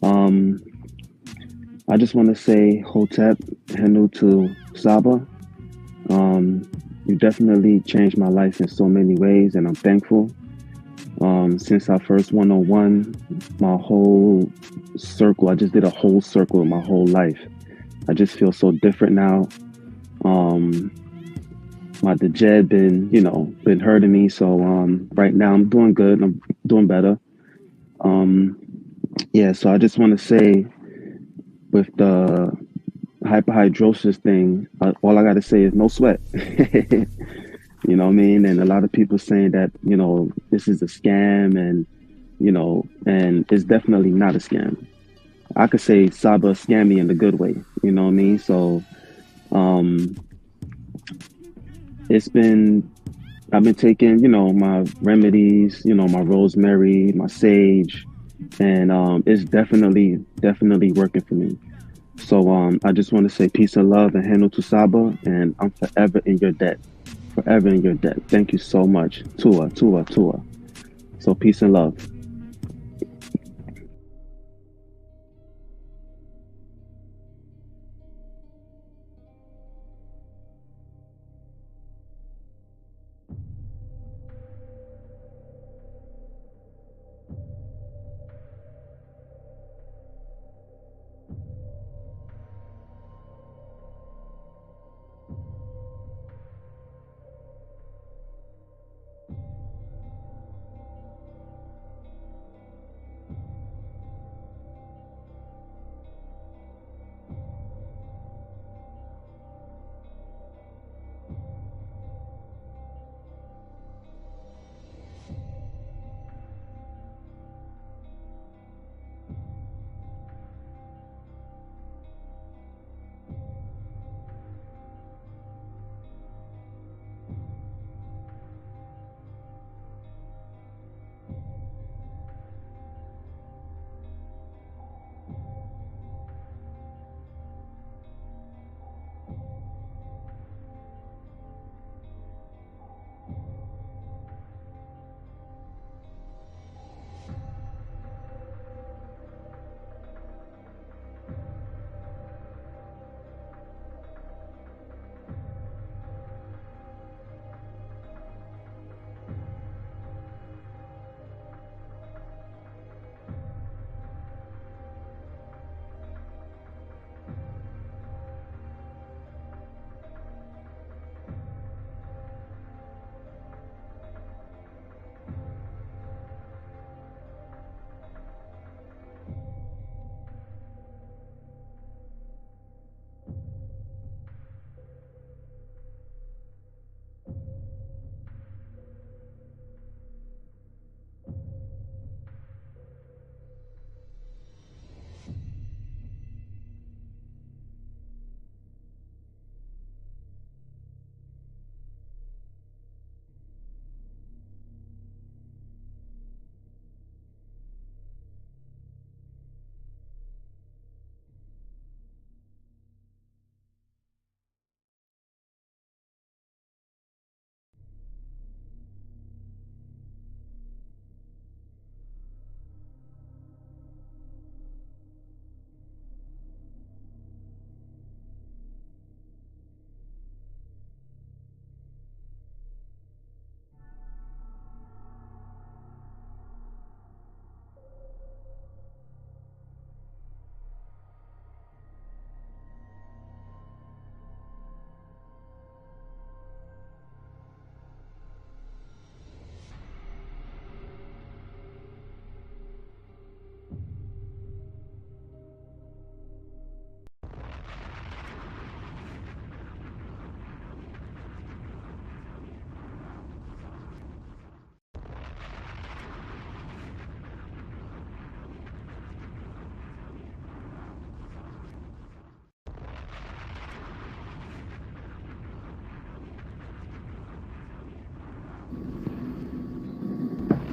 Um, I just want to say Hotep, Henu to Saba. You definitely changed my life in so many ways, and I'm thankful. Since our first one-on-one, my whole circle, I just did a whole circle of my whole life. I just feel so different now. Um, my dejed been hurting me, so right now I'm doing good. I'm doing better. Um, yeah, so I just want to say with the hyperhidrosis thing, all I got to say is no sweat. You know what I mean? And a lot of people saying that, this is a scam and it's definitely not a scam. I could say Saba scammed me in the good way, you know what I mean? So um, it's been, I've been taking, my remedies, my rosemary, my sage, and it's definitely working for me. So I just want to say peace and love and handle to Saba, and I'm forever in your debt. Forever in your debt. Thank you so much. Tua, Tua, Tua. So peace and love.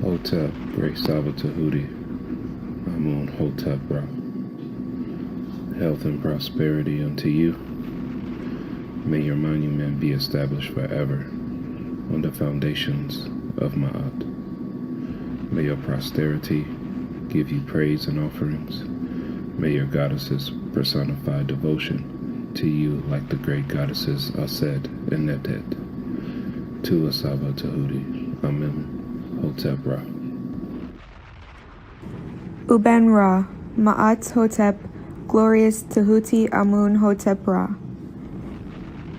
Hotep, Great Saba Tehuti, I'm on Hotep, bro. Health and prosperity unto you. May your monument be established forever on the foundations of Ma'at. May your posterity give you praise and offerings, May your goddesses personify devotion to you like the great goddesses Auset and Netet. To SABA Tehuti, Amen, Hotep Ra. Uben Ra, Ma'at Hotep, glorious Tehuti Amun Hotep Ra.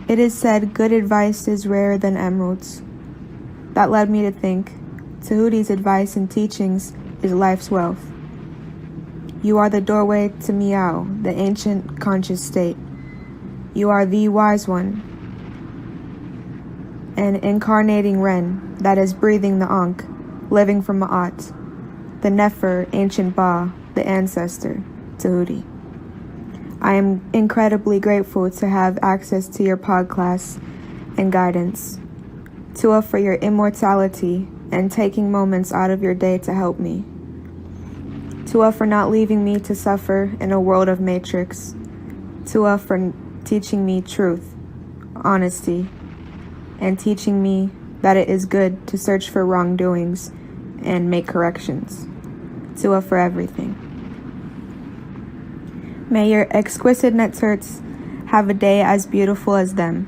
It is said good advice is rarer than emeralds. That led me to think, Tehuti's advice and teachings is life's wealth. You are the doorway to Miao, the ancient conscious state. You are the wise one, an incarnating Ren that is breathing the Ankh, living from Ma'at, the NEFER, ancient Ba, the ancestor, Tehuti. I am incredibly grateful to have access to your pod class and guidance. Tua for your immortality and taking moments out of your day to help me. Tua for not leaving me to suffer in a world of matrix. Tua for teaching me truth, honesty, and teaching me that it is good to search for wrongdoings and make corrections. Tua for everything. May your exquisite netzerts have a day as beautiful as them.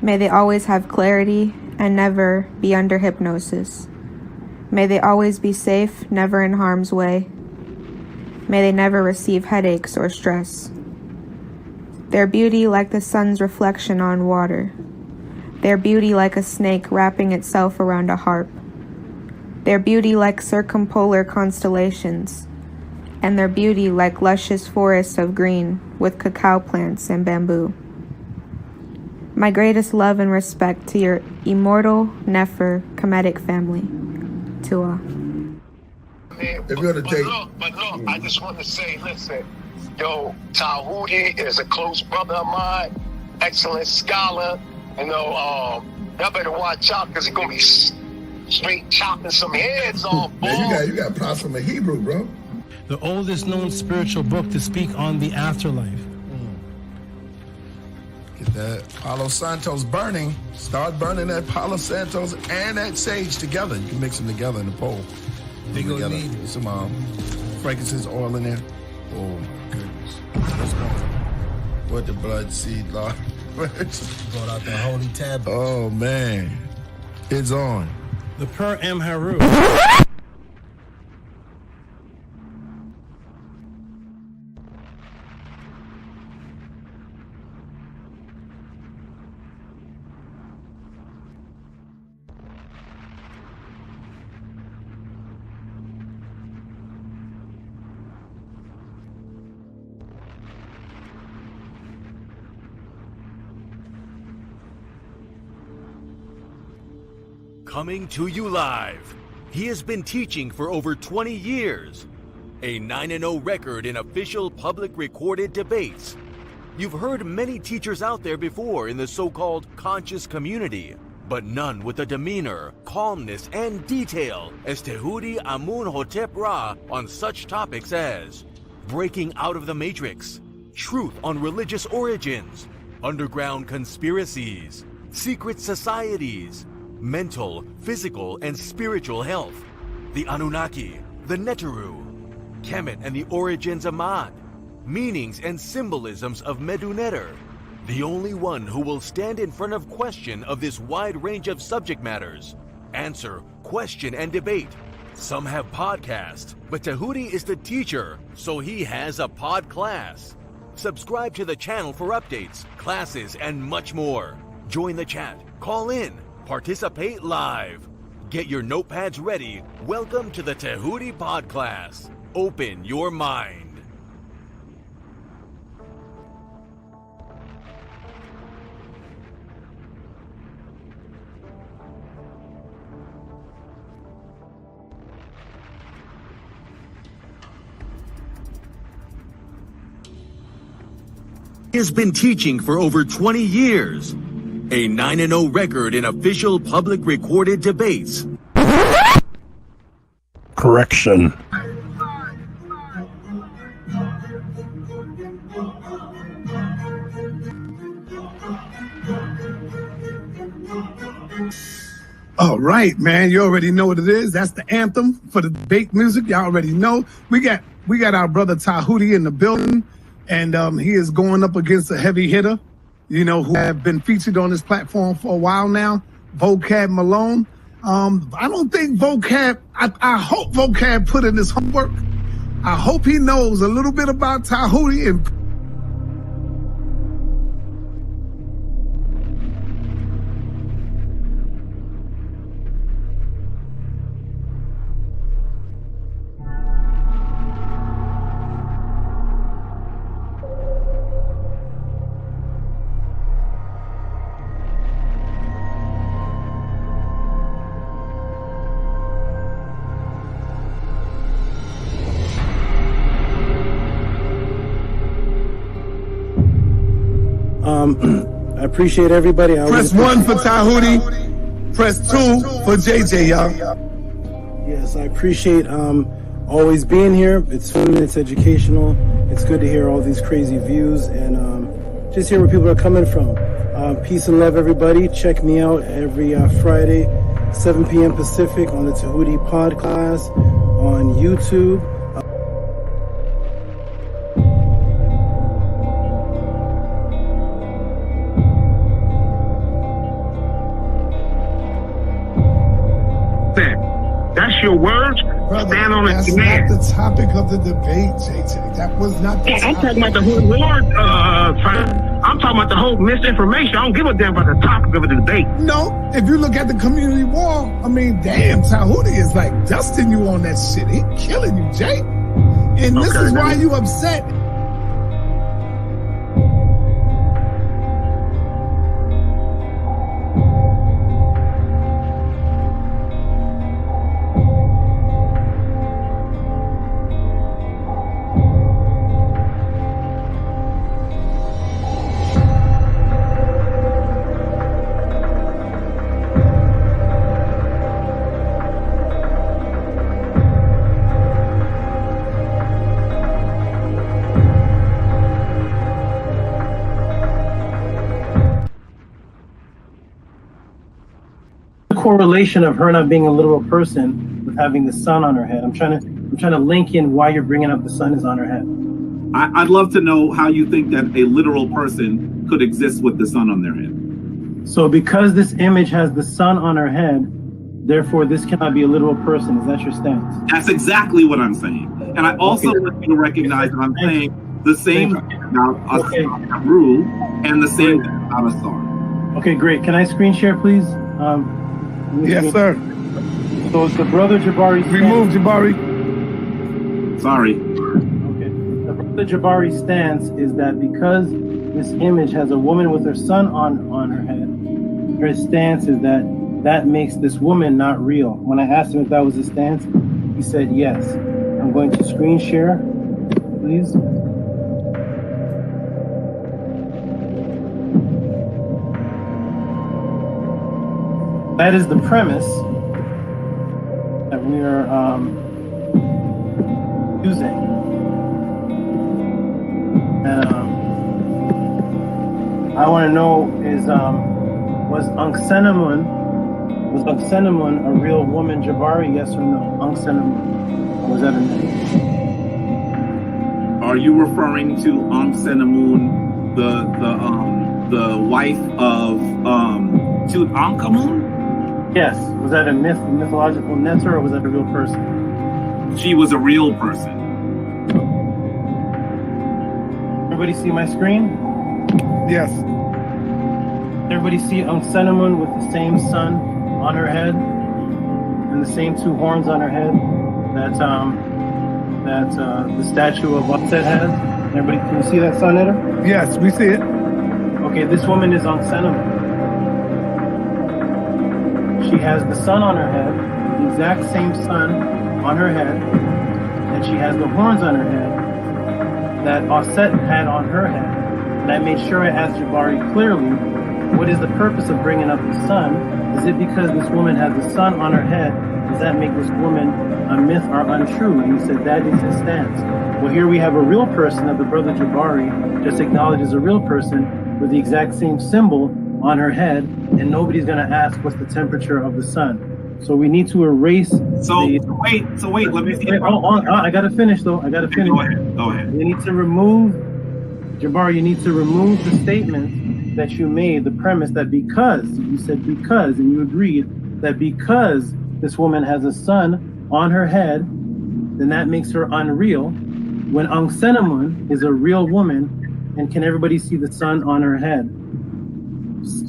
May they always have clarity and never be under hypnosis. May they always be safe, never in harm's way. May they never receive headaches or stress. Their beauty like the sun's reflection on water. Their beauty like a snake wrapping itself around a harp. Their beauty like circumpolar constellations. And their beauty like luscious forests of green with cacao plants and bamboo. My greatest love and respect to your immortal NEFER Kemetic family. Tua. If you're to take, but look, I just want to say, listen, yo, Tehuti is a close brother of mine, excellent scholar. You know, y'all better watch out because he's gonna be straight chopping some heads off. Man, you got props from a Hebrew, bro. The oldest known spiritual book to speak on the afterlife. Get that Palo Santos burning. Start burning that Palo Santos and that sage together. You can mix them together in the pole. They gonna need some frankincense oil in there. Oh my goodness. Let's go. What the blood seed, Lord. Brought out the holy tablet. Oh man. It's on. The Per M HERU. Coming to you live. He has been teaching for over 20 years. A 9-0 record in official public recorded debates. You've heard many teachers out there before in the so-called conscious community, but none with the demeanor, calmness, and detail as Tehuti Amun Hotep Ra on such topics as breaking out of the matrix, truth on religious origins, underground conspiracies, secret societies, mental, physical, and spiritual health, the Anunnaki, the NETERU, Kemet and the origins of MAAT, meanings and symbolisms of Meduneter, the only one who will stand in front of question of this wide range of subject matters, answer, question, and debate. Some have podcasts, but Tehuti is the teacher, so he has a pod class. Subscribe to the channel for updates, classes, and much more. Join the chat, call in, participate live. Get your notepads ready. Welcome to the Tehuti Pod Class. Open your mind. He has been teaching for over 20 years. A 9-0 record in official public recorded debates. Correction. All right, man. You already know what it is. That's the anthem for the debate music. Y'all already know. We got We got our brother Tehuti in the building, and he is going up against a heavy hitter, you know, who have been featured on this platform for a while now, Vocab Malone. I don't think Vocab, I hope Vocab put in his homework. I hope he knows a little bit about Tehuti and I appreciate everybody. Press 1 for Tehuti, press 2 for JJ, y'all. Yes, I appreciate always being here. It's fun, it's educational. It's good to hear all these crazy views and just hear where people are coming from. Peace and love, everybody. Check me out every Friday, 7 p.m. Pacific on the Tehuti podcast on YouTube. That's your words. Brother, Stand on that's it. not the topic of the debate, JJ. That was not the topic. I'm talking about the whole word. I'm talking about the whole misinformation. I don't give a damn about the topic of the debate. No, if you look at the community wall, I mean, damn, Tehuti is like dusting you on that shit. He killing you, Jay. And this is why you upset. Correlation of her not being a literal person with having the sun on her head. I'm trying to link in why you're bringing up the sun is on her head. I'd love to know how you think that a literal person could exist with the sun on their head. So because this image has the sun on her head, therefore this cannot be a literal person. Is that your stance? That's exactly what I'm saying. And I also want you to recognize that I'm saying the same about HERU and the same about AUSAR. Okay, great. Can I screen share, please? Yes, sir. So it's the brother Jabari. Remove Jabari. Sorry. Okay. The brother Jabari stance is that because this image has a woman with her son on her head, her stance is that that makes this woman not real. When I asked him if that was his stance, he said yes. I'm going to screen share, please. That is the premise that we are using. And I want to know is was Uncsenamun a real woman, Jabari? Yes or no? Uncsenamun, or was that a myth? Are you referring to Uncsenamun, the wife of Tutankhamun? Yes. Was that a mythological Netzer, or was that a real person? She was a real person. Everybody see my screen? Yes. Everybody see Uncsenamun with the same sun on her head and the same two horns on her head that the statue of Auset has? Everybody, can you see that sun in her? Yes, we see it. Okay, this woman is Uncsenamun. She has the sun on her head, the exact same sun on her head, and she has the horns on her head that Auset had on her head. And I made sure I asked Jabari clearly, what is the purpose of bringing up the sun? Is it because this woman has the sun on her head? Does that make this woman a myth or untrue? And he said that is his stance. Well, here we have a real person that the brother Jabari just acknowledged as a real person with the exact same symbol on her head, and nobody's going to ask what's the temperature of the sun. So we need to erase. So wait. Let me see. I gotta finish though. I gotta finish. Go ahead. You need to remove, Jabbar. You need to remove the statement that you made. The premise that because you said because, and you agreed that because this woman has a sun on her head, then that makes her unreal. When Anksenamun is a real woman, and can everybody see the sun on her head?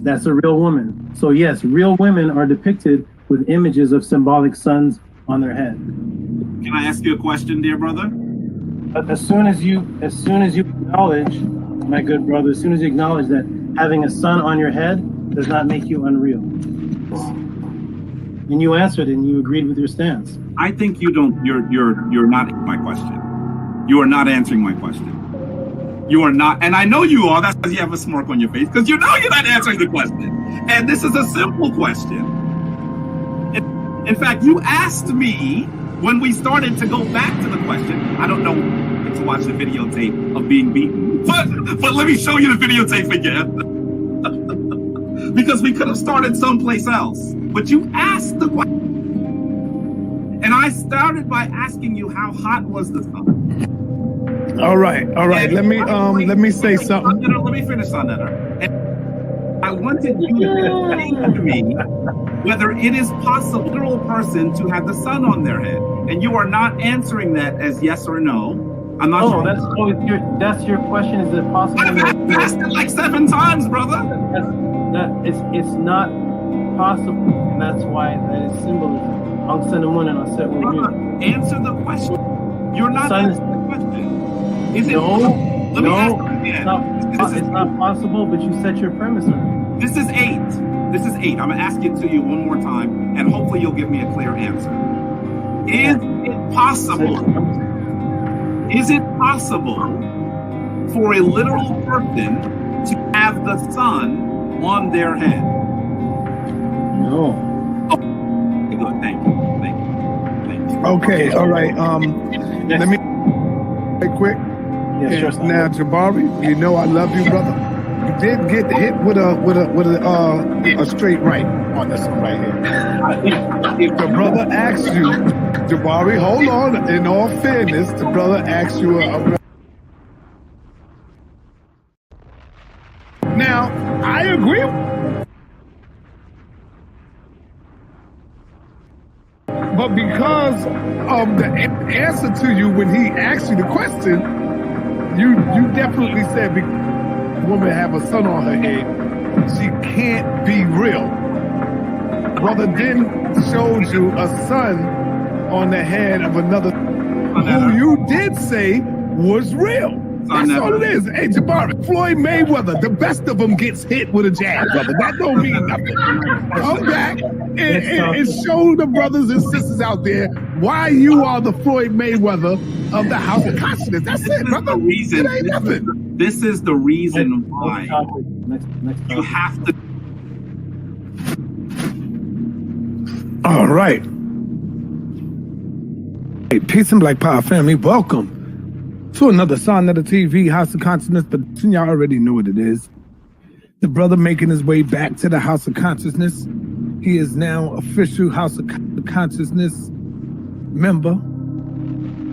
That's a real woman. So yes, real women are depicted with images of symbolic suns on their head. Can I ask you a question, dear brother? But as soon as you acknowledge, my good brother, as soon as you acknowledge that having a sun on your head does not make you unreal. And you answered and you agreed with your stance. I think you're not my question. You are not answering my question. You are not, and I know you are, that's because you have a smirk on your face, because you know you're not answering the question. And this is a simple question. In fact, you asked me when we started to go back to the question. I don't know to watch the videotape of being beaten, but let me show you the videotape again. Because we could have started someplace else. But you asked the question. And I started by asking you how hot was the sun. All right. Let me say something. Let me finish on that. I wanted you to explain to me whether it is possible for a literal person to have the sun on their head, and you are not answering that as yes or no. I'm not sure. That's your question. Is it possible? I've asked it like 7 times, brother. It's not possible. And that's why that is symbolism. Anksenamun and Auset will agree. Answer the question. You're not answering the question. Is it? It's not possible, but you set your premise on it. This is 8. I'm gonna ask it to you one more time, and hopefully you'll give me a clear answer. Is it possible? Is it possible for a literal person to have the sun on their head? No. Oh, good. Thank you. Okay. All right. Let me right quick. Yeah, sure. Now, Jabari, you know I love you, brother. You did get hit with a straight right on this one right here. If the brother asks you, Jabari, hold on. In all fairness, the brother asks you Now, I agree. But because of the answer to you when he asked you the question, you definitely said the woman have a sun on her head. She can't be real. Brother then showed you a sun on the head of another who you did say was real. That's all it is. Hey, Jabari, Floyd Mayweather, the best of them gets hit with a jab, brother. That don't mean nothing. Come back and show the brothers and sisters out there why you are the Floyd Mayweather of the House of Consciousness. That's it, brother. It ain't nothing. This is the reason why you have to. All right. Hey, peace and Black Power family. Welcome to another Son of the TV, House of Consciousness, but y'all already know what it is. The brother making his way back to the House of Consciousness. He is now official House of Consciousness member.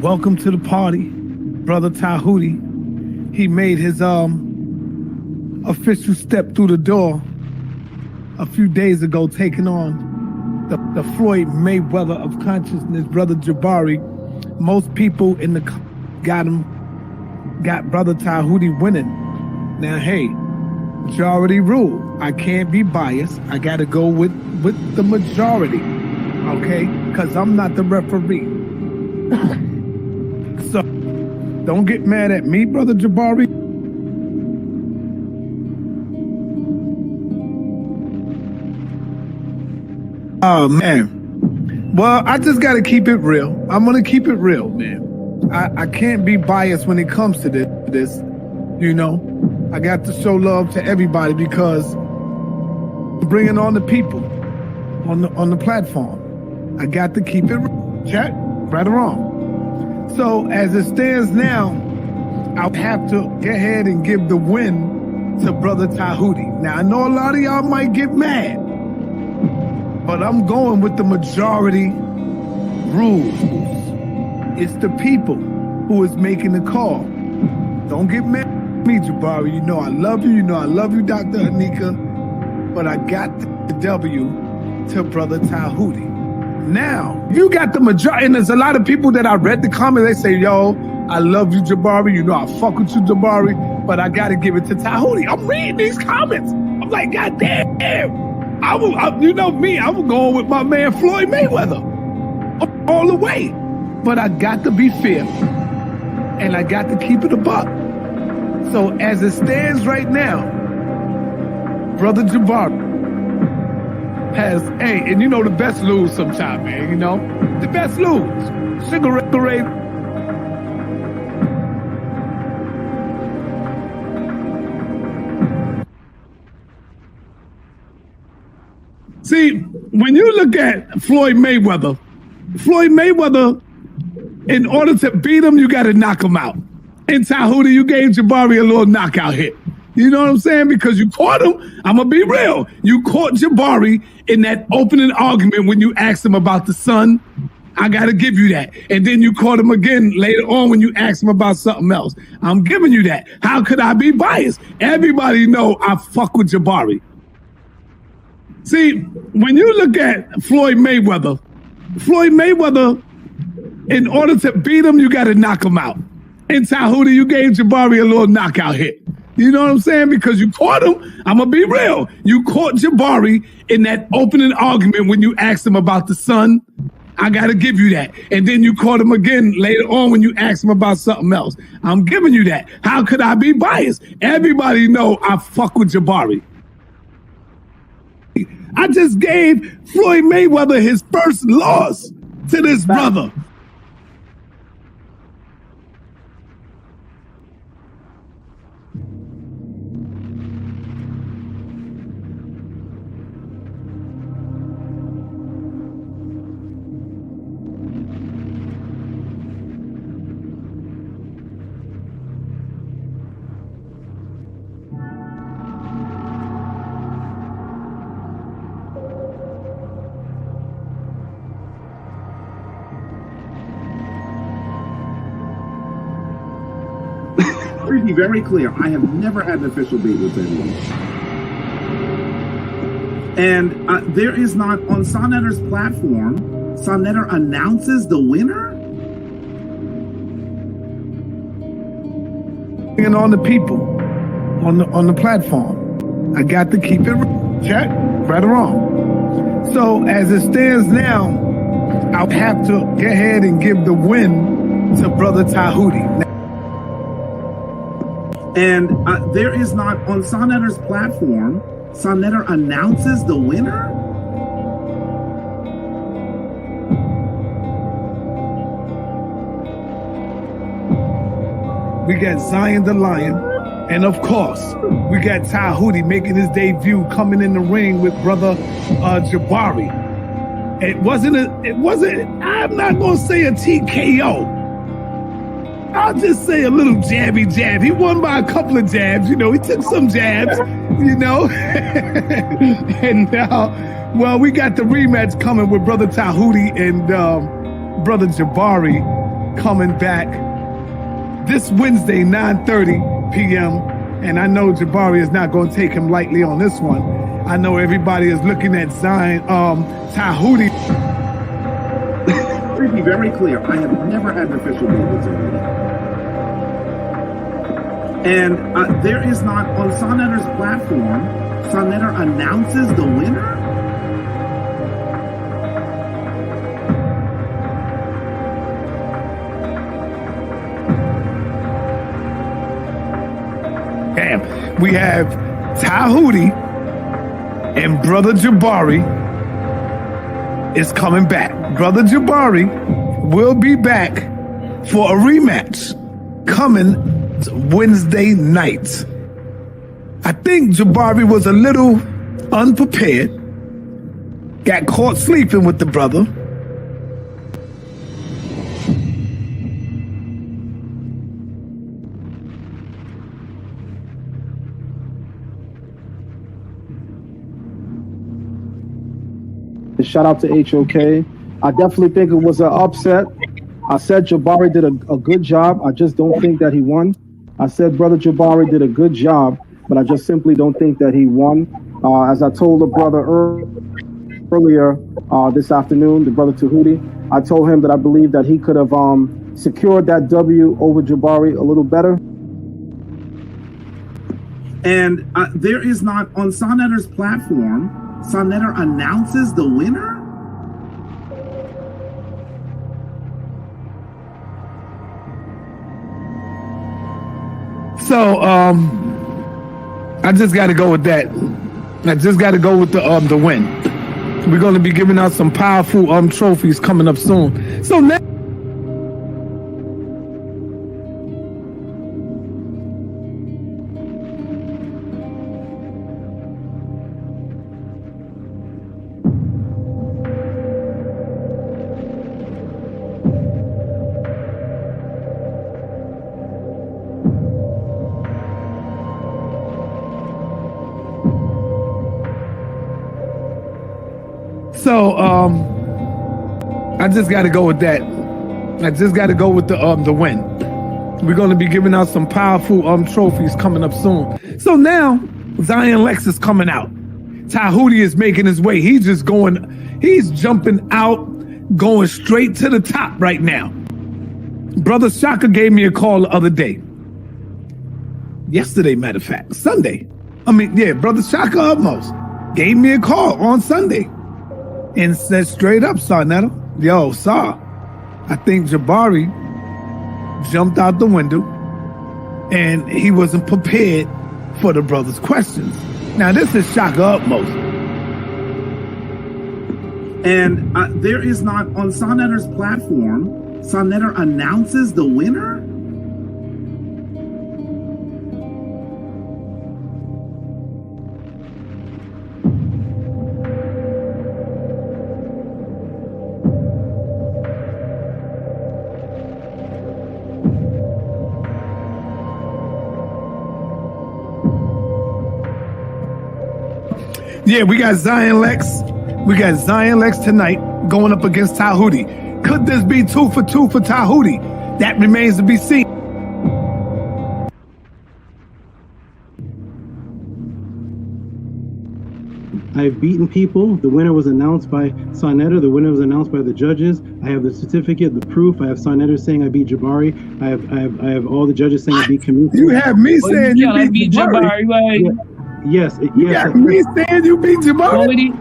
Welcome to the party, Brother Tehuti. He made his official step through the door a few days ago, taking on the Floyd Mayweather of consciousness, Brother Jabari. Most people in the got Brother Tehuti winning. Now, hey, majority rule. I can't be biased. I got to go with the majority, okay? Because I'm not the referee. So, don't get mad at me, Brother Jabari. Oh, man. Well, I just got to keep it real. I'm going to keep it real, man. I can't be biased when it comes to this, you know. I got to show love to everybody because I'm bringing on the people on the platform. I got to keep it real. Chat, right or wrong. So as it stands now, I'll have to go ahead and give the win to Brother Tehuti. Now, I know a lot of y'all might get mad. but I'm going with the majority rules. It's the people who is making the call. Don't get mad at me, Jabari. You know I love you. You know I love you, Dr. Anika. But I got the W to Brother Tehuti. Now, you got the majority, and there's a lot of people that I read the comments, they say, yo, I love you, Jabari. You know I fuck with you, Jabari, but I got to give it to Tehuti. I'm reading these comments. I'm like, God damn. You know me, I was going with my man Floyd Mayweather all the way. But I got to be fair, and I got to keep it a buck. So as it stands right now, Brother Jabari has, hey, and you know the best lose sometime, man, you know? The best lose. Cigarette. See, when you look at Floyd Mayweather, in order to beat him, you got to knock him out. And Tehuti, you gave Jabari a little knockout hit. You know what I'm saying? Because you caught him. I'm going to be real. You caught Jabari in that opening argument when you asked him about the sun. I got to give you that. And then you caught him again later on when you asked him about something else. I'm giving you that. How could I be biased? Everybody know I fuck with Jabari. See, when you look at Floyd Mayweather, in order to beat him, you got to knock him out. And Tehuti, you gave Jabari a little knockout hit. You know what I'm saying? Because you caught him. I'm going to be real. You caught Jabari in that opening argument when you asked him about the sun. I got to give you that. And then you caught him again later on when you asked him about something else. I'm giving you that. How could I be biased? Everybody know I fuck with Jabari. I just gave Floyd Mayweather his first loss to this brother. To be very clear, I have never had an official date with anyone. And there is not, on Sonetter's platform, Sonetter announces the winner? And on the people, on the platform, I got to keep it check, right or wrong. So as it stands now, I'll have to go ahead and give the win to Brother Tehuti. And there is not, on Sonetter's platform, Sonetter announces the winner? We got Zion the Lion, and of course, we got Tehuti making his debut, coming in the ring with Brother Jabari. It wasn't, I'm not gonna say a TKO. I'll just say a little jabby jab. He won by a couple of jabs, you know, he took some jabs, you know. And now, well, we got the rematch coming with Brother Tehuti and Brother Jabari coming back this Wednesday, 9:30 p.m. And I know Jabari is not going to take him lightly on this one. I know everybody is looking at Zion, Tehuti. To be very clear, I have never had an official date with anyone. And there is not, on Sonetter's platform, Sonetter announces the winner? Damn, we have Tehuti and Brother Jabari is coming back. Brother Jabari will be back for a rematch coming Wednesday night. I think Jabari was a little unprepared, got caught sleeping with the brother. Shout out to HOK. I definitely think it was an upset. I said Jabari did a good job. I just don't think that he won. I said Brother Jabari did a good job, but I just simply don't think that he won. As I told the brother earlier this afternoon, the brother Tehuti, I told him that I believe that he could have secured that W over Jabari a little better. And there is not, on Sonetter's platform, Sonetter announces the winner? So I just got to go with that. I just got to go with the win. We're going to be giving out some powerful trophies coming up soon. So now. So I just got to go with that. I just got to go with the win. We're going to be giving out some powerful trophies coming up soon. So now Zion Lex is coming out. Tehuti is making his way. He's jumping out, going straight to the top right now. Brother Shaka gave me a call the other day. Yesterday, matter of fact, Sunday. Brother Shaka Utmost gave me a call on Sunday. And said straight up, Sonetta, yo, Sar, I think Jabari jumped out the window and he wasn't prepared for the brother's questions. Now, this is Shaka Utmost. And there is not, on Sonetter's platform, Sonetter announces the winner? Yeah, we got Zion Lex. We got Zion Lex tonight going up against Tehuti. Could this be 2 for 2 for Tehuti? That remains to be seen. I've beaten people. The winner was announced by Sonetter. The winner was announced by the judges. I have the certificate, the proof. I have Sonetter saying I beat Jabari. I have all the judges saying I beat Kamisi. You have me saying you beat Jabari. Yes. You got me saying you beat Jabari.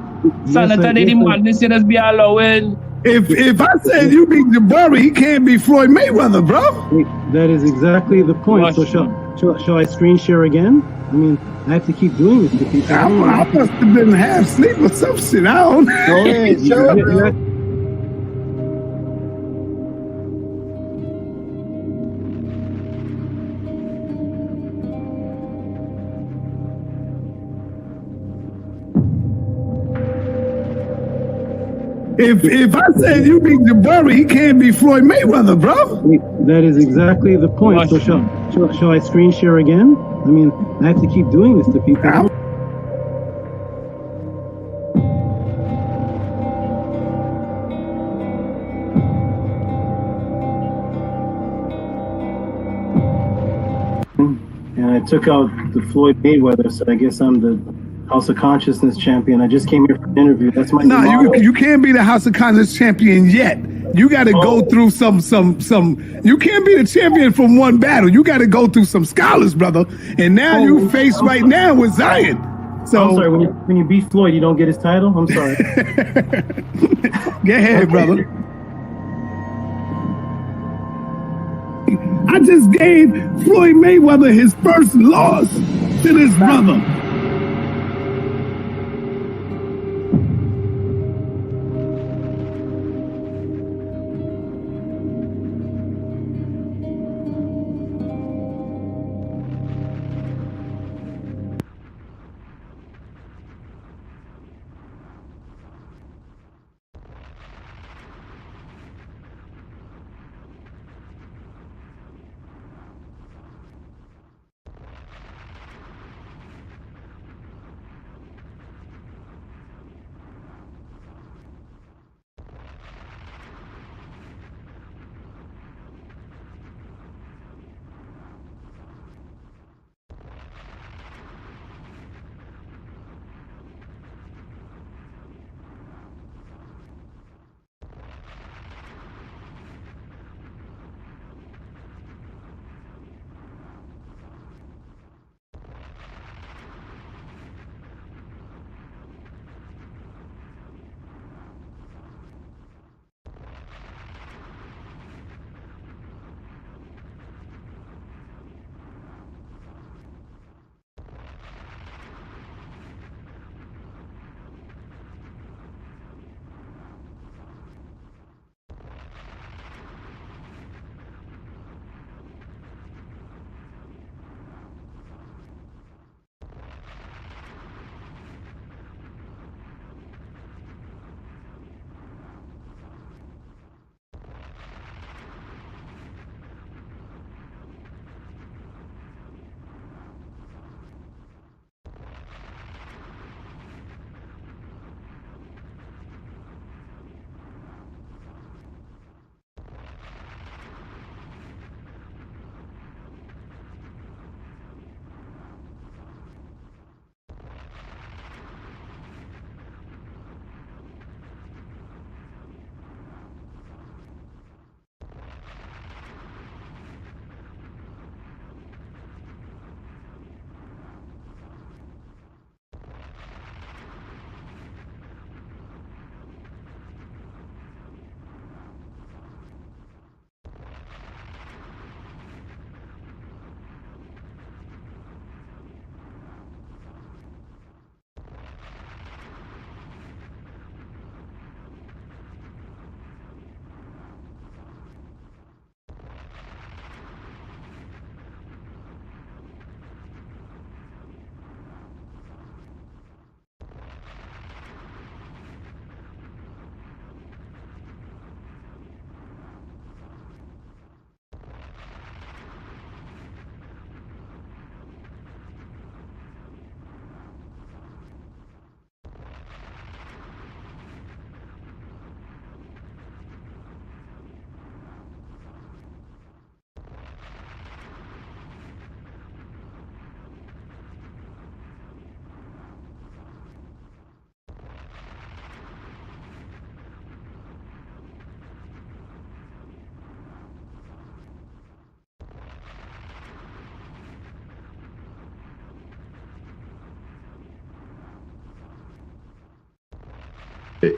Senator, they demand this just be allowing. If I said you beat Jabari, he can't be Floyd Mayweather, bro. That is exactly the point. So shall I screen share again? I mean, I have to keep doing this to people. I must have been half asleep or some shit. I don't know. Go ahead, show it, bro. If I said you beat Jabari, he can't be Floyd Mayweather, bro. That is exactly the point. So shall I screen share again? I mean, I have to keep doing this to people. And I took out the Floyd Mayweather, so I guess I'm the House of Consciousness champion. I just came here for an interview. That's my you can't be the House of Consciousness champion yet. You got to go through some. You can't be the champion from one battle. You got to go through some scholars, brother. And now you face right now with Zion. So I'm sorry. When you beat Floyd, you don't get his title. I'm sorry. Go ahead, brother. I just gave Floyd Mayweather his first loss to this brother.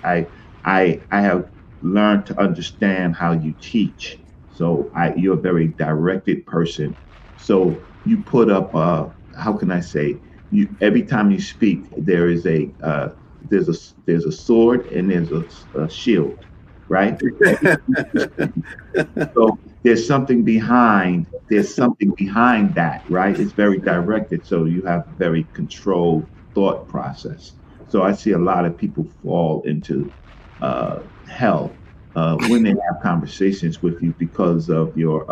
I have learned to understand how you teach. So you're a very directed person. So you put up, how can I say, every time you speak, there's a sword and there's a shield, right? So there's something behind that, right? It's very directed. So you have a very controlled thought process. So I see a lot of people fall into hell when they have conversations with you because of your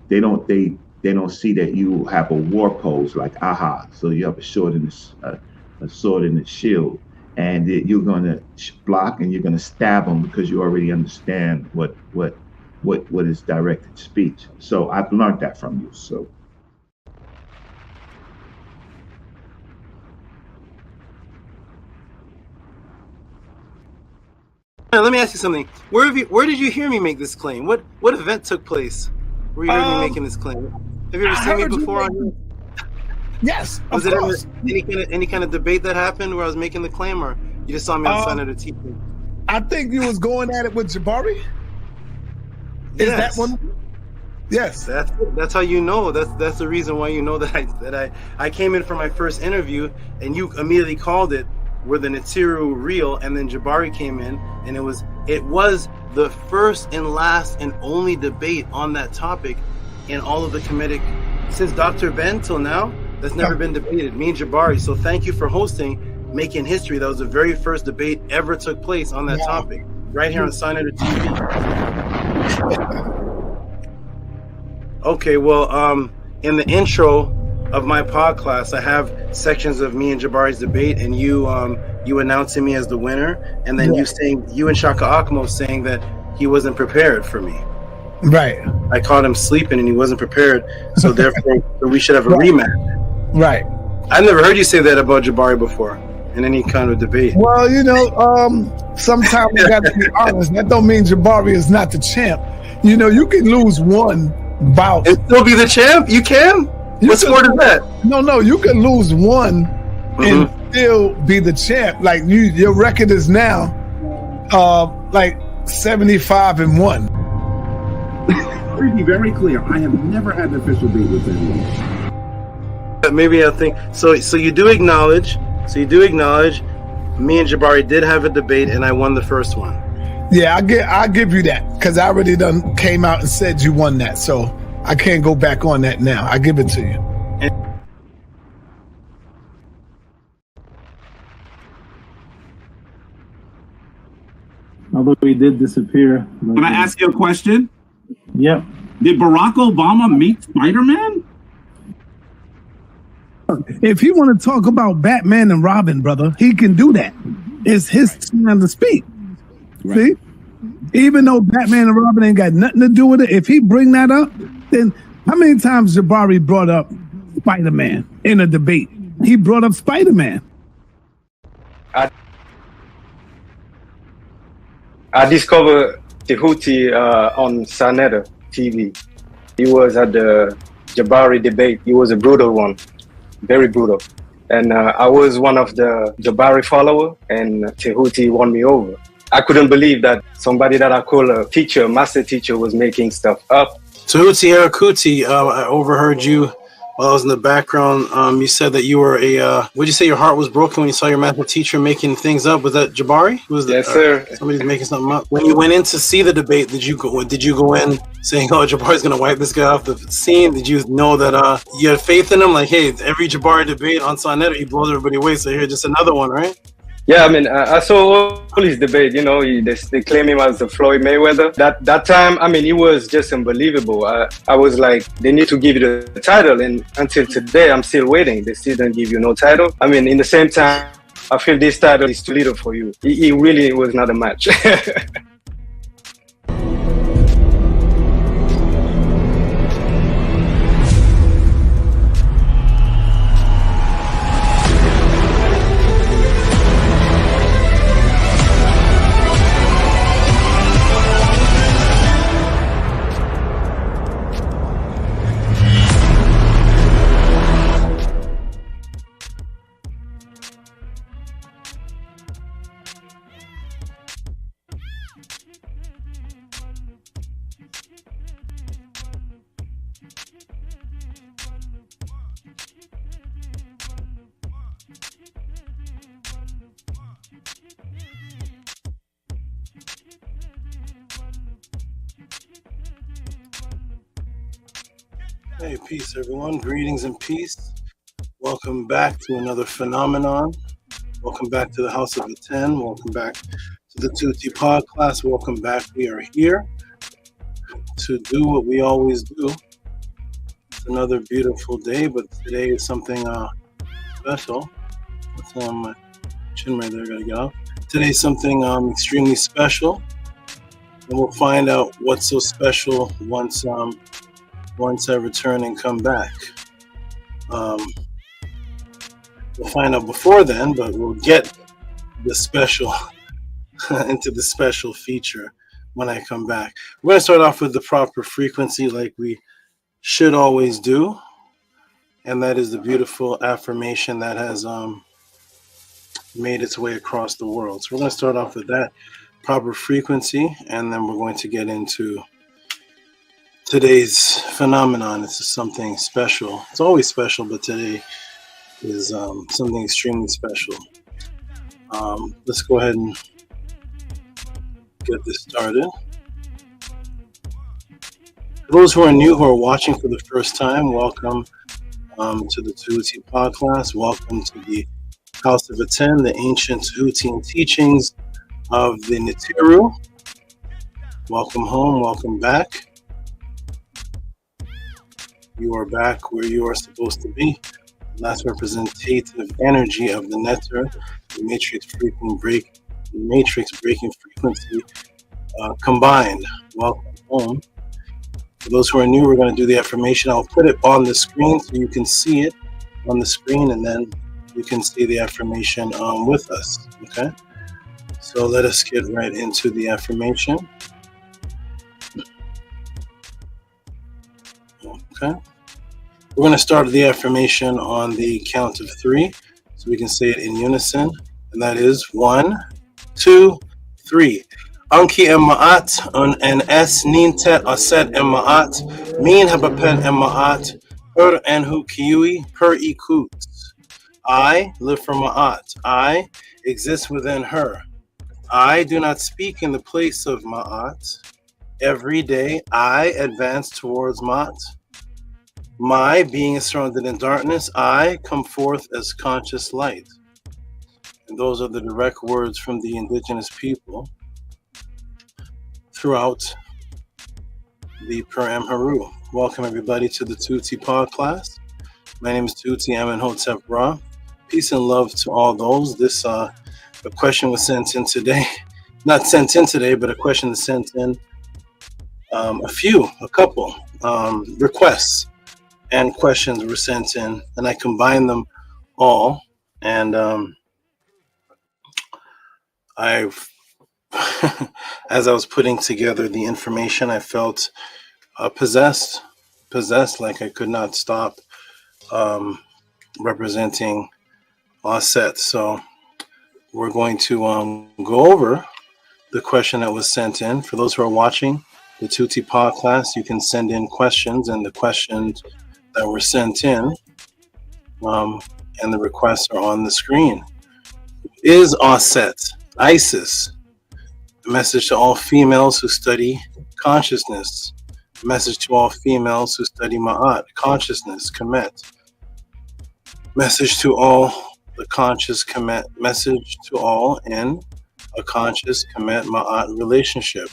they don't see that you have a war pose like aha. So you have a sword and a shield, and you're going to block and you're going to stab them because you already understand what is directed speech. So I've learned that from you. So. Let me ask you something. Where did you hear me make this claim? What event took place where you heard me making this claim? Have you ever seen me before? Yes. Was it any kind of debate that happened where I was making the claim, or you just saw me on Senator TV? I think you was going at it with Jabari. Is that one? Yes. That's how you know. That's the reason why you know that I came in for my first interview and you immediately called it were the ETYMOLOGY real, and then Jabari came in, and it was the first and last and only debate on that topic in all of the Kemetic since Dr. Ben till now. That's never been debated. Me and Jabari. So thank you for hosting, making history. That was the very first debate ever took place on that topic, right here on Senator TV. Okay, well, in the intro of my podcast, I have sections of me and Jabari's debate, and you announcing me as the winner, and then you and Shaka Akmo saying that he wasn't prepared for me. Right. I caught him sleeping and he wasn't prepared, so therefore we should have a rematch. Right. I've never heard you say that about Jabari before in any kind of debate. Well, sometimes we got to be honest. That don't mean Jabari is not the champ. You can lose one bout and still be the champ. You can. What sport is that? No, you can lose one and still be the champ. Like your record is now like 75-1. To be very clear, I have never had an official date with anyone. Maybe I think so. So you do acknowledge. Me and Jabari did have a debate, and I won the first one. Yeah, I'll give you that because I already done came out and said you won that. So I can't go back on that now. I give it to you. Although he did disappear. Can I ask you a question? Yep. Did Barack Obama meet Spider-Man? If he want to talk about Batman and Robin, brother, he can do that. It's his time to speak. Right. See? Even though Batman and Robin ain't got nothing to do with it, if he bring that up, then how many times Jabari brought up Spider-Man in a debate? He brought up Spider-Man. I discovered Tehuti on Senator TV. He was at the Jabari debate. He was a brutal one, very brutal. And I was one of the Jabari follower, and Tehuti won me over. I couldn't believe that somebody that I call a teacher, master teacher, was making stuff up. Tehuti Erakuti, I overheard you while I was in the background. You said that you were would you say your heart was broken when you saw your master teacher making things up? Was that Jabari? Yes, sir. Somebody's making something up. When you went in to see the debate, did you go in saying, "Oh, Jabari's gonna wipe this guy off the scene"? Did you know that you had faith in him? Like, hey, every Jabari debate on Sonetter, he blows everybody away. So here's just another one, right? Yeah, I mean, I saw all his debate. They claim him as the Floyd Mayweather. That time, I mean, it was just unbelievable. I was like, they need to give you the title, and until today, I'm still waiting. They still don't give you no title. I mean, in the same time, I feel this title is too little for you. It really was not a match. Hey, peace, everyone. Greetings and peace. Welcome back to another phenomenon. Welcome back to the House of the 10. Welcome back to the Tehuti podcast. Welcome back. We are here to do what we always do. It's another beautiful day, but today is something special. That's my chin right there. Gotta get off. Today's something extremely special, and we'll find out what's so special once I return and come back. We'll find out before then, but we'll get the special into the special feature when I come back. We're going to start off with the proper frequency like we should always do, and that is the beautiful affirmation that has made its way across the world. So we're going to start off with that proper frequency, and then we're going to get into today's phenomenon. It's something special. It's always special, but today is something extremely special. Let's go ahead and get this started. For those who are new, who are watching for the first time, welcome to the Tehuti podcast. Welcome to the House of the 10, the ancient Tehutian teachings of the NEHESI. Welcome home, welcome back. You are back where you are supposed to be. Last representative energy of the netter, the matrix breaking frequency combined. Welcome home. For those who are new, we're going to do the affirmation. I'll put it on the screen so you can see it on the screen, and then you can see the affirmation with us. Okay? So let us get right into the affirmation. Okay. We're going to start the affirmation on the count of 3, so we can say it in unison, and that is 1, 2, 3. Anki en MAAT, en es nintet Auset en MAAT, min habapen en MAAT, en hu kiui per ikut. I live for MAAT. I exist within her. I do not speak in the place of MAAT. Every day I advance towards MAAT. My being is surrounded in darkness. I come forth as conscious light. And those are the direct words from the indigenous people throughout the HERU. Welcome everybody to the Tehuti pod class. My name is Tehuti Amenhotep Ra. Peace and love to all those. This a question was sent in today. Not sent in today, but a question was sent in a couple requests and questions were sent in, and I combined them all. And as I was putting together the information, I felt possessed, like I could not stop representing Auset. So we're going to go over the question that was sent in. For those who are watching the Tehuti pod class, you can send in questions, and the questions that were sent in and the requests are on the screen. Is Auset Isis? A message to all females who study consciousness. A message to all females who study Ma'at, consciousness, Kemet. Message to all the conscious Kemet. Message to all in a conscious Kemet Ma'at relationship.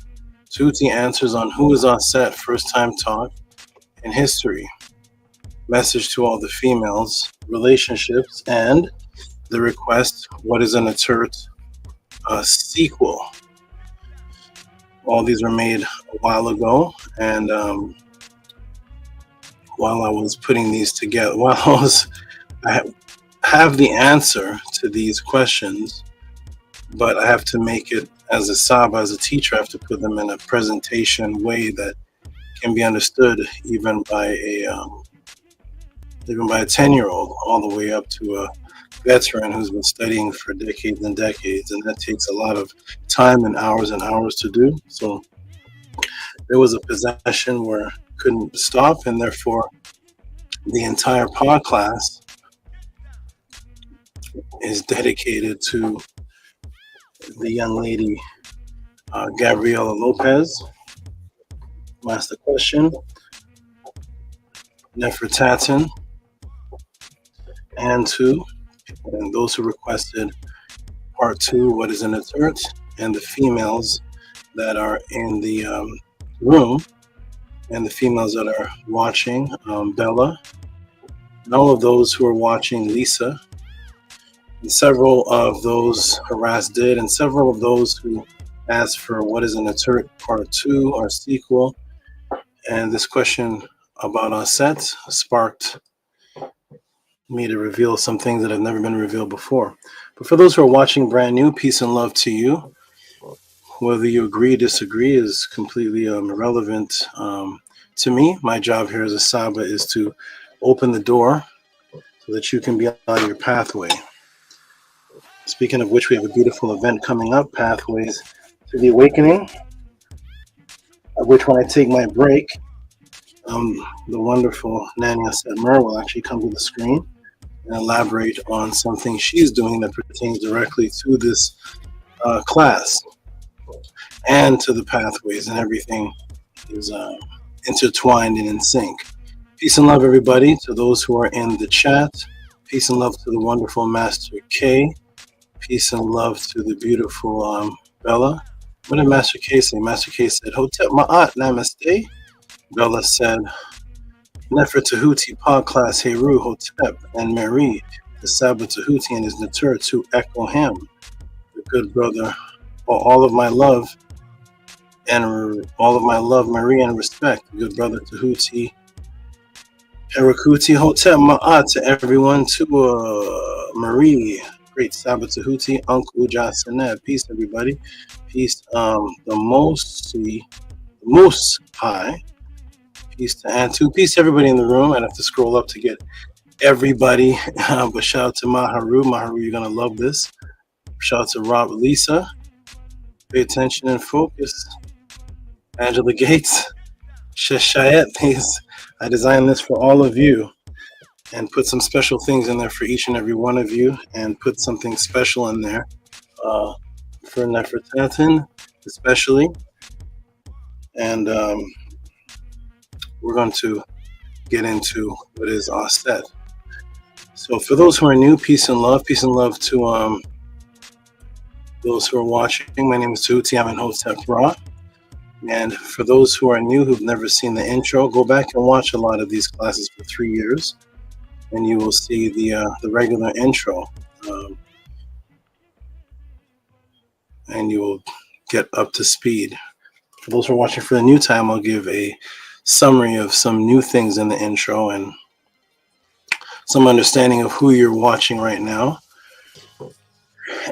Tehuti answers on who is Auset, first time taught in history. Message to all the females, relationships, and the request, what is an ATTON sequel? All these were made a while ago, and while I was putting these together, I have the answer to these questions, but I have to make it as a SABA, as a teacher, I have to put them in a presentation way that can be understood even by a 10-year-old, all the way up to a veteran who's been studying for decades and decades, and that takes a lot of time and hours to do. So there was a possession where I couldn't stop, and therefore the entire pod class is dedicated to the young lady Gabriela Lopez, who asked the question. Nefertatan, and 2, and those who requested part 2, what is in its earth, and the females that are in the room, and the females that are watching, Bella, and all of those who are watching, Lisa, and several of those harassed did, and several of those who asked for what is in its earth part 2 or sequel. And this question about Auset sparked me to reveal some things that have never been revealed before. But for those who are watching brand new, peace and love to you. Whether you agree, disagree is completely irrelevant to me. My job here as a SABA is to open the door so that you can be on your pathway. Speaking of which, we have a beautiful event coming up, Pathways to the Awakening, of which when I take my break, the wonderful NANI will actually come to the screen and elaborate on something she's doing that pertains directly to this class and to the pathways, and everything is intertwined and in sync. Peace and love, everybody, to those who are in the chat. Peace and love to the wonderful Master K. Peace and love to the beautiful Bella. What did Master K say? Master K said, Hotep Ma'at, Namaste. Bella said, Nefer Tehuti, Pa class, HERU, Hotep, and Mary, the SABA Tehuti and his Natur to echo him, the good brother, all of my love, Marie, and respect, the good brother Tehuti, Herakuti, Hotep Ma'at to everyone, to Marie, great SABA Tehuti, Uncle Jasanet. Peace, everybody. Peace, the most high. Peace to Antu. Peace to everybody in the room. I'd have to scroll up to get everybody. But shout out to Maharu. Maharu, you're going to love this. Shout out to Rob, Lisa. Pay attention and focus. Angela Gates. Shayet, please. I designed this for all of you and put some special things in there for each and every one of you, and put something special in there for Nefertatan especially. And we're going to get into what is Auset. So for those who are new, peace and love to those who are watching. My name is Tehuti. I'm in Hotep Ra. And for those who are new, who've never seen the intro, go back and watch a lot of these classes for 3 years, and you will see the regular intro, and you will get up to speed. For those who are watching for the new time, I'll give a summary of some new things in the intro and some understanding of who you're watching right now.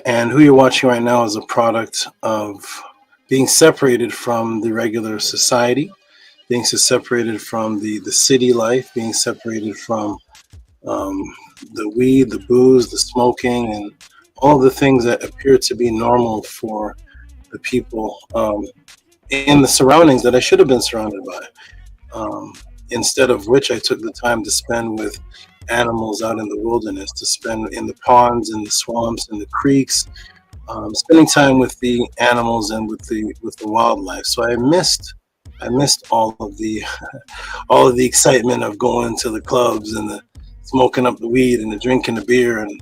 And who you're watching right now is a product of being separated from the regular society, being separated from the city life, being separated from the weed, the booze, the smoking, and all the things that appear to be normal for the people in the surroundings that I should have been surrounded by. Instead of which I took the time to spend with animals out in the wilderness, to spend in the ponds and the swamps and the creeks, spending time with the animals and with the wildlife. So I missed all of the excitement of going to the clubs and the smoking up the weed and the drinking the beer and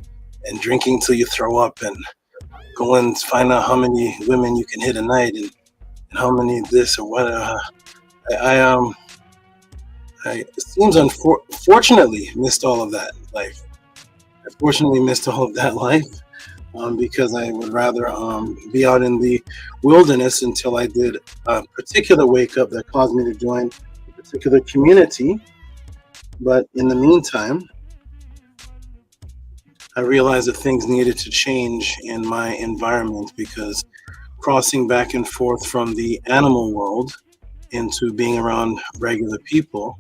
drinking till you throw up, and go and find out how many women you can hit a night and how many this or whatever. I fortunately missed all of that life. I fortunately missed all of that life because I would rather be out in the wilderness until I did a particular wake up that caused me to join a particular community. But in the meantime, I realized that things needed to change in my environment, because crossing back and forth from the animal world into being around regular people,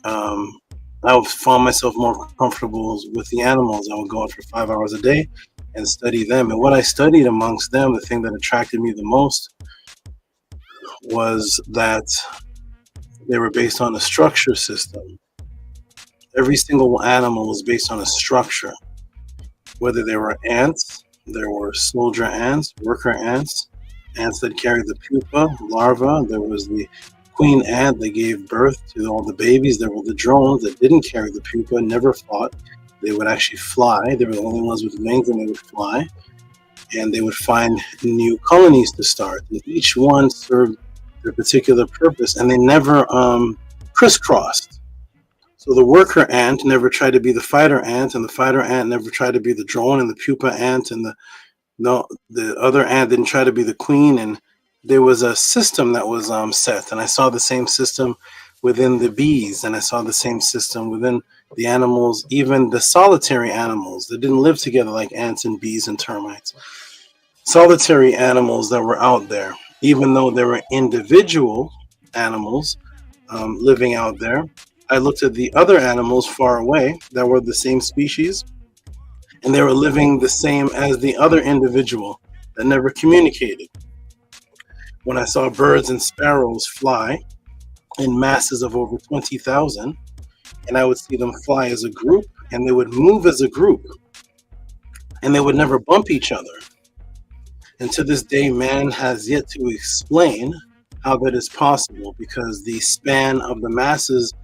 I found myself more comfortable with the animals. I would go out for 5 hours a day and study them. And what I studied amongst them, the thing that attracted me the most, was that they were based on a structure system. Every single animal was based on a structure. Whether they were ants, there were soldier ants, worker ants, ants that carried the pupa, larva, there was the queen ant that gave birth to all the babies. There were the drones that didn't carry the pupa, never fought. They would actually fly. They were the only ones with wings, and they would fly. And they would find new colonies to start. And each one served their particular purpose, and they never crisscrossed. So the worker ant never tried to be the fighter ant, and the fighter ant never tried to be the drone, and the pupa ant and the other ant didn't try to be the queen. And there was a system that was set, and I saw the same system within the bees, and I saw the same system within the animals, even the solitary animals that didn't live together like ants and bees and termites. Solitary animals that were out there, even though there were individual animals living out there, I looked at the other animals far away that were the same species, and they were living the same as the other individual that never communicated. When I saw birds and sparrows fly in masses of over 20,000, and I would see them fly as a group, and they would move as a group, and they would never bump each other. And to this day, man has yet to explain how that is possible, because the span of the masses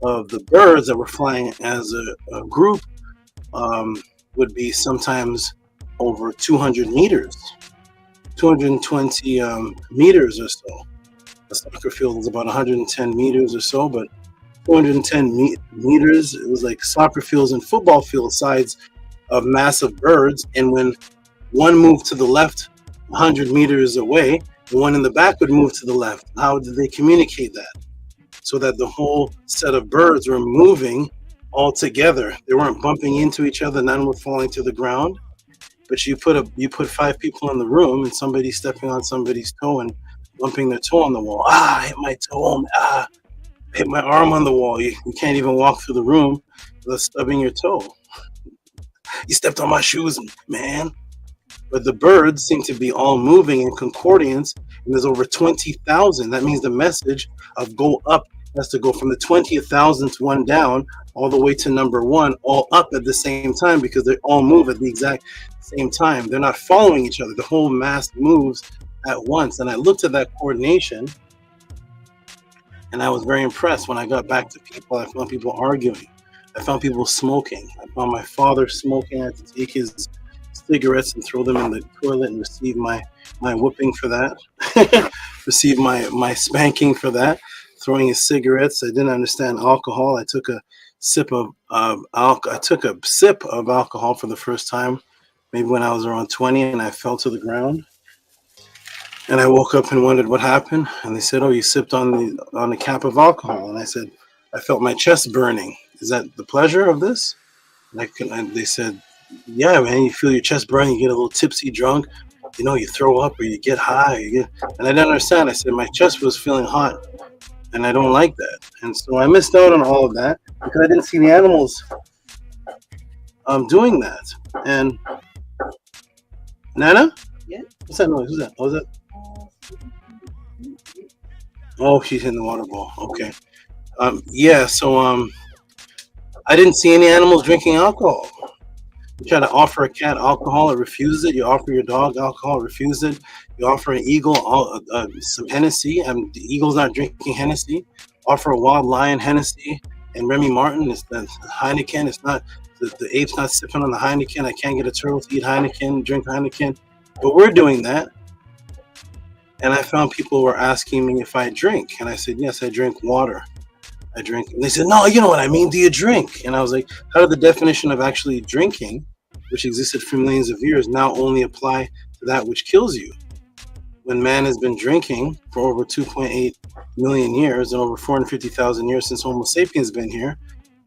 of the birds that were flying as a group would be sometimes over 200 meters, 220 meters or so. A soccer field is about 110 meters or so, but 210 meters, it was like soccer fields and football field size of massive birds. And when one moved to the left 100 meters away, the one in the back would move to the left. How did they communicate that? So that the whole set of birds were moving all together. They weren't bumping into each other, none were falling to the ground. But you put 5 people in the room, and somebody stepping on somebody's toe and bumping their toe on the wall. I hit my toe. I hit my arm on the wall. You can't even walk through the room without stubbing your toe. You stepped on my shoes, man. But the birds seem to be all moving in concordance, and there's over 20,000. That means the message of go up has to go from the 20,000th one down all the way to number 1, all up at the same time, because they all move at the exact same time. They're not following each other. The whole mass moves at once. And I looked at that coordination, and I was very impressed. When I got back to people, I found people arguing. I found people smoking. I found my father smoking. I had to take his cigarettes and throw them in the toilet and receive my whooping for that. Receive my spanking for that. Throwing his cigarettes. I didn't understand alcohol. I took a sip of alcohol for the first time, maybe when I was around 20, and I fell to the ground. And I woke up and wondered what happened. And they said, "Oh, you sipped on the cap of alcohol." And I said, "I felt my chest burning. Is that the pleasure of this?" And they said, "Yeah, man, you feel your chest burning, you get a little tipsy, drunk, you throw up or you get high." And I didn't understand. I said, my chest was feeling hot, and I don't like that. And so I missed out on all of that because I didn't see the animals doing that. And Nana? Yeah. What's that noise? Who's that? Oh, is that? Oh, she's in the water bowl. Okay. Yeah. So I didn't see any animals drinking alcohol. You try to offer a cat alcohol, it refuses it. You offer your dog alcohol, it refuses it. You offer an eagle some Hennessy, the eagle's not drinking Hennessy. Offer a wild lion Hennessy and Remy Martin, it's the Heineken. It's not the ape's not sipping on the Heineken. I can't get a turtle to eat Heineken, drink Heineken, but we're doing that. And I found people were asking me if I drink, and I said yes, I drink water. I drink. And they said, "No, you know what I mean. Do you drink?" And I was like, how did the definition of actually drinking, which existed for millions of years, now only apply to that which kills you? When man has been drinking for over 2.8 million years and over 450,000 years since Homo sapiens been here,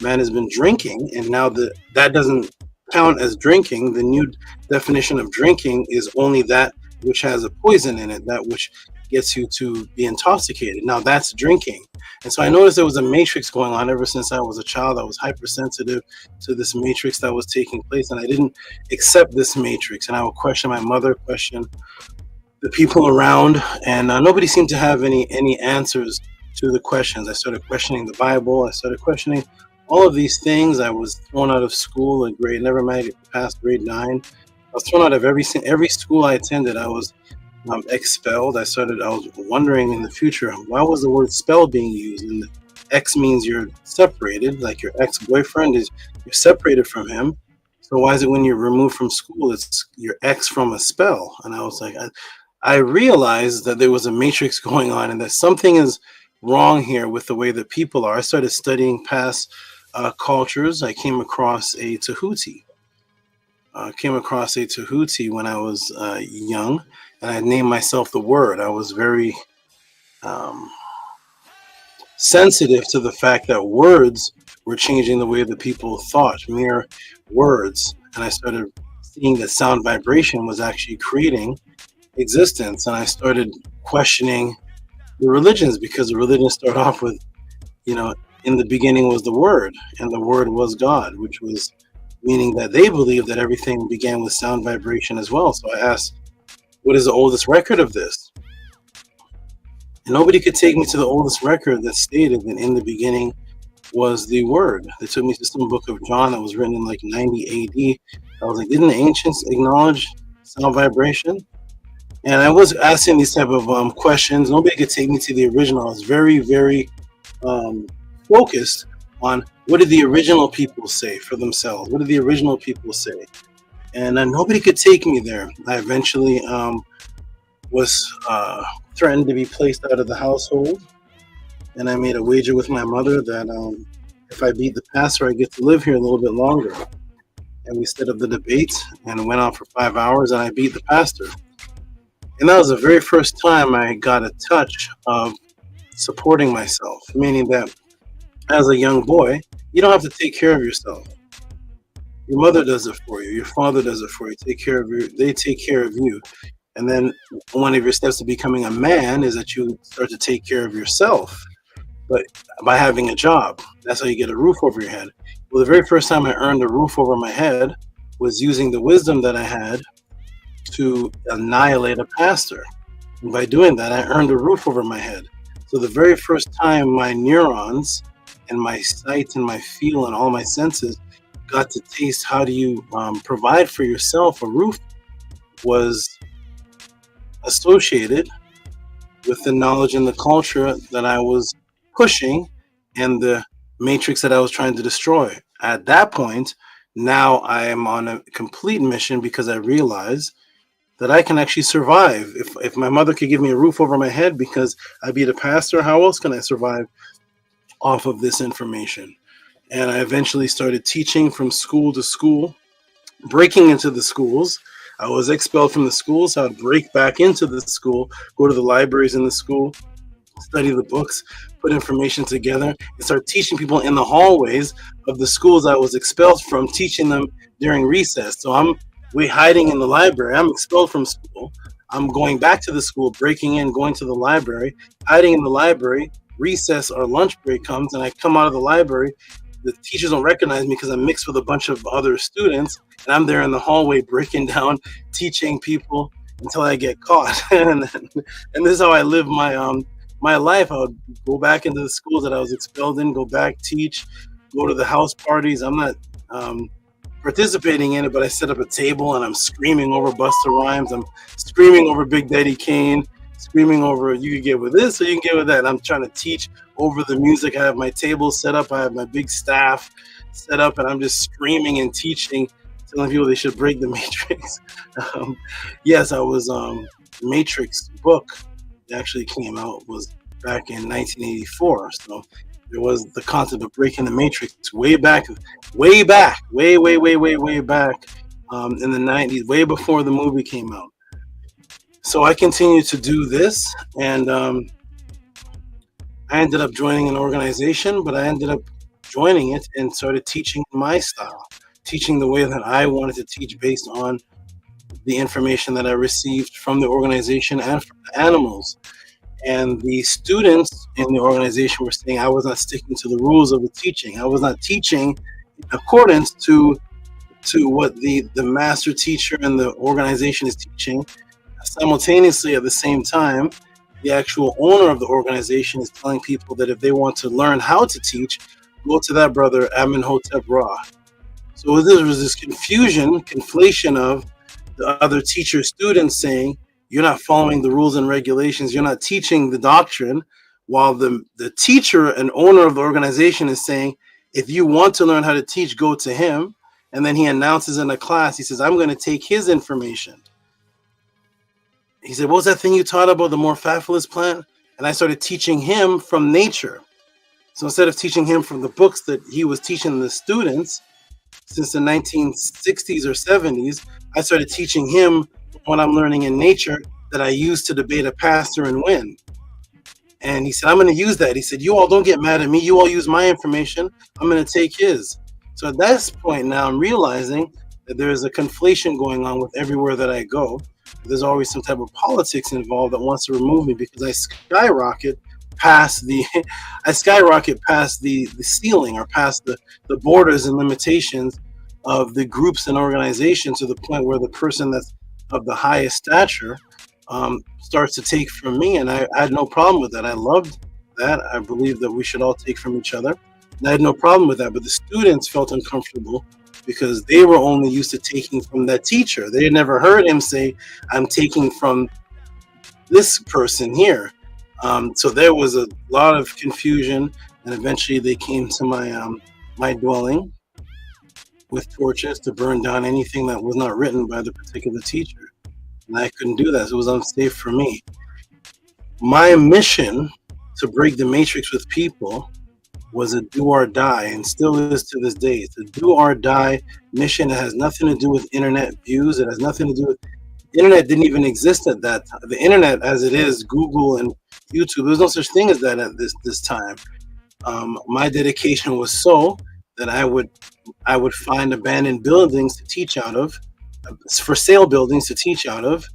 man has been drinking, and now that doesn't count as drinking. The new definition of drinking is only that which has a poison in it, that which gets you to be intoxicated. Now that's drinking. And so I noticed there was a matrix going on ever since I was a child. I was hypersensitive to this matrix that was taking place, and I didn't accept this matrix. And I would question my mother, question the people around, and nobody seemed to have any answers to the questions. I started questioning the Bible. I started questioning all of these things. I was thrown out of school at never made it past grade 9. I was thrown out of every school I attended. I was expelled, I was wondering in the future, why was the word spell being used? And the X means you're separated, like your ex-boyfriend you're separated from him. So why is it when you're removed from school, it's your ex from a spell? And I was like, I realized that there was a matrix going on and that something is wrong here with the way that people are. I started studying past cultures. I came across a Tehuti. When I was young, and I named myself the Word. I was very sensitive to the fact that words were changing the way that people thought, mere words. And I started seeing that sound vibration was actually creating existence. And I started questioning the religions, because the religions start off with, in the beginning was the Word, and the Word was God, which was meaning that they believe that everything began with sound vibration as well. So I asked, what is the oldest record of this? And nobody could take me to the oldest record that stated that in the beginning was the Word. They took me to some book of John that was written in like 90 AD. I was like, didn't the ancients acknowledge sound vibration? And I was asking these type of questions. Nobody could take me to the original. I was very, very focused on what did the original people say for themselves? What did the original people say? And nobody could take me there. I eventually was threatened to be placed out of the household. And I made a wager with my mother that if I beat the pastor, I get to live here a little bit longer. And we set up the debate and it went on for 5 hours, and I beat the pastor. And that was the very first time I got a touch of supporting myself, meaning that as a young boy, you don't have to take care of yourself. Your mother does it for you. Your father does it for you. They take care of you. And then one of your steps to becoming a man is that you start to take care of yourself, but by having a job. That's how you get a roof over your head. Well, the very first time I earned a roof over my head was using the wisdom that I had to annihilate a pastor. And by doing that, I earned a roof over my head. So the very first time my neurons and my sight and my feel and all my senses got to taste how do you provide for yourself a roof was associated with the knowledge and the culture that I was pushing and the matrix that I was trying to destroy. At that point, now I am on a complete mission, because I realize that I can actually survive. If my mother could give me a roof over my head because I beat a pastor, how else can I survive off of this information? And I eventually started teaching from school to school, breaking into the schools. I was expelled from the schools. So I'd break back into the school, go to the libraries in the school, study the books, put information together, and start teaching people in the hallways of the schools I was expelled from, teaching them during recess. So I'm hiding in the library. I'm expelled from school. I'm going back to the school, breaking in, going to the library, hiding in the library. Recess or lunch break comes, and I come out of the library. The teachers don't recognize me because I'm mixed with a bunch of other students, and I'm there in the hallway breaking down, teaching people until I get caught. and this is how I live my life. I would go back into the schools that I was expelled in, go back, teach, go to the house parties. I'm not participating in it, but I set up a table and I'm screaming over Busta Rhymes. I'm screaming over Big Daddy Kane, screaming over, you can get with this or you can get with that. And I'm trying to teach over the music. I have my table set up. I have my big staff set up, and I'm just screaming and teaching, telling people they should break the matrix. Yes, I was Matrix book that actually came out was back in 1984. So there was the concept of breaking the matrix way back in the 90s, way before the movie came out. So I continued to do this, and I ended up joining an organization, but I ended up joining it and started teaching my style, teaching the way that I wanted to teach based on the information that I received from the organization and from the animals. And the students in the organization were saying I was not sticking to the rules of the teaching. I was not teaching in accordance to what the master teacher and the organization is teaching. Simultaneously, at the same time, the actual owner of the organization is telling people that if they want to learn how to teach, go to that brother, Amenhotep Ra. So there was this conflation of the other teacher students saying, you're not following the rules and regulations. You're not teaching the doctrine, while the teacher and owner of the organization is saying, if you want to learn how to teach, go to him. And then he announces in a class, he says, I'm going to take his information. He said, what was that thing you taught about the Morphophilus plant? And I started teaching him from nature. So instead of teaching him from the books that he was teaching the students since the 1960s or 70s, I started teaching him what I'm learning in nature that I use to debate a pastor and win. And he said, I'm going to use that. He said, you all don't get mad at me. You all use my information. I'm going to take his. So at this point now, I'm realizing that there is a conflation going on with everywhere that I go. There's always some type of politics involved that wants to remove me because I skyrocket past the ceiling, or past the borders and limitations of the groups and organizations, to the point where the person that's of the highest stature starts to take from me. And I had no problem with that. I loved that. I believe that we should all take from each other. And I had no problem with that. But the students felt uncomfortable because they were only used to taking from that teacher. They had never heard him say, I'm taking from this person here. So there was a lot of confusion, and eventually they came to my dwelling with torches to burn down anything that was not written by the particular teacher. And I couldn't do that. So it was unsafe for me. My mission to break the matrix with people was a do or die, and still is to this day. It's a do or die mission. It has nothing to do with internet views. It has nothing to do with, internet didn't even exist at that time. The internet as it is, Google and YouTube, there's no such thing as that at this time. My dedication was so that I would find abandoned buildings to teach out of, for sale buildings to teach out of,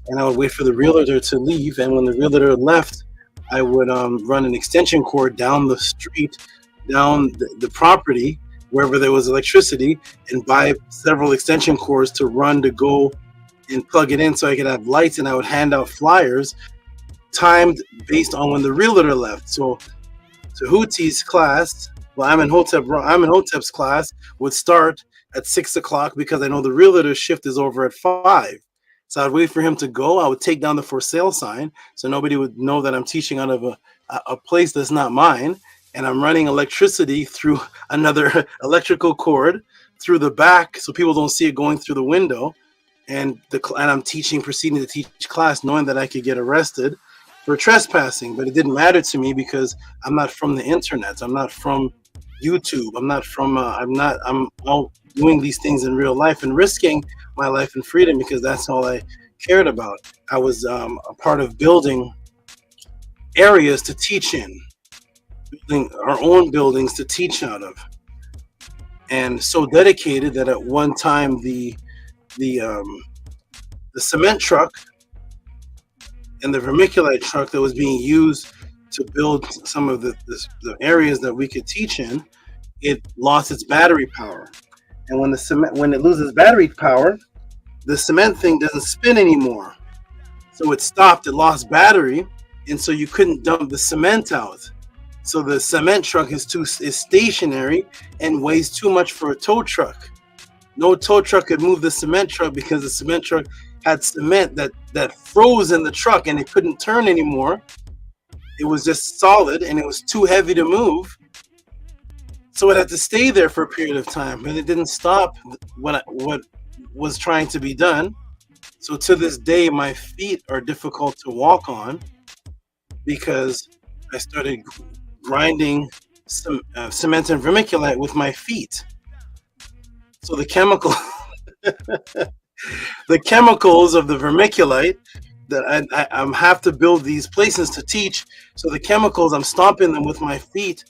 and I would wait for the realtor to leave. And when the realtor left, I would run an extension cord down the street, down the property, wherever there was electricity, and buy several extension cords to run to go and plug it in so I could have lights. And I would hand out flyers timed based on when the realtor left. So Tehuti's class, well, I'm in Hotep's class, would start at 6 o'clock because I know the realtor shift is over at 5. So I'd wait for him to go. I would take down the for sale sign so nobody would know that I'm teaching out of a place that's not mine. And I'm running electricity through another electrical cord through the back so people don't see it going through the window. And I'm proceeding to teach class, knowing that I could get arrested for trespassing. But it didn't matter to me because I'm not from the internet. I'm not from YouTube. I'm out doing these things in real life and risking my life and freedom because that's all I cared about. I was a part of building areas to teach in, building our own buildings to teach out of, and so dedicated that at one time the cement truck and the vermiculite truck that was being used to build some of the areas that we could teach in, it lost its battery power. And when it loses battery power, the cement thing doesn't spin anymore. So it stopped, it lost battery, and so you couldn't dump the cement out. So the cement truck is stationary and weighs too much for a tow truck. No tow truck could move the cement truck because the cement truck had cement that froze in the truck and it couldn't turn anymore. It was just solid and it was too heavy to move. So it had to stay there for a period of time, and it didn't stop what was trying to be done. So to this day, my feet are difficult to walk on because I started grinding some cement and vermiculite with my feet. So the chemicals of the vermiculite that I have to build these places to teach. So the chemicals, I'm stomping them with my feet,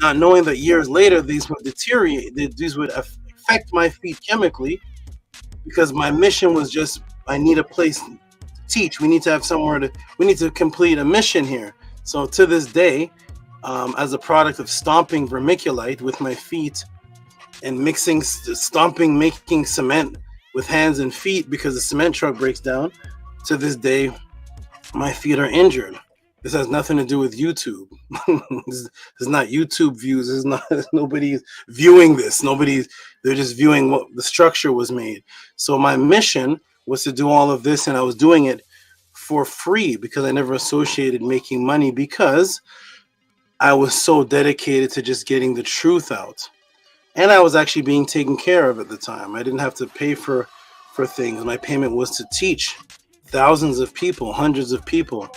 not knowing that years later these would deteriorate, these would affect my feet chemically, because my mission was just, I need a place to teach. We need to have we need to complete a mission here. So to this day, as a product of stomping vermiculite with my feet and making cement with hands and feet because the cement truck breaks down, to this day, my feet are injured. This has nothing to do with YouTube. This is not YouTube views. This is not, nobody's viewing this. They're just viewing what the structure was made. So my mission was to do all of this, and I was doing it for free because I never associated making money because I was so dedicated to just getting the truth out. And I was actually being taken care of at the time. I didn't have to pay for things. My payment was to teach thousands of people, hundreds of people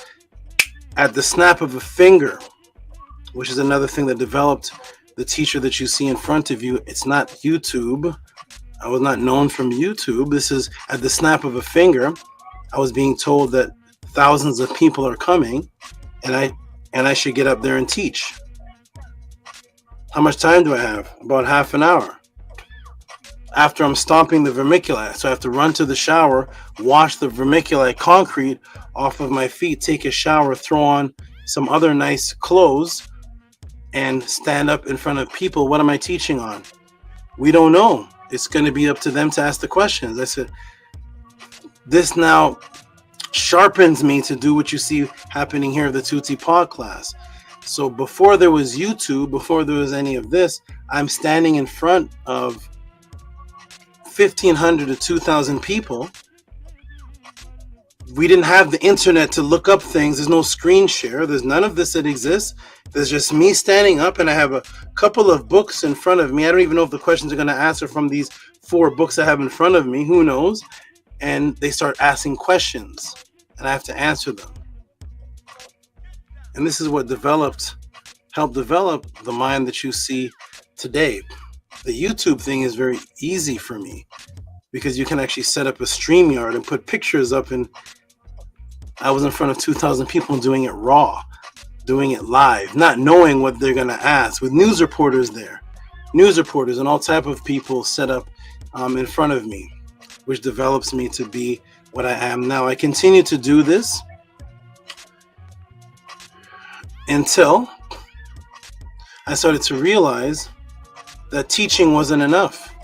at the snap of a finger, which is another thing that developed the teacher that you see in front of you. It's not YouTube. I was not known from YouTube. This is at the snap of a finger. I was being told that thousands of people are coming and I should get up there and teach. How much time do I have? About half an hour. After I'm stomping the vermiculite, so I have to run to the shower, wash the vermiculite concrete off of my feet, take a shower, throw on some other nice clothes, and stand up in front of people. What am I teaching on? We don't know. It's going to be up to them to ask the questions. I said, this now sharpens me to do what you see happening here at the Tehuti Pod class. So before there was YouTube, before there was any of this, I'm standing in front of 1,500 to 2,000 people. We didn't have the internet to look up things. There's no screen share. There's none of this that exists. There's just me standing up, and I have a couple of books in front of me. I don't even know if the questions are going to answer from these 4 books I have in front of me. Who knows? And they start asking questions, and I have to answer them. And this is what helped develop the mind that you see today. The YouTube thing is very easy for me because you can actually set up a StreamYard and put pictures up, and I was in front of 2,000 people doing it raw, doing it live, not knowing what they're going to ask, with news reporters there, and all type of people set up in front of me, which develops me to be what I am now. I continue to do this until I started to realize that teaching wasn't enough.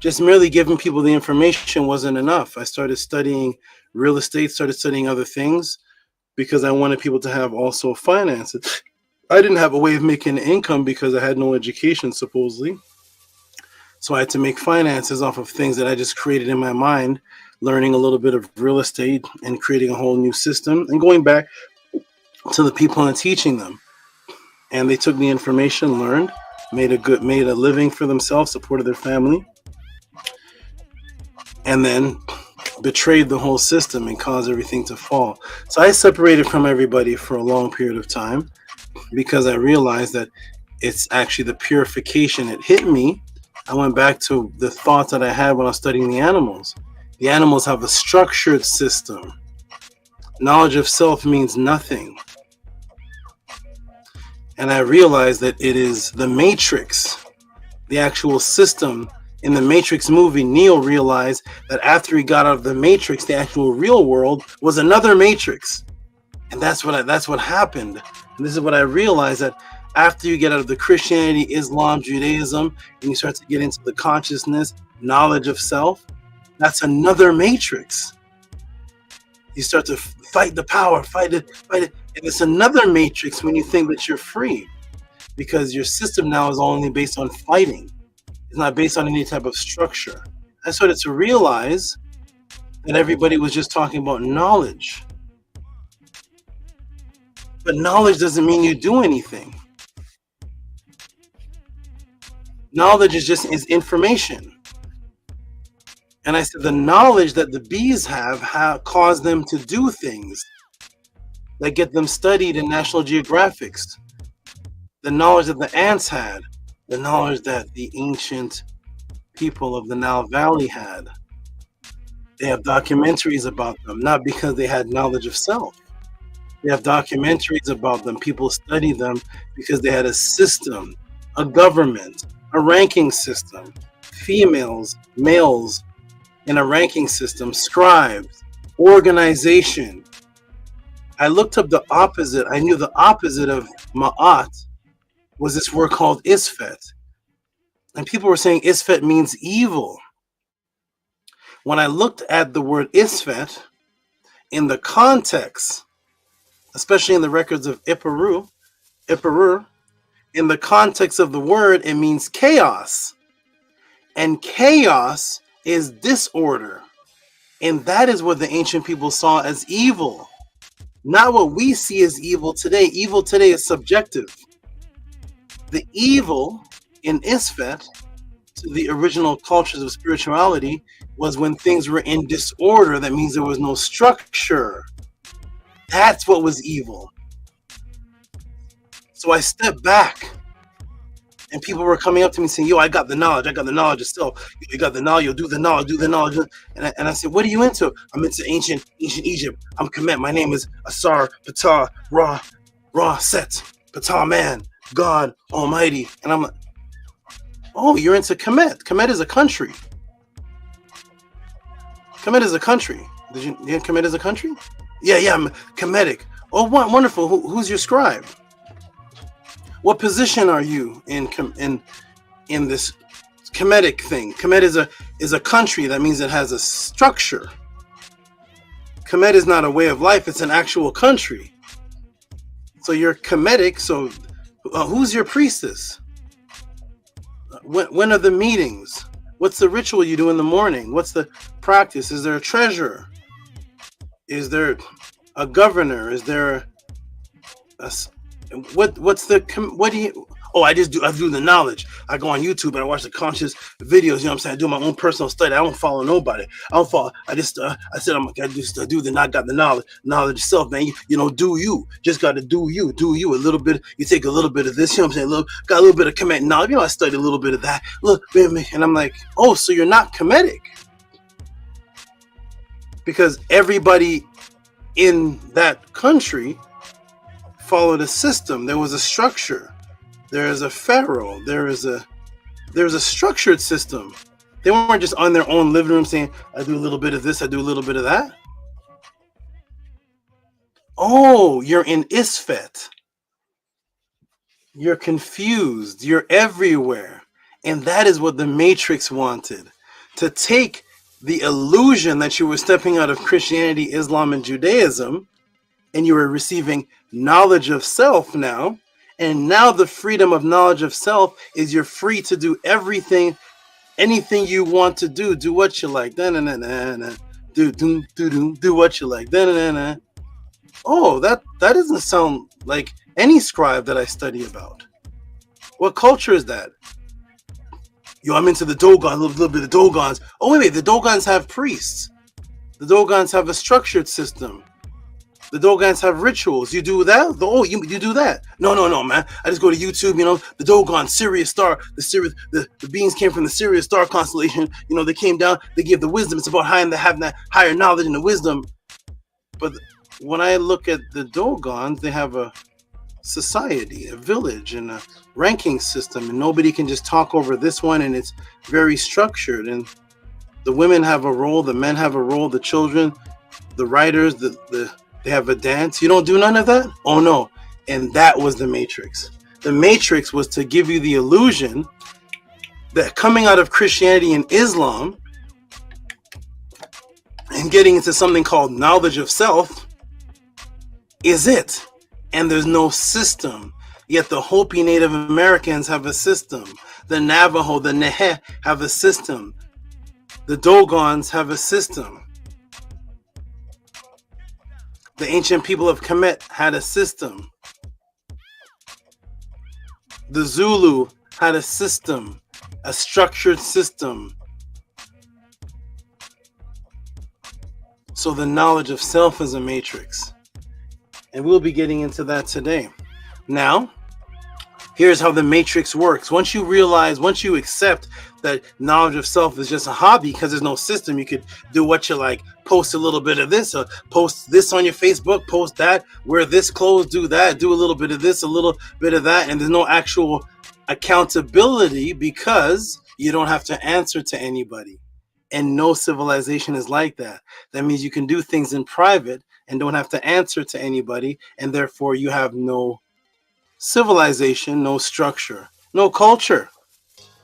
Just merely giving people the information wasn't enough. I started studying real estate, started studying other things because I wanted people to have also finances. I didn't have a way of making income because I had no education, supposedly. So I had to make finances off of things that I just created in my mind, learning a little bit of real estate and creating a whole new system and going back to the people and teaching them. And they took the information, learned, made a living for themselves, supported their family, and then betrayed the whole system and caused everything to fall. So I separated from everybody for a long period of time because I realized that it's actually the purification. It hit me. I went back to the thoughts that I had when I was studying the animals. The animals have a structured system. Knowledge of self means nothing. And I realized that it is the Matrix, the actual system. In the Matrix movie, Neo realized that after he got out of the Matrix, the actual real world was another Matrix. And that's what happened. And this is what I realized, that after you get out of the Christianity, Islam, Judaism, and you start to get into the consciousness, knowledge of self, that's another Matrix. You start to fight the power, fight it. And it's another Matrix when you think that you're free, because your system now is only based on fighting. It's not based on any type of structure. I started to realize that everybody was just talking about knowledge. But knowledge doesn't mean you do anything. Knowledge is information. And I said the knowledge that the bees have caused them to do things that get them studied in National Geographics. The knowledge that the ants had, the knowledge that the ancient people of the Nile Valley had. They have documentaries about them, not because they had knowledge of self. They have documentaries about them. People study them because they had a system, a government, a ranking system, females, males in a ranking system, scribes, organization. I looked up the opposite. I knew the opposite of MAAT was this word called Isfet. And people were saying Isfet means evil. When I looked at the word Isfet in the context, especially in the records of ITERU, in the context of the word, it means chaos. And chaos is disorder. And that is what the ancient people saw as evil. Not what we see as evil today. Evil today is subjective. The evil in Isfet, to the original cultures of spirituality, was when things were in disorder. That means there was no structure. That's what was evil. So I stepped back, and people were coming up to me saying, yo, I got the knowledge itself. You got the knowledge, you'll do the knowledge. And I said, what are you into? I'm into ancient Egypt. I'm Kemet. My name is Asar, Ptah, Ra, Set, Ptah, man, God Almighty. And I'm like, oh, you're into Kemet. Kemet is a country. Kemet is a country. Did you hear Kemet is a country? Yeah, I'm Kemetic. Oh, wonderful. Who's your scribe? What position are you in this Kemetic thing? Kemet is a country. That means it has a structure. Kemet is not a way of life. It's an actual country. So you're Kemetic. So who's your priestess? When are the meetings? What's the ritual you do in the morning? What's the practice? Is there a treasurer? Is there a governor? Is there what do you? Oh, I do the knowledge. I go on YouTube and I watch the conscious videos. You know what I'm saying? I do my own personal study. I don't follow nobody. I said I do the knowledge itself, man. You do you. Just got to do you. A little bit. You take a little bit of this. You know what I'm saying? Got a little bit of Kemet knowledge. I studied a little bit of that. Look, and I'm like, oh, so you're not Kemetic, because everybody in that country followed a system. There was a structure. There is a pharaoh. There's a structured system. They weren't just on their own living room saying, I do a little bit of this, I do a little bit of that. Oh, you're in Isfet. You're confused. You're everywhere. And that is what the Matrix wanted. To take the illusion that you were stepping out of Christianity, Islam, and Judaism, and you were receiving knowledge of self now. And now the freedom of knowledge of self is you're free to do everything, anything you want to do. Do what you like. Do what you like. Oh, that doesn't sound like any scribe that I study about. What culture is that? Yo, I'm into the Dogon, a little bit of Dogons. Oh, wait, the Dogons have priests. The Dogons have a structured system. The Dogons have rituals. You do that? Oh, you do that? No, man. I just go to YouTube. The Dogon, Sirius star. The beings came from the Sirius star constellation. They came down. They gave the wisdom. It's about having that higher knowledge and the wisdom. But when I look at the Dogons, they have a society, a village, and a ranking system, and nobody can just talk over this one. And it's very structured. And the women have a role. The men have a role. The children, the writers, they have a dance. You don't do none of that? Oh, no. And that was the Matrix. The Matrix was to give you the illusion that coming out of Christianity and Islam and getting into something called knowledge of self is it. And there's no system. Yet the Hopi Native Americans have a system. The Navajo, the Nehe have a system. The Dogons have a system. The ancient people of Kemet had a system. The Zulu had a system, a structured system. So the knowledge of self is a matrix. And we'll be getting into that today. Now, here's how the matrix works. Once you accept that knowledge of self is just a hobby because there's no system, you could do what you like, post a little bit of this, or post this on your Facebook, post that, wear this clothes, do that, do a little bit of this, a little bit of that, and there's no actual accountability because you don't have to answer to anybody. And no civilization is like that. That means you can do things in private and don't have to answer to anybody, and therefore you have no civilization, no structure, no culture.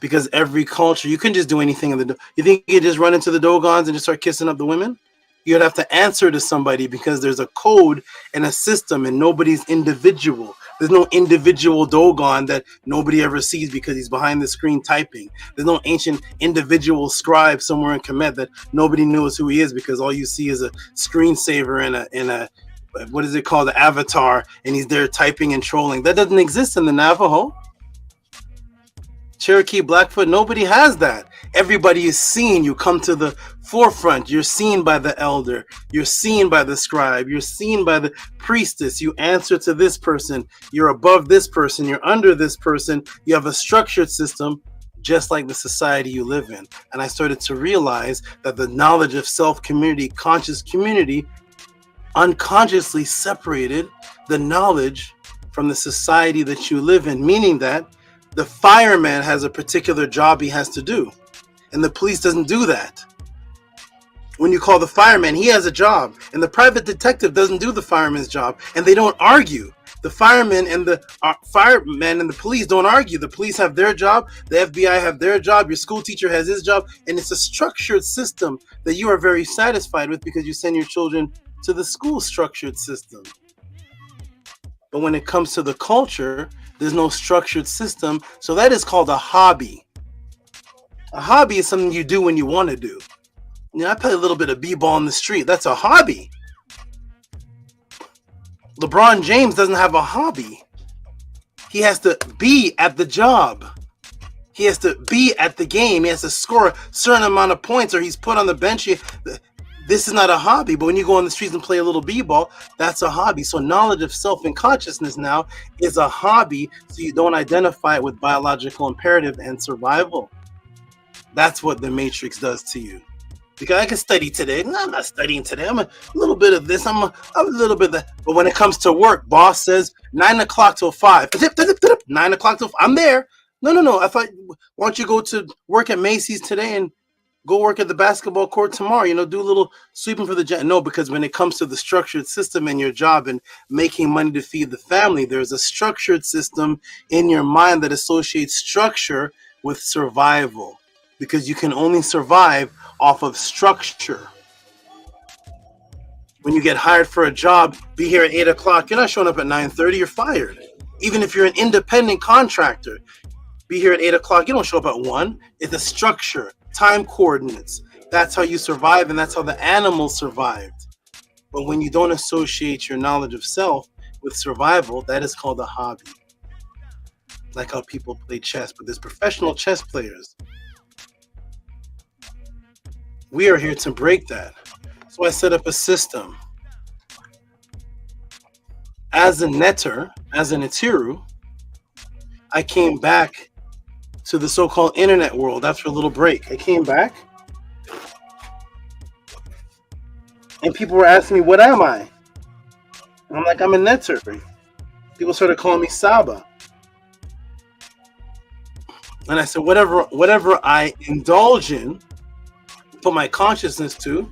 Because every culture, you can just do anything in the. You think you just run into the Dogons and just start kissing up the women? you'd have to answer to somebody because there's a code and a system and nobody's individual. There's no individual Dogon that nobody ever sees because he's behind the screen typing. There's no ancient individual scribe somewhere in Kemet that nobody knows who he is because all you see is a screensaver and a what is it called, the avatar, and he's there typing and trolling. That doesn't exist in the Navajo. Cherokee, Blackfoot, nobody has that. Everybody is seen. You come to the forefront. You're seen by the elder. You're seen by the scribe. You're seen by the priestess. You answer to this person. You're above this person. You're under this person. You have a structured system, just like the society you live in. And I started to realize that the knowledge of self community, conscious community, unconsciously separated the knowledge from the society that you live in, meaning that the fireman has a particular job he has to do, and the police doesn't do that. When you call the fireman, he has a job, and the private detective doesn't do the fireman's job, and they don't argue. The firemen and the police don't argue. The police have their job, the FBI have their job, your school teacher has his job, and it's a structured system that you are very satisfied with because you send your children to the school structured system. But when it comes to the culture, there's no structured system, so that is called a hobby. A hobby is something you do when you want to do. You know, I play a little bit of b-ball in the street. That's a hobby. LeBron James doesn't have a hobby. He has to be at the job. He has to be at the game. He has to score a certain amount of points or he's put on the bench. This is not a hobby, but when you go on the streets and play a little b-ball, that's a hobby. So knowledge of self and consciousness now is a hobby, so you don't identify it with biological imperative and survival. That's what the Matrix does to you. Because I can study today. No, I'm not studying today. I'm a little bit of this. I'm a little bit of that. But when it comes to work, boss says 9 o'clock till 5. 9 o'clock till 5. I'm there. No. I thought, why don't you go to work at Macy's today and go work at the basketball court tomorrow, you know, do a little sweeping for the jet. No, because when it comes to the structured system in your job and making money to feed the family, there's a structured system in your mind that associates structure with survival, because you can only survive off of structure. When you get hired for a job, be here at 8 o'clock. You're not showing up at 9:30, you're fired. Even if you're an independent contractor, be here at 8 o'clock. You don't show up at 1. It's a structure. Time coordinates. That's how you survive, and that's how the animals survived. But when you don't associate your knowledge of self with survival, that is called a hobby. Like how people play chess, but there's professional chess players. We are here to break that. So I set up a system. As a netter, as an ETYRU, I came back to the so-called internet world after a little break. I came back and people were asking me, what am I? And I'm like, I'm a netter. People started calling me SABA. And I said, whatever I indulge in, put my consciousness to,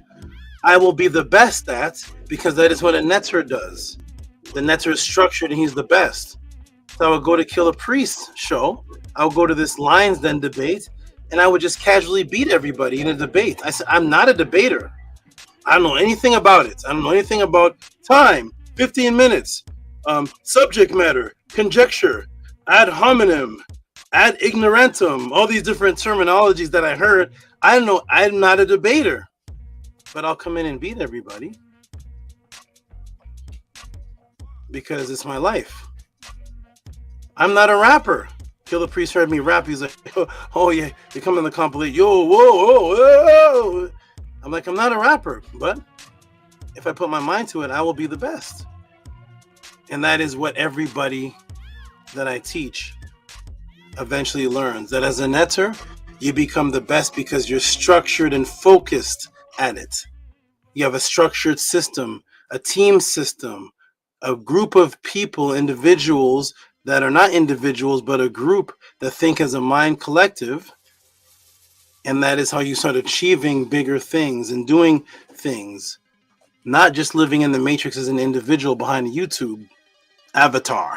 I will be the best at, because that is what a netter does. The netter is structured and he's the best. So I would go to Kill a Priest show. I would go to this Lions Den debate, and I would just casually beat everybody in a debate. I said, I'm not a debater. I don't know anything about it. I don't know anything about time, 15 minutes, subject matter, conjecture, ad hominem, ad ignorantum, all these different terminologies that I heard. I don't know. I'm not a debater, but I'll come in and beat everybody because it's my life. I'm not a rapper. Killer Priest heard me rap. He's like, oh yeah, you're coming to compilate. Yo, whoa, whoa. I'm like, I'm not a rapper, but if I put my mind to it, I will be the best. And that is what everybody that I teach eventually learns. That as a netter, you become the best because you're structured and focused at it. You have a structured system, a team system, a group of people, individuals that are not individuals, but a group that think as a mind collective. And that is how you start achieving bigger things and doing things, not just living in the matrix as an individual behind a YouTube avatar,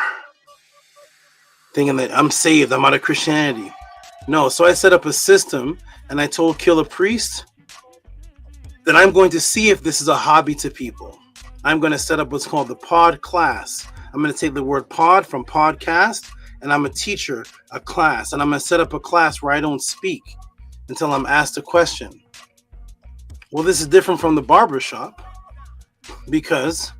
thinking that I'm saved, I'm out of Christianity. No, so I set up a system and I told Killer Priest, Then I'm going to see if this is a hobby to people. I'm going to set up what's called the pod class. I'm going to take the word pod from podcast, and I'm a teacher, a class, and I'm going to set up a class where I don't speak until I'm asked a question. Well, this is different from the barbershop because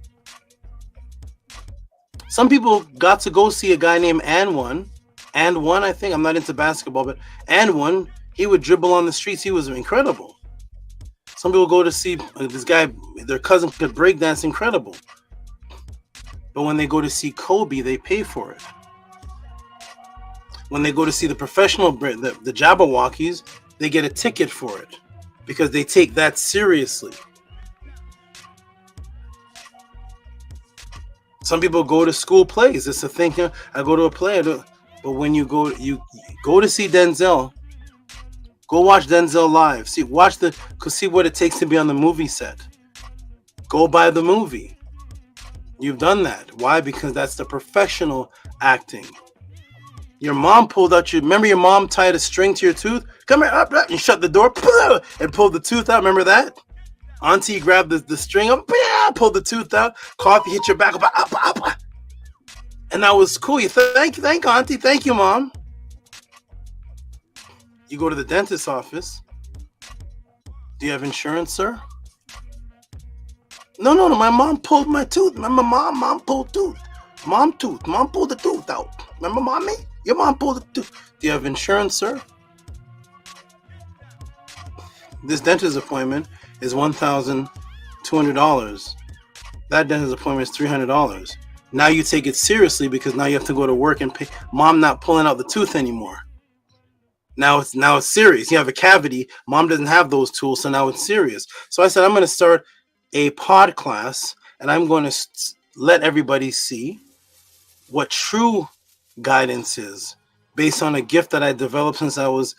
some people got to go see a guy named And One, I think. I'm not into basketball, but And One, he would dribble on the streets. He was incredible. Some people go to see this guy, their cousin could breakdance, incredible. But when they go to see Kobe, they pay for it. When they go to see the professional, the Jabberwockies, they get a ticket for it because they take that seriously. Some people go to school plays. It's a thing. I go to a play, but when you go to see Denzel, go watch Denzel live. See what it takes to be on the movie set. Go buy the movie. You've done that. Why? Because that's the professional acting. Your mom pulled out remember your mom tied a string to your tooth? Come here, up, and shut the door, and pulled the tooth out. Remember that? Auntie grabbed the string up, pulled the tooth out. Coffee hit your back, and that was cool. You thank Auntie, thank you, Mom. You go to the dentist's office. Do you have insurance, sir? No. My mom pulled my tooth. Remember, mom pulled tooth. Mom pulled the tooth out. Remember, mommy? Your mom pulled the tooth. Do you have insurance, sir? This dentist appointment is $1,200. That dentist appointment is $300. Now you take it seriously because now you have to go to work and pay. Mom not pulling out the tooth anymore. Now it's serious. You have a cavity. Mom doesn't have those tools, so now it's serious. So I said I'm going to start a pod class, and I'm going to let everybody see what true guidance is based on a gift that I developed since I was.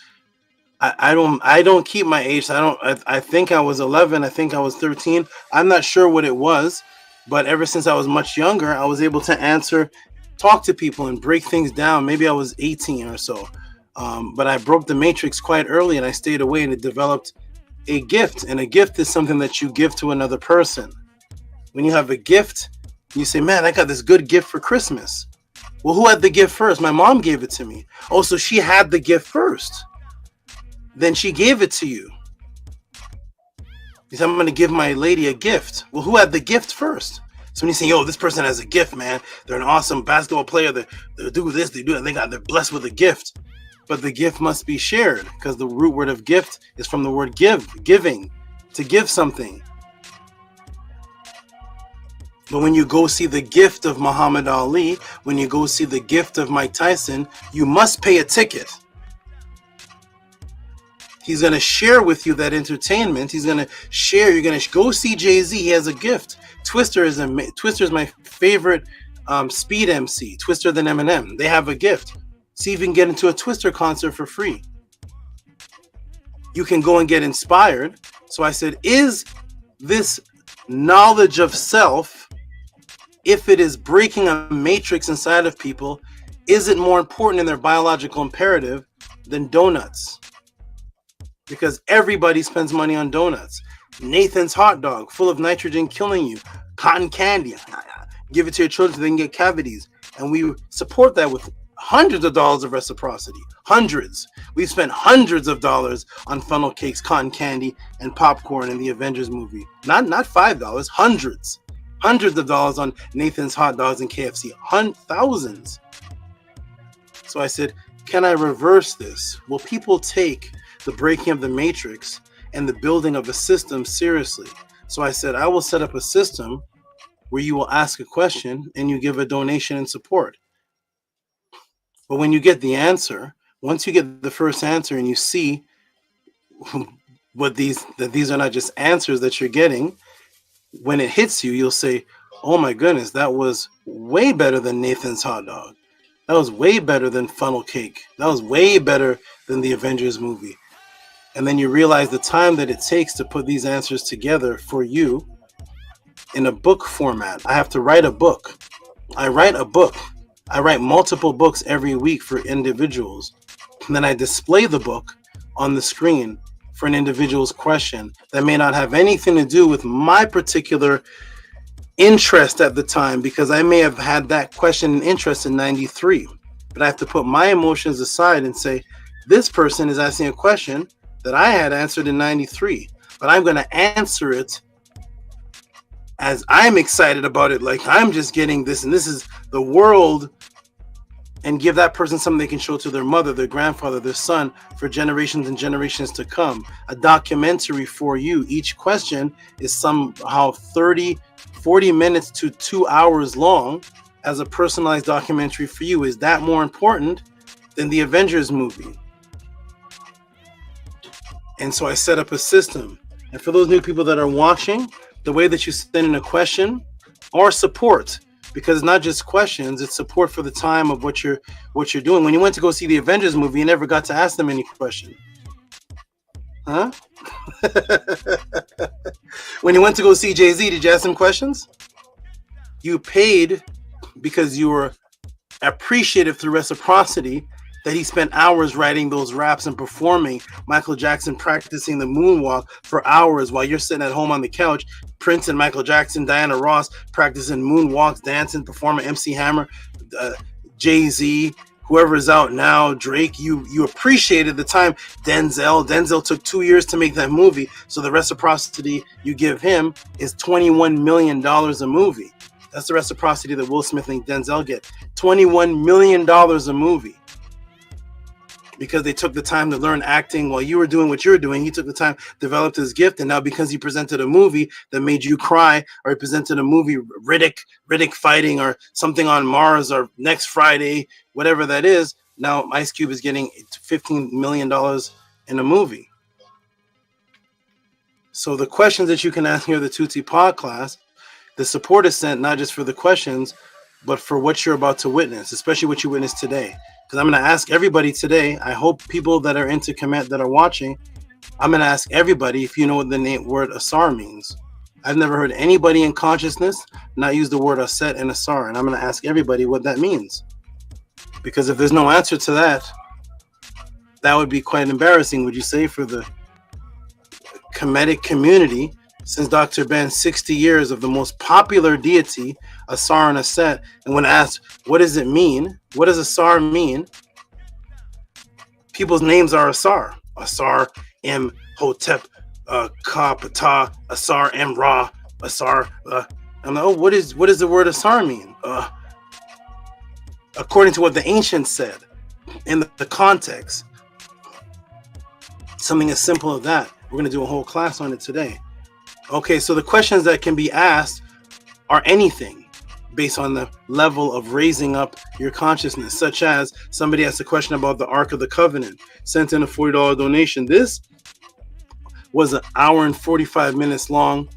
I don't keep my age. I think I was 11. I think I was 13. I'm not sure what it was, but ever since I was much younger, I was able to talk to people and break things down. Maybe I was 18 or so. But I broke the matrix quite early and I stayed away, and it developed a gift. And a gift is something that you give to another person. When you have a gift, you say, man, I got this good gift for Christmas. Well, who had the gift first? My mom gave it to me. Oh, so she had the gift first. Then she gave it to you. You say, I'm going to give my lady a gift. Well, who had the gift first? So when you say, yo, this person has a gift, man. They're an awesome basketball player. They do this, they do that. They're blessed with a gift. But the gift must be shared because the root word of gift is from the word giving, to give something. But when you go see the gift of Muhammad Ali, when you go see the gift of Mike Tyson, you must pay a ticket. He's going to share with you that entertainment. He's going to share. You're going to go see Jay-Z. He has a gift. Twister is my favorite speed MC. Twister than Eminem. They have a gift. See if you can get into a Twister concert for free. You can go and get inspired. So I said, is this knowledge of self, if it is breaking a matrix inside of people, is it more important in their biological imperative than donuts? Because everybody spends money on donuts. Nathan's hot dog, full of nitrogen, killing you. Cotton candy, give it to your children so they can get cavities. And we support that with hundreds of dollars of reciprocity. Hundreds. We've spent hundreds of dollars on funnel cakes, cotton candy, and popcorn in the Avengers movie. Not $5, hundreds. Hundreds of dollars on Nathan's hot dogs and KFC. Thousands. So I said, can I reverse this? Will people take the breaking of the matrix and the building of a system seriously? So I said, I will set up a system where you will ask a question and you give a donation and support. But when you get the answer, once you get the first answer and you see that these are not just answers that you're getting, when it hits you, you'll say, oh my goodness, that was way better than Nathan's hot dog. That was way better than funnel cake. That was way better than the Avengers movie. And then you realize the time that it takes to put these answers together for you in a book format. I have to write a book. I write a book. I write multiple books every week for individuals. And then I display the book on the screen for an individual's question that may not have anything to do with my particular interest at the time, because I may have had that question and interest in 93. But I have to put my emotions aside and say, this person is asking a question that I had answered in 93, but I'm going to answer it as I'm excited about it, like I'm just getting this, and this is the world, and give that person something they can show to their mother, their grandfather, their son, for generations and generations to come. A documentary for you. Each question is somehow 30, 40 minutes to 2 hours long as a personalized documentary for you. Is that more important than the Avengers movie? And so I set up a system. And for those new people that are watching, the way that you send in a question or support, because it's not just questions, it's support for the time of what you're doing. When you went to go see the Avengers movie, you never got to ask them any question. Huh? When you went to go see Jay-Z, did you ask them questions? You paid because you were appreciative through reciprocity that he spent hours writing those raps and performing. Michael Jackson practicing the moonwalk for hours while you're sitting at home on the couch. Prince and Michael Jackson, Diana Ross practicing moonwalks, dancing, performing. MC Hammer, Jay-Z, whoever is out now, Drake. You appreciated the time. Denzel took 2 years to make that movie, so the reciprocity you give him is $21 million a movie. That's the reciprocity that Will Smith and Denzel get. $21 million a movie. Because they took the time to learn acting while you were doing what you were doing. He took the time, developed his gift, and now because he presented a movie that made you cry, or he presented a movie, Riddick fighting, or something on Mars, or Next Friday, whatever that is, now Ice Cube is getting $15 million in a movie. So the questions that you can ask here, the Tutti Pod class, the support is sent not just for the questions, but for what you're about to witness, especially what you witnessed today. Because I'm going to ask everybody today, I hope people that are into command that are watching, I'm going to ask everybody if you know what the word AUSAR means. I've never heard anybody in consciousness not use the word AUSET and AUSAR, and I'm going to ask everybody what that means. Because if there's no answer to that, that would be quite embarrassing, would you say, for the Kemetic community, since Dr. Ben's 60 years of the most popular deity, AUSAR and AUSET, and when asked, what does it mean? What does AUSAR mean? People's names are AUSAR. AUSAR M. Hotep, Ka, Ptah, AUSAR M. Ra, AUSAR. I'm like, oh, what does the word AUSAR mean? According to what the ancients said, in the context, something as simple as that. We're going to do a whole class on it today. Okay, so the questions that can be asked are anything based on the level of raising up your consciousness, such as somebody asked a question about the Ark of the Covenant, sent in a $40 donation. This was an hour and 45 minutes long,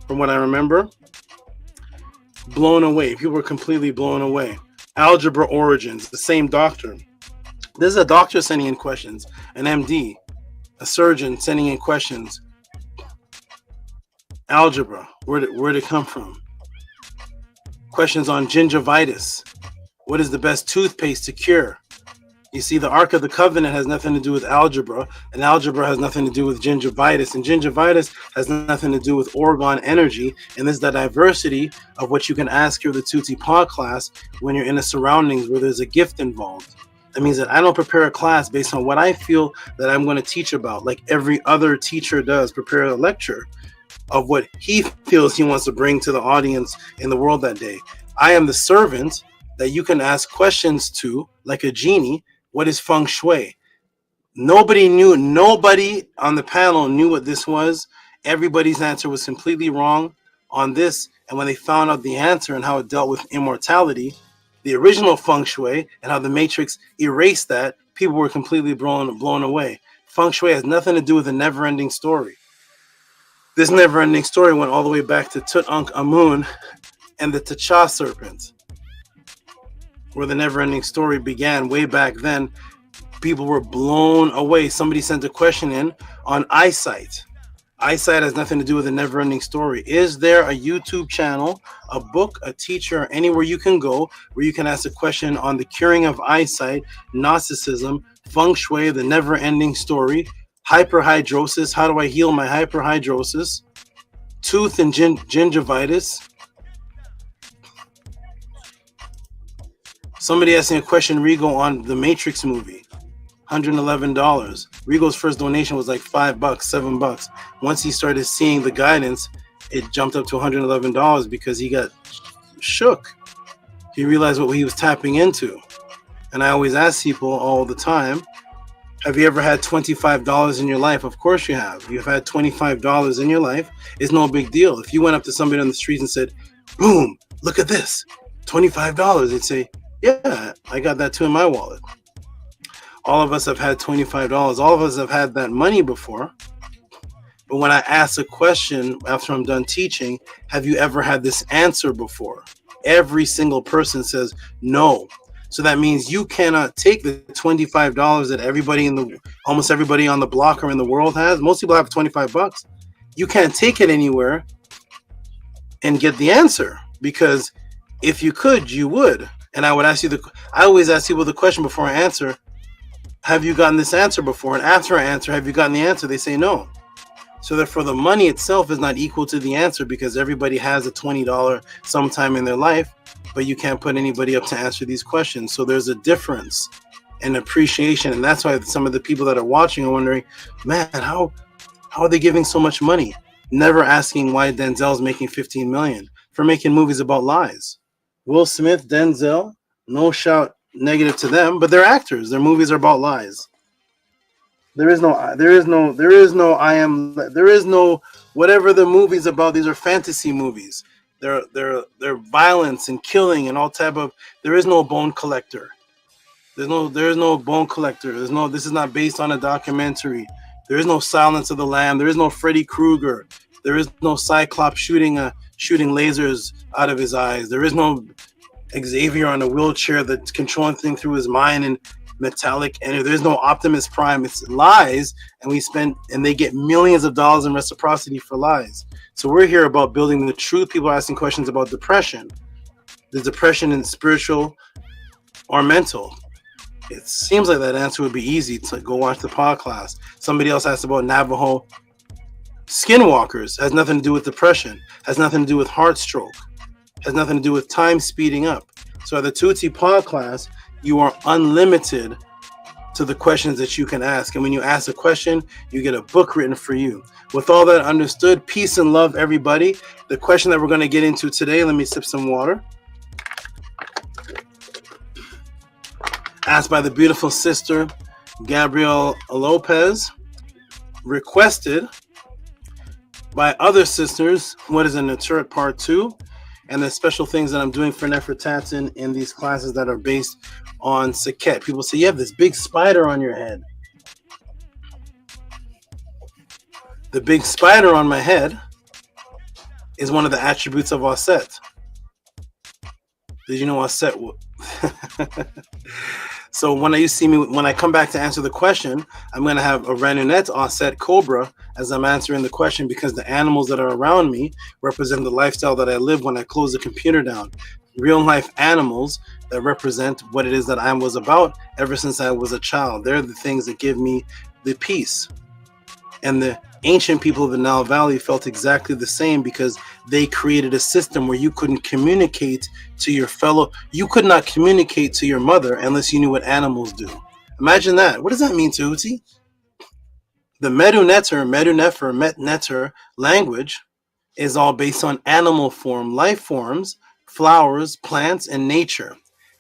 from what I remember. Blown away. People were completely blown away. Algebra origins, the same doctor. This is a doctor sending in questions, an MD, a surgeon sending in questions. Algebra, where'd it come from? Questions on gingivitis. What is the best toothpaste to cure? You see, the Ark of the Covenant has nothing to do with algebra, and algebra has nothing to do with gingivitis, and gingivitis has nothing to do with orgone energy, and there's the diversity of what you can ask your the Tutti Pod class when you're in a surroundings where there's a gift involved. That means that I don't prepare a class based on what I feel that I'm going to teach about, like every other teacher does, prepare a lecture of what he feels he wants to bring to the audience in the world that day. I am the servant that you can ask questions to, like a genie. What is feng shui? Nobody on the panel knew what this was. Everybody's answer was completely wrong on this. And when they found out the answer and how it dealt with immortality, the original feng shui, and how the Matrix erased that, people were completely blown away. Feng shui has nothing to do with a never-ending story. This never-ending story went all the way back to Tutankhamun and the T'Challa serpent, where the never-ending story began way back then. People were blown away. Somebody sent a question in on eyesight. Eyesight has nothing to do with a never-ending story. Is there a YouTube channel, a book, a teacher, or anywhere you can go where you can ask a question on the curing of eyesight, Gnosticism, feng shui, the never-ending story, Hyperhidrosis. How do I heal my hyperhidrosis? Tooth and gingivitis. Somebody asked me a question, Rigo, on the Matrix movie. $111. Rigo's first donation was like $5, $7. Once he started seeing the guidance, it jumped up to $111 because he got shook. He realized what he was tapping into. And I always ask people all the time, have you ever had $25 in your life? Of course you have. You've had $25 in your life. It's no big deal. If you went up to somebody on the street and said, boom, look at this, $25, they'd say, yeah, I got that too in my wallet. All of us have had $25. All of us have had that money before. But when I ask a question after I'm done teaching, have you ever had this answer before? Every single person says no. So that means you cannot take the $25 that almost everybody on the block or in the world has. Most people have $25. You can't take it anywhere and get the answer, because if you could, you would. And I always ask people the question before I answer, have you gotten this answer before? And after I answer, have you gotten the answer? They say no. So therefore, the money itself is not equal to the answer, because everybody has a $20 sometime in their life, but you can't put anybody up to answer these questions. So there's a difference in appreciation. And that's why some of the people that are watching are wondering, man, how are they giving so much money? Never asking why Denzel's making $15 million for making movies about lies. Will Smith, Denzel, no shout negative to them, but they're actors. Their movies are about lies. There is no whatever the movie's about. These are fantasy movies. They're violence and killing and all type of. There is no bone collector. There is no bone collector. This is not based on a documentary. There is no Silence of the Lamb. There is no Freddy Krueger. There is no Cyclops shooting lasers out of his eyes. There is no Xavier on a wheelchair that's controlling things through his mind and metallic, and there's no Optimus Prime. It's lies, and they get millions of dollars in reciprocity for lies. So we're here about building the truth. People are asking questions about depression. Is depression in spiritual or mental? It seems like that answer would be easy to go watch the podcast. Somebody else asked about Navajo skinwalkers. Has nothing to do with depression. Has nothing to do with heart stroke. Has nothing to do with time speeding up. So at the Tehuti podcast, you are unlimited to the questions that you can ask. And when you ask a question, you get a book written for you. With all that understood, peace and love, everybody. The question that we're going to get into today, let me sip some water. Asked by the beautiful sister, Gabrielle Lopez. Requested by other sisters, what is in the turret part 2. And the special things that I'm doing for Nefertatan in these classes that are based on Saket. People say, you have this big spider on your head. The big spider on my head is one of the attributes of Auset. Did you know Auset? So when I come back to answer the question, I'm going to have a Ranunette Auset Cobra as I'm answering the question, because the animals that are around me represent the lifestyle that I live when I close the computer down. Real life animals that represent what it is that I was about ever since I was a child. They're the things that give me the peace. And the ancient people of the Nile Valley felt exactly the same, because they created a system where you couldn't communicate to your fellow. You could not communicate to your mother unless you knew what animals do. Imagine that. What does that mean, Tehuti? The Medu Nefer, Met Neter language is all based on animal form, life forms, flowers, plants, and nature.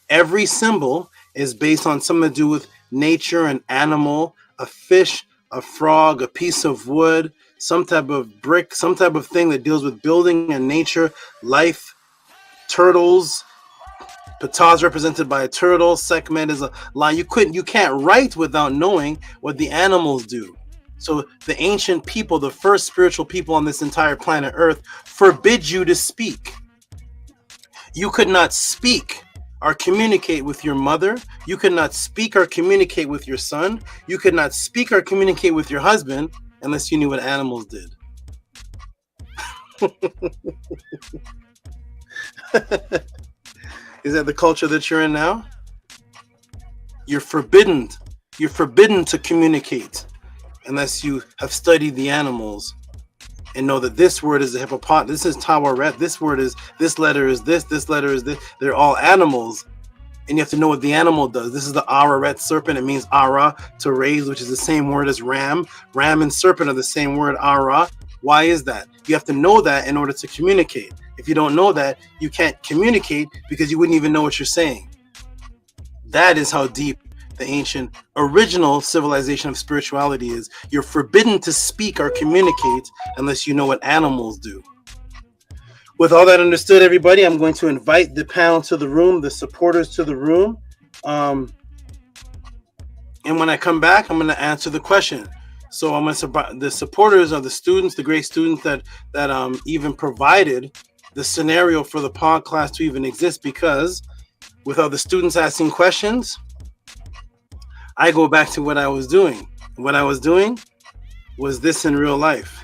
Every symbol is based on something to do with nature, an animal, a fish, a frog, a piece of wood, some type of brick, some type of thing that deals with building and nature, life, turtles. Ptah is represented by a turtle. Sekhmet is a lion. You can't write without knowing what the animals do. So the ancient people, the first spiritual people on this entire planet Earth, forbid you to speak. You could not speak or communicate with your mother. You could not speak or communicate with your son. You could not speak or communicate with your husband unless you knew what animals did. Is that the culture that you're in now? You're forbidden to communicate. unless you have studied the animals and know that this word is a hippopotamus, this is tawaret, this word is, this letter is this letter is this. They're all animals, and you have to know what the animal does. This is the araret serpent. It means ara, to raise, which is the same word as ram. Ram and serpent are the same word, ara. Why is that? You have to know that in order to communicate. If you don't know that, you can't communicate because you wouldn't even know what you're saying. That is how deep the ancient original civilization of spirituality is. You're forbidden to speak or communicate unless you know what animals do. With all that understood, everybody, I'm going to invite the panel to the room, the supporters to the room. And when I come back, I'm going to answer the question. So I'm going to, the supporters are the students, the great students that even provided the scenario for the pod class to even exist, because without the students asking questions, I go back to what I was doing. What I was doing was this in real life.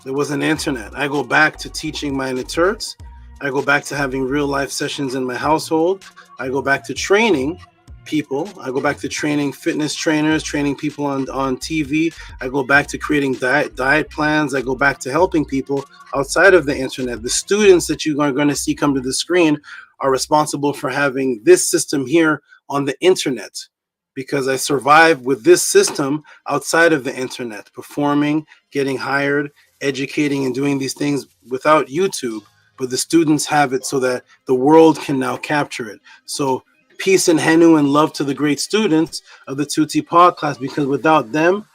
There was an internet. I go back to teaching my interts. I go back to having real life sessions in my household. I go back to training people. I go back to training fitness trainers, training people on TV. I go back to creating diet plans. I go back to helping people outside of the internet. The students that you are going to see come to the screen are responsible for having this system here on the internet, because I survived with this system outside of the internet, performing, getting hired, educating, and doing these things without YouTube. But the students have it so that the world can now capture it. So peace and henu and love to the great students of the Tuti Pod class, because without them,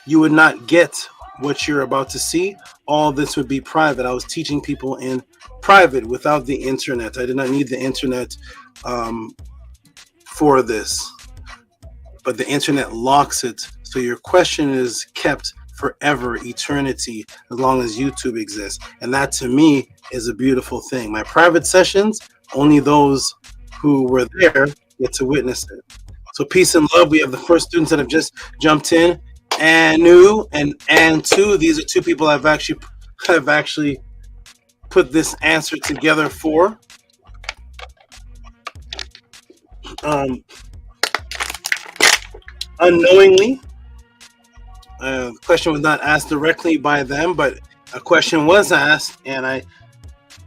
you would not get what you're about to see. All this would be private. I was teaching people in private without the internet. I did not need the internet for this, but the internet locks it. So your question is kept forever, eternity, as long as YouTube exists. And that to me is a beautiful thing. My private sessions, only those who were there get to witness it. So peace and love. We have the first students that have just jumped in. Anu and Antu. These are two people I've actually put this answer together for. Unknowingly, the question was not asked directly by them, but a question was asked, and I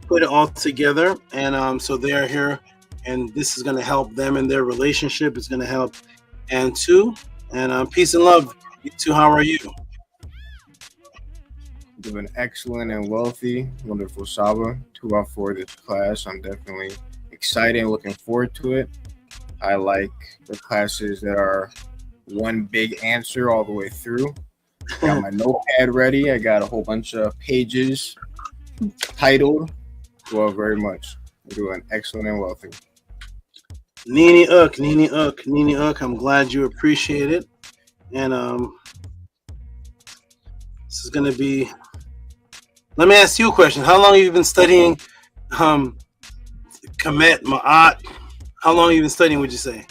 put it all together. And so they are here, and this is going to help them in their relationship. It's going to help Antu. And peace and love. You two, how are you? Doing excellent and wealthy, wonderful SABA. 2 out 4 this class. I'm definitely excited and looking forward to it. I like the classes that are one big answer all the way through. Got my notepad ready. I got a whole bunch of pages titled. Well, very much. I'm doing excellent and wealthy. Nini Uk. I'm glad you appreciate it. And this is going to be, let me ask you a question. How long have you been studying Kemet, MAAT? How long have you been studying, would you say?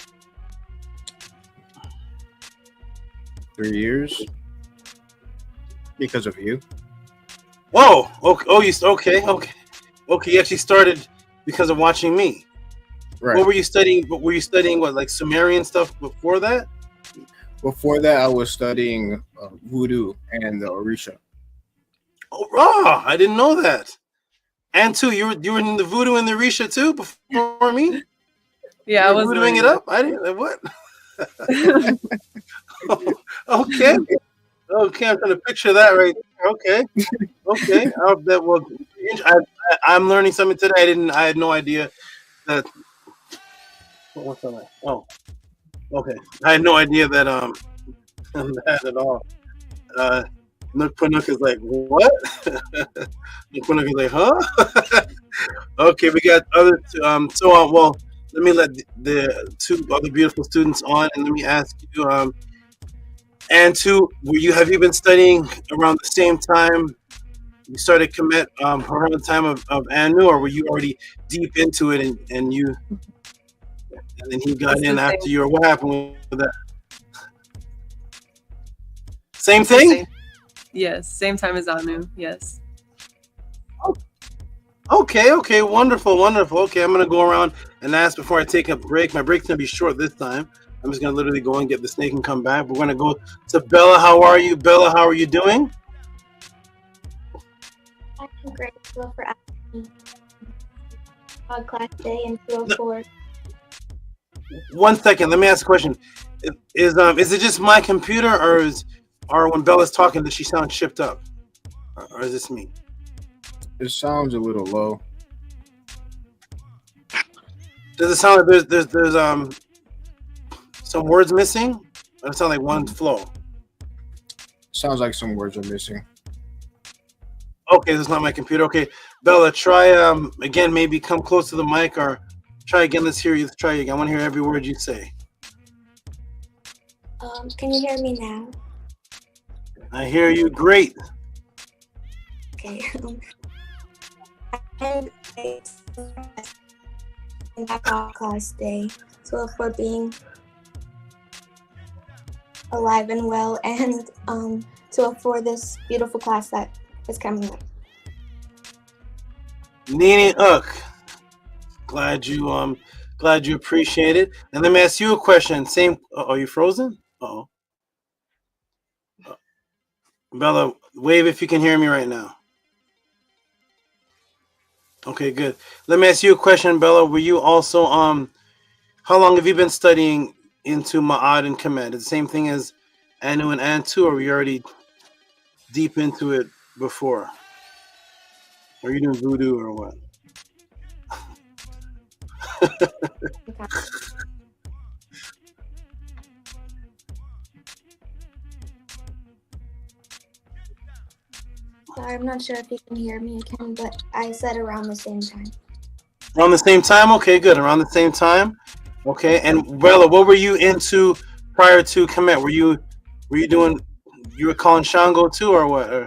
3 years. Because of you. Whoa. Okay. You actually started because of watching me. Right. What were you studying? Were you studying what, like Sumerian stuff before that? Before that, I was studying voodoo and the Orisha. Oh, raw! I didn't know that. And too, you were in the voodoo and the Orisha too before me. Yeah, I was voodooing it up. I didn't. What? Okay. I'm trying to picture that right there. Okay. I'm learning something today. I had no idea that. What's that? Oh, okay. I had no idea that that at all. Nook is like, what? Nook is like, huh? Okay, we got other well, let me let the 2 other beautiful students on, and let me ask you, Antu, have you been studying around the same time you started Kemet, around the time of Anu, or were you already deep into it and then he got in after you, or what happened with that? Same thing? Yes, same time as Anu, yes. Okay, wonderful. Okay, I'm gonna go around and ask before I take a break. My break's gonna be short this time. I'm just gonna literally go and get the snake and come back. We're gonna go to Bella. How are you, Bella? How are you doing? I'm grateful for asking me on class day in 204. 1 second. Let me ask a question. Is it just my computer, or when Bella's talking, does she sound shipped up, or is this me? It sounds a little low. Does it sound like there's some words missing? Or does it sound like one flow? Sounds like some words are missing. Okay, this is not my computer. Okay, Bella, try again. Maybe come close to the mic, or try again. Let's hear you. Try again. I want to hear every word you say. Can you hear me now? I hear you. Great. Okay. And that class day. So for being alive and well, and for this beautiful class that is coming up. Nini glad you appreciate it. And let me ask you a question. Same. Are you frozen? Uh-oh. Bella, wave if you can hear me right now. Okay, good. Let me ask you a question, Bella. Were you also how long have you been studying into MAAT and Kemet? Is the same thing as Anu and Antu, or were you already deep into it before? Are you doing voodoo or what? Sorry, I'm not sure if you can hear me again, but I said around the same time. Around the same time? Okay, good. Around the same time. Okay, and Bella, what were you into prior to Kemet? Were you doing? You were calling Shango too, or what? Or...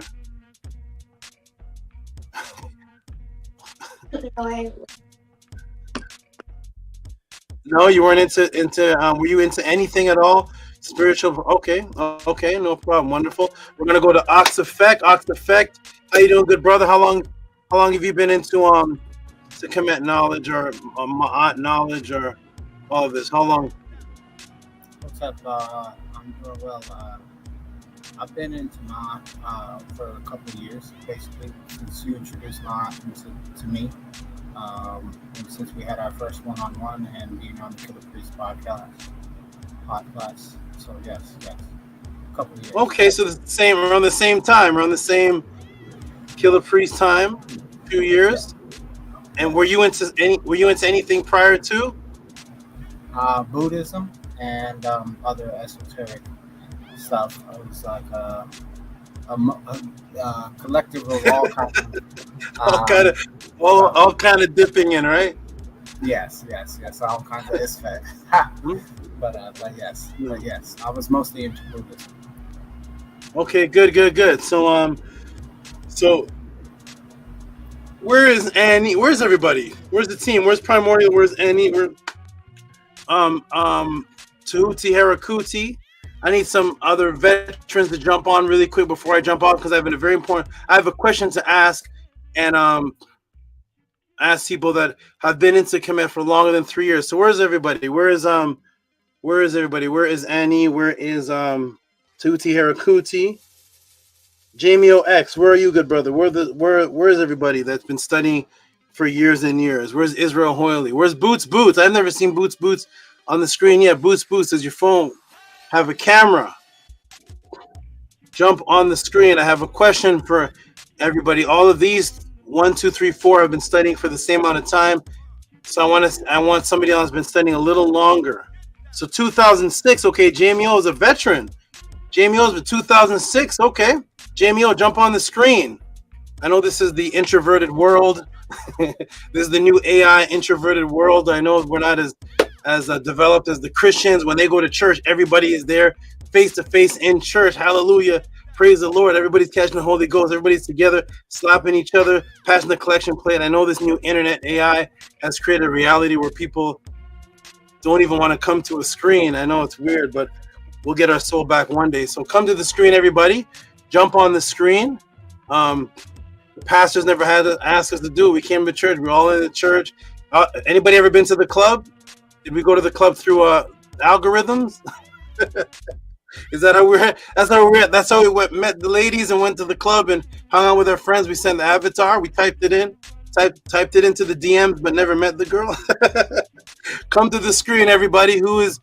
No, you weren't into. Were you into anything at all? Spiritual? Okay, okay, no problem. Wonderful. We're gonna go to Auset. Auset, how you doing, good brother? How long have you been into to Kemet knowledge or MAAT knowledge or all of this? How long? What's up? I'm doing well. I've been into MAAT for a couple of years, basically, since you introduced MAAT to me. And since we had our first one-on-one and being on the Killer Priest podcast. So yes, a couple of years. Okay, so around the same time, around the same Killer Priest time, 2 years. And were you into anything prior to? Buddhism and other esoteric stuff. It was like a collective of all kinds of all kind of dipping in, right? Yes, all kinds of aspects. But yes, I was mostly into Buddhism. Okay, good. So where is Annie? Where's everybody? Where's the team? Where's Primordial? Where's Annie? Where Tehuti, Harakuti. I need some other veterans to jump on really quick before I jump off, because I have a question to ask, and ask people that have been into Kemet for longer than 3 years. So where's everybody? Where is everybody? Where is Annie? Where is Tehuti, Harakuti? Jamie X, where are you, good brother? Where is everybody that's been studying for years and years? Where's Israel Hoyley? Where's Boots? I've never seen Boots on the screen yet. Boots, does your phone have a camera? Jump on the screen. I have a question for everybody. All of these 1, 2, 3, 4 have been studying for the same amount of time. So I want somebody else who's been studying a little longer. So 2006, okay, Jamie O is a veteran. Jamie O's been 2006, okay. Jamie O, jump on the screen. I know this is the introverted world. This is the new AI introverted world. I know we're not as developed as the Christians. When they go to church, everybody is there face to face in church. Hallelujah. Praise the Lord. Everybody's catching the Holy Ghost. Everybody's together, slapping each other, passing the collection plate. I know this new internet AI has created a reality where people don't even want to come to a screen. I know it's weird, but we'll get our soul back one day. So come to the screen, everybody. Jump on the screen. The pastors never had to ask us to do it. We came to church. We're all in the church. Anybody ever been to the club? Did we go to the club through algorithms? Is that how we're at? That's how we're at. That's how we met the ladies and went to the club and hung out with our friends. We sent the avatar. We typed it in, typed it into the DMs, but never met the girl. Come to the screen, everybody. Who is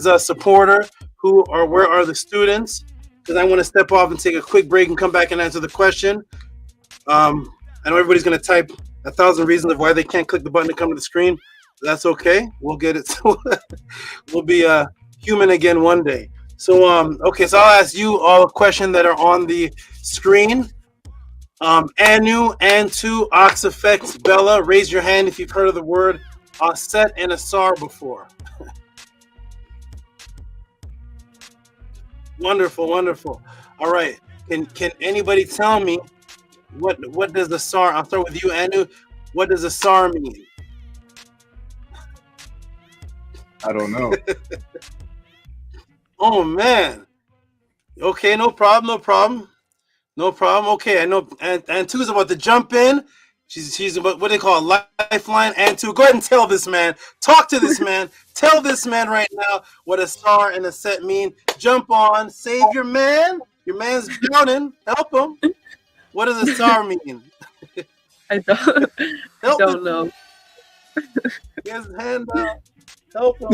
a supporter? Where are the students? Because I want to step off and take a quick break and come back and answer the question. I know everybody's going to type 1,000 reasons of why they can't click the button to come to the screen. That's okay. We'll get it. We'll be human again one day. So, okay, so I'll ask you all a question that are on the screen. Anu, Antu, Oxifex, Bella, raise your hand if you've heard of the word Auset and AUSAR before. Wonderful, wonderful. All right, can anybody tell me what does AUSAR? I'll start with you, Anu. What does AUSAR mean? I don't know. Oh man. Okay, no problem. Okay, I know. And Tu's about to jump in. She's about what they call a lifeline. And Tu, go ahead and tell this man. Talk to this man. Tell this man right now what AUSAR and AUSET mean. Jump on, save your man. Your man's drowning. Help him. What does AUSAR mean? I don't know. He has his hand out. Help him.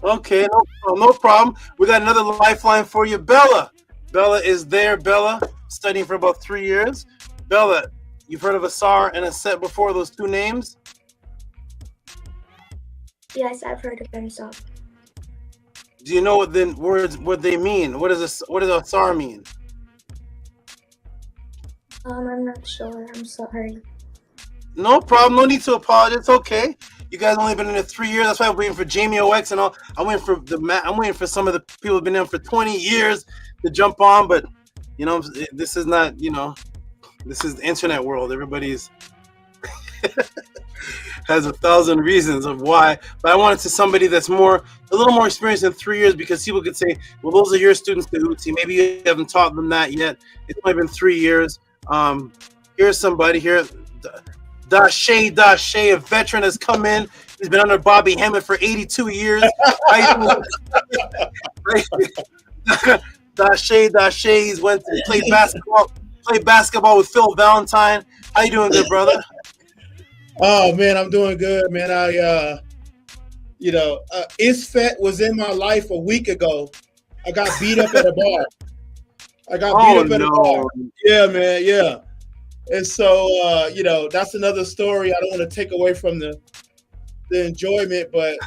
Okay, no problem. We got another lifeline for you, Bella. Bella is there. Bella, studying for about 3 years. Bella, you've heard of AUSAR and AUSET before, those two names? Yes, I've heard of them. So. Do you know what they mean? What does AUSAR mean? I'm not sure. I'm sorry. No problem. No need to apologize. It's okay. You guys only been in there 3 years. That's why I'm waiting for Jamie OX and all. I'm waiting for some of the people who've been in for 20 years to jump on. But you know, this is not. You know, this is the internet world. Everybody's has 1,000 reasons of why. But I wanted to somebody that's a little more experienced in 3 years, because people could say, well, those are your students, Tehuti. Maybe you haven't taught them that yet. It's only been 3 years. Here's somebody here. Dashe, a veteran, has come in. He's been under Bobby Hammond for 82 years. Dashe, he's went to play basketball with Phil Valentine. How you doing, good brother? Oh man, I'm doing good, man. Isfet was in my life a week ago. I got beat up at a bar. A bar. Yeah, man, yeah. And so, that's another story. I don't want to take away from the enjoyment, but,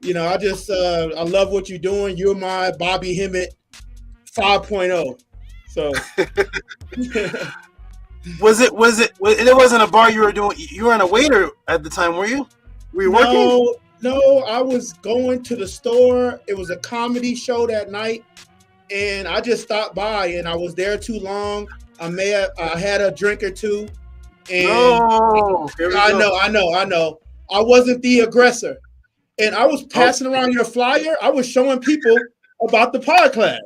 I just, I love what you're doing. You're my Bobby Hemmett 5.0. So. It wasn't a bar you were doing. You weren't a waiter at the time, were you? Were you working? No, I was going to the store. It was a comedy show that night, and I just stopped by, and I was there too long. I had a drink or two, and I know. I wasn't the aggressor, and I was passing around your flyer. I was showing people about the podcast.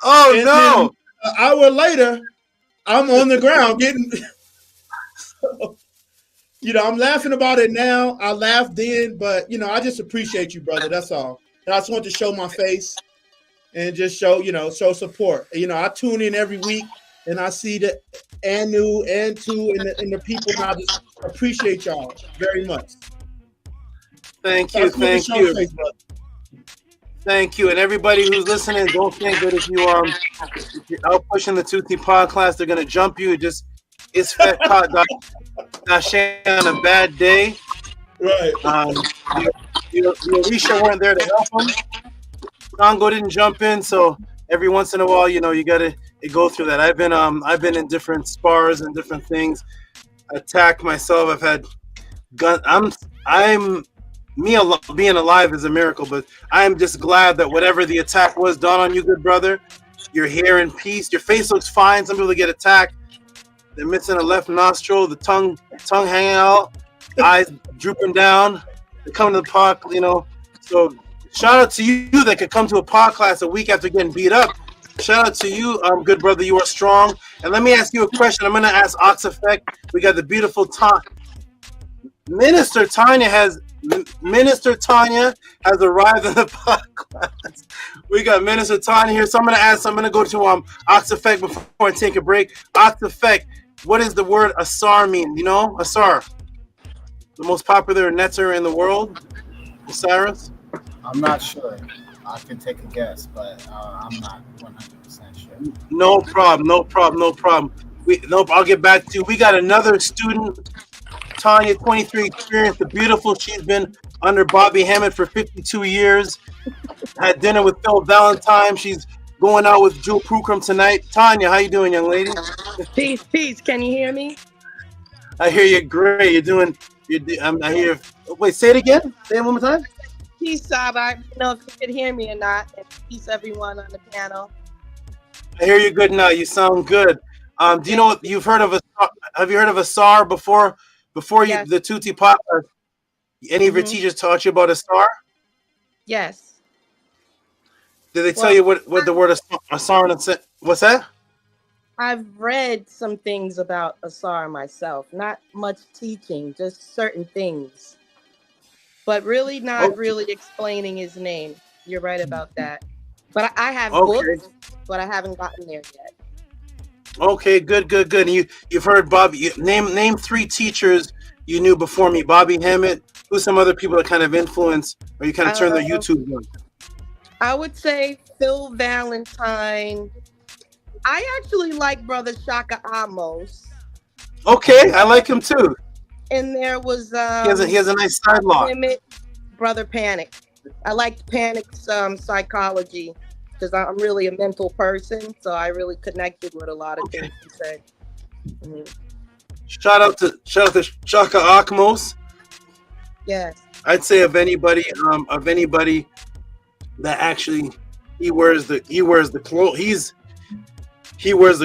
And then an hour later, I'm on the ground getting. I'm laughing about it now. I laughed then, but I just appreciate you, brother. That's all. And I just want to show my face and just show support. I tune in every week. And I see the Anu, Antu, and the people, and I just appreciate y'all very much. Thank you. Thank you. And everybody who's listening, don't think that if you're out pushing the Tuti pod class, they're going to jump you. It's fat caught on a bad day. Right. Risha weren't there to help him. Congo didn't jump in, so every once in a while, you got to go through that. I've been in different spars and different things. Attacked myself. I've had gun. Being alive is a miracle, but I am just glad that whatever the attack was done on you, good brother, you're here in peace. Your face looks fine. Some people get attacked, they're missing a left nostril, the tongue hanging out, eyes drooping down. They come to the park, So shout out to you that could come to a pod class a week after getting beat up. Shout out to you, good brother. You are strong. And let me ask you a question. I'm going to ask Oxifect. We got the beautiful Minister Tanya has Minister Tanya has arrived in the podcast. We got Minister Tanya here. So I'm going to go to Oxeffect before I take a break. Oxeffect, what does the word AUSAR mean? You know, AUSAR, the most popular netter in the world. Osiris? I'm not sure. I can take a guess, but I'm not 100% sure. No problem. I'll get back to you. We got another student, Tanya, 23 experience, the beautiful. She's been under Bobby Hammett for 52 years. Had dinner with Phil Valentine. She's going out with Jewel Prukram tonight. Tanya, how you doing, young lady? Peace. Can you hear me? I hear you great. I hear. Wait, say it again. Say it one more time. Peace, SABA. I don't know if you could hear me or not. And peace, everyone on the panel. I hear you good now. You sound good. Do you know what you've heard of have you heard of AUSAR before yes. The Tutti Pot? Any of your teachers taught you about AUSAR? Yes. Did they tell you what the word AUSAR and what's that? I've read some things about AUSAR myself. Not much teaching, just certain things. But really not really explaining his name. You're right about that. But I have books, but I haven't gotten there yet. Okay, good. And you've heard Bobby. Name 3 teachers you knew before me. Bobby Hammett. Who's some other people that kind of influence, or you kind of turn their YouTube on? I would say Phil Valentine. I actually like Brother Shaka Amos. Okay, I like him too. And there was he has a nice side lock. Brother Panic. I liked Panic's psychology because I'm really a mental person, so I really connected with a lot of things he said. Mm-hmm. Shout out to Shaka Akmos. Yes. I'd say of anybody that actually he wears the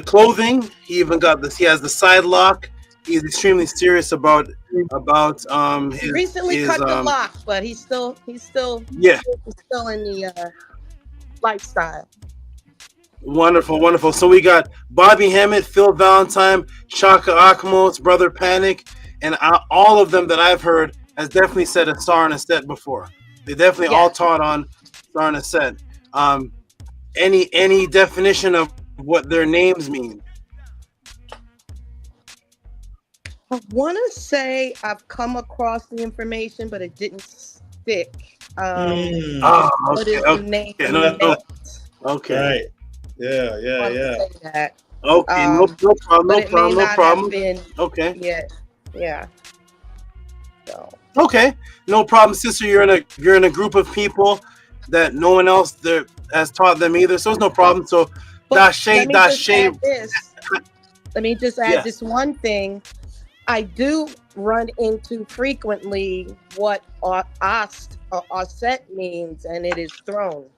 clothing. He even got this. He has the side lock. He's extremely serious about he recently cut the lock, but he's still in the lifestyle. Wonderful. So we got Bobby Hammett, Phil Valentine, Shaka Akmos, Brother Panic, and all of them that I've heard has definitely said AUSAR and AUSET before. They definitely all taught on AUSAR and AUSET. Any definition of what their names mean? I want to say I've come across the information, but it didn't stick. What is the name? Okay. Right. Yeah. Okay, no problem. Okay. Yeah. So. Okay, no problem, sister. You're in a group of people that no one else there has taught them either, so it's no problem. So, Let me just add this one thing. I do run into frequently what Auset means, and it is throne.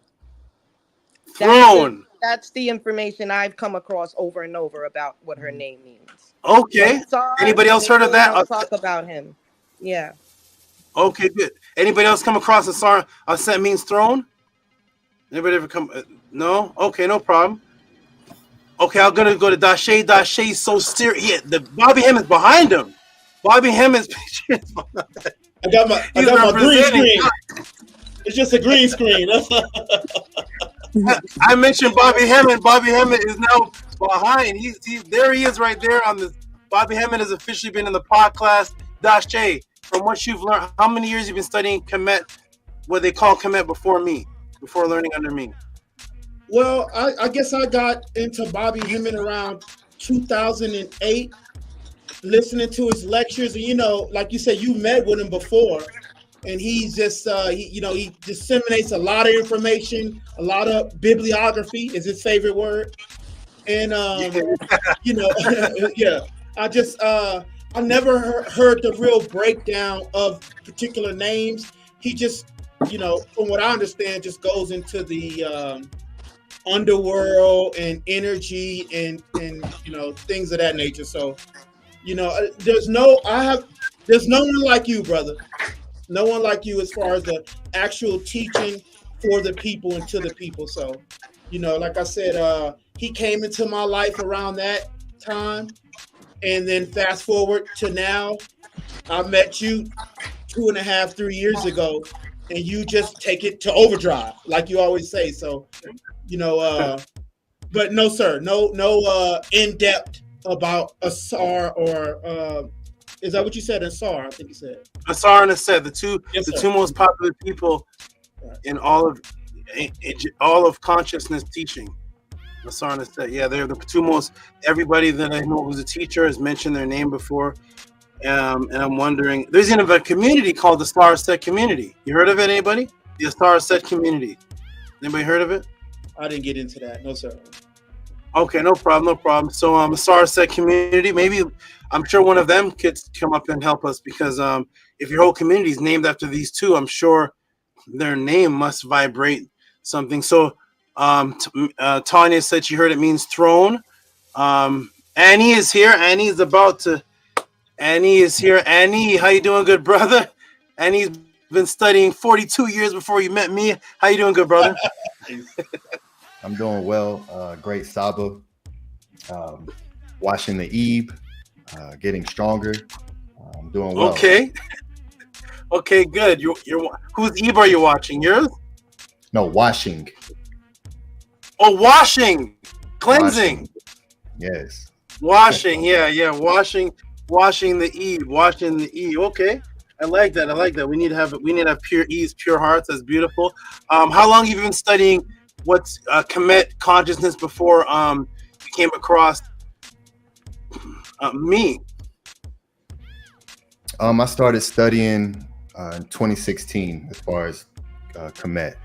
That's the information I've come across over and over about what her name means. Okay. Anybody else heard of that? I'll talk about him. Yeah. Okay, good. Anybody else come across AUSET means throne? Anybody ever come? No? Okay, no problem. Okay, I'm gonna go to Dashe. Dashe so serious. Yeah, the Bobby Hammett's behind him. Bobby Hammett's picture. I got my green screen. It's just a green screen. I mentioned Bobby Hammett. Bobby Hammett is now behind. He's there. He is right there on the. Bobby Hammett has officially been in the pod class. Dashe, from what you've learned, how many years you've been studying Kemet, what they call Kemet before learning under me? Well, I guess I got into Bobby Hammett around 2008, listening to his lectures. And, like you said, you met with him before. And he's just, he disseminates a lot of information, a lot of bibliography is his favorite word. And, I never heard the real breakdown of particular names. He just, from what I understand, just goes into the underworld and energy and things of that nature. So, there's no one like you, brother. No one like you as far as the actual teaching for the people and to the people. So, like I said, he came into my life around that time. And then fast forward to now, I met you 2.5, 3 years ago, and you just take it to overdrive, like you always say. So, but no, sir, no in depth about AUSAR or is that what you said? AUSAR, I think you said. AUSAR and AUSET, the two most popular people in all of consciousness teaching. AUSAR and AUSET, yeah, they're the two most. Everybody that I know who's a teacher has mentioned their name before, and I'm wondering. There's even a community called the AUSAR AUSET community. You heard of it, anybody? The AUSAR AUSET community. Anybody heard of it? I didn't get into that. No, sir. Okay, no problem. So, AUSAR AUSET community. Maybe I'm sure one of them could come up and help us because if your whole community is named after these two, I'm sure their name must vibrate something. So, Tanya said she heard it means throne. Annie is here. Annie is here. Annie, how you doing, good brother? Annie's been studying 42 years before you met me. How you doing, good brother? I'm doing well. Great SABA. Watching the Eve. Getting stronger. I'm doing well. Okay. Okay, good. You're whose Eve are you watching? Yours? No, washing. Oh, washing. Cleansing. Washing. Yes. Washing. Yeah. Washing the Eve. Washing the Eve. Okay. I like that. We need to have pure ease, pure hearts. That's beautiful. How long have you been studying what's commit consciousness before you came across me? I started studying in 2016 as far as commit.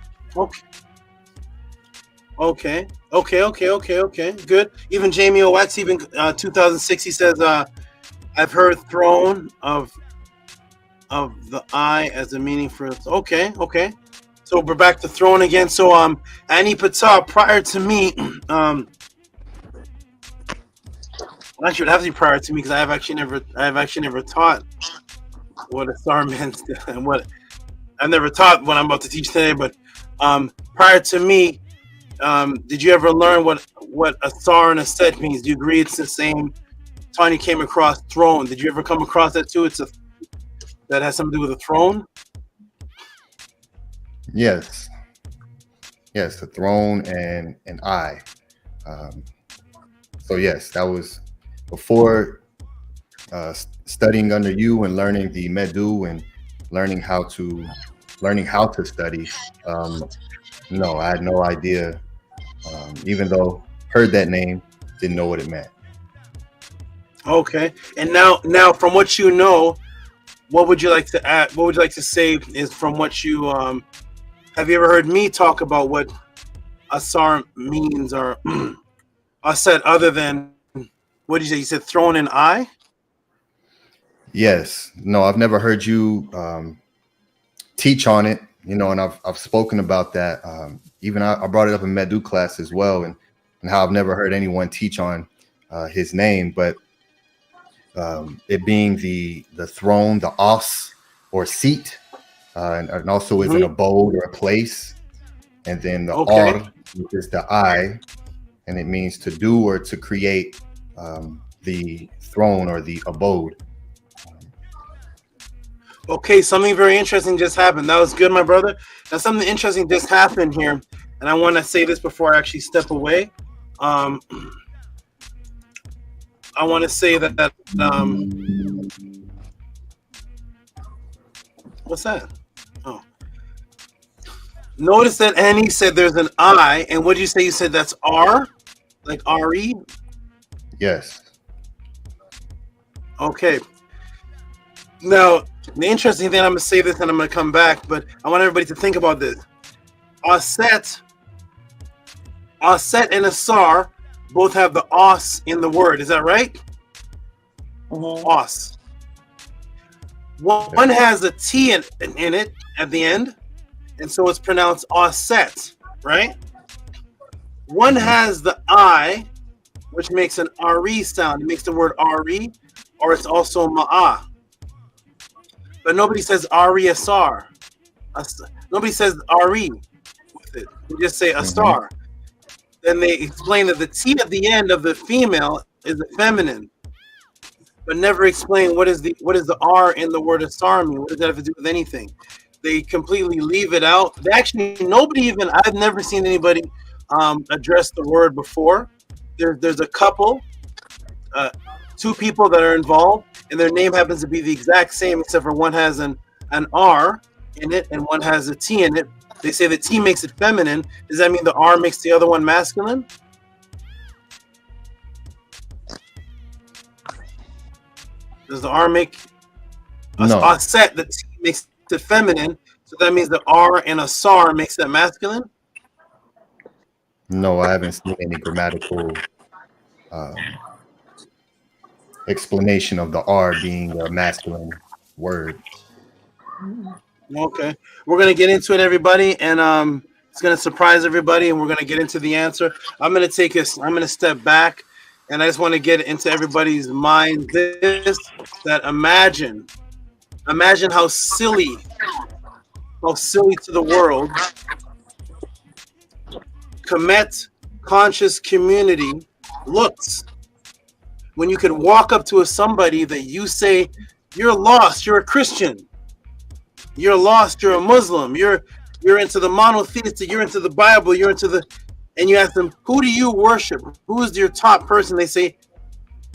Okay. Good. Even Jamie Owax, even 2006, he says, I've heard throne of the eye as a meaning for okay. So we're back to throne again. So Annie Patel, prior to me, actually would have to be prior to me because I have actually never taught what AUSAR meant and what I've never taught what I'm about to teach today. But prior to me, did you ever learn what AUSAR and AUSET means? Do you agree it's the same? Tanya came across throne. Did you ever come across that too? That has something to do with a throne? Yes, the throne and an eye. So yes, that was before studying under you and learning the Medu and learning how to study. No, I had no idea. Even though heard that name, didn't know what it meant. Okay, and now from what you know, what would you like to add? What would you like to say is from what you have you ever heard me talk about what AUSAR means or AUSET other than what did you say? You said throne and eye? Yes. No, I've never heard you teach on it, and I've spoken about that. Even I brought it up in Medu class as well, and how I've never heard anyone teach on his name, but it being the throne, the os or seat, and also is an abode or a place, and then the or, which is the eye, and it means to do or to create the throne or the abode. Okay, something very interesting just happened. That was good, my brother. Now something interesting just happened here, and I want to say this before I actually step away. I want to say that what's that? Oh, notice that Annie said there's an I, and what did you say? You said that's R, like R-E? Yes. Okay. Now, the interesting thing, I'm going to say this and I'm going to come back, but I want everybody to think about this. AUSET and AUSAR both have the os in the word. Is that right? Os. One has a T in it at the end, and so it's pronounced AUSET, right? One has the I, which makes an RE sound. It makes the word RE, or it's also MAAT. But nobody says AUSAR. Nobody says RE with it. They just say AUSAR. Then they explain that the T at the end of the female is a feminine. but never explain what is the R in the word ASAR mean. What does that have to do with anything? They completely leave it out. They actually, I've never seen anybody address the word before. There's a couple, 2 people that are involved, and their name happens to be the exact same, except for one has an R in it and one has a T in it. They say the T makes it feminine. Does that mean the R makes the other one masculine? Does the R make Auset? The T makes it feminine, so that means the R in ASAR makes that masculine? No, I haven't seen any grammatical explanation of the R being a masculine word. Okay, we're gonna get into it, everybody, and it's gonna surprise everybody, and we're gonna get into the answer. I'm gonna step back, and I just want to get into everybody's mind that imagine how silly to the world Kemet conscious community looks when you could walk up to somebody that you say, you're lost, you're a Christian, you're lost, you're a Muslim, you're into the monotheistic, you're into the Bible, and you ask them, who do you worship? Who is your top person? They say,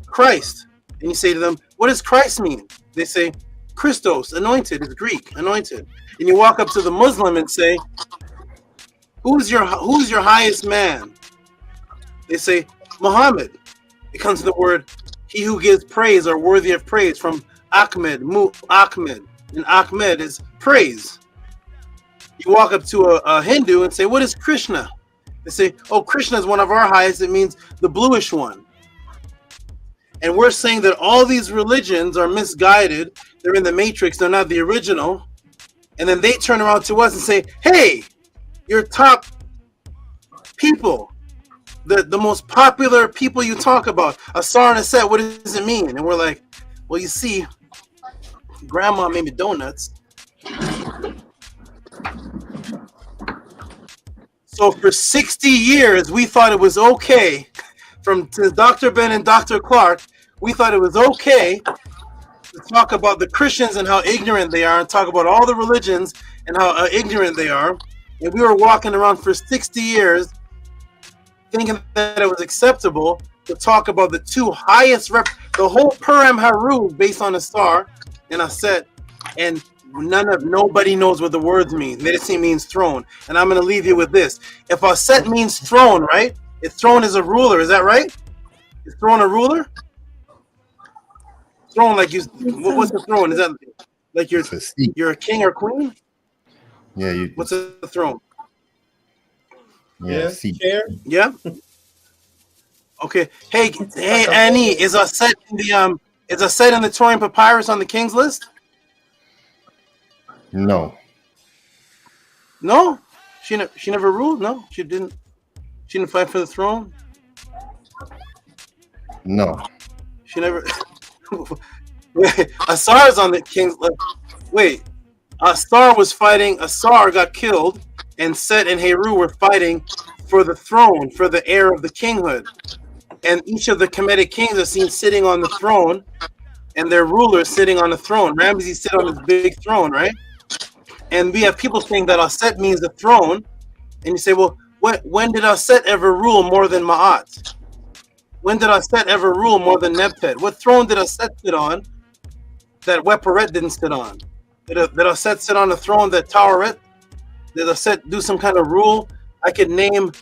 Christ. And you say to them, what does Christ mean? They say, Christos, anointed, is Greek, anointed. And you walk up to the Muslim and say, who's your highest man? They say, Muhammad. It comes to the word, he who gives praise or worthy of praise, from Ahmed, Ahmed. And Ahmed is praise. You walk up to a Hindu and say, what is Krishna? They say, oh, Krishna is one of our highest. It means the bluish one. And we're saying that all these religions are misguided. They're in the matrix. They're not the original. And then they turn around to us and say, hey, your top people, the most popular people you talk about, ASAR and AUSET, what does it mean? And we're like, well, you see, grandma made me donuts. So for 60 years, we thought it was okay, from Dr. Ben and Dr. Clark, we thought it was okay to talk about the Christians and how ignorant they are, and talk about all the religions and how ignorant they are. And we were walking around for 60 years thinking that it was acceptable to talk about the 2 highest the whole Purim HERU based on ASAR and AUSET, and nobody knows what the words mean. They just say it means throne. And I'm going to leave you with this. If AUSET means throne, right? If throne is a ruler, is that right? Is throne a ruler? Throne, like what's the throne? Is that like you're a king or queen? Yeah, what's the throne? Yeah, chair. Yeah. Okay. Hey, Annie, is AUSET in the in the Taurian papyrus on the king's list? No. No, she never ruled. No, she didn't. She didn't fight for the throne. No. She never. ASAR is on the king's list. Wait, ASAR was fighting. ASAR got killed, and Set and HERU were fighting for the throne, for the heir of the kinghood. And each of the Kemetic kings are seen sitting on the throne, and their rulers sitting on the throne. Ramses sit on his big throne, right? And we have people saying that AUSET means the throne, and you say, well, when did AUSET ever rule more than MAAT? When did AUSET ever rule more than Nebtet? What throne did AUSET sit on that Weperet didn't sit on? Did AUSET sit on a throne that Taweret? Did AUSET do some kind of rule? I could name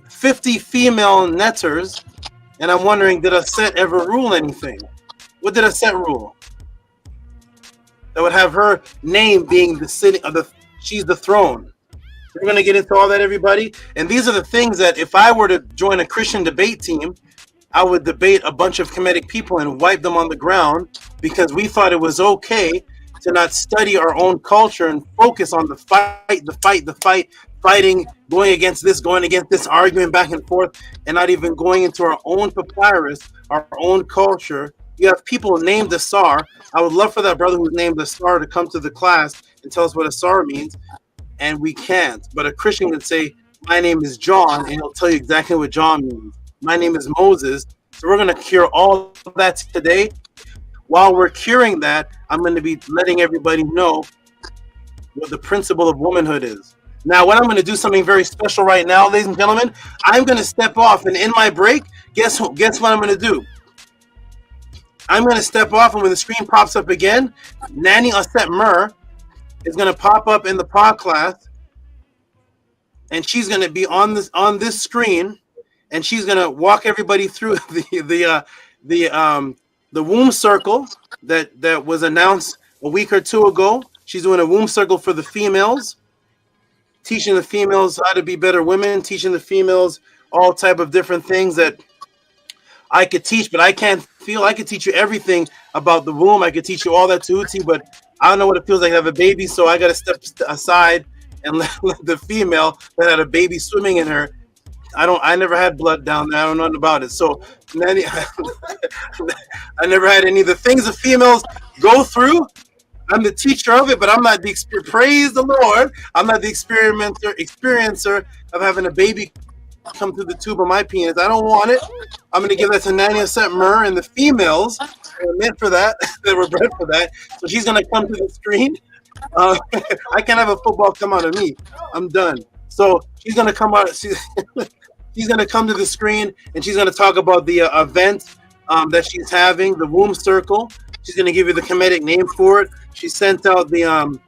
50 female netters, and I'm wondering, did AUSET ever rule anything? What did AUSET rule? That would have her name being the city of she's the throne. We're going to get into all that, everybody. And these are the things that if I were to join a Christian debate team, I would debate a bunch of Kemetic people and wipe them on the ground, because we thought it was okay to not study our own culture and focus on the fight, fighting, going against this, arguing back and forth, and not even going into our own papyrus, our own culture. You have people named ASAR. I would love for that brother who's named ASAR to come to the class and tell us what ASAR means, and we can't. But a Christian would say, my name is John, and he'll tell you exactly what John means. My name is Moses, So we're going to cure all of that today. While we're curing that, I'm going to be letting everybody know what the principle of womanhood is. Now, when I'm going to do something very special right now, ladies and gentlemen, I'm going to step off, and in my break, guess what I'm going to do? I'm going to step off, and when the screen pops up again, Nani Auset Mer is going to pop up in the pod class, and she's going to be on this screen, and she's going to walk everybody through the womb circle that was announced a week or two ago. She's doing a womb circle for the females, teaching the females how to be better women, teaching the females all type of different things that I could teach, but I can't feel. I could teach you everything about the womb. I could teach you all that Tehuti, but I don't know what it feels like to have a baby, so I got to step aside and let the female that had a baby swimming in her. I never had blood down there. I don't know nothing about it. So Nani, I never had any of the things the females go through. I'm the teacher of it, but I'm not the praise the Lord. I'm not the experiencer of having a baby come through the tube of my penis. I don't want it. I'm going to give that to Nani Auset Mer and the females that were meant for that, that were bred for that. So she's going to come to the screen. I can't have a football come out of me. I'm done. So she's going to come out. She's going to come to the screen, and she's going to talk about the event that she's having, the womb circle. She's going to give you the comedic name for it. She sent out the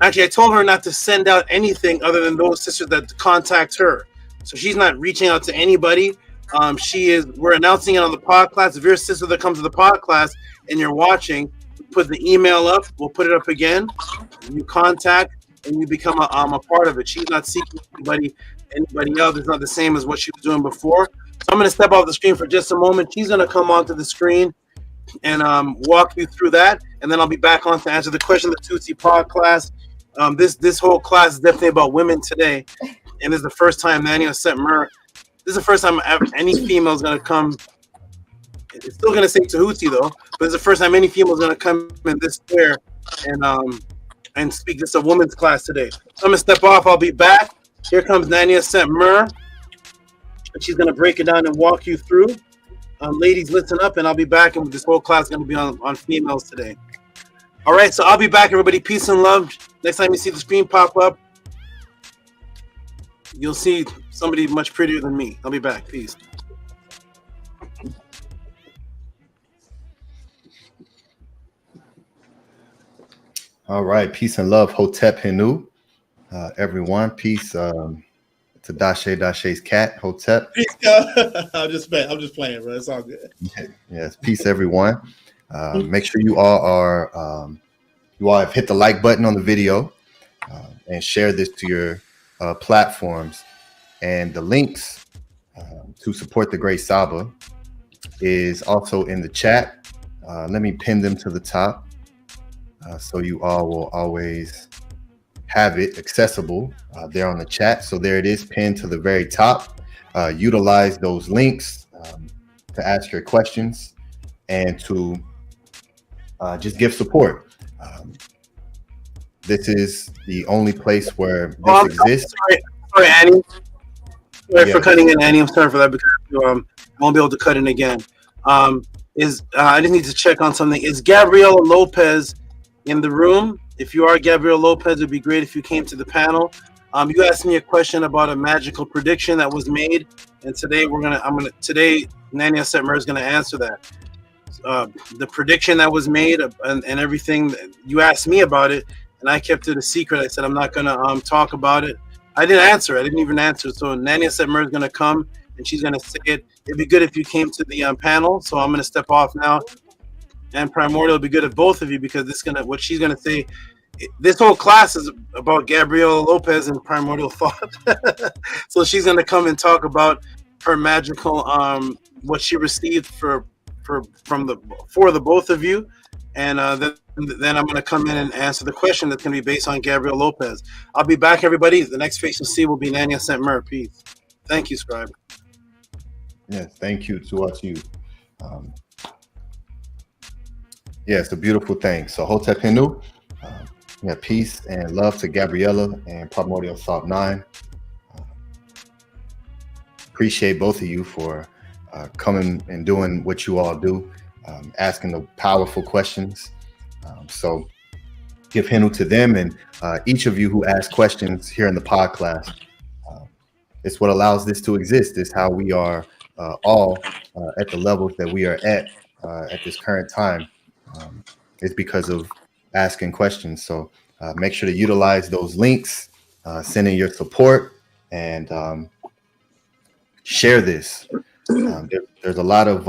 actually, I told her not to send out anything other than those sisters that contact her. So she's not reaching out to anybody. We're announcing it on the pod class. If you're a sister that comes to the pod class and you're watching, put the email up. We'll put it up again. You contact and you become a part of it. She's not seeking anybody else. It's not the same as what she was doing before. So I'm going to step off the screen for just a moment. She's going to come onto the screen and walk you through that, and then I'll be back on to answer the question of the Tutsi pod class. This whole class is definitely about women today, and this is the first time Nani Auset Mer. This is the first time any female is going to come. It's still going to say Tehuti though, but it's the first time any female is going to come in this square and speak. This is a women's class today. So I'm going to step off. I'll be back. Here comes Nani Auset Mer, and she's going to break it down and walk you through. Ladies, listen up, and I'll be back, and this whole class is going to be on females today. All right, so I'll be back, everybody. Peace and love. Next time you see the screen pop up, you'll see somebody much prettier than me. I'll be back. Peace. All right, peace and love, Hotep Henu, everyone. Peace to Dashe's cat, Hotep. Peace, I'm just playing, bro. It's all good. Yes, peace, everyone. Make sure you all have hit the like button on the video and share this to your platforms. And the links to support the Great SABA is also in the chat. Let me pin them to the top so you all will always have it accessible there on the chat. So there it is, pinned to the very top. Utilize those links to ask your questions and to just give support. This is the only place where this exists. Sorry, Annie. Sorry for cutting in, Annie. I'm sorry for that because I won't be able to cut in again. I just need to check on something. Is Gabriela Lopez in the room? If you are Gabriela Lopez, it'd be great if you came to the panel. You asked me a question about a magical prediction that was made, and today today Nani Auset Mer is gonna answer that. The prediction that was made and everything. You asked me about it, and I kept it a secret. I said I'm not gonna talk about it. I didn't answer. I didn't even answer. So Nani Auset Mer is gonna come and she's gonna say it. It'd be good if you came to the panel. So I'm gonna step off now. And Primordial would be good at both of you because what she's gonna say. This whole class is about Gabriela Lopez and primordial thought. So she's gonna come and talk about her magical what she received for the both of you, and then I'm gonna come in and answer the question that's gonna be based on Gabriela Lopez. I'll be back, everybody. The next face you'll see will be Nani Auset Mer. Peace. Thank you, Scribe. Yes, thank you to us. Yeah, it's a beautiful thing. So Hotep Henu. Yeah, peace and love to Gabriela and Primordial Thought 9. Appreciate both of you for coming and doing what you all do, asking the powerful questions. So give HENU to them, and each of you who ask questions here in the pod class. It's what allows this to exist. It's how we are all at the levels that we are at this current time. It's because of asking questions. So make sure to utilize those links, send in your support, and share this. There's a lot of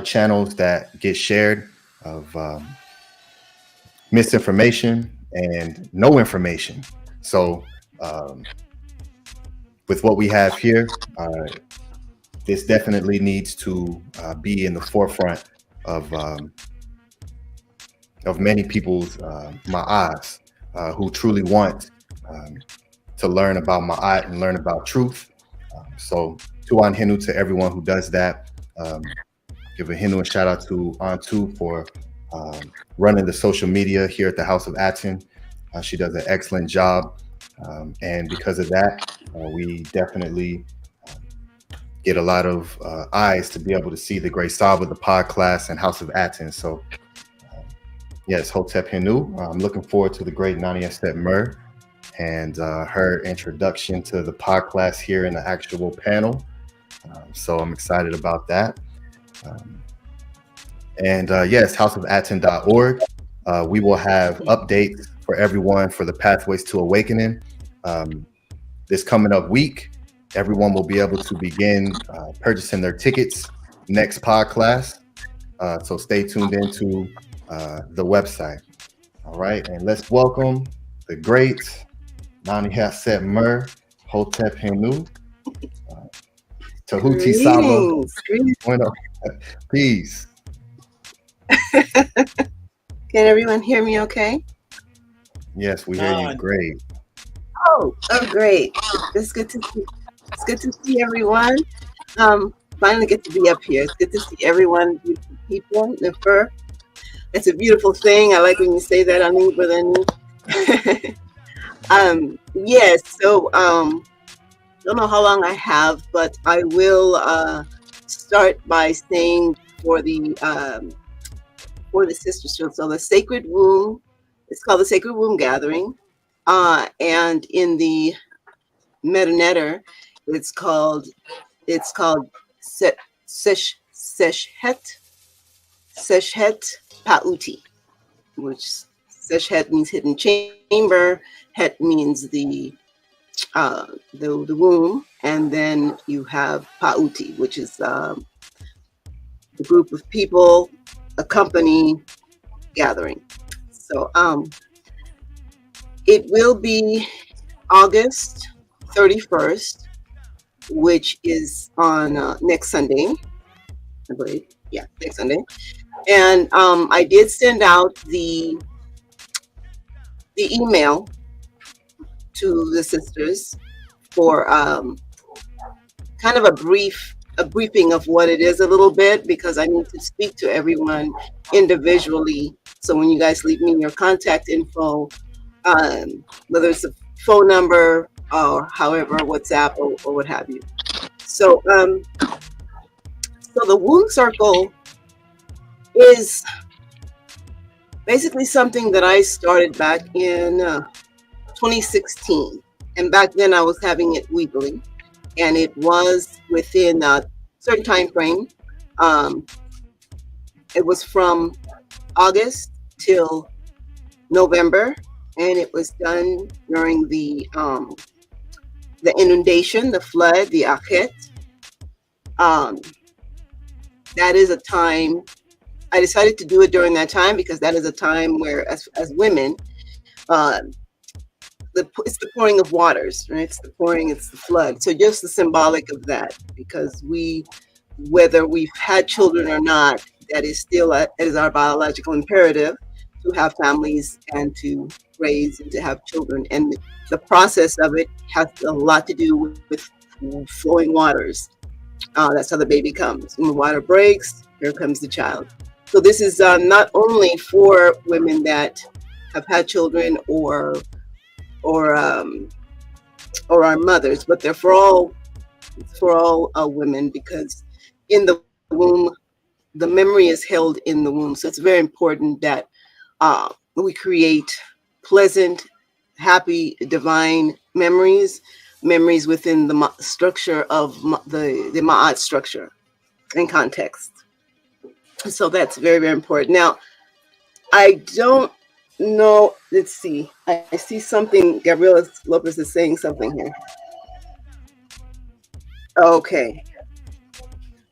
channels that get shared of misinformation and no information. So with what we have here, this definitely needs to be in the forefront of many people's ma'ats who truly want to learn about ma'at and learn about truth. So tuan HENU to everyone who does that. Give a HENU and shout out to Antu for running the social media here at the House of ATTON. She does an excellent job. And because of that, we definitely get a lot of eyes to be able to see the great SABA, the pod class, and House of ATTON. So yes, Hotep HENU. I'm looking forward to the great Nani Aset Mer and her introduction to the pod class here in the actual panel. So I'm excited about that. Yes, houseofatton.org. We will have updates for everyone for the Pathways to Awakening. This coming up week, everyone will be able to begin purchasing their tickets next pod class. So stay tuned into the website. All right, and let's welcome the great Nani Aset Mer, Hotep HENU, Tehuti SABA. Bueno, peace. Can everyone hear me okay? Yes, we hear you great. Oh, great. It's good to see. It's good to see everyone. Finally get to be up here. It's good to see everyone, beautiful people. NEFER. It's a beautiful thing. I like when you say that, Ani, but then yes, so don't know how long I have, but I will start by saying for the sisterhood. So the Sacred Womb, it's called the Sacred Womb Gathering. And in the Metanetter, it's called Seshet Pauti, which Seshet means hidden chamber, Het means the womb, and then you have Pauti, which is the group of people, a company gathering. So it will be August 31st, which is on next Sunday, I believe. Yeah, next Sunday. And I did send out the email to the sisters for kind of a briefing of what it is a little bit, because I need to speak to everyone individually. So when you guys leave me your contact info, whether it's a phone number or however, WhatsApp or what have you. So, so the womb circle is basically something that I started back in 2016. And back then I was having it weekly, and it was within a certain time frame. It was from August till November, and it was done during the inundation, the flood, the Auset. That is a time I decided to do it during that time, because that is a time where, as women, it's the pouring of waters, right? It's the pouring, it's the flood. So just the symbolic of that, because whether we've had children or not, that is still it is our biological imperative to have families and to raise and to have children. And the process of it has a lot to do with flowing waters. That's how the baby comes. When the water breaks, here comes the child. So this is not only for women that have had children or our mothers, but they're for all for all women, because in the womb, the memory is held in the womb. So it's very important that we create pleasant, happy, divine memories within the structure of the Ma'at structure and context. So that's very, very important. Now, I don't know. Let's see. I see something. Gabriela Lopez is saying something here. Okay.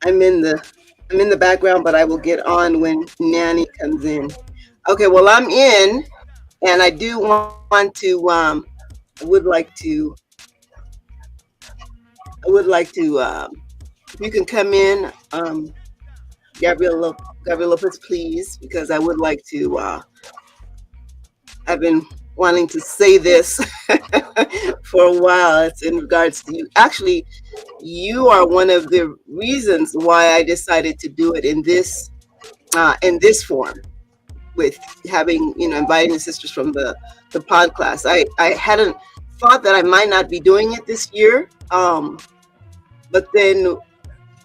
I'm in the background, but I will get on when Nani comes in. Okay. Well, I'm in, and I do want to. I would like to. If you can come in, Gabriela Lopez, please, because I would like to. I've been wanting to say this for a while. It's in regards to you. Actually, you are one of the reasons why I decided to do it in this form, with having, inviting the sisters from the pod class. I hadn't thought that I might not be doing it this year, but then,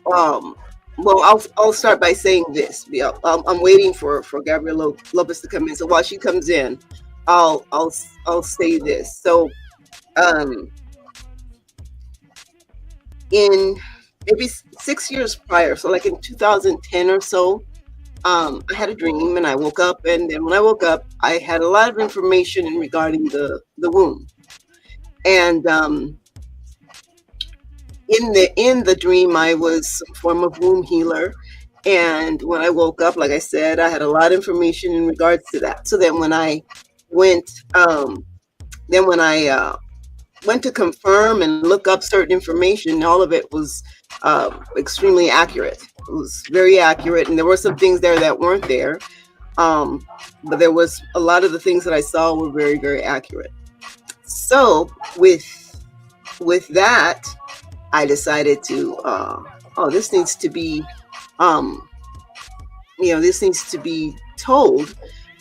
well, I'll start by saying this. I'm waiting for Gabriela Lopez to come in. So while she comes in, I'll say this. So, in maybe 6 years prior, so like in 2010 or so, I had a dream and I woke up, and then when I woke up, I had a lot of information regarding the womb, and in the dream, I was some form of womb healer. And when I woke up, like I said, I had a lot of information in regards to that. So then when I went, went to confirm and look up certain information, all of it was extremely accurate. It was very accurate. And there were some things there that weren't there. But there was a lot of the things that I saw were very, very accurate. So with that, I decided to, this needs to be, this needs to be told.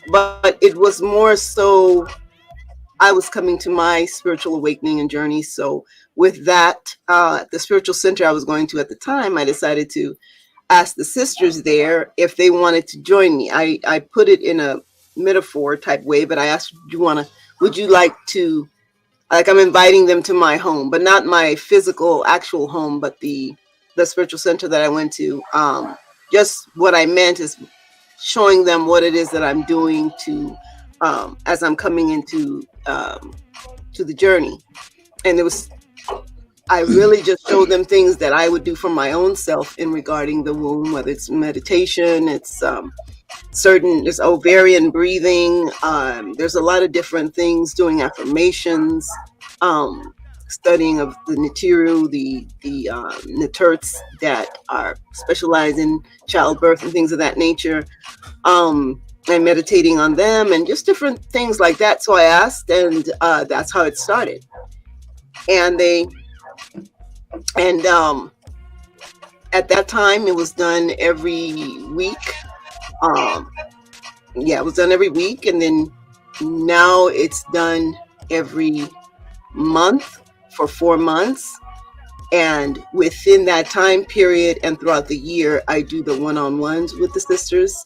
But it was more so, I was coming to my spiritual awakening and journey. So with that, the spiritual center I was going to at the time, I decided to ask the sisters there if they wanted to join me. I put it in a metaphor type way, but I asked, would you like to, like, I'm inviting them to my home, but not my physical actual home, but the spiritual center that I went to. Just what I meant is showing them what it is that I'm doing to, as I'm coming into to the journey. And I really just showed them things that I would do for my own self in regarding the womb, whether it's meditation, it's there's ovarian breathing, there's a lot of different things, doing affirmations, studying of the NETERU, the NETERTs that are specialized in childbirth and things of that nature, and meditating on them and just different things like that. So I asked, and that's how it started. And at that time it was done every week. It was done every week, and then now it's done every month for 4 months. And within that time period and throughout the year, I do the one-on-ones with the sisters.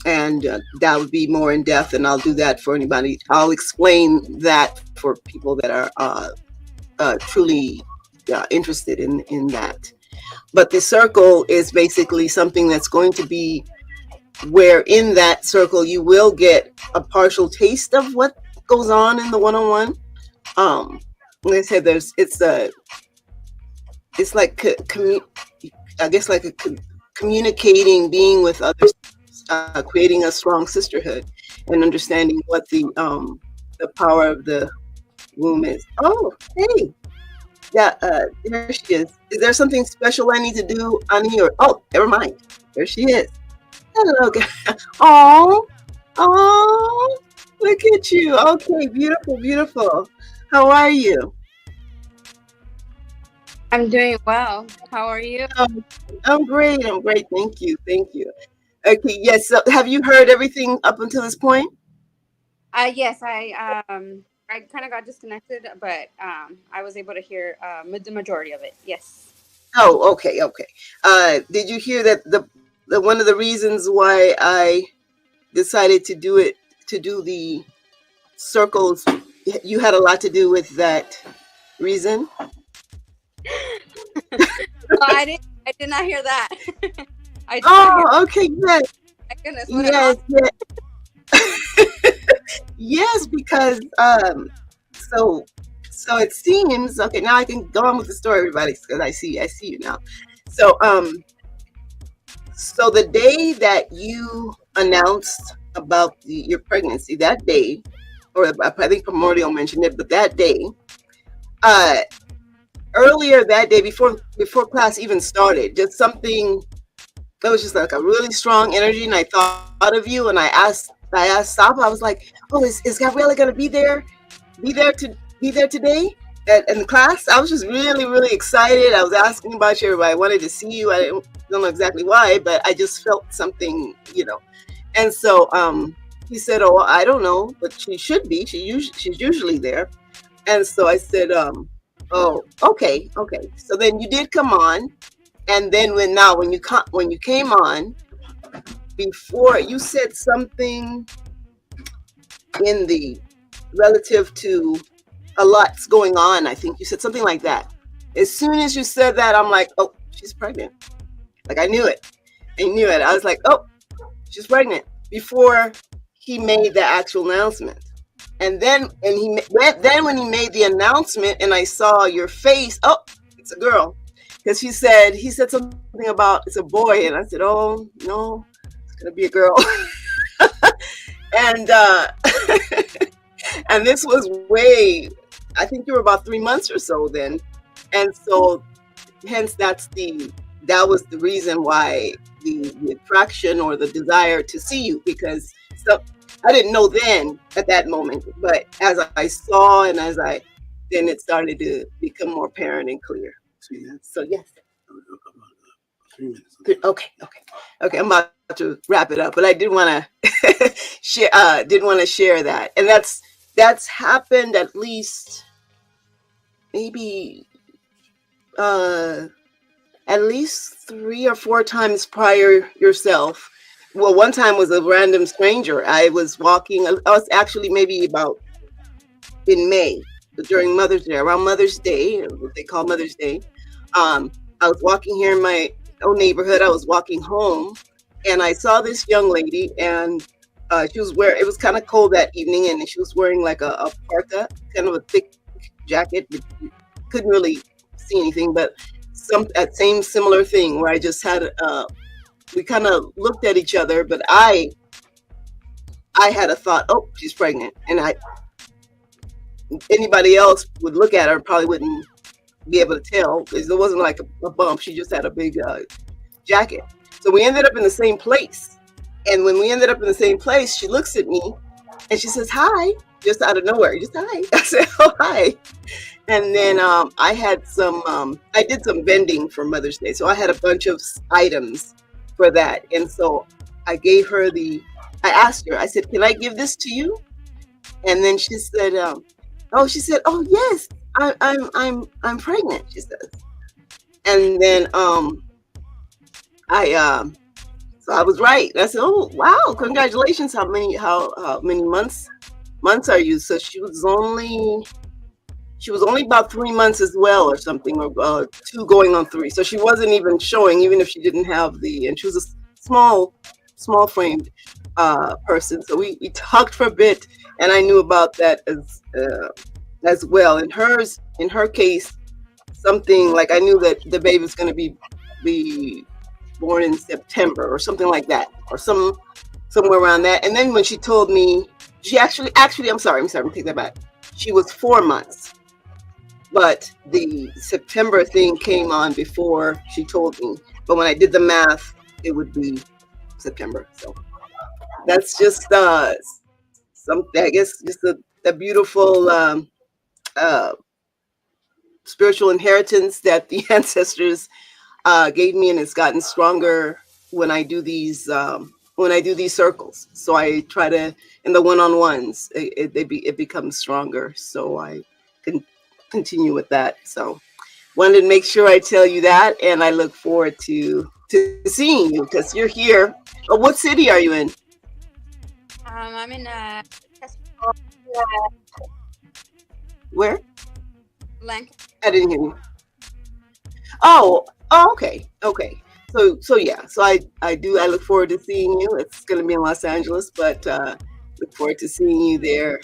And that would be more in depth, and I'll do that for anybody. I'll explain that for people that are truly interested in that. But the circle is basically something that's going to be where in that circle you will get a partial taste of what goes on in the one-on-one. Like I said, it's like communicating, being with others, creating a strong sisterhood, and understanding what the power of the womb is. Oh, hey. Yeah, there she is. Is there something special I need to do, Ani? Or never mind. There she is. Hello, guys. Oh, look at you. Okay, beautiful, beautiful. How are you? I'm doing well. How are you? I'm great. I'm great. Thank you. Thank you. Okay. Yes. So have you heard everything up until this point? Yes, I I kind of got disconnected, but I was able to hear the majority of it. Yes. Oh, okay, okay. Did you hear that the one of the reasons why I decided to do the circles, you had a lot to do with that reason? Well, I did not hear that. Okay, yes. My goodness, Yes, yes, because so it seems, okay, now I can go on with the story, everybody, because I see you now. So so the day that you announced about your pregnancy, that day, or I think Primordial mentioned it, but that day, earlier that day, before class even started, just something that was just like a really strong energy, and I thought of you, and I asked SABA, I was like, oh, is Gabriela gonna be there today in class? I was just really, really excited. I was asking about you, everybody wanted to see you. I don't know exactly why, but I just felt something, and so he said, oh, I don't know, but she should be, she's usually there. And so I said, oh, okay. So then you did come on. And then when you came on, before you said something in the relative to a lot's going on, I think you said something like that. As soon as you said that, I'm like, oh, she's pregnant. Like I knew it. I was like, oh, she's pregnant, before he made the actual announcement. And then when he made the announcement and I saw your face, oh, it's a girl. Because he said something about it's a boy, and I said, oh no, it's gonna be a girl. And and this was I think you were about 3 months or so then, and so hence that was the reason why the attraction or the desire to see you, because I didn't know then at that moment, but as I saw and then it started to become more apparent and clear. So yes. 3 minutes. Okay. I'm about to wrap it up, but I did want to share that, and that's happened at least maybe at least 3 or 4 times prior yourself. Well, one time was a random stranger. I was walking. I was actually maybe about in May during Mother's Day, around Mother's Day, what they call Mother's Day. I was walking here in my own neighborhood. I was walking home, and I saw this young lady, and she was wearing. It was kind of cold that evening, and she was wearing like a parka, kind of a thick jacket. You couldn't really see anything, but that same similar thing where I just had. We kind of looked at each other, but I had a thought, oh, she's pregnant, and anybody else would look at her, probably wouldn't be able to tell, because it wasn't like a bump. She just had a big jacket. So we ended up in the same place, and when we ended up in the same place, she looks at me and she says, hi, just out of nowhere, just hi. I said, oh, hi. And then I had I did some vending for Mother's Day, so I had a bunch of items for that, and so I gave her I asked her, I said, can I give this to you? And then she said, oh yes, I'm pregnant, she says. And then so I was right. I said, oh wow, congratulations. How many months are you? So she was only about 3 months as well, or something, or 2 going on 3. So she wasn't even showing, even if she didn't have and she was a small framed person. So we talked for a bit, and I knew about that as well. In her case, something like I knew that the baby was going to be born in September or something like that, or somewhere around that. And then when she told me, she actually, I'm sorry, take that back. She was 4 months. But the September thing came on before she told me. But when I did the math, it would be September. So that's just something, I guess, just a beautiful spiritual inheritance that the ancestors gave me, and it's gotten stronger when I do these, when I do these circles. So I try to, in the one-on-ones, it becomes stronger. So I can continue with that. So wanted to make sure I tell you that, and I look forward to seeing you because you're here. Oh, what city are you in? I'm in Where? Lancaster. I didn't hear you. Oh, okay. So yeah. So I look forward to seeing you. It's going to be in Los Angeles, but look forward to seeing you there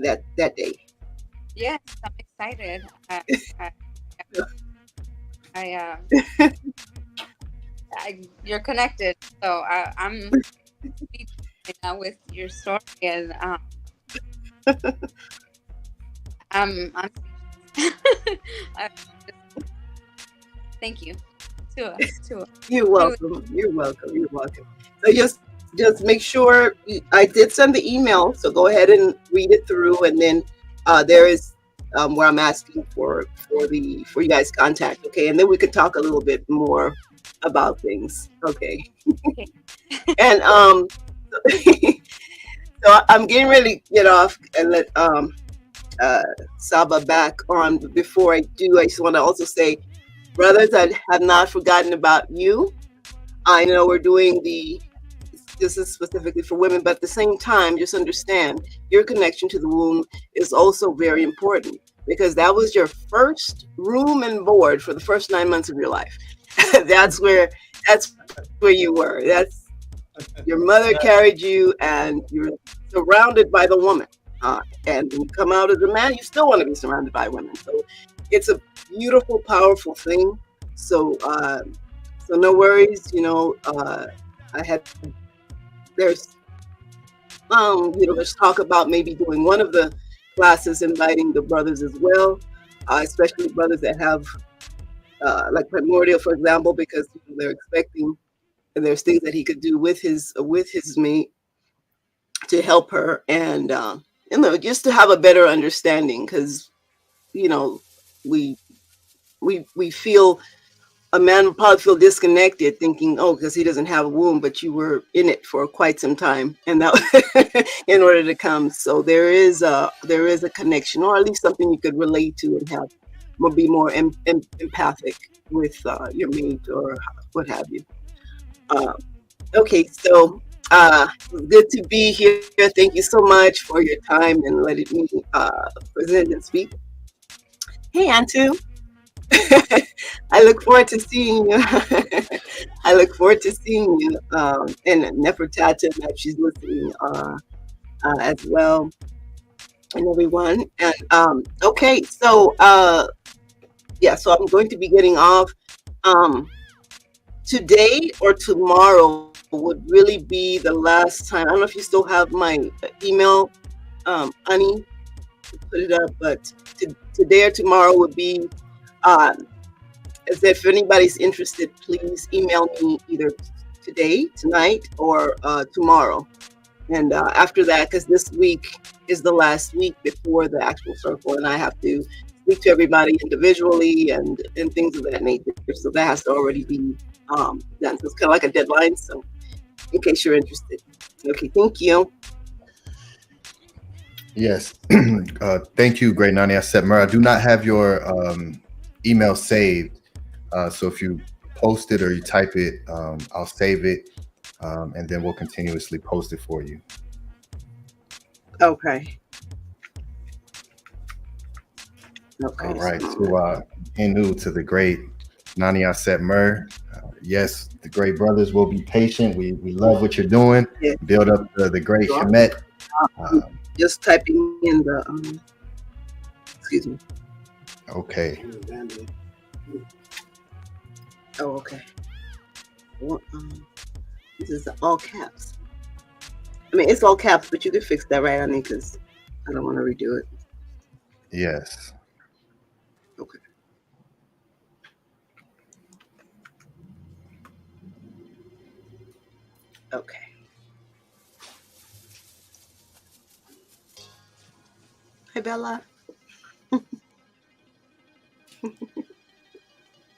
that day. Yes, I'm excited. You're connected, so I'm with your story, and I'm thank you. You're welcome. You're welcome. You're welcome. So just make sure I did send the email. So go ahead and read it through, and then there is where I'm asking for you guys' contact. Okay, and then we could talk a little bit more about things. Okay. And so I'm getting ready to get off and let SABA back on. But before I do, I just want to also say, brothers, I have not forgotten about you. I know we're doing this is specifically for women, but at the same time, just understand your connection to the womb is also very important, because that was your first room and board for the first 9 months of your life. That's where you were. That's your mother carried you, and you're surrounded by the woman. And when you come out as a man, you still want to be surrounded by women. So it's a beautiful, powerful thing. So so no worries. Let's talk about maybe doing one of the classes, inviting the brothers as well, especially brothers that have like primordial, for example, because they're expecting, and there's things that he could do with his mate to help her, and just to have a better understanding, because we feel a man would probably feel disconnected, thinking, oh, because he doesn't have a womb, but you were in it for quite some time, and that in order to come. So there is a connection, or at least something you could relate to and have be more empathic with your mate or what have you. Okay, so good to be here. Thank you so much for your time and letting me present and speak. Hey, Antu. I look forward to seeing you. I look forward to seeing you. And Nefertata, if she's listening as well, and everyone. And okay, so yeah, so I'm going to be getting off. Today or tomorrow would really be the last time. I don't know if you still have my email, Ani, put it up, but today or tomorrow would be, as if anybody's interested, please email me either today, tonight, or tomorrow. And after that, because this week is the last week before the actual circle, and I have to speak to everybody individually and things of that nature. So that has to already be done. So it's kind of like a deadline. So in case you're interested. Okay, thank you. Yes. Thank you, Great Nani Auset. I do not have your email saved. So if you post it or you type it, I'll save it, and then we'll continuously post it for you. Okay. All right. So Inu to the great Nani Auset. Yes, the great brothers will be patient. We love what you're doing. Yeah. Build up the great Shemet. Just typing in the excuse me. Okay. Oh, okay. Well, this is all caps. I mean, it's all caps, but you could fix that, right, Ani? Because I don't want to redo it. Yes. Okay. Okay. Hi, Bella.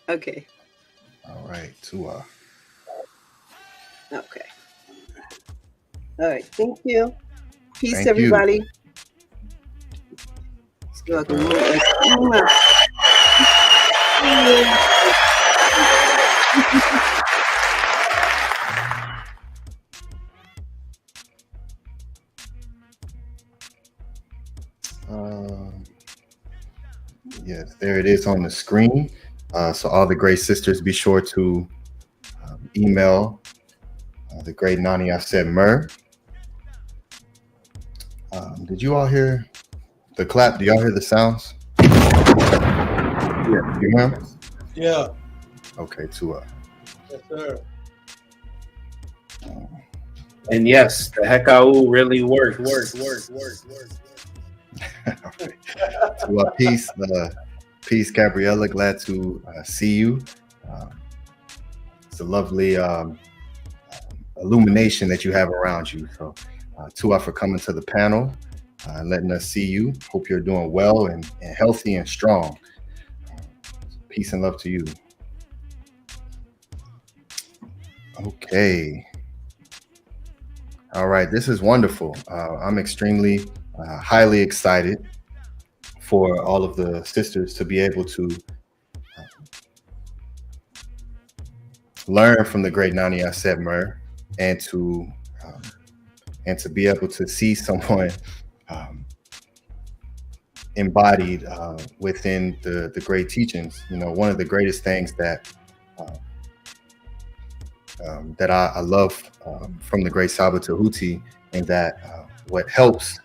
Okay. All right. Tua. Okay. All right. Thank you. Peace, Thank you. everybody. You're welcome. Yes, there it is on the screen. So all the great sisters, be sure to email the great Nani Auset Mur. Did you all hear the clap? Do y'all hear the sounds? Yeah, you hear them? Yeah. Okay, Tua. Yes, sir. And yes, the HEKAU really works. Tua, peace, Gabriela. Glad to see you. It's a lovely illumination that you have around you. So, Tua, for coming to the panel, letting us see you. Hope you're doing well and healthy and strong. Peace and love to you. Okay. All right, this is wonderful. I'm extremely highly excited for all of the sisters to be able to learn from the great Nani Auset Mur and to be able to see someone embodied within the great teachings. You know, one of the greatest things that I love from the great SABA Tehuti, and that what helps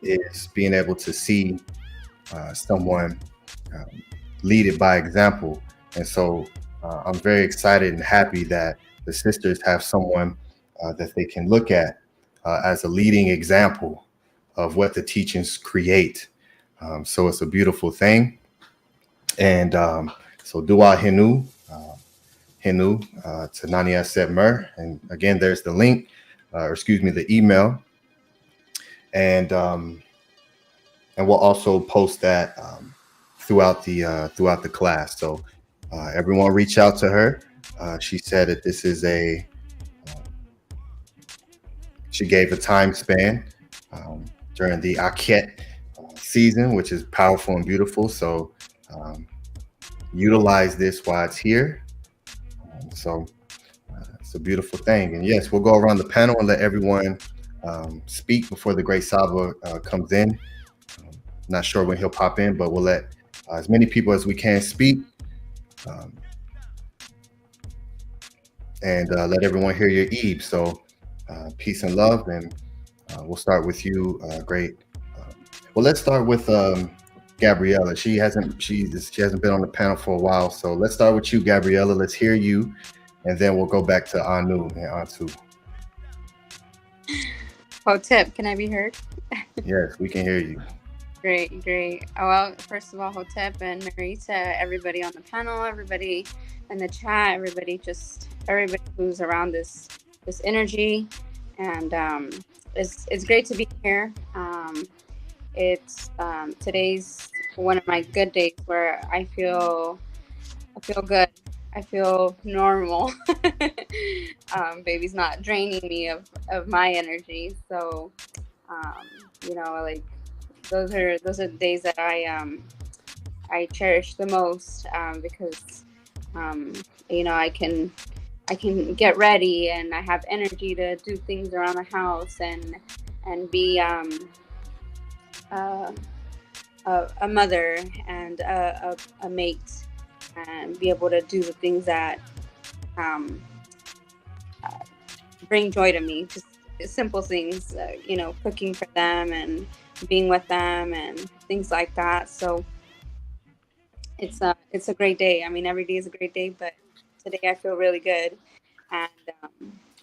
is being able to see someone lead it by example. And so I'm very excited and happy that the sisters have someone that they can look at as a leading example of what the teachings create. So it's a beautiful thing. And so Dua Henu to Nani Auset Mur. And again, there's the link, or excuse me, the email. And we'll also post that throughout the class. So everyone reach out to her. She said that this is she gave a time span during the Auset season, which is powerful and beautiful. So utilize this while it's here. So it's a beautiful thing. And yes, we'll go around the panel and let everyone speak before the great Saba comes in. Not sure when he'll pop in, but we'll let as many people as we can speak. And let everyone hear your Eve. So peace and love. And we'll start with you, great. Well, let's start with Gabriela. She hasn't been on the panel for a while. So let's start with you, Gabriela. Let's hear you. And then we'll go back to Anu and Antu. Hotep, can I be heard? Yes, we can hear you. Great. Oh, well, first of all, Hotep and Marita, everybody on the panel, everybody in the chat, everybody who's around this energy, and it's great to be here. It's today's one of my good days where I feel good. I feel normal. Baby's not draining me of my energy. So, like those are the days that I cherish the most, because I can get ready and I have energy to do things around the house and be a mother and a mate, and be able to do the things that bring joy to me. Just simple things, cooking for them and being with them and things like that. So it's a great day. I mean, every day is a great day, but today I feel really good, and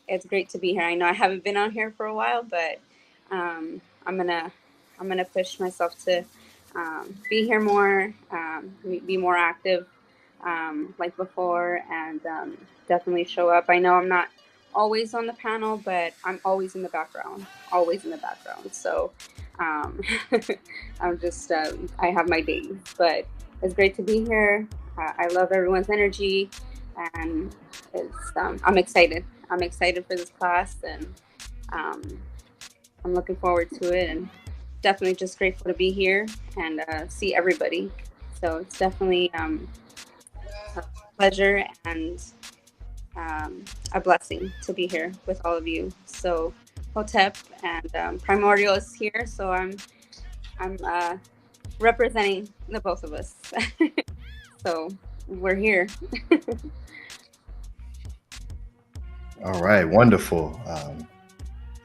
it's great to be here. I know I haven't been on here for a while, but I'm gonna push myself to be here more, be more active like before, and definitely show up. I know I'm not always on the panel, but I'm always in the background. So I'm just I have my days, but it's great to be here. I love everyone's energy, and it's I'm excited for this class, and I'm looking forward to it, and definitely just grateful to be here and see everybody. So it's definitely a pleasure and a blessing to be here with all of you. So Hotep and Primordial is here, so I'm representing the both of us. So we're here. All right, wonderful.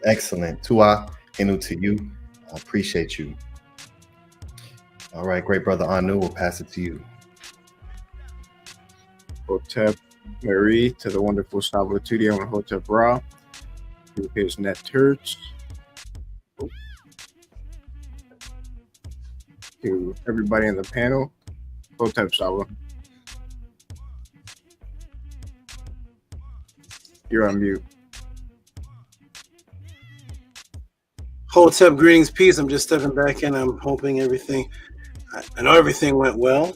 Excellent. Tua Inu to you. I appreciate you. All right, great brother Anu, we'll pass it to you. Hotep Marie to the wonderful Salvatore and Hotep Ra to his net turds. To everybody in the panel, Hotep Saba. You're on mute. Hotep, greetings, peace. I'm just stepping back in. I'm hoping everything, I know everything went well.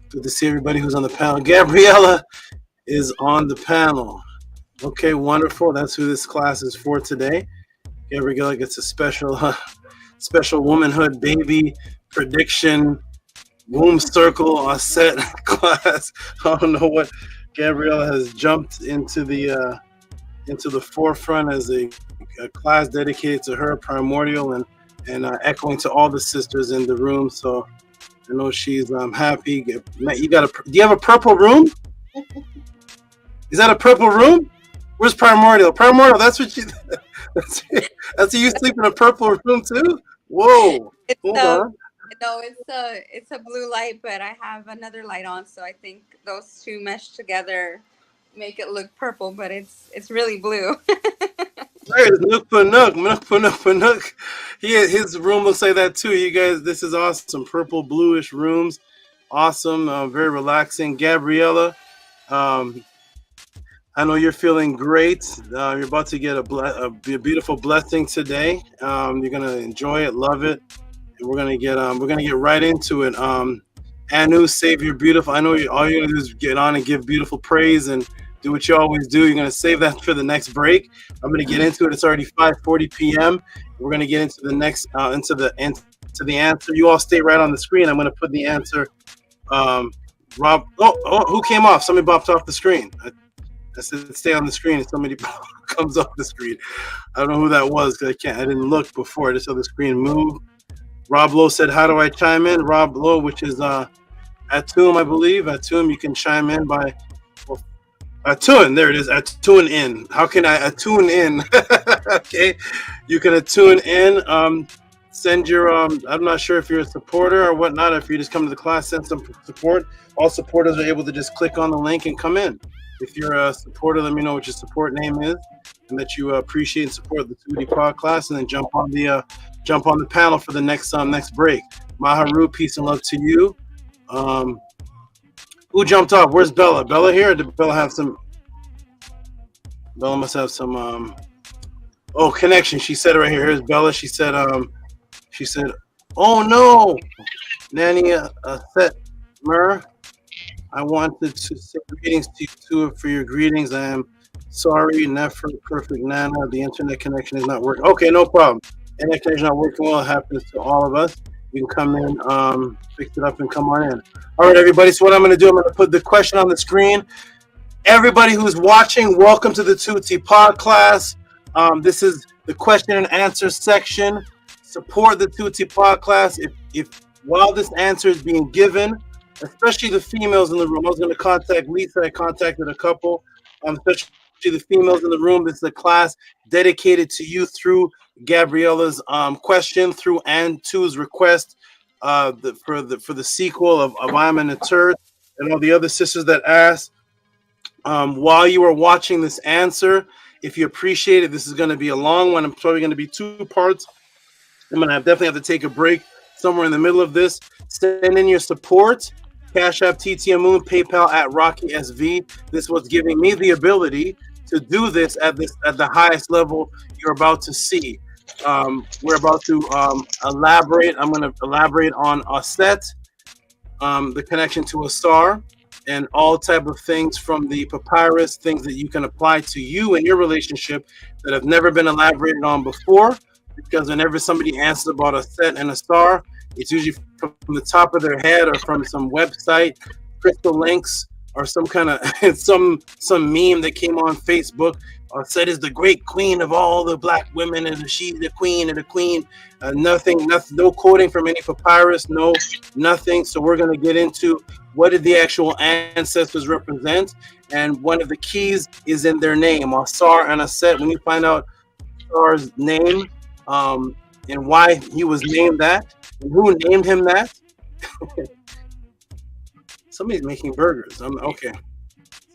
Good to see everybody who's on the panel. Gabriela is on the panel. Okay, wonderful. That's who this class is for today. Gabriela gets a special womanhood baby prediction womb circle Auset class. I don't know what Gabriela has jumped into the forefront as a class dedicated to her, primordial, and echoing to all the sisters in the room. So I know she's happy. You got do you have a purple room? Is that a purple room? Where's primordial? Primordial, that's what you. That's what you sleep in a purple room too. Whoa! Hold on. No, it's a blue light, but I have another light on, so I think those two mesh together, make it look purple, but it's really blue. There's Nook for Nook. His room looks like that too. You guys, this is awesome. Purple, bluish rooms, awesome. Very relaxing. Gabriela, I know you're feeling great. You're about to get a beautiful blessing today. You're gonna enjoy it, love it, and we're gonna get right into it. Anu, Savior, beautiful. I know all you're gonna do is get on and give beautiful praise and do what you always do. You're going to save that for the next break. I'm going to get into it. It's already 5:40 p.m. We're going to get into the next into the answer. You all stay right on the screen. I'm going to put the answer. Rob. Oh, who came off? Somebody bopped off the screen. I said stay on the screen, and somebody comes off the screen. I don't know who that was because I didn't look before. I just saw the screen move. Rob Lowe said, "How do I chime in?" Rob Lowe, which is Atum, I believe. Atum, you can chime in by. Attune, there it is. Attune in. How can I attune in? Okay, you can attune in. Send your. I'm not sure if you're a supporter or whatnot. If you just come to the class, send some support. All supporters are able to just click on the link and come in. If you're a supporter, let me know what your support name is, and that you appreciate and support the Tehuti Pod class, and then jump on the panel for the next break. Maharu, peace and love to you. Who jumped off? Where's Bella? Bella here? Or did Bella have some? Bella must have some. Connection. She said it right here. Here's Bella. She said. Oh no, Nani Set Mer. I wanted to say greetings to you too for your greetings. I am sorry, NEFER, perfect Nana. The internet connection is not working. Okay, no problem. Internet connection not working well. It happens to all of us. You can come in, fix it up, and come on in. All right, everybody. So what I'm going to do, I'm going to put the question on the screen. Everybody who's watching, welcome to the Tehuti Pod class. This is the question and answer section. Support the Tehuti Pod class. If while this answer is being given, especially the females in the room, I was going to contact Lisa. I contacted a couple, especially the females in the room. This is a class dedicated to you through Gabriela's question, through Antu's request for the sequel of I'm in a Turd, and all the other sisters that asked. While you are watching this answer, if you appreciate it, this is going to be a long one. I'm probably going to be 2 parts. I'm going to definitely have to take a break somewhere in the middle of this. Send in your support. Cash App, TTM Moon, PayPal at Rocky SV. This is what's giving me the ability to do this at the highest level you're about to see. We're about to elaborate. I'm going to elaborate on Auset, the connection to AUSAR, and all type of things from the papyrus, things that you can apply to you and your relationship that have never been elaborated on before. Because whenever somebody answers about a set and a star, it's usually from the top of their head or from some website, crystal links, or some kind of some meme that came on Facebook. Auset is the great queen of all the black women, and she's the queen and the queen. Nothing, no quoting from any papyrus, no nothing. So we're going to get into what did the actual ancestors represent, and one of the keys is in their name, AUSAR and AUSET. When you find out AUSAR's name, and why he was named that, and who named him that. Somebody's making burgers. Okay.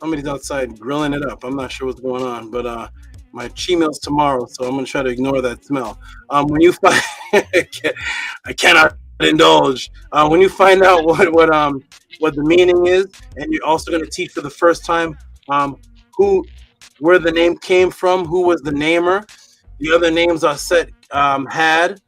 Somebody's outside grilling it up. I'm not sure what's going on, but my chi meal's tomorrow, so I'm gonna try to ignore that smell. When you find, I cannot indulge. When you find out what the meaning is, and you're also gonna teach for the first time where the name came from, who was the namer. The other names Auset had,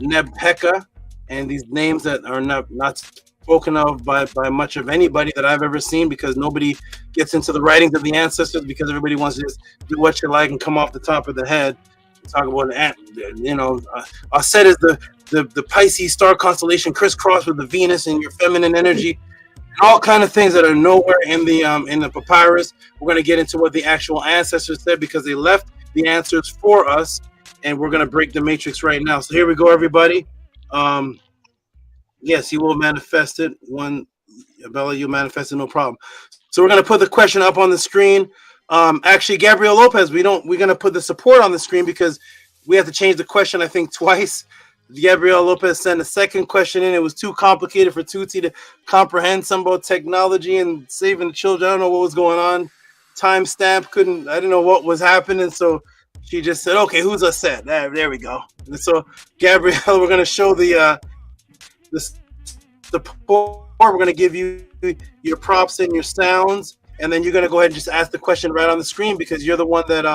Nebheka, and these names that are not spoken of by much of anybody that I've ever seen, because nobody gets into the writings of the ancestors, because everybody wants to just do what you like and come off the top of the head and talk about Auset is the Pisces star constellation crisscrossed with the Venus and your feminine energy, and all kind of things that are nowhere in the papyrus. We're going to get into what the actual ancestors said, because they left the answers for us, and we're going to break the matrix right now. So here we go, everybody. Yes, he will manifest it. Bella, you manifested, no problem. So we're going to put the question up on the screen. Actually, Gabriel Lopez, we're going to put the support on the screen because we have to change the question, I think, twice. Gabriel Lopez sent a second question in. It was too complicated for Tuti to comprehend, some about technology and saving the children. I don't know what was going on. Timestamp I didn't know what was happening. So she just said, okay, who's Auset? There we go. And so, Gabriel, we're going to show the support. We're going to give you your props and your sounds, and then you're going to go ahead and just ask the question right on the screen, because you're the one that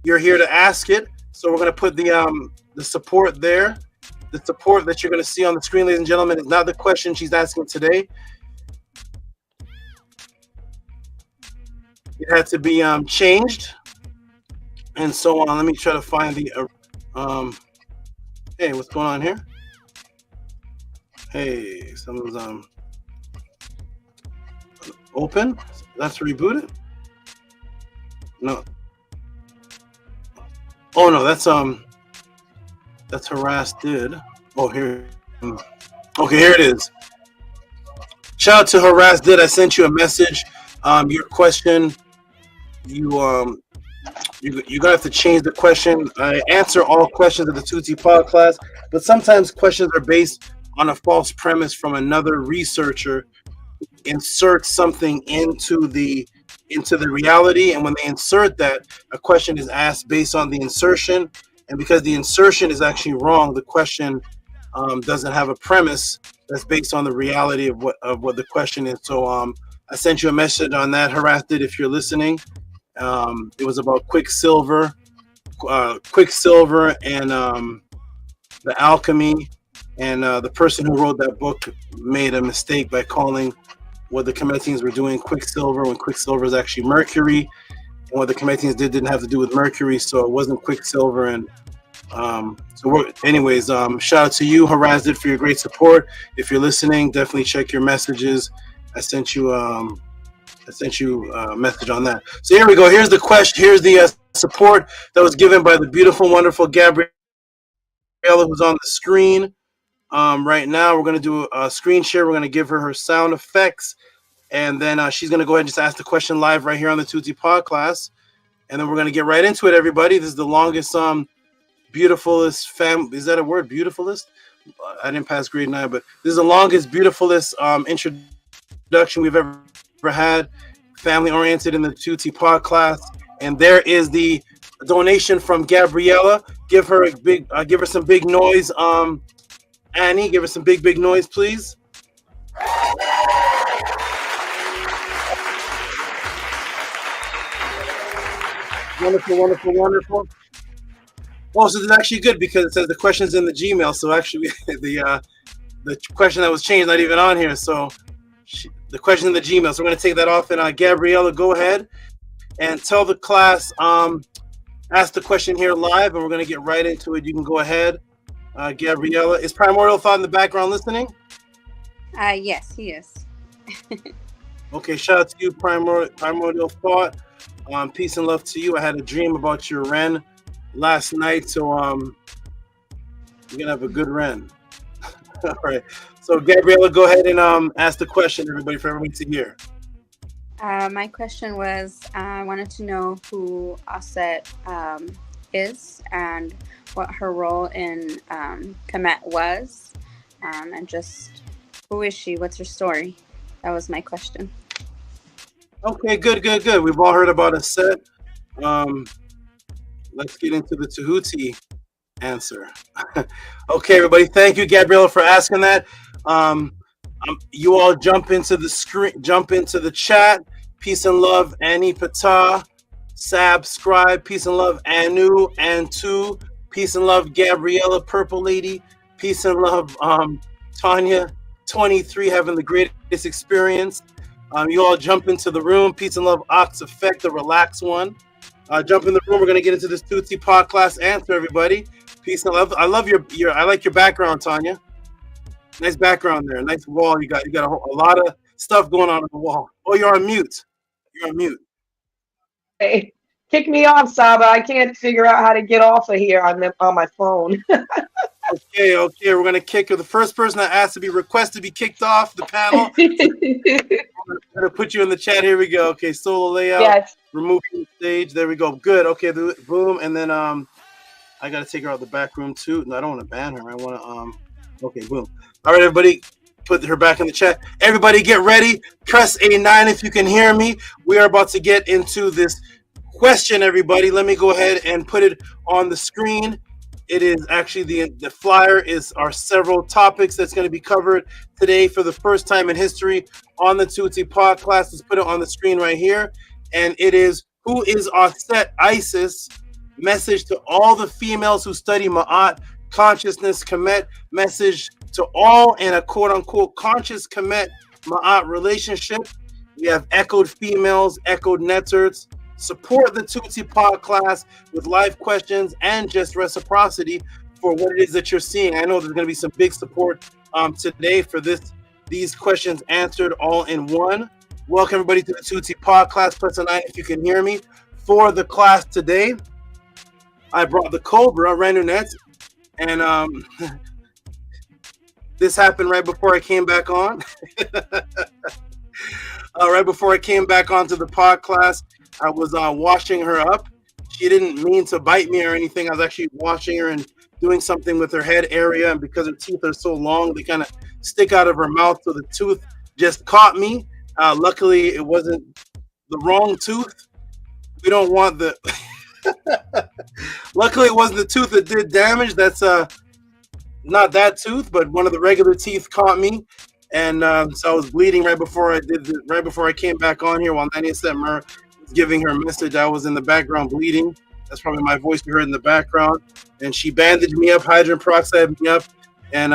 you're here to ask it. So we're going to put the support there. The support that you're going to see on the screen, ladies and gentlemen, is not the question she's asking today. It had to be changed, and so on. Let me try to find the hey, what's going on here? Hey, someone's open. That's rebooted. No. Oh no, that's harassed did. Oh, here. Okay, here it is. Shout out to harassed did. I sent you a message. Your question. You're gonna have to change the question. I answer all questions of the Tuti Pod class, but sometimes questions are based on a false premise from another researcher. Insert something into the reality, and when they insert that, a question is asked based on the insertion, and because the insertion is actually wrong, the question doesn't have a premise that's based on the reality of what the question is. So I sent you a message on that. Harassed it if you're listening. It was about Quicksilver and the alchemy, and the person who wrote that book made a mistake by calling what the Kemetans were doing Quicksilver, when Quicksilver is actually Mercury, and what the Kemetans didn't have to do with Mercury, so it wasn't Quicksilver. And anyways, shout out to you, Harassed it, for your great support. If you're listening, definitely check your messages. I sent you a message on that. So here we go. Here's the question. Here's the support that was given by the beautiful, wonderful Gabriela, who's on the screen right now. We're going to do a screen share. We're going to give her sound effects, and then she's going to go ahead and just ask the question live right here on the Tuti Pod class, and then we're going to get right into it, everybody. This is the longest, beautifulest is that a word? Beautifulest? I didn't pass grade 9, but this is the longest, beautifulest introduction we've ever had, family oriented, in the Tuti Pod class. And there is the donation from Gabriela. Give her some big noise. Annie, give her some big noise, please. Wonderful. Well, so this is actually good because it says the question's in the Gmail. So actually, the question that was changed not even on here. So the question in the Gmail. So we're going to take that off. And Gabriela, go ahead and tell the class, ask the question here live, and we're going to get right into it. You can go ahead. Gabriela, is Primordial Thought in the background listening? Yes, he is. Okay, shout out to you, Primordial Thought. Peace and love to you. I had a dream about your Ren last night, so you're gonna have a good Ren. All right. So Gabriela, go ahead and ask the question, everybody, for everybody to hear. My question was, I wanted to know who Auset is and what her role in Kemet was, and just who is she? What's her story? That was my question. Okay, good. We've all heard about Auset. Let's get into the Tehuti answer. Okay, everybody. Thank you, Gabriela, for asking that. You all jump into the chat. Peace and love, Annie Pata. Subscribe. Peace and love, Anu, Antu. Peace and love, Gabriela, Purple Lady. Peace and love, Tanya, 23, having the greatest experience. You all jump into the room. Peace and love, Ox Effect, the relaxed one. Jump in the room. We're gonna get into this Tutsi pod class answer, everybody. Peace and love. I love your I like your background, Tanya. Nice background there. Nice wall. You got a lot of stuff going on the wall. Oh, you're on mute. You're on mute. Hey, kick me off, Saba. I can't figure out how to get off of here on my phone. Okay. We're gonna kick her. The first person that asked to be requested to be kicked off the panel. I'm gonna put you in the chat. Here we go. Okay, solo layout. Yes. Remove from the stage. There we go. Good. Okay. Boom. And then I gotta take her out the back room too. No, I don't want to ban her. I want to Okay. Boom. All right, everybody. Put her back in the chat. Everybody, get ready. Press A9 if you can hear me. We are about to get into this question. Everybody, let me go ahead and put it on the screen. It is actually the flyer is our several topics that's going to be covered today for the first time in history on the Tutsi pod class. Let's put it on the screen right here. And it is, who is Auset Isis? Message to all the females who study Ma'at, consciousness, Kemet. Message to all in a quote-unquote conscious Kemet Ma'at relationship. We have echoed females, echoed netters. Support the Tutsi pod class with live questions and just reciprocity for what it is that you're seeing. I know there's going to be some big support today for these questions answered all in one. Welcome everybody to the Tutsi pod class plus a 9 if you can hear me. For the class today, I brought the Cobra, Randunet, and this happened right before I came back on. Right before I came back onto the pod class, I was washing her up. She didn't mean to bite me or anything. I was actually washing her and doing something with her head area. And because her teeth are so long, they kind of stick out of her mouth. So the tooth just caught me. Luckily, it wasn't the wrong tooth. We don't want the... Luckily, it wasn't the tooth that did damage. That's not that tooth, but one of the regular teeth caught me. And so I was bleeding right before I came back on here while Nani Setmer was giving her message. I was in the background bleeding. That's probably my voice you heard in the background. And she bandaged me up, hydrogen peroxide me up. And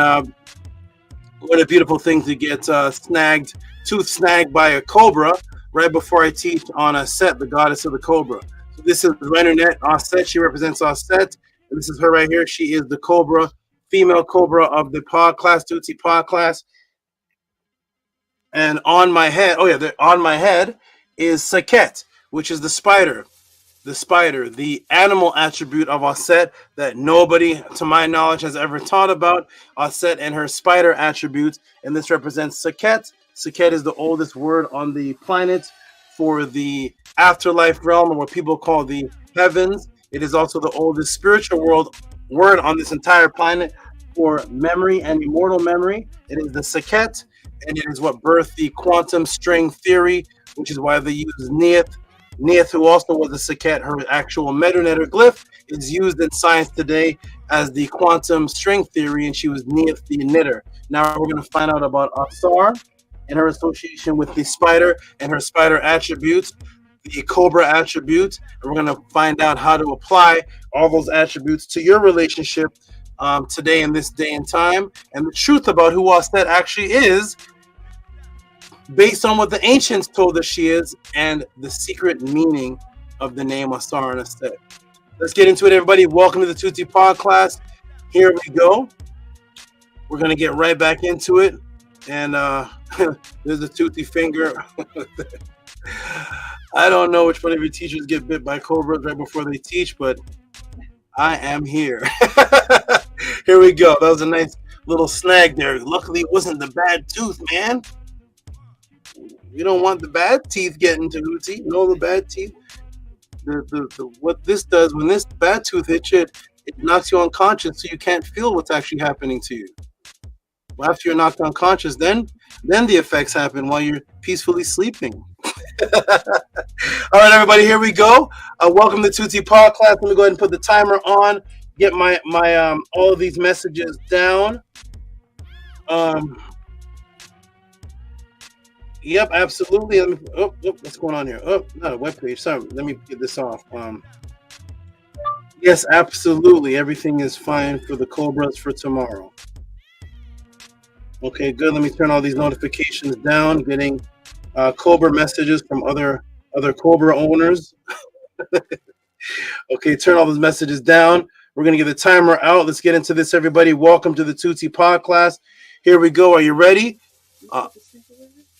what a beautiful thing to get tooth snagged by a cobra right before I teach on Auset, the goddess of the cobra. So this is Rennernet Auset. She represents Auset. And this is her right here. She is the cobra, female cobra of the pod class, Tutsi pod class. And on my head, on my head is Saket, which is the spider, the animal attribute of Auset that nobody, to my knowledge, has ever taught about. Auset and her spider attributes, and this represents Saket. Saket is the oldest word on the planet for the afterlife realm, or what people call the heavens. It is also the oldest spiritual word on this entire planet for memory and immortal memory. It is the Saket. And it is what birthed the quantum string theory, which is why they use Neith. Neith, who also was a Saket, her actual Medunetter glyph, is used in science today as the quantum string theory, and she was Neith the knitter. Now we're going to find out about AUSAR and her association with the spider and her spider attributes, the cobra attributes, and we're going to find out how to apply all those attributes to your relationship today in this day and time, and the truth about who Auset actually is based on what the ancients told us she is and the secret meaning of the name Asar and Auset. Let's get into it, everybody. Welcome to the Tehuti Pod class. Here we go. We're going to get right back into it. And there's the Tehuti finger. I don't know which one of your teachers get bit by cobras right before they teach, but I am here. Here we go. That was a nice little snag there. Luckily, it wasn't the bad tooth, man. You don't want the bad teeth getting Tehuti. No, the bad teeth. What this does, when this bad tooth hits you, it knocks you unconscious, so you can't feel what's actually happening to you. Well, after you're knocked unconscious, then the effects happen while you're peacefully sleeping. All right, everybody, here we go. Welcome to Tehuti Pod class. Let me go ahead and put the timer on. Get my all of these messages down. Yep, absolutely. Let me, what's going on here? Oh, not a web page. Sorry, let me get this off. Yes, absolutely. Everything is fine for the Cobras for tomorrow. Okay, good. Let me turn all these notifications down. Getting Cobra messages from other Cobra owners. Okay, turn all those messages down. We're going to get the timer out. Let's get into this, everybody. Welcome to the Tehuti Pod class. Here we go. Are you ready?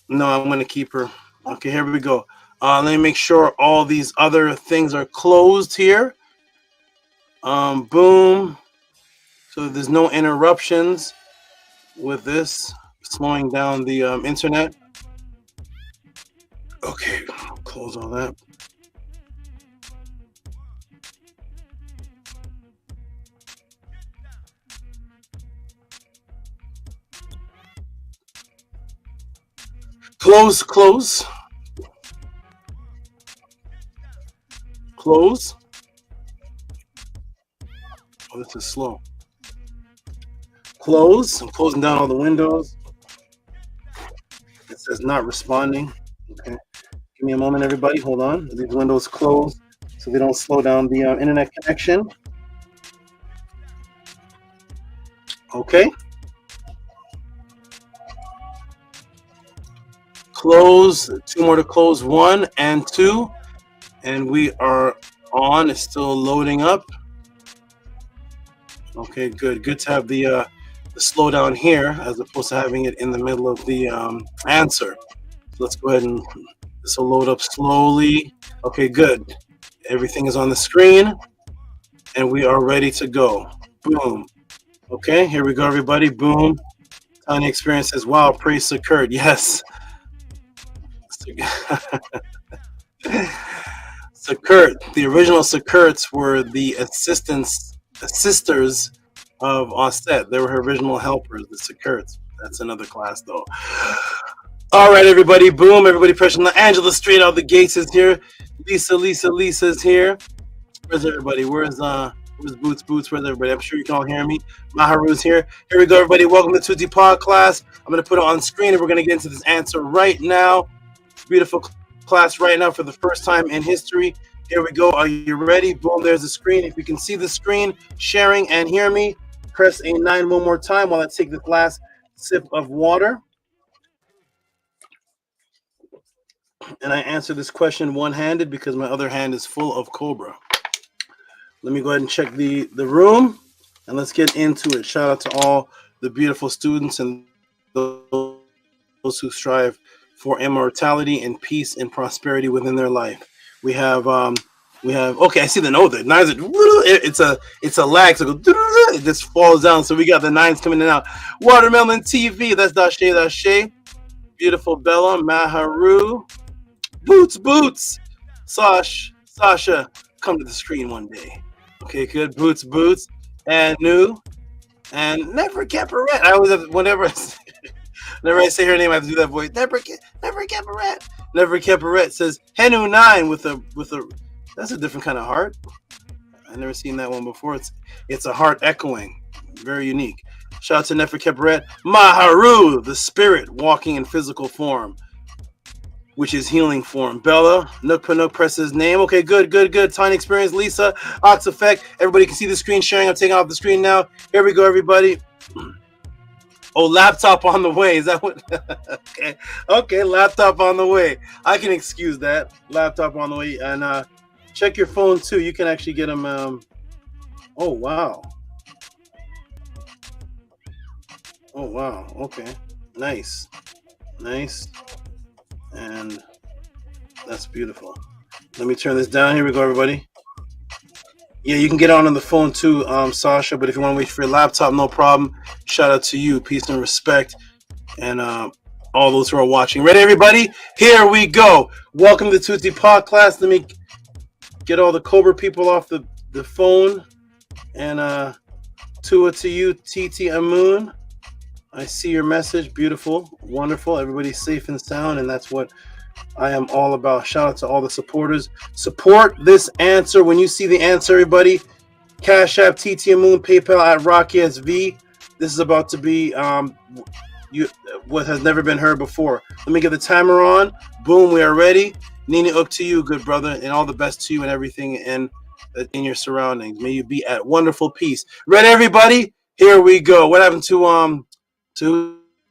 No, I'm going to keep her. Okay, here we go. Let me make sure all these other things are closed here. Boom. So there's no interruptions with this, slowing down the internet. Okay, close all that. Close. Close. Oh, this is slow. Close. I'm closing down all the windows. It says not responding. Okay. Give me a moment, everybody. Hold on. These windows close so they don't slow down the internet connection. Okay. Close. Two more to close. 1 and 2. And we are on. It's still loading up. Okay, good. Good to have the slowdown here as opposed to having it in the middle of the answer. So let's go ahead and this will load up slowly. Okay, good. Everything is on the screen and we are ready to go. Boom. Okay, here we go, everybody. Boom. Tiny Experience says, wow, praise SAQQAR. Yes. SAQQAR. The original SAQQARs were the assisters of Auset. They were her original helpers, the SAQQARs. That's another class, though. All right, everybody. Boom. Everybody pressing the Angela straight out the gates is here. Lisa's here. Where's everybody? Where's Boots? Where's everybody? I'm sure you can all hear me. Maharu's here. Here we go, everybody. Welcome to Tehuti Pod class. I'm going to put it on screen and we're going to get into this answer right now. Beautiful class right now for the first time in history. Here we go. Are you ready? Boom, there's the screen. If you can see the screen, sharing and hear me, press a 9 one more time while I take this last sip of water. And I answer this question one-handed because my other hand is full of Cobra. Let me go ahead and check the room and let's get into it. Shout out to all the beautiful students and those who strive for immortality and peace and prosperity within their life. We have okay, I see the note. The nines are, it's a lag, so it just falls down. So we got the nines coming in and out. Watermelon TV, that's Dashe. Beautiful Bella, Maharu, Boots, Sasha, come to the screen one day. Okay, good. Boots, and New, and Nefer Caparette. I always have, whenever I say her name, I have to do that voice. Nefer Caparette. Nefer Caparette says Henu 9 with a. That's a different kind of heart. I've never seen that one before. It's a heart echoing, very unique. Shout out to Nefer Caparette. Maharu, the spirit walking in physical form, which is healing form. Bella, Nook presses name. Okay, good. Tiny Experience, Lisa, Ox Effect. Everybody can see the screen sharing. I'm taking off the screen now. Here we go, everybody. Oh, laptop on the way. Is that what? Okay, laptop on the way. I can excuse that. Laptop on the way. And check your phone too. You can actually get them. Oh, wow. Oh, wow. Okay. Nice. Nice. And that's beautiful. Let me turn this down. Here we go, everybody. Yeah, you can get on the phone too, Sasha. But if you want to wait for your laptop, no problem. Shout out to you. Peace and respect. And all those who are watching. Ready, everybody? Here we go. Welcome to the Tehuti podcast. Let me get all the Cobra people off the phone. And Tua to you, TT Amun. I see your message. Beautiful. Wonderful. Everybody's safe and sound. And that's what I am all about. Shout out to all the supporters. Support this answer. When you see the answer, everybody, Cash App, TT Amun, PayPal at Rocky SV. This is about to be what has never been heard before. Let me get the timer on. Boom, we are ready. Nini Uk to you, good brother, and all the best to you and everything in your surroundings. May you be at wonderful peace. Ready, everybody? Here we go. What happened to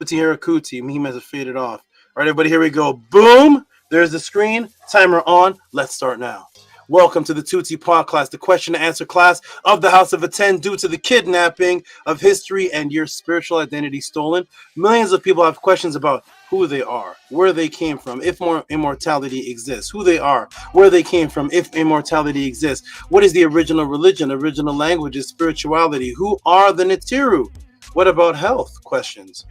Hirakuti? He must have faded off. All right, everybody, here we go. Boom. There's the screen. Timer on. Let's start now. Welcome to the Tehuti podcast, the question and answer class of the House of Attend due to the kidnapping of history and your spiritual identity stolen. Millions of people have questions about who they are, where they came from, if more immortality exists, who they are, where they came from, if immortality exists, what is the original religion, original languages, spirituality, who are the NETERU, what about health questions.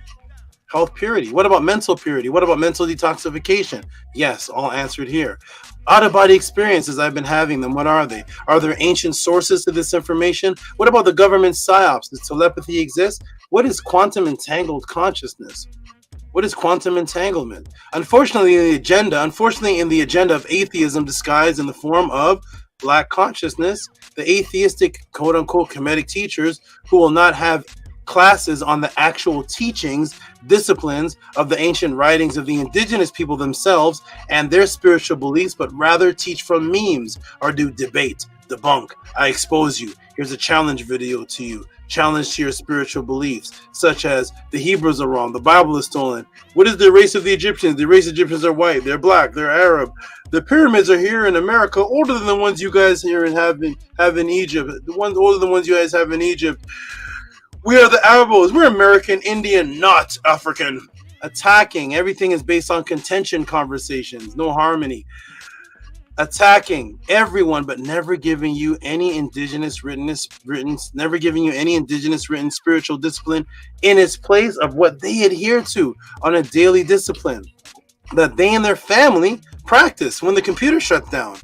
Health purity. What about mental purity? What about mental detoxification? Yes, all answered here. Out-of-body experiences, I've been having them. What are they? Are there ancient sources to this information? What about the government psyops? Does telepathy exist? What is quantum entangled consciousness? What is quantum entanglement? Unfortunately, in the agenda of atheism disguised in the form of black consciousness, the atheistic quote-unquote Kemetic teachers who will not have classes on the actual teachings, disciplines of the ancient writings of the indigenous people themselves and their spiritual beliefs, but rather teach from memes or do debate, debunk. I expose you. Here's a challenge video to you. Challenge to your spiritual beliefs, such as the Hebrews are wrong, the Bible is stolen. What is the race of the Egyptians? The race of Egyptians are white, they're black, they're Arab. The pyramids are here in America, older than the ones you guys here have in Egypt. The ones older than the ones you guys have in Egypt. We are the Arabos. We're American, Indian, not African. Attacking. Everything is based on contention conversations. No harmony. Attacking everyone, but never giving you any indigenous never giving you any indigenous written spiritual discipline in its place of what they adhere to on a daily discipline that they and their family practice when the computer shuts down.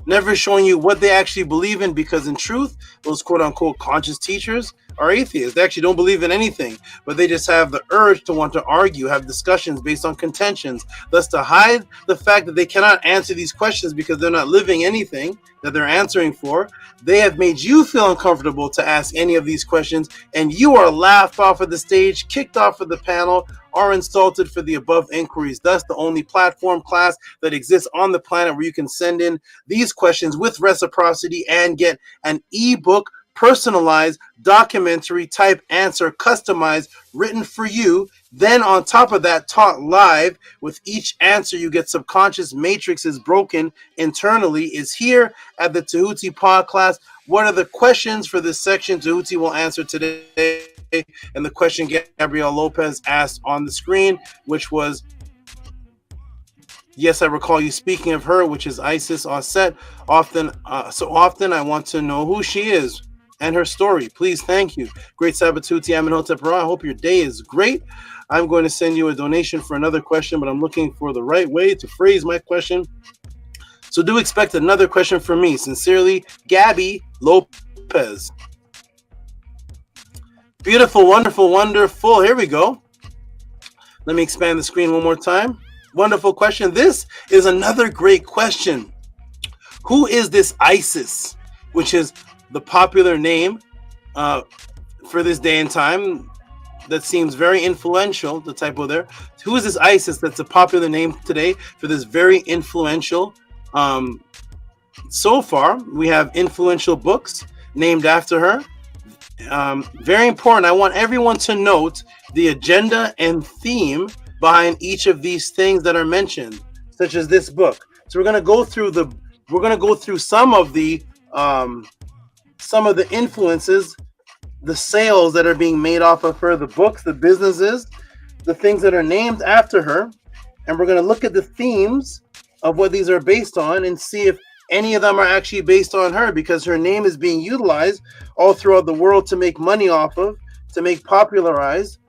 Never showing you what they actually believe in, because in truth, those quote-unquote conscious teachers are atheists. They actually don't believe in anything, but they just have the urge to want to argue, have discussions based on contentions, thus to hide the fact that they cannot answer these questions because they're not living anything that they're answering for. They have made you feel uncomfortable to ask any of these questions, and you are laughed off of the stage, kicked off of the panel, or insulted for the above inquiries. Thus, the only platform class that exists on the planet where you can send in these questions with reciprocity and get an ebook, personalized, documentary type answer, customized, written for you. Then on top of that, taught live. With each answer, you get subconscious matrices broken internally, is here at the Tehuti podcast. What are the questions for this section? Tehuti will answer today. And the question Gabrielle Lopez asked on the screen, which was, yes, I recall you speaking of her, which is Isis Auset. So often I want to know who she is and her story. Please, thank you. Great Sabatuti, Amenhotep Ra. I hope your day is great. I'm going to send you a donation for another question, but I'm looking for the right way to phrase my question. So do expect another question from me. Sincerely, Gabby Lopez. Beautiful, wonderful, wonderful. Here we go. Let me expand the screen one more time. Wonderful question. This is another great question. Who is this Isis, which is the popular name for this day and time that seems very influential, the typo there. Who is this Isis that's a popular name today for this very influential? So far, we have influential books named after her. very important. I want everyone to note the agenda and theme behind each of these things that are mentioned, such as this book. So we're going to go through some of the influences, the sales that are being made off of her, the books, the businesses, the things that are named after her, and we're going to look at the themes of what these are based on and see if any of them are actually based on her, because her name is being utilized all throughout the world to make money off of, to popularize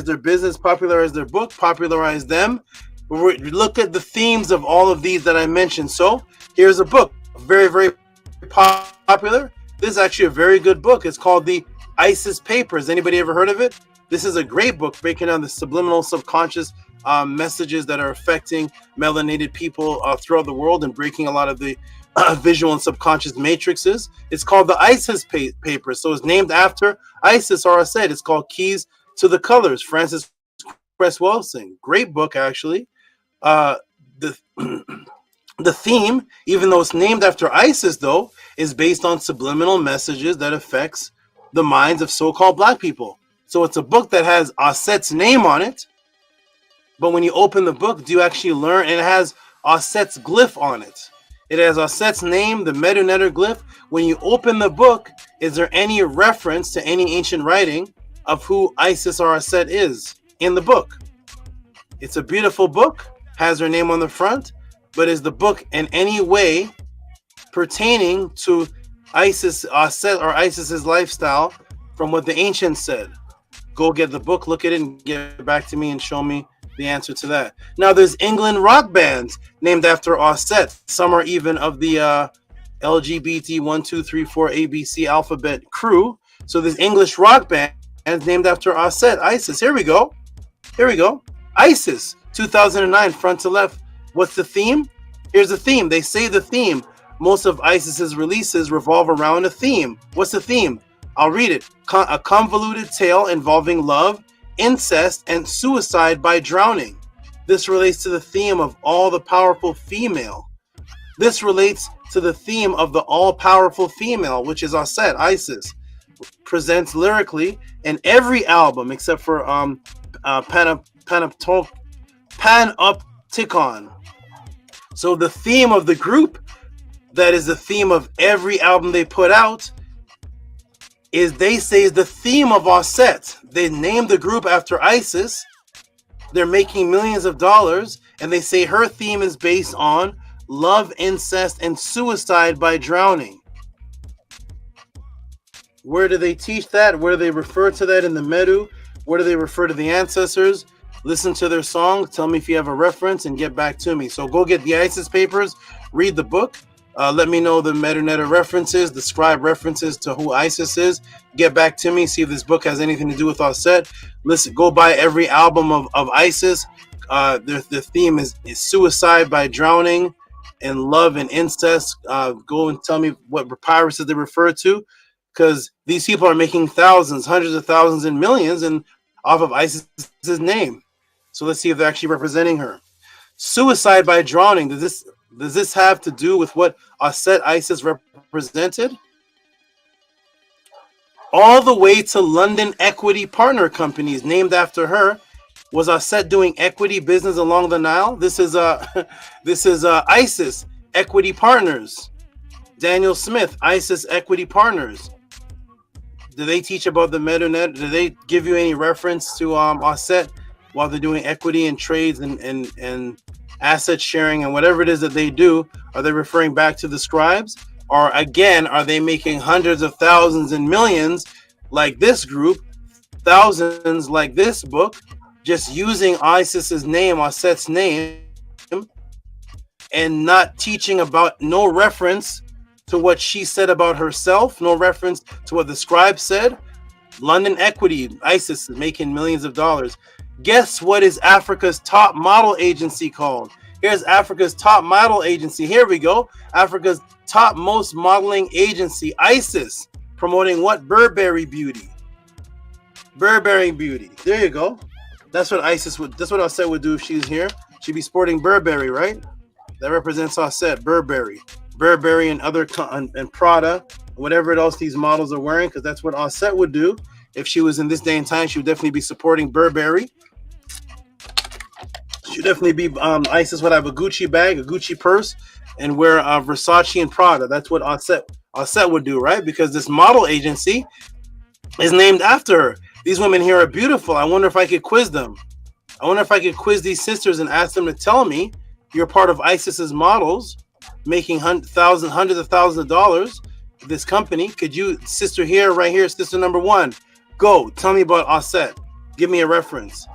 their business, popularize their book, popularize them. We look at the themes of all of these that I mentioned. So here's a book, very, very popular. This is actually a very good book. It's called the ISIS Papers. Anybody ever heard of it? This is a great book breaking down the subliminal, subconscious messages that are affecting melanated people throughout the world and breaking a lot of the visual and subconscious matrices. It's called the ISIS Papers. So it's named after ISIS, or I said it's called Keys to the Colors. Francis Cresswell-Sing. Great book, actually. The theme, even though it's named after ISIS, though, is based on subliminal messages that affects the minds of so-called black people. So it's a book that has Auset's name on it. But when you open the book, do you actually learn? And it has Auset's glyph on it. It has Auset's name, the Medu-Neter glyph. When you open the book, is there any reference to any ancient writing of who Isis or Auset is in the book? It's a beautiful book, has her name on the front, but is the book in any way pertaining to Isis, Auset, or Isis's lifestyle from what the ancients said? Go get the book, look at it, and get back to me and show me the answer to that. Now, there's England rock bands named after Auset. Some are even of the LGBT 1, 2, 3, 4 ABC alphabet crew. So there's English rock bands named after Auset, Isis. Here we go. ISIS, 2009, front to left. What's the theme? Here's the theme. They say the theme. Most of ISIS's releases revolve around a theme. What's the theme? I'll read it. A convoluted tale involving love, incest, and suicide by drowning. This relates to the theme of all the powerful female. This relates to the theme of the all-powerful female, which is Auset, Isis. Presents lyrically in every album except for Panopticon. So the theme of the group, that is the theme of every album they put out, is they say is the theme of Auset. They named the group after Isis. They're making millions of dollars, and they say her theme is based on love, incest, and suicide by drowning. Where do they teach that? Where do they refer to that in the Medu? Where do they refer to the ancestors? Listen to their songs. Tell me if you have a reference and get back to me. So go get the ISIS Papers, read the book. Let me know the Medu-Neter references, the scribe references to who Isis is. Get back to me, see if this book has anything to do with Auset. Listen, go buy every album of Isis. Their theme is suicide by drowning and love and incest. Go and tell me what papyruses they refer to, because these people are making thousands, hundreds of thousands, and millions and off of Isis's name. So let's see if they're actually representing her. Suicide by drowning. Does this have to do with what Auset Isis represented? All the way to London Equity Partner Companies named after her. Was Auset doing equity business along the Nile? This is Isis Equity Partners. Daniel Smith, Isis Equity Partners. Do they teach about the Medu-Neter? Do they give you any reference to Auset while they're doing equity and trades and asset sharing and whatever it is that they do? Are they referring back to the scribes? Or again, are they making hundreds of thousands and millions like this group, thousands like this book, just using Isis's name, Auset's name, and not teaching about, no reference to what she said about herself, no reference to what the scribe said? London Equity, Isis is making millions of dollars. Guess what is Africa's top model agency called? Here's Africa's top model agency. Here we go. Africa's top most modeling agency, Isis, promoting what? Burberry Beauty. Burberry Beauty. There you go. That's what Isis would. That's what Auset would do if she's here. She'd be sporting Burberry, right? That represents Auset. Burberry and other and Prada whatever else these models are wearing, because that's what Auset would do. If she was in this day and time, she would definitely be supporting Burberry. She would definitely be, Isis would have a Gucci bag, a Gucci purse, and wear Versace and Prada. That's what Auset would do, right? Because this model agency is named after her. These women here are beautiful. I wonder if I could quiz them. I wonder if I could quiz these sisters and ask them to tell me you're part of ISIS's models, making hundreds of thousands of dollars. This company, could you, sister here, right here, sister number one, go tell me about Auset. Give me a reference.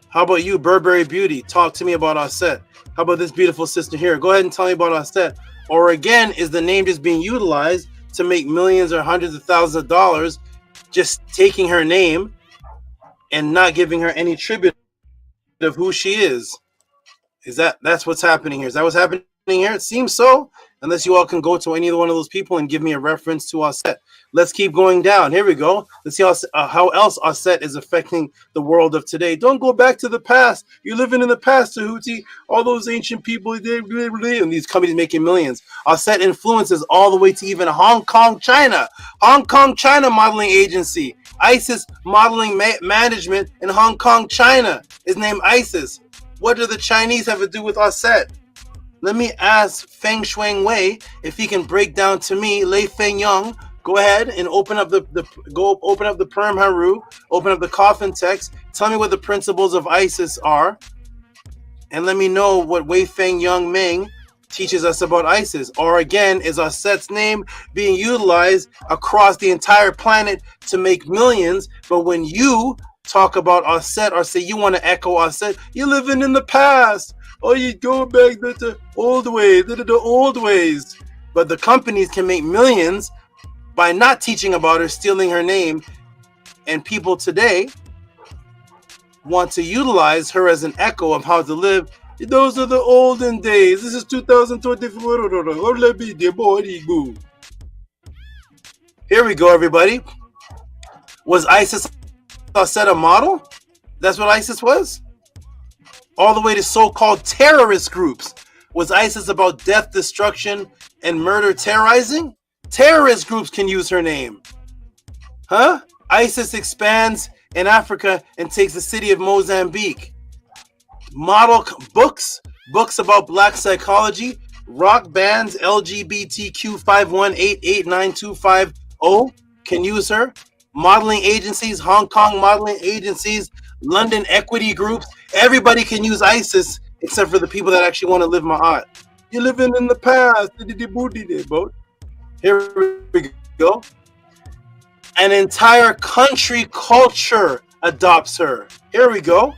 How about you, Burberry Beauty? Talk to me about Auset. How about this beautiful sister here? Go ahead and tell me about Auset. Or again, is the name just being utilized to make millions or hundreds of thousands of dollars, just taking her name and not giving her any tribute of who she is? That's what's happening here? Is that what's happening here? It seems so, unless you all can go to any one of those people and give me a reference to Auset. Let's keep going down. Here we go. Let's see how else Auset is affecting the world of today. Don't go back to the past. You're living in the past, Tehuti. All those ancient people, and these companies making millions. Auset influences all the way to even Hong Kong, China. Hong Kong, China modeling agency. ISIS modeling management in Hong Kong, China is named ISIS. What do the Chinese have to do with Auset? Let me ask Feng Shuang Wei if he can break down to me. Lei Feng Young, go ahead and open up the Perm Heru, open up the coffin text. Tell me what the principles of ISIS are, and let me know what Wei Feng Young Meng teaches us about ISIS. Or again, is Auset's name being utilized across the entire planet to make millions? But when you talk about Auset or say you want to echo Auset, you're living in the past. Oh, you go back to the old ways, the old ways. But the companies can make millions by not teaching about her, stealing her name. And people today want to utilize her as an echo of how to live. Those are the olden days. This is 2024. Here we go, everybody. Was ISIS Auset a model? That's what ISIS was? All the way to so-called terrorist groups. Was ISIS about death, destruction, and murder, terrorizing? Terrorist groups can use her name. Huh? ISIS expands in Africa and takes the city of Mozambique. Model books about black psychology, rock bands, LGBTQ 518889250 can use her. Modeling agencies, Hong Kong modeling agencies, London equity groups, everybody can use ISIS except for the people that actually want to live Ma'at. You're living in the past. Here we go. An entire country culture adopts her. Here we go.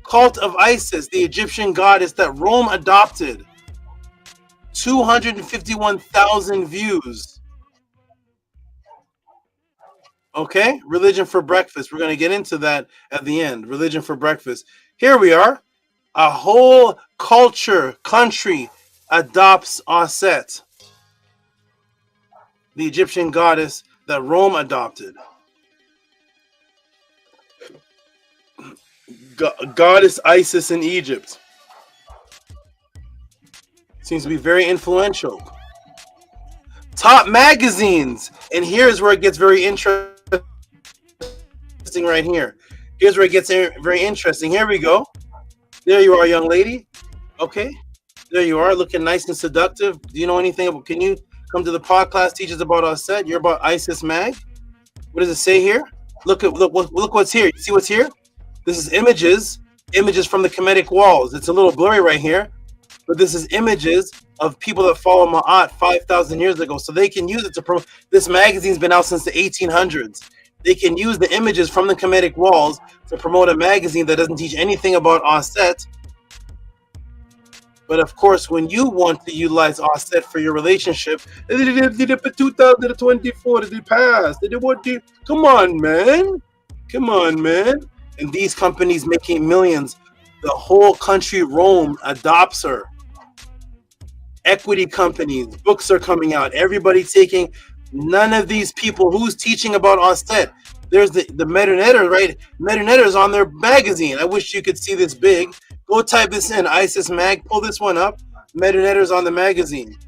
Cult of Isis, the Egyptian goddess that Rome adopted. 251,000 views. Okay, religion for breakfast. We're going to get into that at the end. Religion for breakfast. Here we are. A whole country adopts Auset, the Egyptian goddess that Rome adopted. Goddess Isis in Egypt. Seems to be very influential. Top magazines. And here's where it gets very interesting right here. Here's where it gets very interesting. Here we go. There you are, young lady. Okay. There you are, looking nice and seductive. Do you know anything about, can you come to the podcast, teach us about Auset? You're about ISIS Mag. What does it say here? Look what's here. You see what's here? This is images from the Kemetic walls. It's a little blurry right here, but this is images of people that follow Ma'at 5,000 years ago. So they can use it to promote. This magazine's been out since the 1800s. They can use the images from the Kemetic walls to promote a magazine that doesn't teach anything about Auset. But of course, when you want to utilize Auset for your relationship, 2024, did pass? Come on, man. Come on, man. And these companies making millions. The whole country, Rome, adopts her. Equity companies, books are coming out. Everybody taking. None of these people who's teaching about Auset. There's the Metanetter, right? Metanetter's on their magazine. I wish you could see this big. Go type this in, ISIS Mag. Pull this one up. Metanetter's on the magazine.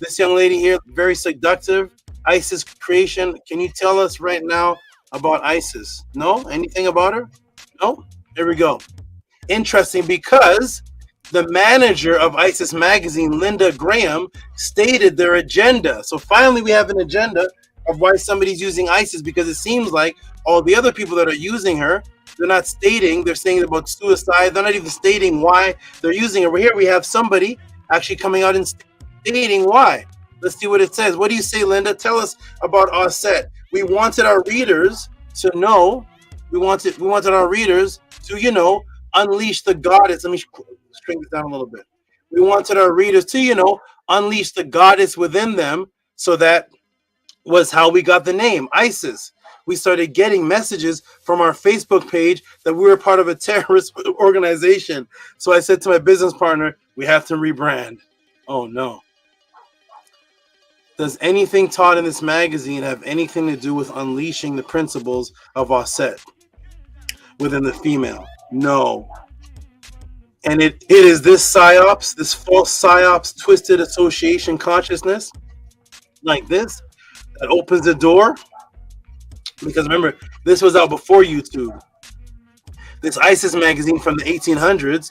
This young lady here, very seductive. Isis creation. Can you tell us right now about Isis? No? Anything about her? No? Here we go. Interesting, because the manager of Isis magazine, Linda Graham, stated their agenda. So finally we have an agenda of why somebody's using Isis, because it seems like all the other people that are using her, they're not stating, they're saying about suicide. They're not even stating why they're using her. Here we have somebody actually coming out and stating why. Let's see what it says. What do you say, Linda? Tell us about Auset. We wanted our readers to know, we wanted our readers to, you know, unleash the goddess. Let me shrink this down a little bit. We wanted our readers to, you know, unleash the goddess within them. So that was how we got the name Isis. We started getting messages from our Facebook page that we were part of a terrorist organization. So I said to my business partner, we have to rebrand. Oh no. Does anything taught in this magazine have anything to do with unleashing the principles of Auset within the female? No. And it is this psyops, this false psyops, twisted association consciousness like this that opens the door. Because remember, this was out before YouTube. This Isis magazine from the 1800s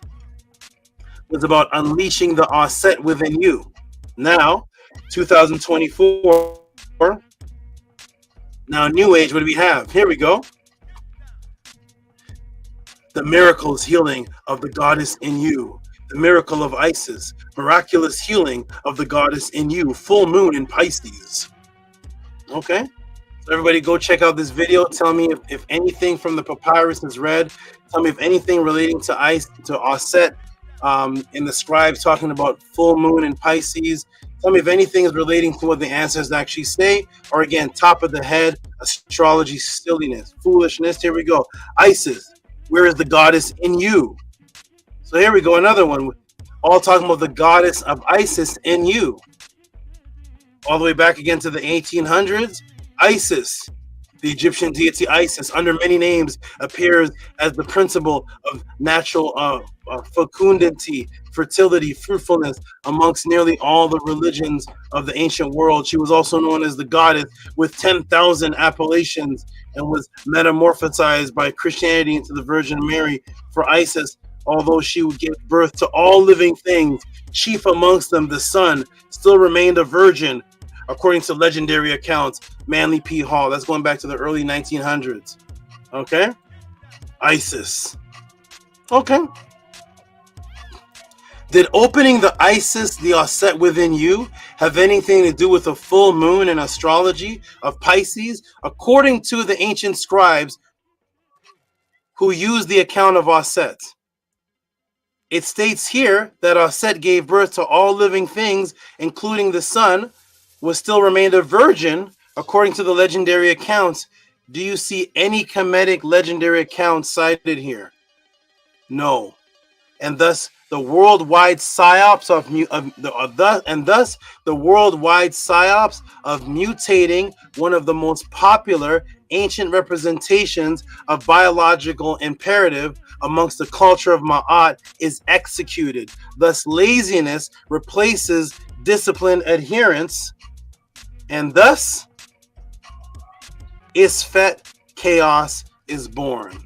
was about unleashing the Auset within you. Now, 2024, now New Age, what do we have? Here we go. The miracles healing of the goddess in you. The miracle of Isis. Miraculous healing of the goddess in you. Full moon in Pisces. Okay. So everybody go check out this video. Tell me if anything from the papyrus is read. Tell me if anything relating to Auset in the scribes talking about full moon in Pisces. Tell me if anything is relating to what the ancestors actually say, or again, top of the head, astrology, silliness, foolishness. Here we go. Isis, where is the goddess in you? So here we go, another one. All talking about the goddess of Isis in you. All the way back again to the 1800s. Isis, the Egyptian deity Isis, under many names, appears as the principle of natural fecundity, fertility, fruitfulness amongst nearly all the religions of the ancient world. She was also known as the goddess with 10,000 appellations and was metamorphosized by Christianity into the Virgin Mary. For Isis, although she would give birth to all living things, chief amongst them the sun, still remained a virgin, according to legendary accounts. Manly P. Hall. That's going back to the early 1900s. Okay? Isis. Okay. Did opening the Isis, the Auset within you, have anything to do with the full moon in astrology of Pisces? According to the ancient scribes who used the account of Auset, it states here that Auset gave birth to all living things, including the sun, was still remained a virgin, according to the legendary accounts. Do you see any Kemetic legendary accounts cited here? No. And thus the worldwide psyops of mutating one of the most popular ancient representations of biological imperative amongst the culture of Ma'at is executed. Thus laziness replaces disciplined adherence, and thus Isfet chaos is born.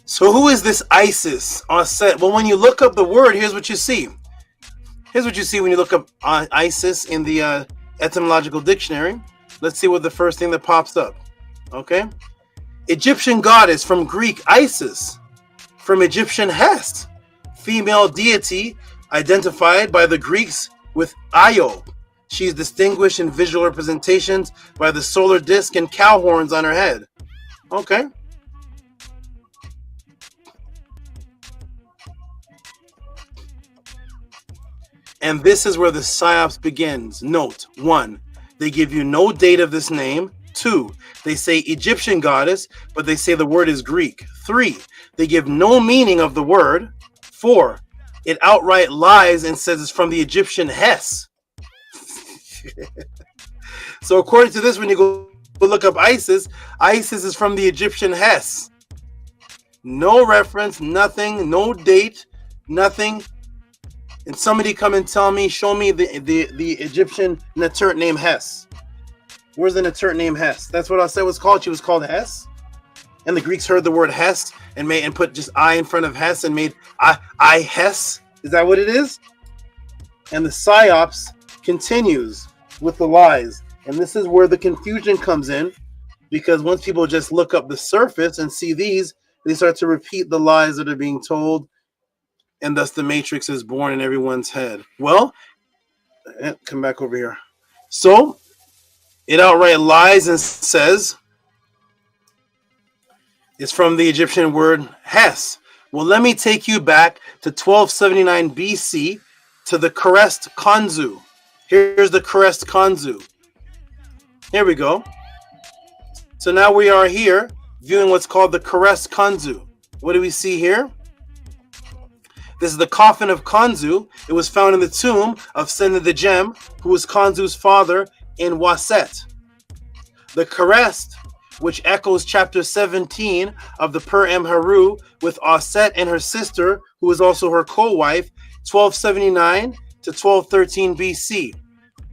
So who is this Isis? Auset? Well, when you look up the word, here's what you see. Here's what you see when you look up Isis in the etymological dictionary. Let's see what the first thing that pops up. Okay. Egyptian goddess, from Greek Isis, from Egyptian Hest, female deity identified by the Greeks with Io. She is distinguished in visual representations by the solar disk and cow horns on her head. Okay. And this is where the psyops begins. Note, 1, they give you no date of this name. 2, they say Egyptian goddess, but they say the word is Greek. 3, they give no meaning of the word. 4, it outright lies and says it's from the Egyptian Hes. So according to this, when you go look up Isis, Isis is from the Egyptian Hes. No reference, nothing, no date, nothing. And somebody come and tell me, show me the Egyptian Netert named Hes. Where's the Netert named Hes? That's what Auset was called. She was called Hes. And the Greeks heard the word Hes and put just I in front of Hes and made I Hes. Is that what it is? And the psyops continues with the lies. And this is where the confusion comes in, because once people just look up the surface and see these, they start to repeat the lies that are being told, and thus the matrix is born in everyone's head. Well, come back over here. So it outright lies and says it's from the Egyptian word Hes. Well, let me take you back to 1279 BC to the Crest Khonsu. Here's the Crest Khonsu. Here we go. So now we are here viewing what's called the Crest Khonsu. What do we see here? This is the coffin of Khonsu. It was found in the tomb of Sena the Gem, who was Khonsu's father in Auset. The Crest, which echoes chapter 17 of the Per Em HERU with Auset and her sister, who was also her co-wife, 1279 to 1213 BC.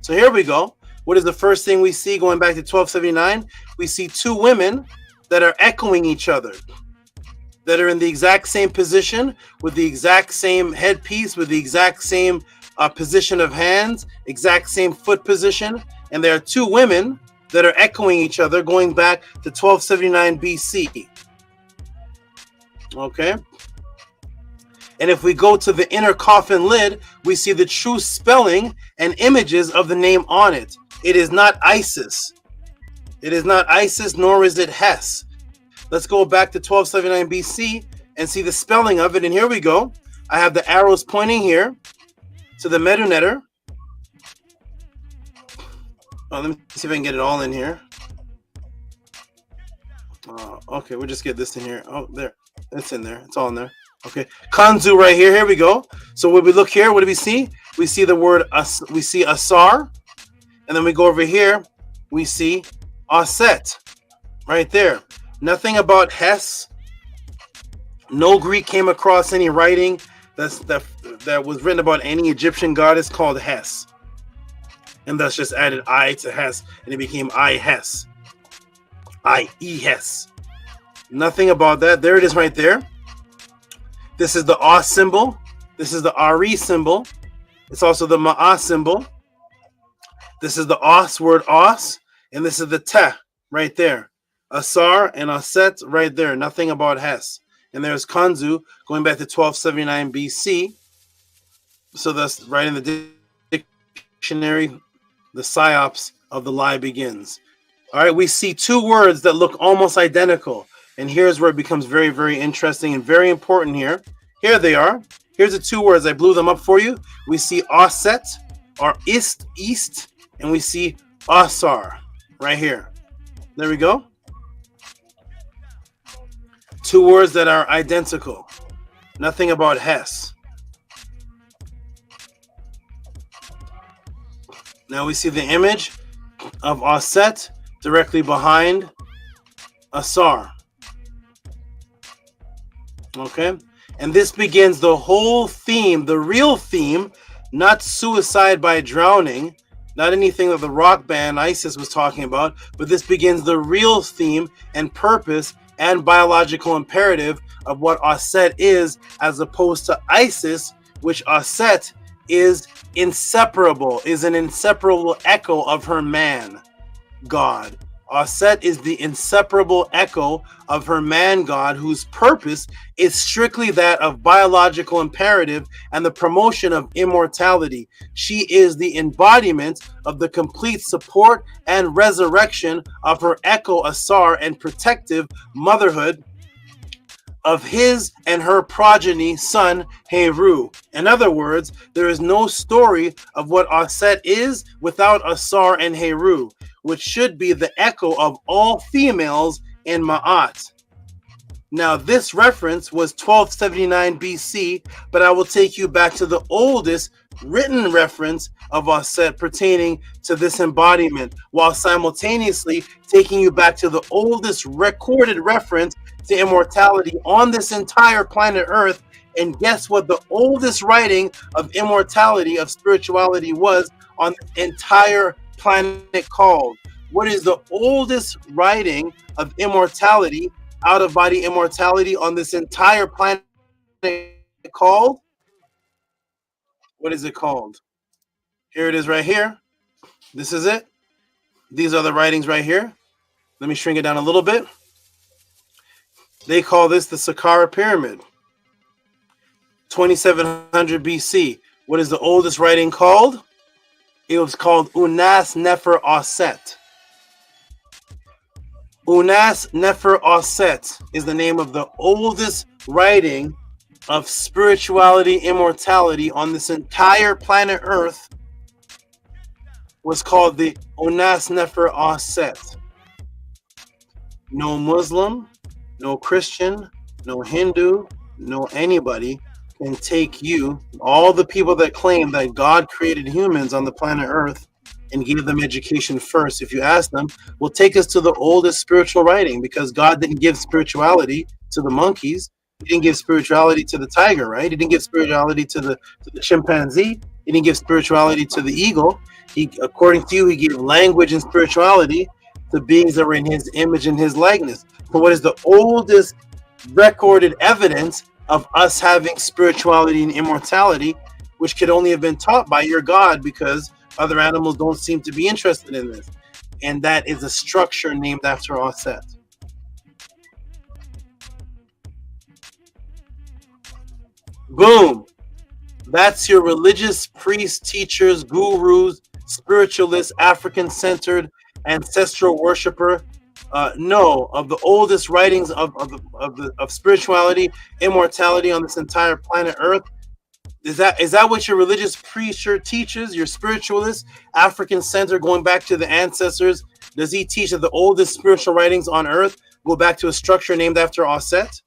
So here we go. What is the first thing we see going back to 1279? We see two women that are echoing each other, that are in the exact same position, with the exact same headpiece, with the exact same position of hands, exact same foot position. And there are two women that are echoing each other going back to 1279 BC. Okay. And if we go to the inner coffin lid, we see the true spelling and images of the name on it. It is not Isis. It is not Isis, nor is it Hes. Let's go back to 1279 BC and see the spelling of it. And here we go. I have the arrows pointing here to the Meduneter. Oh, let me see if I can get it all in here. Okay, we'll just get this in here. Oh, there. It's in there. It's all in there. Okay. Khonsu right here. Here we go. So when we look here, what do we see? We see the word, we see AUSAR. And then we go over here. We see Auset right there. Nothing about Hes. No Greek came across any writing that was written about any Egyptian goddess called Hes. And thus just added I to Hes, and it became I Hes. I E Hes. Nothing about that. There it is right there. This is the Aus symbol. This is the Ari symbol. It's also the Ma'a symbol. This is the Aus word Aus, and this is the Te right there. AUSAR and Auset right there. Nothing about Hes. And there's Khonsu going back to 1279 BC. So that's right in the dictionary. The psyops of the lie begins. All right, we see two words that look almost identical. And here's where it becomes very, very interesting and very important here. Here they are. Here's the two words. I blew them up for you. We see Auset, or east, and we see AUSAR right here. There we go. Two words that are identical. Nothing about Hes. Now we see the image of Auset directly behind AUSAR. Okay? And this begins the whole theme, the real theme, not suicide by drowning, not anything that the rock band ISIS was talking about, but this begins the real theme and purpose and biological imperative of what Auset is, as opposed to Isis, which Auset is inseparable, is an inseparable echo of her man, God. Auset is the inseparable echo of her man God, whose purpose is strictly that of biological imperative and the promotion of immortality. She is the embodiment of the complete support and resurrection of her echo AUSAR and protective motherhood of his and her progeny son HERU. In other words, there is no story of what Auset is without AUSAR and HERU, which should be the echo of all females in Ma'at. Now, this reference was 1279 BC, but I will take you back to the oldest written reference of Auset pertaining to this embodiment, while simultaneously taking you back to the oldest recorded reference to immortality on this entire planet Earth. And guess what the oldest writing of immortality, of spirituality, was on the entire planet called? What is the oldest writing of immortality, out-of-body immortality, on this entire planet called? What is it called? Here it is right here. This is it. These are the writings right here. Let me shrink it down a little bit. They call this the SAQQAR pyramid. 2700 BC. What is the oldest writing called? It was called Unas Nefer Auset. Unas Nefer Auset is the name of the oldest writing of spirituality, immortality on this entire planet Earth. Was called the Unas Nefer Auset. No Muslim, no Christian, no Hindu, no anybody can take you, all the people that claim that God created humans on the planet Earth and gave them education first, if you ask them, will take us to the oldest spiritual writing, because God didn't give spirituality to the monkeys. He didn't give spirituality to the tiger, right? He didn't give spirituality to the chimpanzee. He didn't give spirituality to the eagle. He, according to you, he gave language and spirituality to beings that were in his image and his likeness. But what is the oldest recorded evidence of us having spirituality and immortality, which could only have been taught by your God, because other animals don't seem to be interested in this? And that is a structure named after Auset. Boom. That's your religious priests, teachers, gurus, spiritualists, African-centered, ancestral worshiper. No, of the oldest writings of spirituality, immortality on this entire planet Earth. Is that what your religious preacher teaches? Your spiritualist, African-centered, going back to the ancestors? Does he teach that the oldest spiritual writings on Earth go back to a structure named after Auset?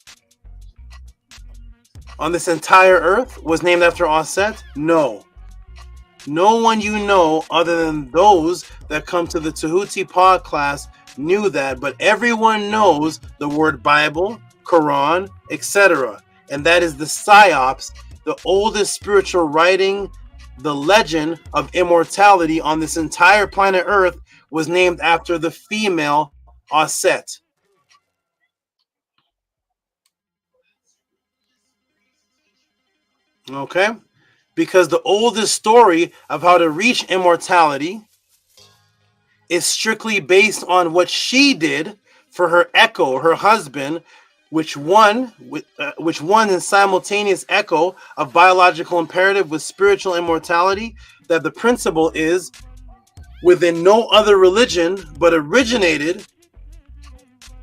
On this entire Earth was named after Auset? No. No one you know, other than those that come to the Tehuti pod class, knew that, but everyone knows the word Bible, Quran, etc. And that is the psyops, the oldest spiritual writing, the legend of immortality on this entire planet Earth was named after the female Auset. Okay? Because the oldest story of how to reach immortality is strictly based on what she did for her echo, her husband, which won in simultaneous echo of biological imperative with spiritual immortality, that the principle is within no other religion, but originated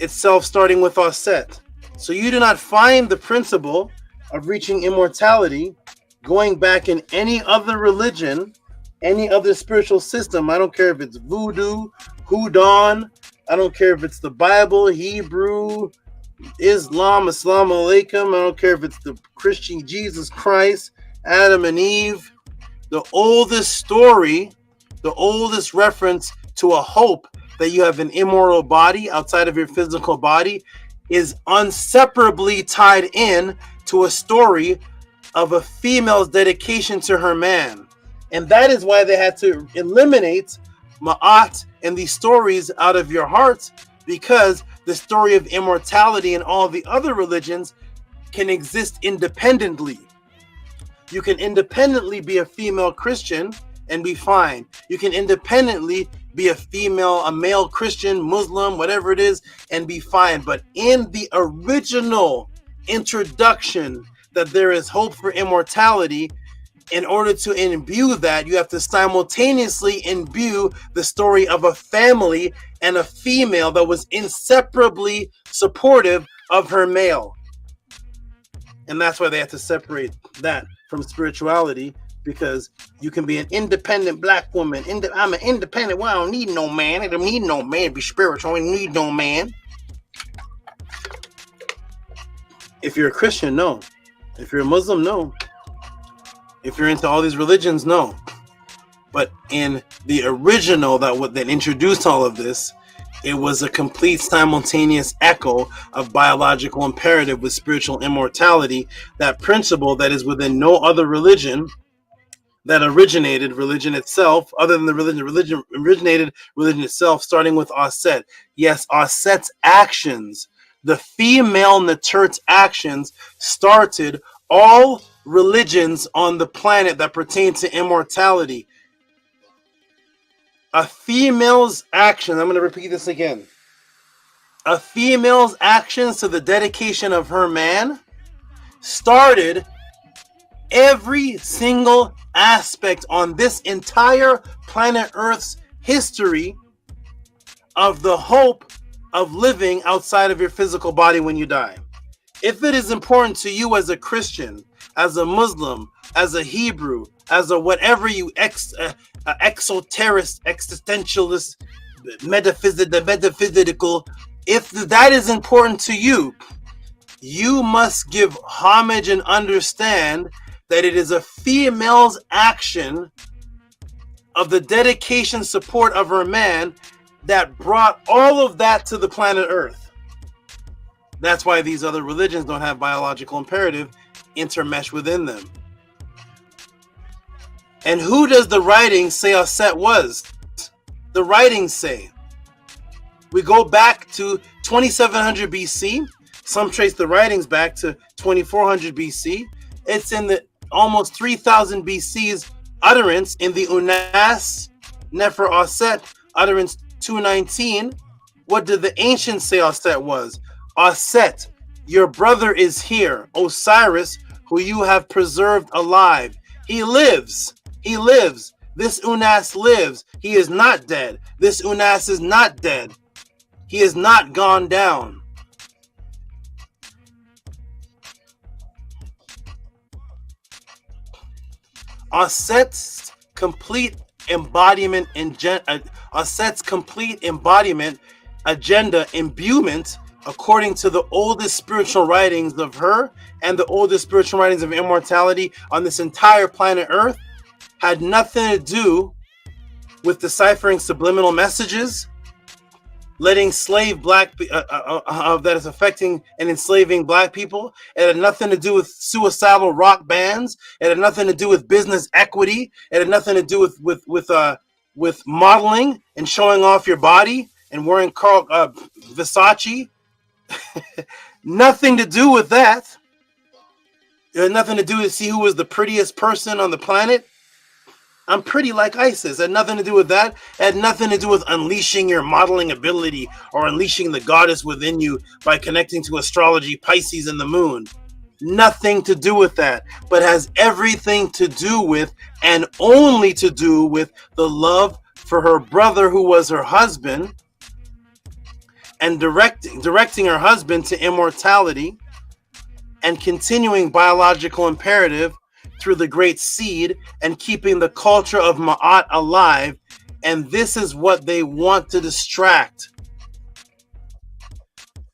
itself starting with Auset. So you do not find the principle of reaching immortality going back in any other religion, any other spiritual system. I don't care if it's voodoo, Houdan, I don't care if it's the Bible, Hebrew, Islam, Assalamu alaikum, I don't care if it's the Christian Jesus Christ, Adam and Eve. The oldest story, the oldest reference to a hope that you have an immortal body outside of your physical body is inseparably tied in to a story of a female's dedication to her man. And that is why they had to eliminate MAAT and these stories out of your heart, because the story of immortality in all the other religions can exist independently. You can independently be a female Christian and be fine. You can independently be a male Christian, Muslim, whatever it is, and be fine. But in the original introduction that there is hope for immortality, in order to imbue that, you have to simultaneously imbue the story of a family and a female that was inseparably supportive of her male. And that's why they have to separate that from spirituality, because you can be an independent black woman. I'm an independent. Well, I don't need no man. I don't need no man to be spiritual. I don't need no man. If you're a Christian, no. If you're a Muslim, no. If you're into all these religions, no. But in the original that introduced all of this, it was a complete simultaneous echo of biological imperative with spiritual immortality, that principle that is within no other religion that originated religion itself, other than the religion originated religion itself, starting with Auset. Yes, Auset's actions, the female Naturt's actions, started all religions on the planet that pertain to immortality. A female's action, I'm going to repeat this again. A female's actions to the dedication of her man started every single aspect on this entire planet Earth's history of the hope of living outside of your physical body when you die. If it is important to you as a Christian, as a Muslim, as a Hebrew, as a whatever you exoterist, existentialist, metaphysical, if that is important to you, you must give homage and understand that it is a female's action of the dedication, support of her man that brought all of that to the planet Earth. That's why these other religions don't have biological imperative intermesh within them. And who does the writings say Auset was? The writings say. We go back to 2700 BC. Some trace the writings back to 2400 BC. It's in the almost 3000 BC's utterance in the Unas, Nefer Auset, utterance 219. What did the ancients say Auset was? Auset, your brother is here, Osiris, who you have preserved alive. He lives. He lives. This Unas lives. He is not dead. This Unas is not dead. He is not gone down. Auset's complete embodiment agenda imbuement, according to the oldest spiritual writings of her and the oldest spiritual writings of immortality on this entire planet Earth, had nothing to do with deciphering subliminal messages, letting slave black that is affecting and enslaving black people. It had nothing to do with suicidal rock bands. It had nothing to do with business equity. It had nothing to do with modeling and showing off your body and wearing Versace. Nothing to do with that. It had nothing to do with see who was the prettiest person on the planet. I'm pretty like ISIS. It had nothing to do with that. It had nothing to do with unleashing your modeling ability or unleashing the goddess within you by connecting to astrology, Pisces, and the moon. Nothing to do with that, but has everything to do with and only to do with the love for her brother who was her husband and directing her husband to immortality and continuing biological imperative through the great seed and keeping the culture of Ma'at alive. And this is what they want to distract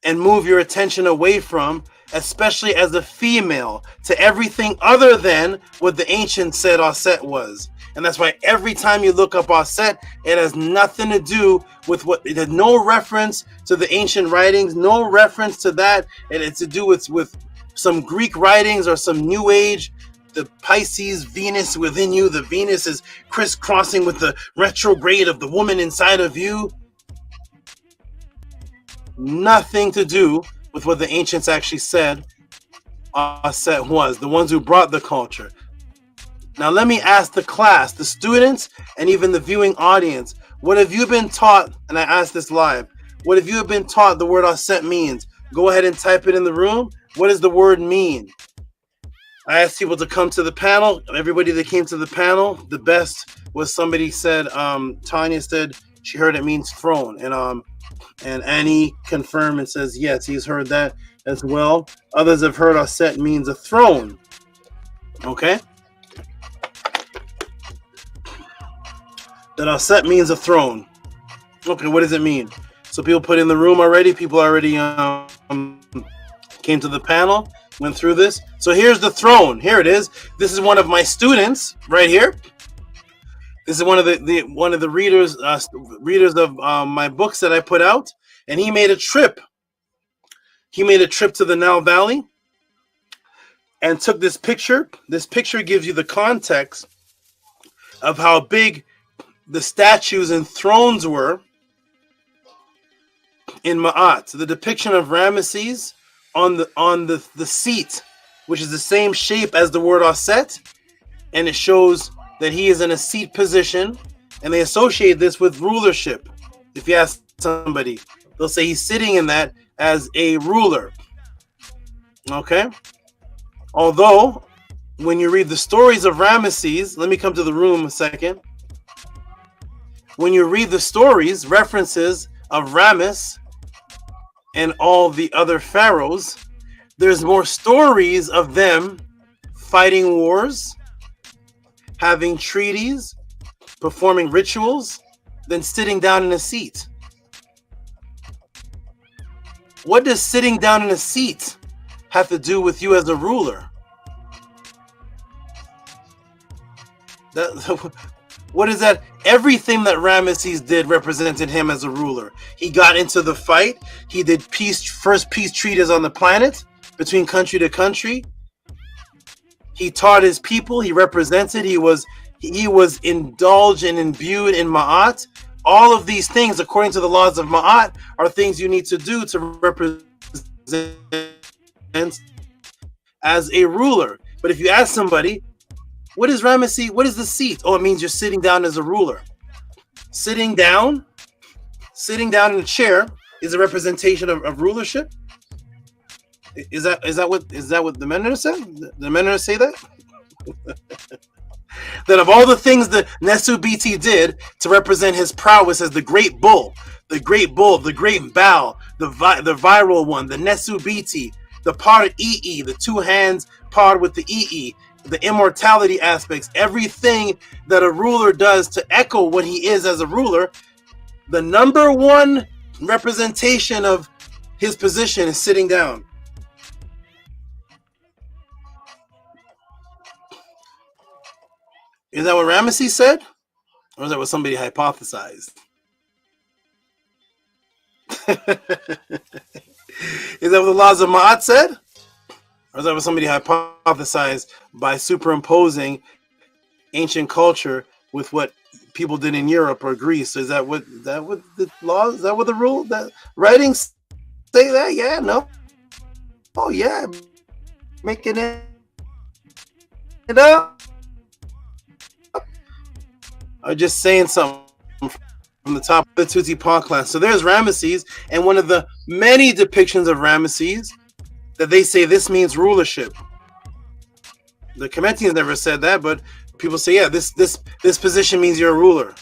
and move your attention away from, especially as a female, to everything other than what the ancients said Auset was. And that's why every time you look up Auset, it has nothing to do with what, it has no reference to the ancient writings, no reference to that. And it's to do with some Greek writings or some New Age. The Pisces Venus within you, the Venus is crisscrossing with the retrograde of the woman inside of you. Nothing to do with what the ancients actually said Auset was, the ones who brought the culture. Now let me ask the class, the students, and even the viewing audience, what have you been taught? And I asked this live. What have you been taught the word Auset means? Go ahead and type it in the room. What does the word mean? I asked people to come to the panel. Everybody that came to the panel, the best was somebody said, Tanya said she heard it means throne. And Annie confirmed and says, yes, he's heard that as well. Others have heard Auset means a throne. Okay? That Auset means a throne. Okay, what does it mean? So people put in the room already. People already came to the panel. went through this. So here's the throne. Here it is. This is one of my students right here. This is one of the readers of my books that I put out, and he made a trip. He made a trip to the Nile Valley and took this picture. This picture gives you the context of how big the statues and thrones were in Ma'at. The depiction of Ramesses on the seat, which is the same shape as the word Auset, and it shows that he is in a seat position, and they associate this with rulership. If you ask somebody, they'll say he's sitting in that as a ruler. Okay? Although, when you read the stories of Ramesses, let me come to the room a second. When you read the stories, references of Rames and all the other pharaohs, there's more stories of them fighting wars, having treaties, performing rituals, than sitting down in a seat. What does sitting down in a seat have to do with you as a ruler? What is that? Everything that Ramesses did represented him as a ruler. He got into the fight. He did first peace treaties on the planet between country to country. He taught his people. He represented. He was indulged and imbued in Ma'at. All of these things, according to the laws of Ma'at, are things you need to do to represent as a ruler. But if you ask somebody, what is Ramesses? What is the seat? Oh, it means you're sitting down as a ruler. Sitting down in a chair is a representation of rulership. Is that what the Mennonites said? The Mennonites say that? That of all the things that Nesubiti did to represent his prowess as the great bull, the great Baal, the viral one, the Nesubiti, the part EE, the two hands part with the EE, the immortality aspects, everything that a ruler does to echo what he is as a ruler, the number one representation of his position is sitting down. Is that what Ramesses said? Or is that what somebody hypothesized? Is that what the laws of Ma'at said? Or is that what somebody hypothesized by superimposing ancient culture with what people did in Europe or Greece? Is that what the laws? Is that what the rule? That writings say that? Yeah, no. Oh yeah, making it up. I'm just saying something from the top of the Tutti Pa class. So there's Ramesses, and one of the many depictions of Ramesses that they say this means rulership. The Comentians never said that, but people say, yeah, this position means you're a ruler.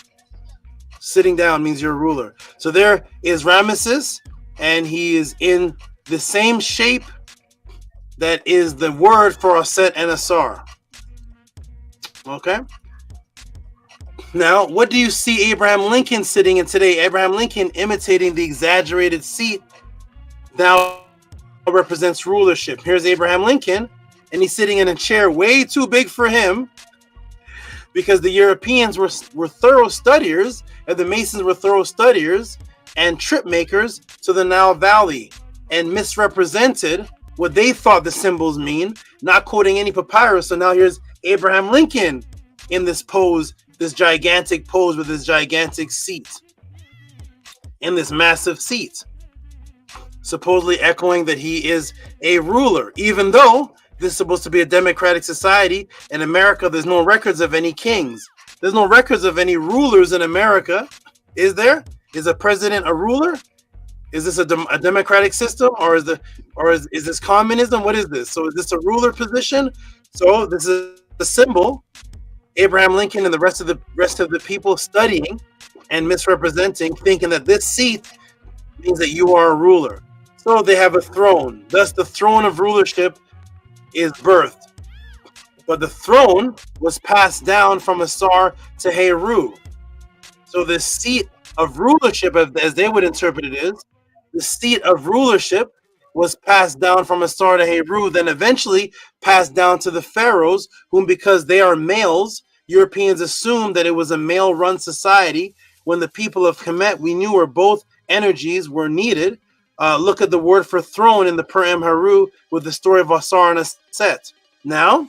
Sitting down means you're a ruler. So there is Ramesses, and he is in the same shape that is the word for Auset and Asar. Okay? Now, what do you see Abraham Lincoln sitting in today? Abraham Lincoln imitating the exaggerated seat now represents rulership. Here's Abraham Lincoln, and he's sitting in a chair way too big for him because the Europeans were thorough studiers, and the Masons were thorough studiers and trip makers to the Nile Valley and misrepresented what they thought the symbols mean, not quoting any papyrus. So now here's Abraham Lincoln in this pose, this gigantic pose with this gigantic seat, in this massive seat, supposedly echoing that he is a ruler, even though this is supposed to be a democratic society. In America, there's no records of any kings. There's no records of any rulers in America. Is there? Is a president a ruler? Is this a democratic system, or is this communism? What is this? So is this a ruler position? So this is the symbol. Abraham Lincoln and the rest of the people studying and misrepresenting, thinking that this seat means that you are a ruler. So they have a throne. Thus, the throne of rulership is birthed. But the throne was passed down from Asar to HERU. So the seat of rulership, as they would interpret it, is the seat of rulership was passed down from Asar to Heru, then eventually passed down to the pharaohs, whom, because they are males, Europeans assumed that it was a male-run society. When the people of Kemet, we knew where both energies were needed. Look at the word for throne in the Per Heru with the story of Asar and Auset. Now,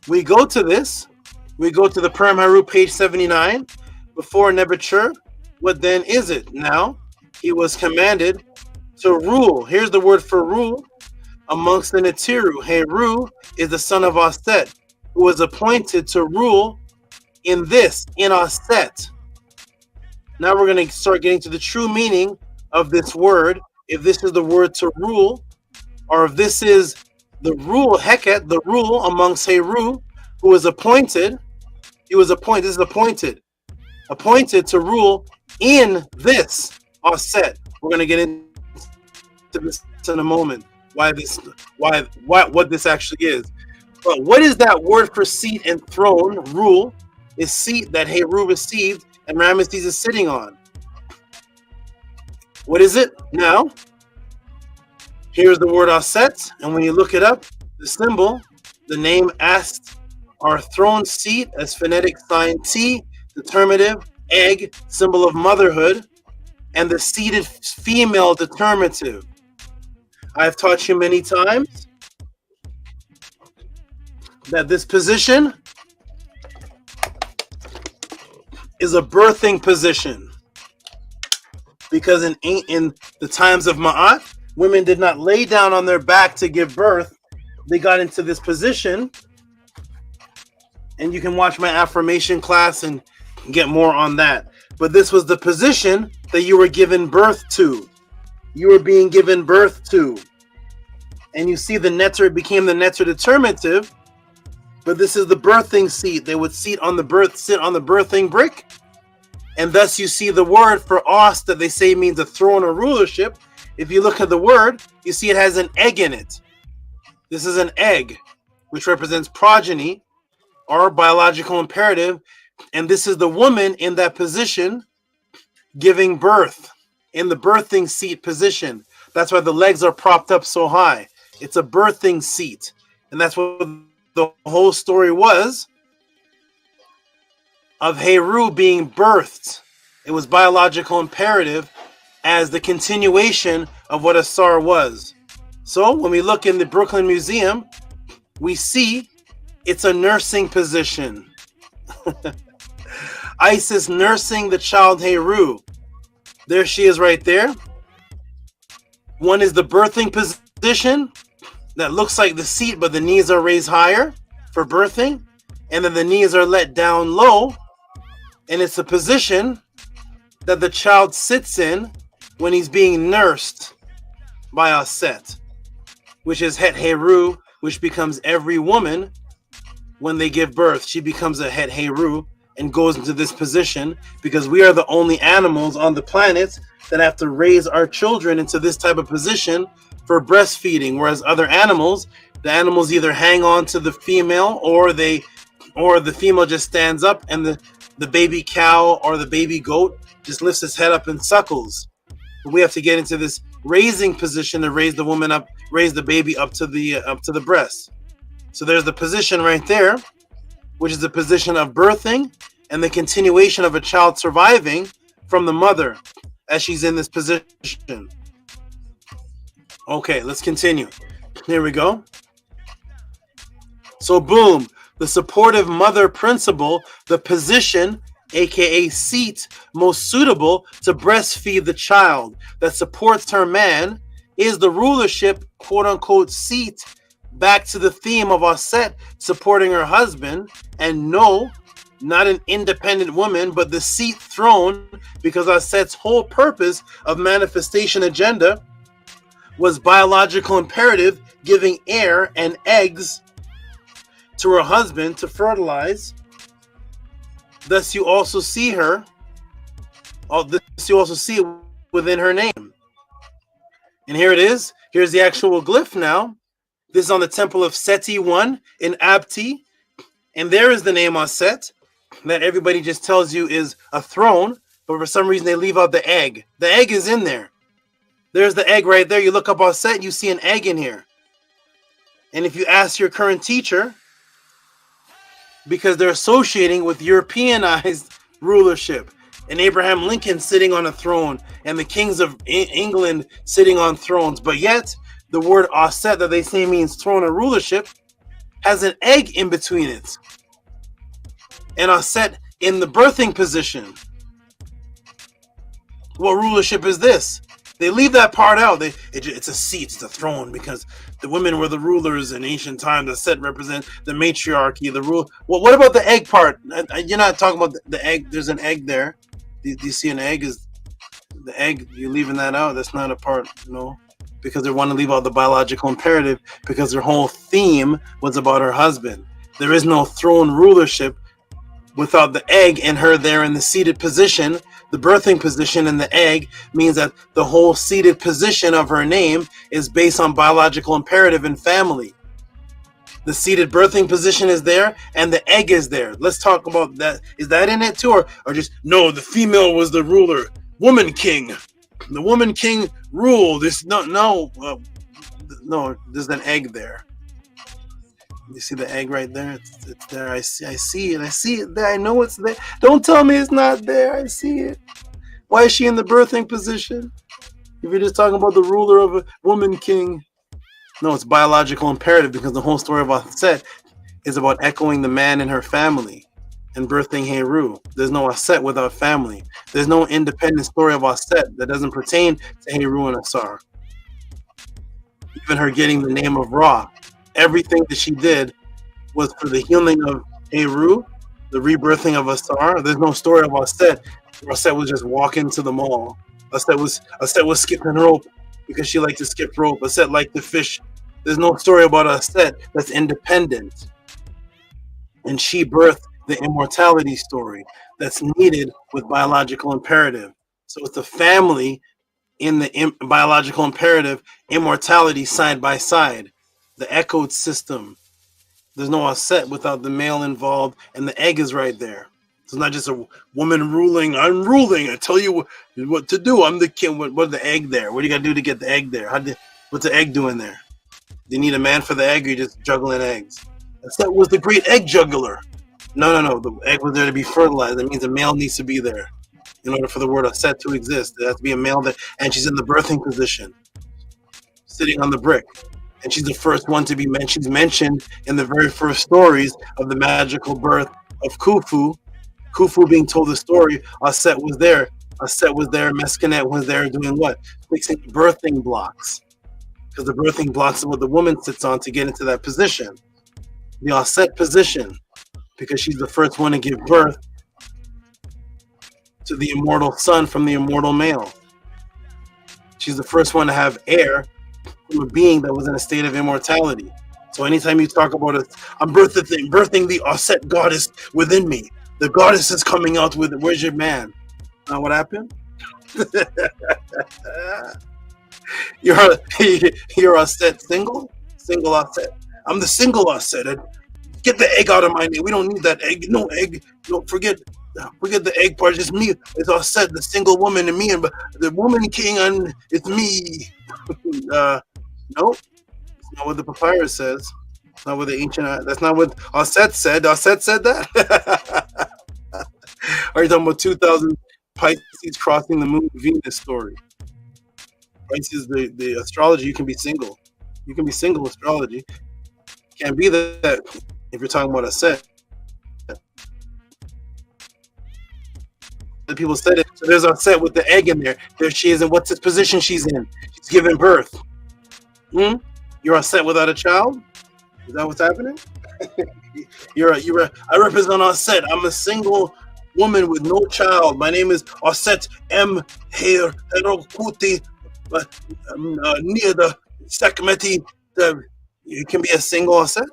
we go to this. We go to the Per Heru, page 79. Before Nebuchadnezzar, what then is it? Now, he was commanded to rule. Here's the word for rule. Amongst the ETYRU, Heru is the son of Auset, who was appointed to rule in Auset. Now we're going to start getting to the true meaning of this word. If this is the word to rule, or if this is the rule, Heket, the rule amongst Heru, who was appointed. He was appointed. This is appointed to rule in this Auset. We're going to get into this in a moment. What this actually is. But what is that word for seat and throne? Rule is seat that Heru received and Ramesses is sitting on. What is it? Now, here's the word Auset, and when you look it up, the symbol, the name Ast, our throne seat as phonetic sign T, determinative, egg, symbol of motherhood, and the seated female determinative. I've taught you many times that this position is a birthing position, because in the times of MAAT, women did not lay down on their back to give birth. They got into this position, and you can watch my affirmation class and get more on that. But this was the position that you were given birth to. You were being given birth to. And you see the netter became the netter determinative, but this is the birthing seat. They would sit on the birthing brick. And thus you see the word for os that they say means a throne or rulership. If you look at the word, you see it has an egg in it. This is an egg, which represents progeny or biological imperative. And this is the woman in that position giving birth, in the birthing seat position. That's why the legs are propped up so high. It's a birthing seat. And that's what the whole story was of Heru being birthed. It was biological imperative as the continuation of what Asar was. So when we look in the Brooklyn Museum, we see it's a nursing position. Isis nursing the child Heru. There she is right there. One is the birthing position that looks like the seat, but the knees are raised higher for birthing. And then the knees are let down low. And it's a position that the child sits in when he's being nursed by Auset, which is Het Heru, which becomes every woman when they give birth. She becomes a Het Heru and goes into this position, because we are the only animals on the planet that have to raise our children into this type of position for breastfeeding, whereas other animals, the animals either hang on to the female or the female just stands up, and the baby cow or the baby goat just lifts its head up and suckles. But we have to get into this raising position to raise the woman up, raise the baby up to the breast. So there's the position right there, which is the position of birthing and the continuation of a child surviving from the mother as she's in this position. Okay, let's continue. Here we go. So boom, the supportive mother principle, the position, aka seat, most suitable to breastfeed the child that supports her man, is the rulership, quote unquote, seat, back to the theme of Auset supporting her husband. And no, not an independent woman, but the seat throne, because Auset's whole purpose of manifestation agenda was biological imperative, giving air and eggs to her husband to fertilize. Thus you also see her, you also see it within her name. And here it is. Here's the actual glyph now. This is on the temple of Seti I in Abti. And there is the name Auset that everybody just tells you is a throne, but for some reason they leave out the egg. The egg is in there. There's the egg right there. You look up Auset, you see an egg in here. And if you ask your current teacher, because they're associating with Europeanized rulership, and Abraham Lincoln sitting on a throne, and the kings of England sitting on thrones, but yet the word Auset that they say means throne or rulership has an egg in between it. And Auset in the birthing position. What rulership is this? They leave that part out. It's a seat, it's a throne, because the women were the rulers in ancient times. The set represent the matriarchy, the rule. Well, what about the egg part? You're not talking about the egg. There's an egg there. Do you see an egg? Is the egg? You're leaving that out. That's not a part, no, because they want to leave out the biological imperative, because their whole theme was about her husband. There is no throne rulership without the egg and her there in the seated position. The birthing position in the egg means that the whole seated position of her name is based on biological imperative and family. The seated birthing position is there and the egg is there. Let's talk about that. Is that in it too? Or just, no, the female was the ruler. Woman king. The woman king ruled. No, there's an egg there. You see the egg right there? It's there. I see it there. I know it's there. Don't tell me it's not there. I see it. Why is she in the birthing position? If you're just talking about the ruler of a woman king. No, it's biological imperative, because the whole story of Auset is about echoing the man and her family and birthing HERU. There's no Auset without family. There's no independent story of Auset that doesn't pertain to HERU and AUSAR. Even her getting the name of Ra. Everything that she did was for the healing of HERU, the rebirthing of AUSAR. There's no story of Auset. Auset was just walking to the mall. Auset was skipping rope because she liked to skip rope. Auset liked to fish. There's no story about Auset that's independent. And she birthed the immortality story that's needed with biological imperative. So it's the family in the biological imperative, immortality side by side. The echoed system. There's no Auset without the male involved, and the egg is right there. It's not just a woman ruling. I'm ruling. I tell you what to do. I'm the king. What's the egg there? What do you got to do to get the egg there? What's the egg doing there? Do you need a man for the egg, or you just juggling eggs? Auset was the great egg juggler. No. The egg was there to be fertilized. That means a male needs to be there in order for the word Auset to exist. There has to be a male there, and she's in the birthing position, sitting on the brick. And she's the first one to be mentioned. She's mentioned in the very first stories of the magical birth of Khufu. Khufu being told the story, Auset was there. Auset was there. Mescanet was there doing what? Fixing birthing blocks. Because the birthing blocks is what the woman sits on to get into that position. The Auset position. Because she's the first one to give birth to the immortal son from the immortal male. She's the first one to have heir from a being that was in a state of immortality. So anytime you talk about it, I'm birthing the Auset goddess within me. The goddess is coming out with it. Where's your man? What happened? You're Auset single? Single Auset. I'm the single Auset. Get the egg out of my name. We don't need that egg. No egg. Don't forget the egg part. It's me. It's Auset, the single woman, and me, and the woman king, and it's me. Nope. It's not what the papyrus says. It's not what the ancient. That's not what Auset said. Auset said that. Are you talking about 2,000 Pisces crossing the moon, Venus story? Pisces, the astrology. You can be single. You can be single astrology. Can't be that if you're talking about Auset. The people said it. So there's Auset with the egg in there. There she is, and what's the position she's in? She's giving birth. You're Auset without a child? Is that what's happening? I represent Auset. I'm a single woman with no child. My name is Auset M. Herokuti near the Sakmeti. You can be a single Auset?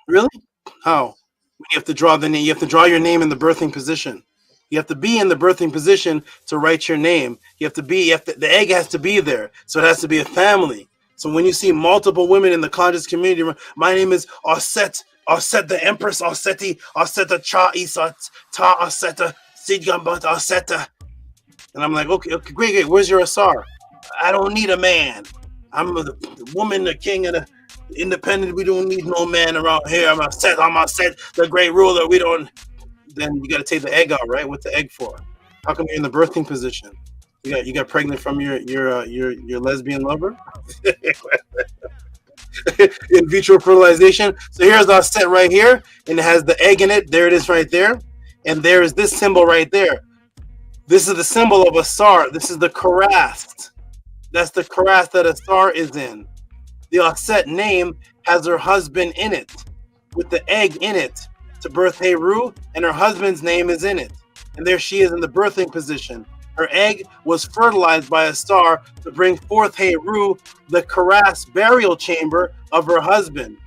Really? How? When you have to draw the name, you have to draw your name in the birthing position. You have to be in the birthing position to write your name. The egg has to be there. So it has to be a family. So when you see multiple women in the conscious community, my name is Auset, Auset the Empress, Auset the Cha Isat, Ta Auset Sidgambat Auset. And I'm like, okay, great. Where's your Asar? I don't need a man. I'm the woman, the king, and the independent. We don't need no man around here. I'm Auset, the great ruler. We don't. Then you got to take the egg out, right? What's the egg for? How come you're in the birthing position? You got pregnant from your lesbian lover? In vitro fertilization. So here's our set right here, and it has the egg in it. There it is right there. And there is this symbol right there. This is the symbol of Asar. This is the Karast. That's the Karast that Asar is in. The Auset name has her husband in it, with the egg in it to birth HERU, and her husband's name is in it. And there she is in the birthing position. Her egg was fertilized by Asar to bring forth HERU, the Karast burial chamber of her husband.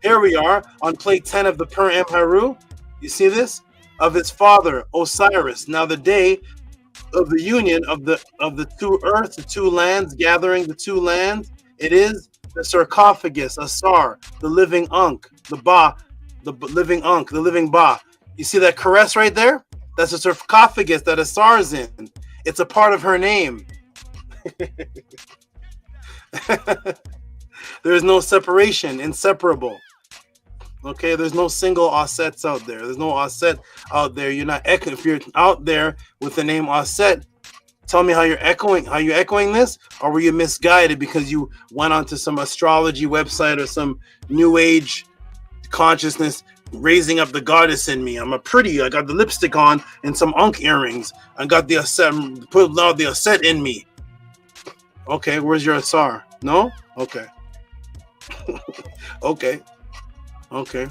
Here we are on plate 10 of the Per Em HERU. You see this? Of his father, Osiris. Now the day of the union of the two earths, the two lands, gathering the two lands, it is the sarcophagus, Asar, the living Ankh, the Ba, the living Ankh, the living Ba. You see that caress right there? That's a sarcophagus that Asar is in. It's a part of her name. There is no separation, inseparable. Okay, there's no single Ausets out there. There's no Auset out there. You're not echoing. If you're out there with the name Auset, tell me how you're echoing. How you echoing this, or were you misguided because you went onto some astrology website or some new age consciousness raising up the goddess in me? I'm a pretty. I got the lipstick on and some Ankh earrings. I got the Auset. Put now the Auset in me. Okay, where's your Asar? No. Okay. Okay. Okay.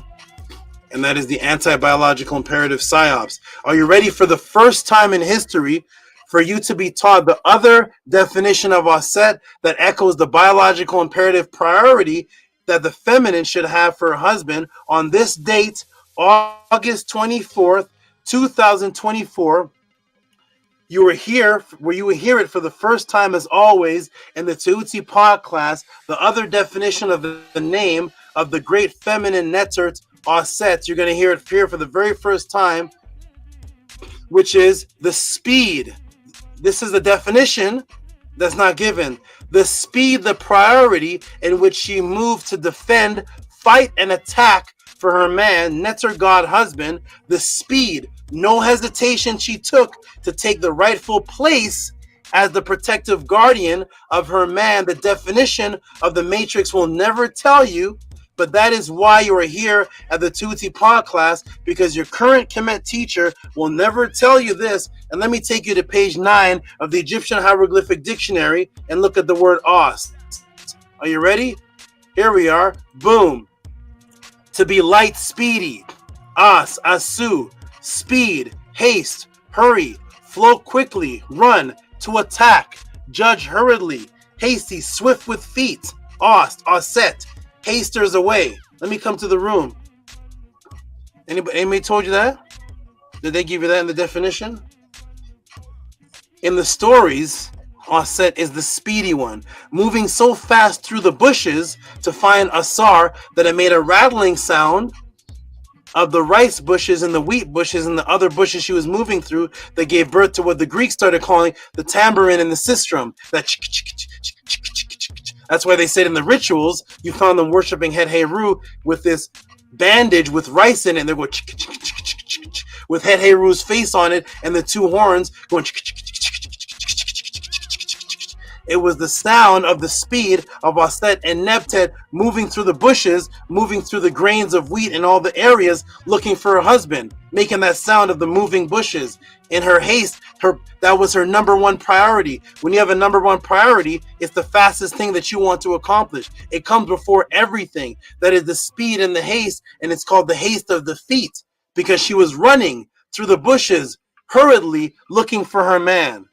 And that is the anti-biological imperative psyops. Are you ready for the first time in history for you to be taught the other definition of Auset that echoes the biological imperative priority that the feminine should have for her husband on this date, August 24th, 2024? You were here, where you will hear it for the first time as always in the Tehuti pod class, the other definition of the name of the great feminine netert Auset. You're going to hear it here for the very first time, which is the speed. This is the definition that's not given. The speed, the priority in which she moved to defend, fight, and attack for her man, Netzer God husband. The speed, no hesitation she took to take the rightful place as the protective guardian of her man. The definition of the matrix will never tell you, but that is why you are here at the Tehuti pod class, because your current Kemet teacher will never tell you this. And let me take you to page 9 of the Egyptian Hieroglyphic Dictionary and look at the word os. Are you ready? Here we are. Boom. To be light, speedy. As, asu, speed, haste, hurry, flow quickly, run, to attack, judge hurriedly, hasty, swift with feet. Ost, Auset, hasters away. Let me come to the room. Anybody told you that? Did they give you that in the definition? In the stories, Auset is the speedy one, moving so fast through the bushes to find Asar that it made a rattling sound of the rice bushes and the wheat bushes and the other bushes she was moving through that gave birth to what the Greeks started calling the tambourine and the sistrum. That's why they said in the rituals, you found them worshiping Het Heru with this bandage with rice in it, and they go with Het Heru's face on it and the two horns going. It was the sound of the speed of Auset and Nebtet moving through the bushes, moving through the grains of wheat in all the areas, looking for her husband, making that sound of the moving bushes. In her haste, that was her number one priority. When you have a number one priority, it's the fastest thing that you want to accomplish. It comes before everything. That is the speed and the haste, and it's called the haste of the feet, because she was running through the bushes hurriedly looking for her man.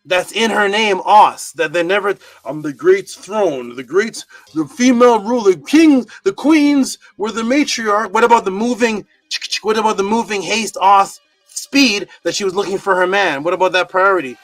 That's in her name, Os. That they never, the great throne, the female ruler, kings, the queens were the matriarch. What about the moving haste, Os, speed that she was looking for her man? What about that priority?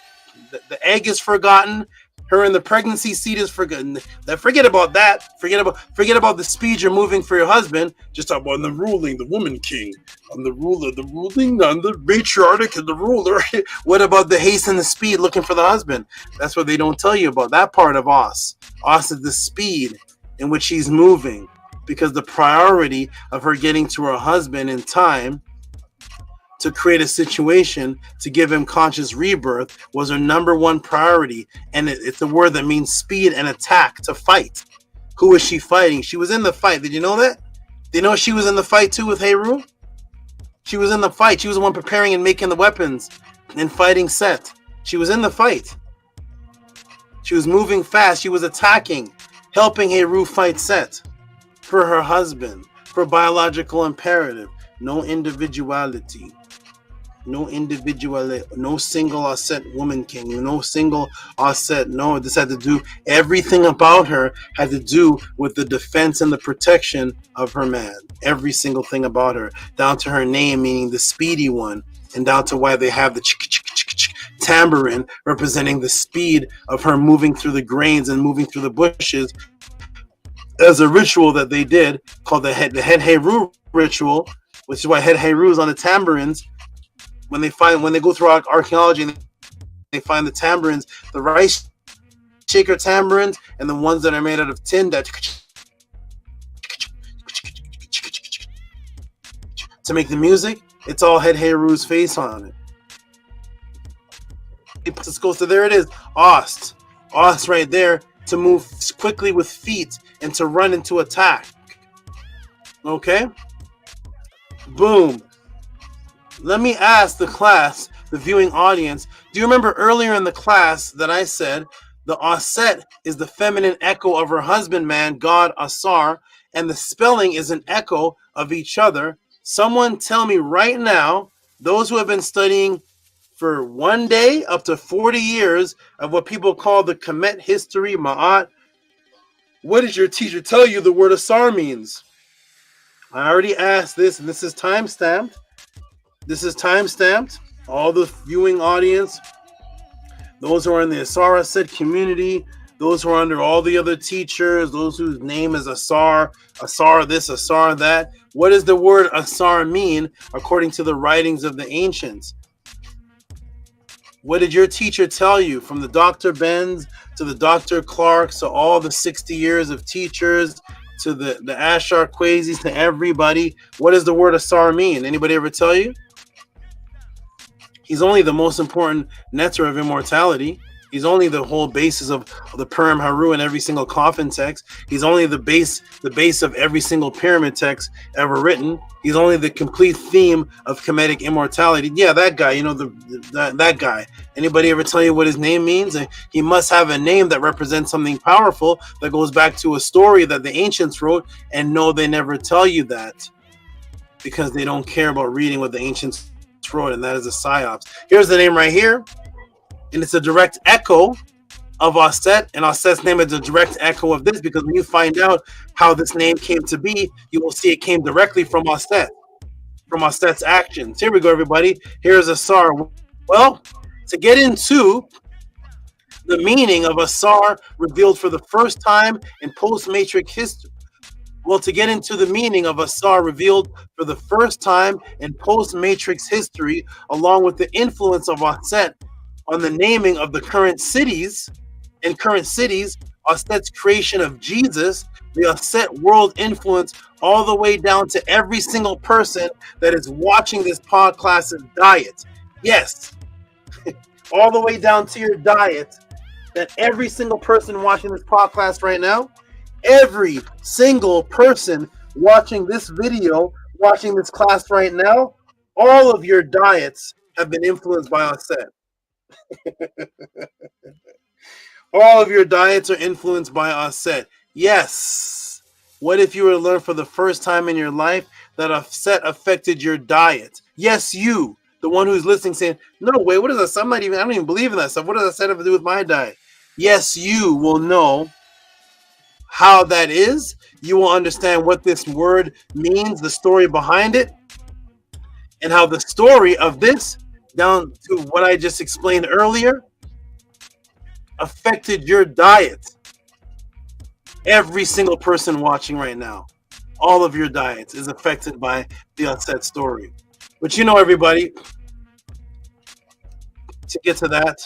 The egg is forgotten. Her in the pregnancy seat is forgotten. Forget about that. Forget about the speed you're moving for your husband. Just talk about the ruling, the woman king. I'm the ruler, the ruling, I'm the matriarch and the ruler. What about the haste and the speed looking for the husband? That's what they don't tell you about. That part of Aus. Aus is the speed in which she's moving, because the priority of her getting to her husband in time to create a situation to give him conscious rebirth was her number one priority. And it's a word that means speed and attack, to fight. Who was she fighting? She was in the fight. Did you know that? Did you know she was in the fight too with HERU? She was in the fight. She was the one preparing and making the weapons and fighting Set. She was in the fight. She was moving fast. She was attacking, helping HERU fight Set for her husband, for biological imperative. No individuality. No individuality, no single Auset woman king, no single Auset. No, this had to do, everything about her had to do with the defense and the protection of her man. Every single thing about her, down to her name, meaning the speedy one, and down to why they have the tambourine representing the speed of her moving through the grains and moving through the bushes as a ritual that they did called the head HERU ritual, which is why head HERU is on the tambourines. When they go through archaeology and they find the tambourines, the rice shaker tambourines and the ones that are made out of tin that to make the music, it's all head HERU's face on it. So there it is, Ost right there, to move quickly with feet and to run into attack. Okay? Boom. Let me ask the class, the viewing audience, do you remember earlier in the class that I said the Auset is the feminine echo of her husband, man, God, AUSAR, and the spelling is an echo of each other? Someone tell me right now, those who have been studying for one day up to 40 years of what people call the Kemet history, MAAT, what did your teacher tell you the word AUSAR means? I already asked this, and this is time-stamped. This is time-stamped. All the viewing audience, those who are in the Auset community, those who are under all the other teachers, those whose name is AUSAR this, AUSAR that. What does the word AUSAR mean according to the writings of the ancients? What did your teacher tell you, from the Dr. Benz to the Dr. Clarks to all the 60 years of teachers to the Ashar Quasis to everybody? What does the word AUSAR mean? Anybody ever tell you? He's only the most important netter of immortality. He's only the whole basis of the Purim Haru in every single coffin text. He's only the base of every single pyramid text ever written. He's only the complete theme of Kemetic immortality. Yeah, that guy, you know, that guy. Anybody ever tell you what his name means? He must have a name that represents something powerful that goes back to a story that the ancients wrote, and no, they never tell you that because they don't care about reading what the ancients wrote, and that is a psyops. Here's the name right here, and it's a direct echo of Auset, and Auset's name is a direct echo of this, because when you find out how this name came to be, you will see it came directly from Auset, from Auset's actions. Here we go, everybody. Here's AUSAR. Well, to get into the meaning of AUSAR revealed for the first time in post-matrix history, to get into the meaning of AUSAR revealed for the first time in post-matrix history, along with the influence of Auset on the naming of the current cities, Auset's creation of Jesus, the Auset world influence all the way down to every single person that is watching this podcast's diet. Yes, all the way down to your diet, that every single person watching this podcast right now, every single person watching this video, watching this class right now, all of your diets have been influenced by Auset. All of your diets are influenced by Auset. Yes. What if you were to learn for the first time in your life that Auset affected your diet? Yes, you, the one who's listening, saying, no, wait, what is that? I don't even believe in that stuff. What does Auset have to do with my diet? Yes, you will know how that is. You will understand what this word means, the story behind it, and how the story of this, down to what I just explained earlier, affected your diet. Every single person watching right now, all of your diets is affected by the Auset story. But you know, everybody, to get to that,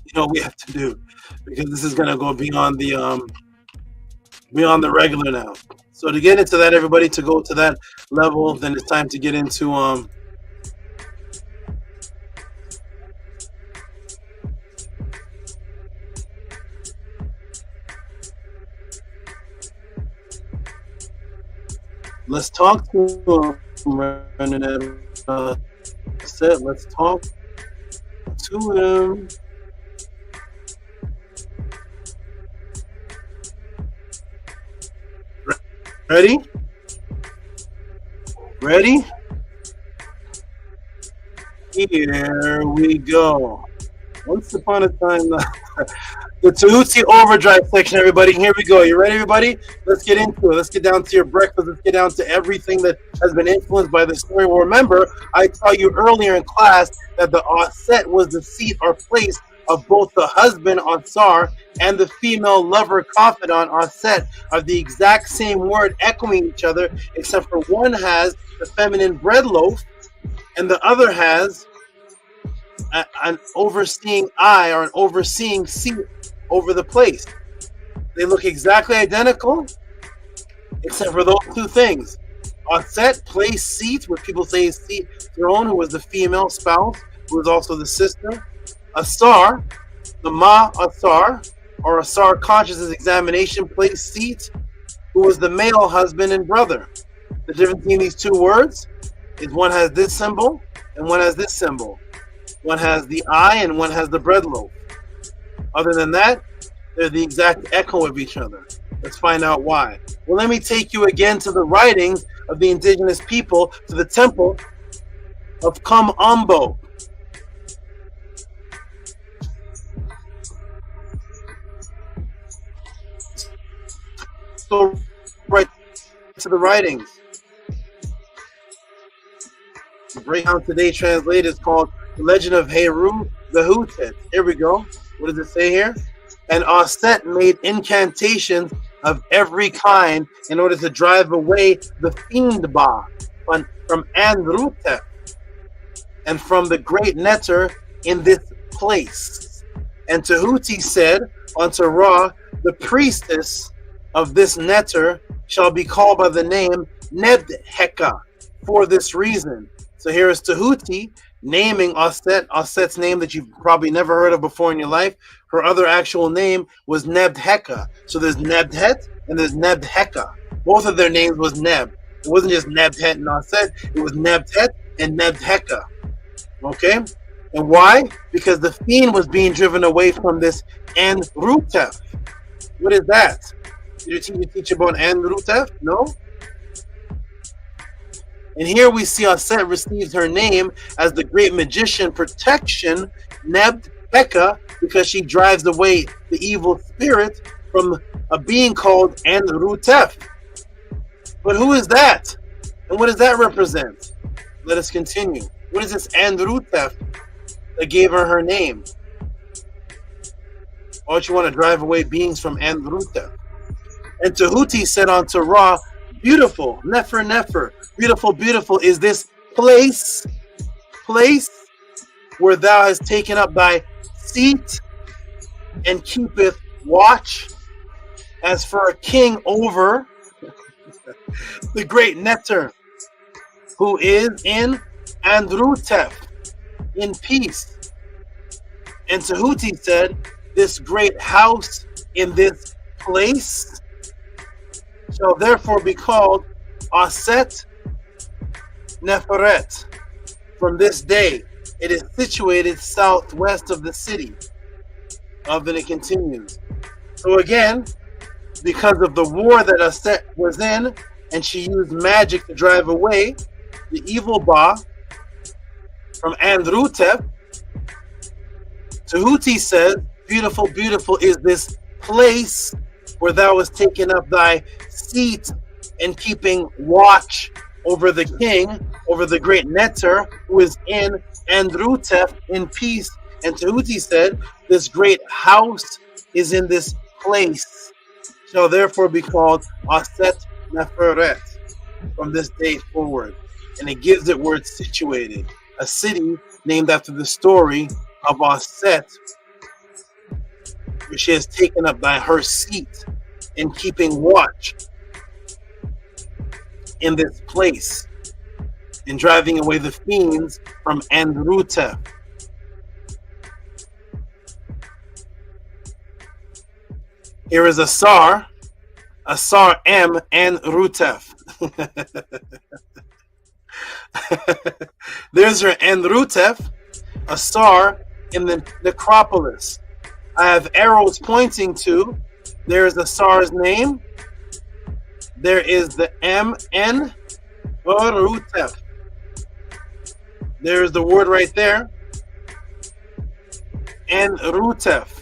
you know what we have to do, because this is gonna go beyond the regular now. So to get into that, everybody, to go to that level, then it's time to get into let's talk to him, let's talk to him. Ready? Ready? Here we go. Once upon a time, the Tehuti overdrive section, everybody. Here we go. You ready, everybody? Let's get into it. Let's get down to your breakfast. Let's get down to everything that has been influenced by the story. Well, remember, I taught you earlier in class that the Auset was the seat or place of both the husband, AUSAR, and the female lover, confidant, Auset, are the exact same word, echoing each other, except for one has the feminine bread loaf, and the other has an overseeing eye or an overseeing seat over the place. They look exactly identical, except for those two things. Auset, place, seat, what people say is seat, throne, who was the female spouse, who was also the sister. AUSAR, the AUSAR, or AUSAR consciousness examination, place, seat, who was the male husband and brother. The difference between these two words is one has this symbol and one has this symbol. One has the eye and one has the bread loaf. Other than that, they're the exact echo of each other. Let's find out why. Well, let me take you again to the writings of the indigenous people, to the temple of Kamambo. So right to the writings. The breakdown today translated is called The Legend of HERU, BEHUTET. Here we go. What does it say here? And Auset made incantations of every kind in order to drive away the fiendba from Andrutep and from the great netter in this place. And Tehuti said unto Ra, the priestess of this netter shall be called by the name Nebheka for this reason. So here is Tehuti naming Auset, Auset's name that you've probably never heard of before in your life. Her other actual name was Nebheka. So there's Nebhet and there's Nebheka. Both of their names was Neb. It wasn't just Nebhet and Auset. It was Nebhet and Nebheka. Okay? And why? Because the fiend was being driven away from this Andrutef. What is that? Did you teach about Andrutef? No? And here we see Auset receives her name as the great magician protection, Nebheka, because she drives away the evil spirit from a being called Andrutef. But who is that? And what does that represent? Let us continue. What is this Andrutef that gave her name? Why don't you want to drive away beings from Andrutef? And Tehuti said unto Ra, beautiful, Nefer, Nefer, beautiful, beautiful is this place where thou hast taken up thy seat and keepeth watch as for a king over the great netter who is in Andrutef in peace. And Tehuti said, this great house in this place shall therefore be called Auset Neferet. From this day, it is situated southwest of the city. And it continues. So again, because of the war that Auset was in, and she used magic to drive away the evil Ba from Andrutef, Tehuti says, beautiful, beautiful is this place where thou hast taken up thy seat and keeping watch over the king, over the great netter who is in Andrutef in peace. And Tehuti said, this great house is in this place, shall therefore be called Auset Neferet from this day forward. And it gives it where it's situated, a city named after the story of Auset, which she has taken up by her seat in keeping watch in this place and driving away the fiends from Andrutef. Here is Asar M and Rutef. There's her Andrutef, Asar in the necropolis. I have arrows pointing to. There's Asar's name. There is the M-N Rutef. There's the word right there. And Rutef.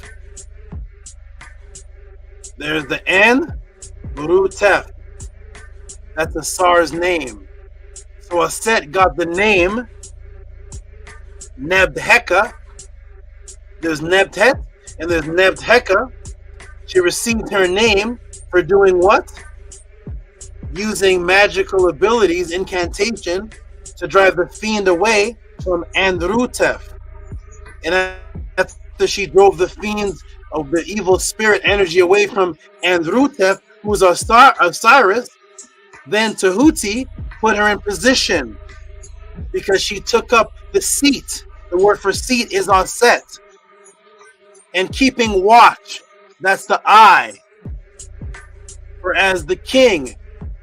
There's the N Rutef. That's Asar's name. So Auset got the name Nebheka. There's Nebtet and there's Nebheka. She received her name for doing what? Using magical abilities, incantation, to drive the fiend away from Andrutef. And after she drove the fiends of the evil spirit energy away from Andrutef, who's Osiris, then Tehuti put her in position because she took up the seat. The word for seat is Auset. And keeping watch, that's the eye. For as the king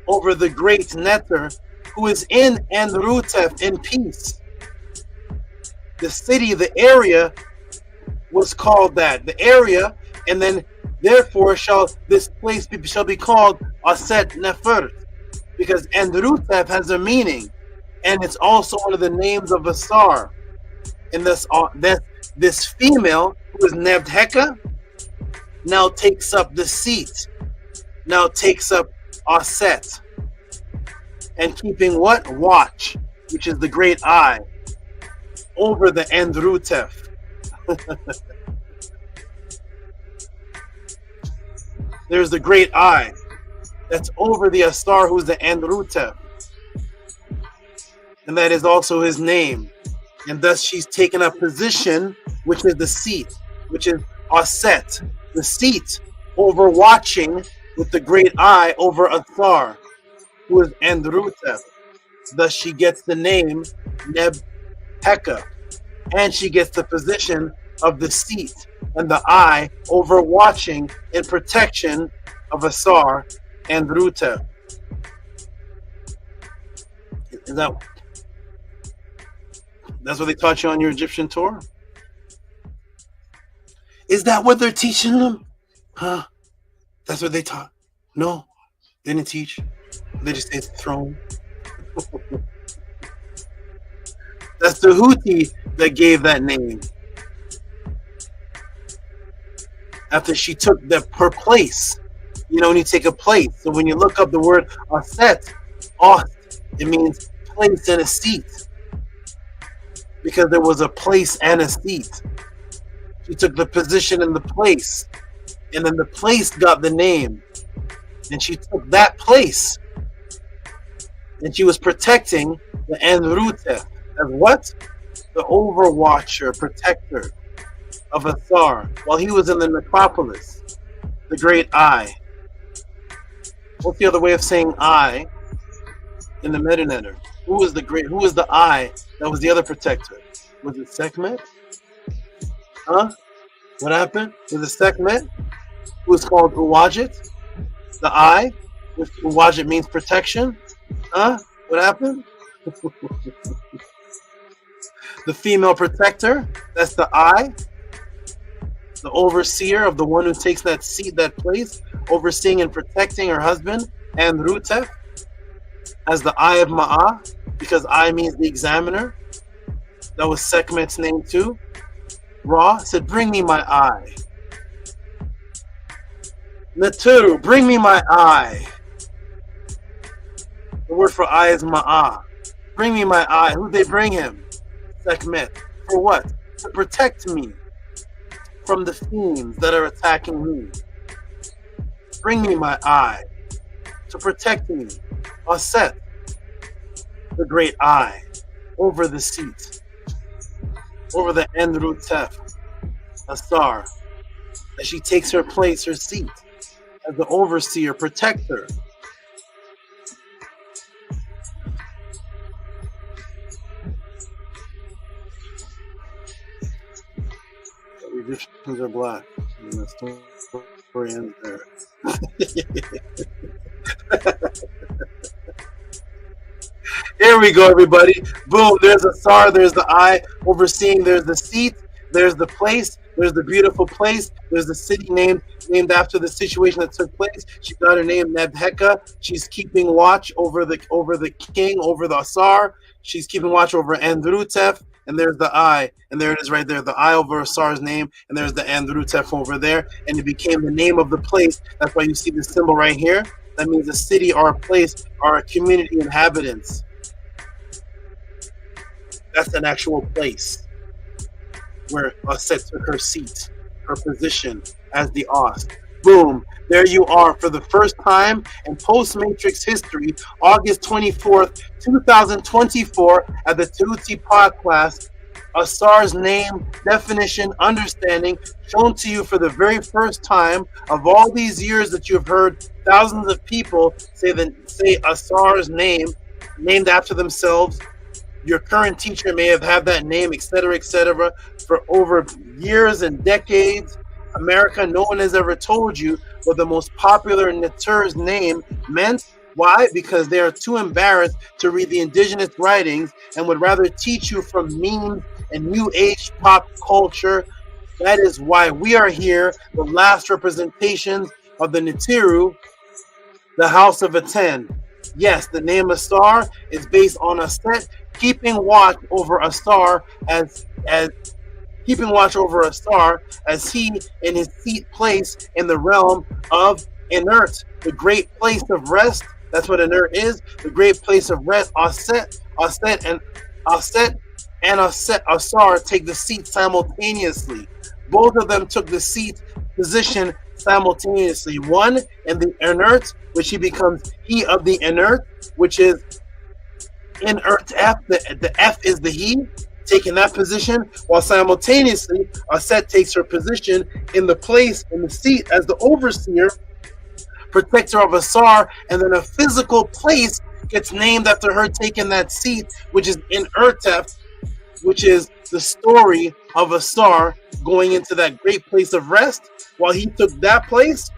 over the great Neter, who is in Andrutef in peace. The city, the area was called that. The area, and then therefore shall this place shall be called Auset Nefer, because Andrutef has a meaning, and it's also one of the names of Asar. And this female, who is Nebheka, now takes up the seat, now takes up Auset, and keeping what? Watch, which is the great eye, over the Andrutef. There's the great eye that's over the Asar, who's the Andrutef, and that is also his name. And thus she's taken a position, which is the seat, which is Auset, the seat overwatching with the great eye over Asar, who is Andrutef. Thus she gets the name Nebheka, and she gets the position of the seat and the eye overwatching in protection of Asar and Rutef. Is that's what they taught you on your Egyptian Torah? Is that what they're teaching them? Huh? That's what they taught? No, they didn't teach. They just say it's throne. That's the Tehuti that gave that name. After she took her place. You know, when you take a place. So when you look up the word Auset, it means place and a seat. Because there was a place and a seat. She took the position in the place. And then the place got the name. And she took that place. And she was protecting the Andrutef as what? The overwatcher, protector of Asar, while he was in the necropolis, the great eye. What's the other way of saying eye in the Metanetter? Who was the eye that was the other protector? Was it Sekhmet? Huh? What happened? Was it Sekhmet? Who was called Uwajit? The eye, which Uwajit means protection. Huh? What happened? The female protector, that's the eye. The overseer of the one who takes that seat, that place, overseeing and protecting her husband, and Rutef, as the eye of Ma'at, because eye means the examiner. That was Sekhmet's name too. Ra said, bring me my eye. Neturu, bring me my eye. The word for eye is Ma'at. Bring me my eye. Who'd they bring him? Sekhmet. For what? to protect me from the fiends that are attacking me. Bring me my eye to protect me. Auset, the great eye, over the seat, over the Enrutef, Asar, as she takes her place, her seat, as the overseer, protector. The Egyptians are black. And the story ends there. Here we go, everybody. Boom, there's a SAR, there's the eye overseeing, there's the seat, there's the place, there's the beautiful place, there's the city named after the situation that took place. She got her name Nebheka. She's keeping watch over the king, over the SAR. She's keeping watch over Andrutef, and there's the eye, and there it is right there, the eye over SAR's name, and there's the Andrutef over there, and it became the name of the place. That's why you see the symbol right here. That means a city or a place or a community inhabitants. That's an actual place where Auset took her seat, her position as the Aus. Boom, there you are for the first time in post-Matrix history, August 24th, 2024, at the Tehuti pod class. AUSAR's name, definition, understanding, shown to you for the very first time of all these years that you've heard thousands of people say AUSAR's name, named after themselves. Your current teacher may have had that name, etc., for over years and decades. America, no one has ever told you what the most popular Neter's name meant. Why? Because they are too embarrassed to read the indigenous writings and would rather teach you from memes and new age pop culture. That is why we are here, the last representations of the ETYRU, the House of ATTON. Yes, the name Asar is based on Auset keeping watch over Asar as keeping watch over Asar as he in his seat place in the realm of inert, the great place of rest. That's what inert is, the great place of rest. Auset and Asar take the seat simultaneously. Both of them took the seat position simultaneously. One in the inert, which he becomes he of the inert, which is inert F. The F is the he, taking that position, while simultaneously Auset takes her position in the place, in the seat as the overseer, protector of Asar, and then a physical place gets named after her taking that seat, which is in Ertef, which is the story of Asar going into that great place of rest. While he took that place,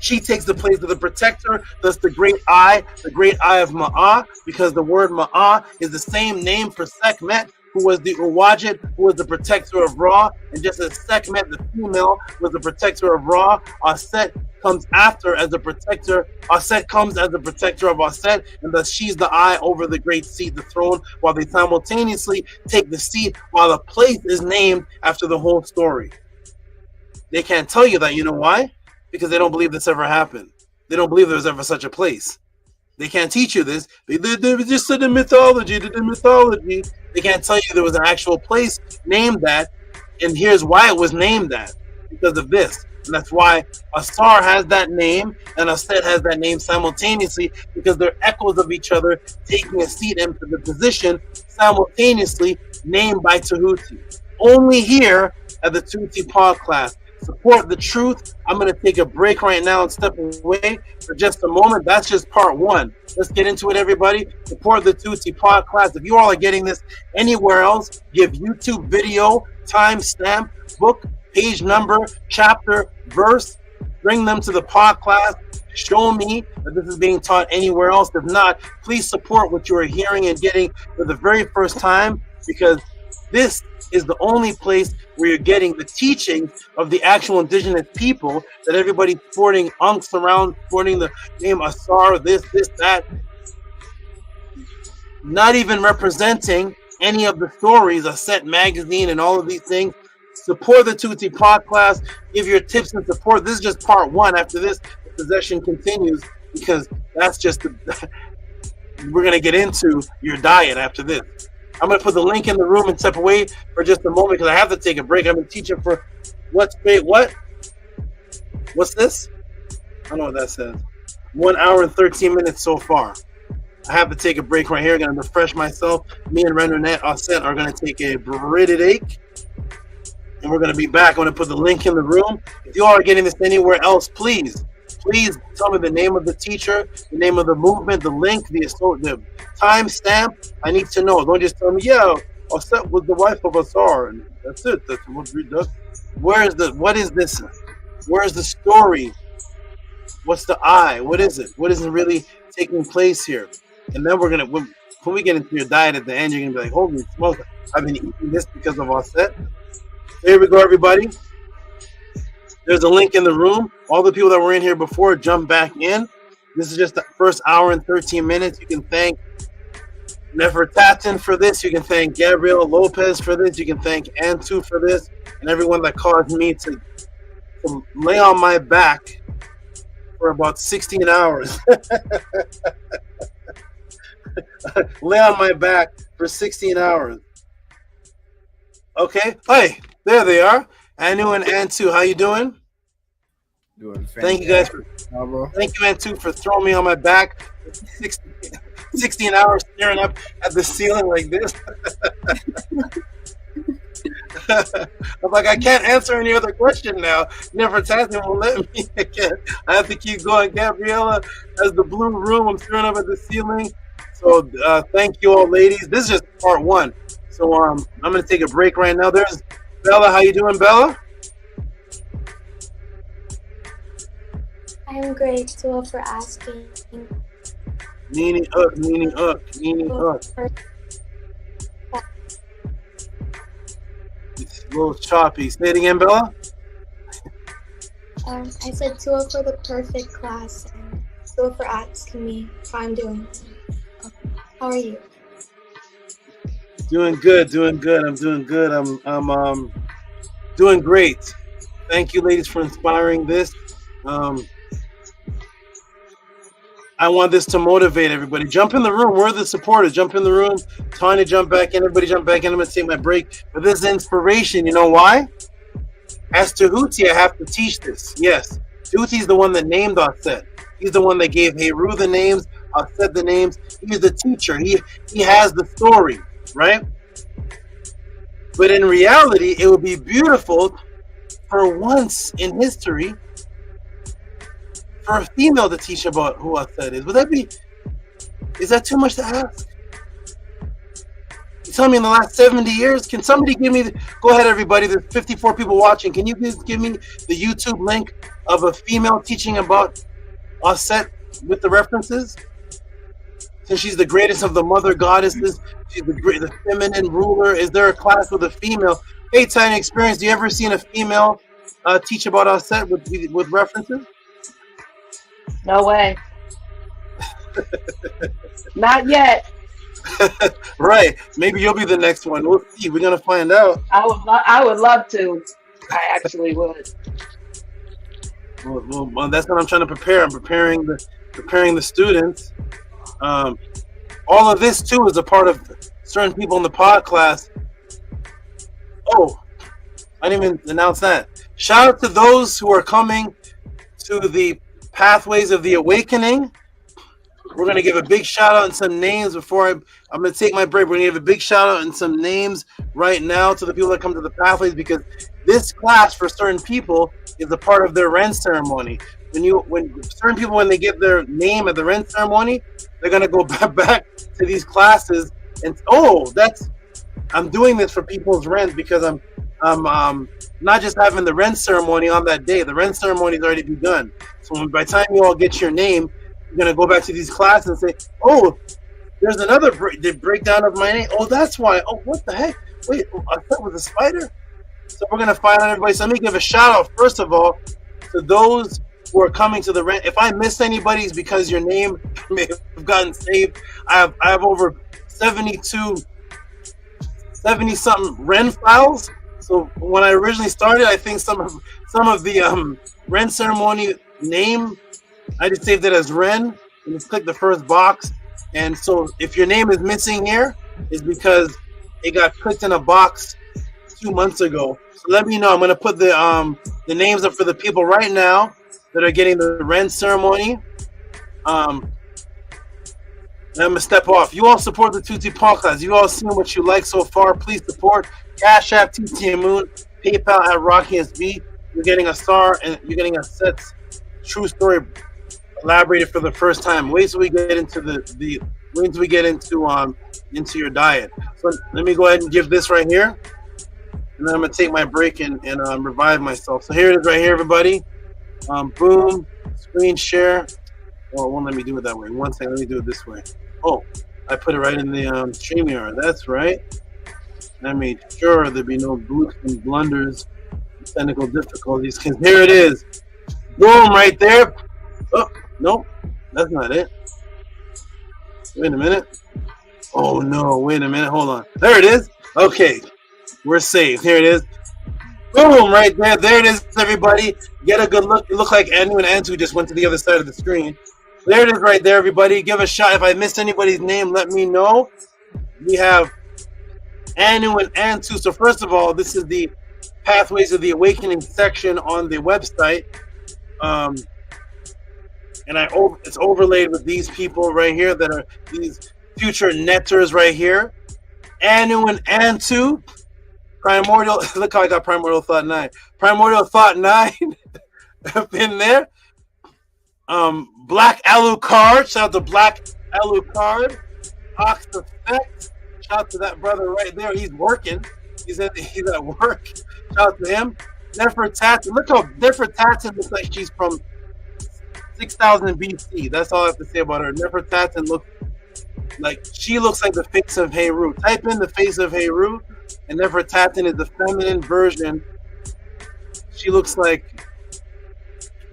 she takes the place of the protector, thus the great eye of Ma'at, because the word Ma'at is the same name for Sekhmet, who was the Uwajid, who was the protector of Ra, and just as Sekhmet, the female, was the protector of Ra, Auset comes after as the protector. Auset comes as the protector of Auset, and thus she's the eye over the great seat, the throne, while they simultaneously take the seat, while the place is named after the whole story. They can't tell you that. You know why? Because they don't believe this ever happened. They don't believe there was ever such a place. They can't teach you this. They just said the mythology. They can't tell you there was an actual place named that, and here's why it was named that, because of this. And that's why Asar has that name and Auset has that name simultaneously, because they're echoes of each other, taking a seat into the position simultaneously, named by Tehuti. Only here at the Tehuti pod class. Support the truth. I'm going to take a break right now and step away for just a moment. That's just part one. Let's get into it, everybody. Support the Tehuti pod class. If you all are getting this anywhere else, give YouTube video, timestamp, book, page number, chapter, verse. Bring them to the pod class. Show me that this is being taught anywhere else. If not, please support what you are hearing and getting for the very first time, because this is the only place where you're getting the teaching of the actual indigenous people that everybody's sporting unks around, sporting the name Asar, this, that. Not even representing any of the stories, Auset magazine and all of these things. Support the Tehuti pod class. Give your tips and support. This is just part one. After this, the possession continues, because that's just we're going to get into your diet after this. I'm going to put the link in the room and step away for just a moment because I have to take a break. I've been teaching for what? What's this? I don't know what that says. 1 hour and 13 minutes so far. I have to take a break right here. I'm going to refresh myself. Me and Renernette Auset are going to take a break. And we're going to be back. I'm going to put the link in the room. If you all are getting this anywhere else, please tell me the name of the teacher, the name of the movement, the link, the time stamp. I need to know. Don't just tell me, yeah, Auset was the wife of AUSAR. And that's it. That's what we do. What is this? Where's the story? What's the I? What is it? What is really taking place here? And then when we get into your diet at the end, you're going to be like, holy smokes, I've been eating this because of Auset. Here we go, everybody. There's a link in the room. All the people that were in here before, jump back in. This is just the first hour and 13 minutes. You can thank Nefertatan for this. You can thank Gabriela Lopez for this. You can thank Antu for this. And everyone that caused me to lay on my back for about 16 hours. Lay on my back for 16 hours. Okay. Hey, there they are. Anu and Antu, how you doing? Doing fantastic. Thank you guys thank you, Antu, for throwing me on my back 16 hours staring up at the ceiling like this. I'm like, I can't answer any other question now. Nefertatan won't let me again. I have to keep going. Gabriela has the blue room. I'm staring up at the ceiling. So thank you all, ladies. This is just part one. So I'm going to take a break right now. There's Bella. How you doing, Bella? I'm great, so for asking. Meaning up, meaning up, meaning up. It's a little choppy. Say it again, Bella. I said Tua for the perfect class, and Tua for asking me how I'm doing. How are you? Doing good, doing good. I'm doing good. I'm doing great. Thank you, ladies, for inspiring this. I want this to motivate everybody. Jump in the room. We're the supporters. Jump in the room. Tanya, jump back in. Everybody jump back in. I'm going to take my break. But this is inspiration. You know why? As Tehuti, I have to teach this. Yes. Tehuti's the one that named Auset. He's the one that gave HERU the names, Auset the names. He's the teacher. He has the story, right? But in reality, it would be beautiful for once in history for a female to teach about who Auset is. Would that be, is that too much to ask? You tell me in the last 70 years, can somebody give me, go ahead everybody, there's 54 people watching, can you please give me the YouTube link of a female teaching about Auset with the references? Since she's the greatest of the mother goddesses, she's the feminine ruler, is there a class with a female? Hey, Tiny Experience, do you ever seen a female teach about Auset with references? No way. Not yet. Right. Maybe you'll be the next one. We'll see. We're gonna find out. I would love to. I actually would. Well, that's what I'm trying to prepare. I'm preparing the students. All of this too is a part of certain people in the pod class. Oh, I didn't even announce that. Shout out to those who are coming to the Pathways of the Awakening. We're going to give a big shout out and some names before I'm going to take my break. We're going to give a big shout out and some names right now to the people that come to the Pathways, because this class for certain people is a part of their Ren ceremony. When certain people, when they get their name at the Ren ceremony, they're going to go back to these classes and I'm doing this for people's Rens because I'm not just having the Ren ceremony on that day. The Ren ceremony has already begun. So by the time you all get your name, you're going to go back to these classes and say, oh, there's another breakdown of my name. Oh, that's why. Oh, what the heck? Wait, I thought it was a spider? So we're going to find out everybody. So let me give a shout out, first of all, to those who are coming to the Ren. If I missed anybody, it's because your name may have gotten saved. I have over 70-something Ren files. So when I originally started, I think some of the Ren ceremony name, I just saved it as Ren and just click the first box. And so if your name is missing here, it's because it got clicked in a box 2 months ago. So let me know. I'm gonna put the names up for the people right now that are getting the Ren ceremony. I'm gonna step off. You all support the Tutti podcast. You all seen what you like so far. Please support. Cash App, TT Moon, PayPal at Rocky SB. You're getting a star and you're getting a Set's true story elaborated for the first time. Wait till we get into wait till we get into your diet. So let me go ahead and give this right here, and then I'm gonna take my break and revive myself. So here it is right here, everybody. Boom, screen share. Well, it won't let me do it that way. One second, let me do it this way. Oh, I put it right in the StreamYard. That's right. I made sure there'd be no boots and blunders, technical difficulties, because here it is. Boom, right there. Oh, no, that's not it. Wait a minute. Oh, no, wait a minute. Hold on. There it is. Okay, we're safe. Here it is. Boom, right there. There it is, everybody. Get a good look. It looks like Anu and Antu just went to the other side of the screen. There it is right there, everybody. Give a shot. If I missed anybody's name, let me know. We have Anu and Antu. So first of all, this is the Pathways of the Awakening section on the website. And it's overlaid with these people right here that are these future netters right here. Anu and Antu. Primordial, look how I got Primordial Thought 9. Primordial Thought 9 up in there. Black Alucard, shout out to Black Alucard. Ox Effect, shout out to that brother right there. He's working. He's at work. Shout out to him. Nefertati, look how Nefertati looks like she's from 6000 BC. That's all I have to say about her. Nefertati looks like the face of HERU. Type in the face of HERU, and Nefertati is the feminine version. She looks like,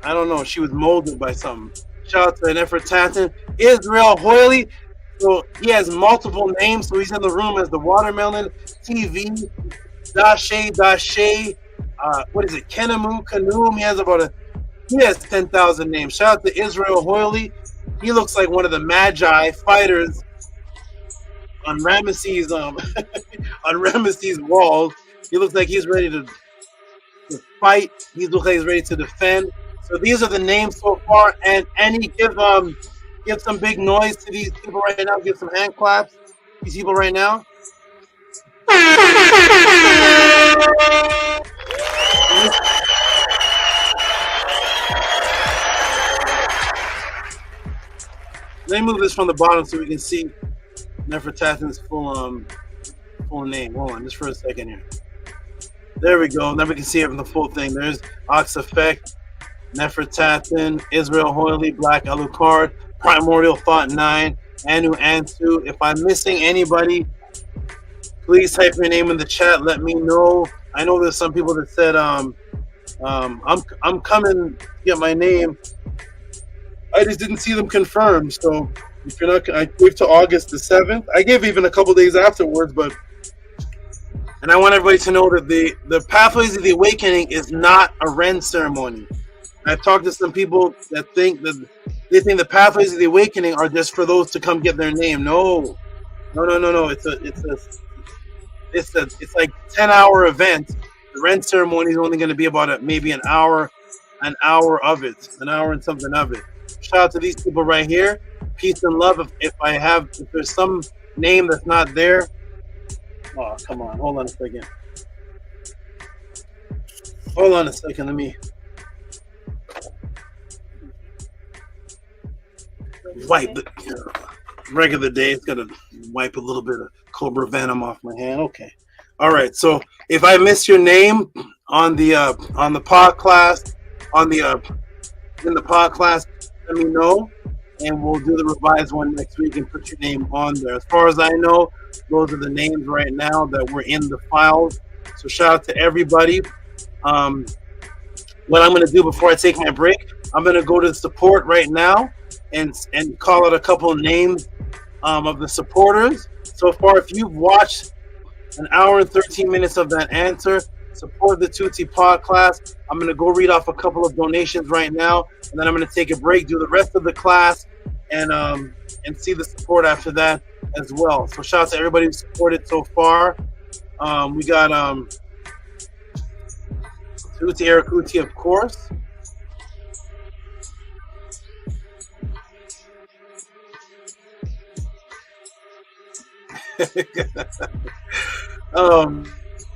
I don't know, she was molded by something. Shout out to Nefertati. Israel Hoyley, so he has multiple names, so he's in the room as the Watermelon TV, Dashe, what is it, Kenamu, Kanum, he has 10,000 names. Shout out to Israel Hoyley. He looks like one of the Magi fighters on Ramesses on Ramesses walls. He looks like he's ready to fight. He looks like he's ready to defend. So these are the names so far. And Annie, give some big noise to these people right now. Give some hand claps. These people right now. Let me move this from the bottom so we can see Nefertati's full name. Hold on, just for a second here. There we go. Now we can see it from the full thing. There's Ox Effect, Nefertati, Israel Hoyley, Black Alucard, Primordial Thought 9, Anu Antu. If I'm missing anybody, please type your name in the chat. Let me know. I know there's some people that said I'm coming to get my name. I just didn't see them confirmed. So if you're not, I gave to August the 7th. I gave even a couple days afterwards, and I want everybody to know that the Pathways of the Awakening is not a Ren ceremony. I've talked to some people that think the Pathways of the Awakening are just for those to come get their name. No. It's like 10-hour event. The Ren ceremony is only going to be about maybe an hour and something of it. Shout out to these people right here. Peace and love. If there's some name that's not there. Oh, come on. Hold on a second. Let me wipe the regular day. It's gonna wipe a little bit of Cobra Venom off my hand. Okay. All right. So if I miss your name on the pod class, in the pod class, let me know, and we'll do the revised one next week and put your name on there. As far as I know, those are the names right now that were in the files. So shout out to everybody. What I'm going to do before I take my break, I'm going to go to the support right now and call out a couple of names of the supporters. So far, if you've watched an hour and 13 minutes of that answer, support the Tutti pod class. I'm going to go read off a couple of donations right now, and then I'm going to take a break, do the rest of the class, and see the support after that. as well. So shout out to everybody who supported so far. We got Tehuti Erakuti, of course. Oh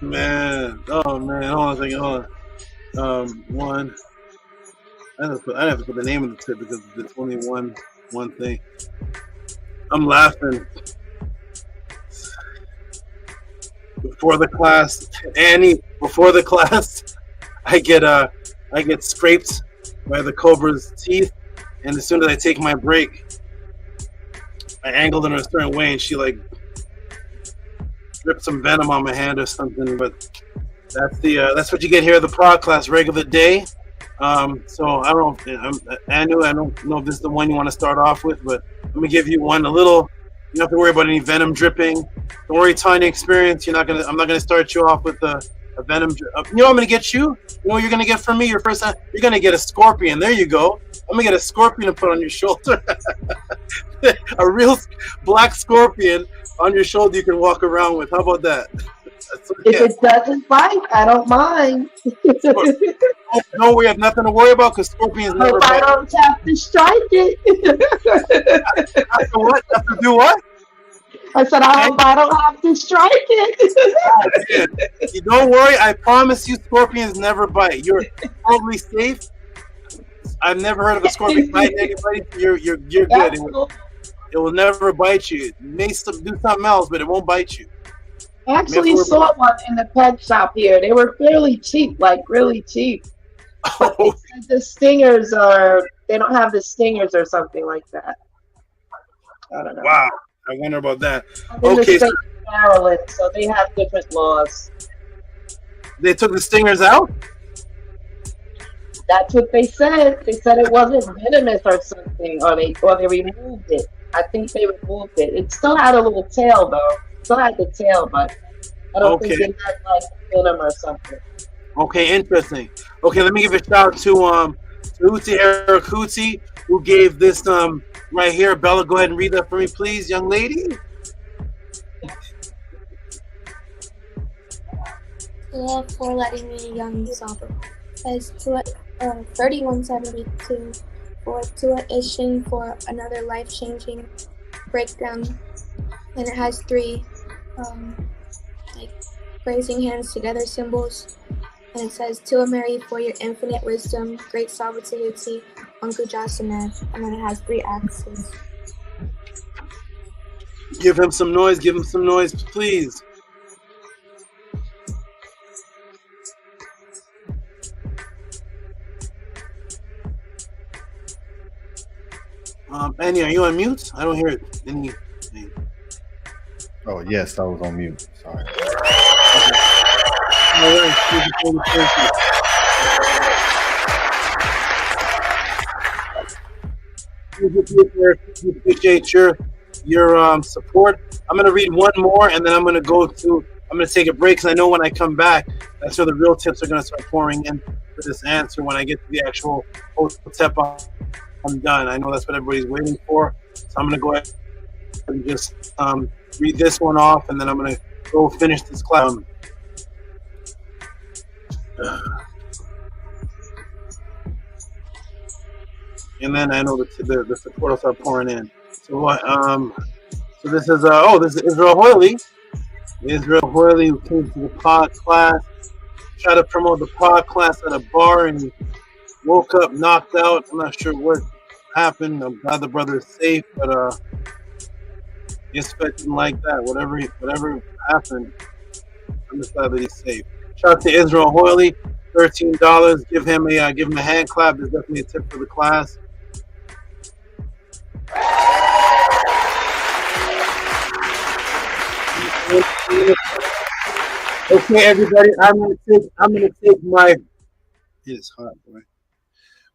man, hold on a second, hold on. One. I have to put the name of the tip because there's only one thing. I'm laughing. Before the class, Annie. Before the class, I get scraped by the cobra's teeth, and as soon as I take my break, I angled in a certain way, and she like dripped some venom on my hand or something. But that's what you get here at the prod class, regular day. So I don't know, Anu, I don't know if this is the one you want to start off with, but let me give you one. You don't have to worry about any venom dripping. Don't worry, Tiny Experience. I'm not gonna start you off with a venom. You know what I'm gonna get you? You know what you're gonna get from me? Your first time, you're gonna get a scorpion. There you go. I'm gonna get a scorpion to put on your shoulder. A real black scorpion on your shoulder you can walk around with. How about that? If it doesn't bite, I don't mind. No, we have nothing to worry about because scorpions never bite. I don't have to strike it. After what? After do what? I said I don't have to strike it. You don't worry. I promise you, scorpions never bite. You're totally safe. I've never heard of a scorpion biting anybody. You're good. It will never bite you. It may do something else, but it won't bite you. I actually saw one in the pet shop here. They were fairly cheap, like really cheap. But they said the stingers they don't have the stingers or something like that. I don't know. Wow. I wonder about that. In Okay. the state of Maryland, so they have different laws. They took the stingers out? That's what they said. They said it wasn't venomous or something, or they removed it. I think they removed it. It still had a little tail though. Still had the tail, but I don't think they had like venom or something. Okay, interesting. Okay, let me give a shout out to Tehuti Erakuti, who gave this right here. Bella, go ahead and read that for me, please, young lady. Yeah, for letting me young SABA. Says to 3172 for tuition for another life-changing breakdown, and it has 3 like raising hands together symbols, and it says to Mary for your infinite wisdom, great SABA Tehuti, Uncle Jasanev, and then it has 3 axes. Give him some noise, please. Annie, are you on mute? I don't hear it. Anything. Oh, yes, I was on mute. Sorry. We appreciate your support. I'm going to read one more, and then I'm going to take a break, because I know when I come back, that's where the real tips are going to start pouring in for this answer. When I get to the actual tip, I'm done. I know that's what everybody's waiting for. So I'm going to go ahead and just read this one off, and then I'm going to go finish this class. And then I know the support will start pouring in. So what? So this is this is Israel Hoyley. Israel Hoyley, who came to the pod class, tried to promote the pod class at a bar, and woke up knocked out. I'm not sure what happened. I'm glad the brother is safe, but expecting like that. Whatever happened, I'm just glad that he's safe. Shout out to Israel Hoyley, $13. Give him a hand clap. There's definitely a tip for the class. Okay, everybody, I'm gonna take my. It's hot, boy.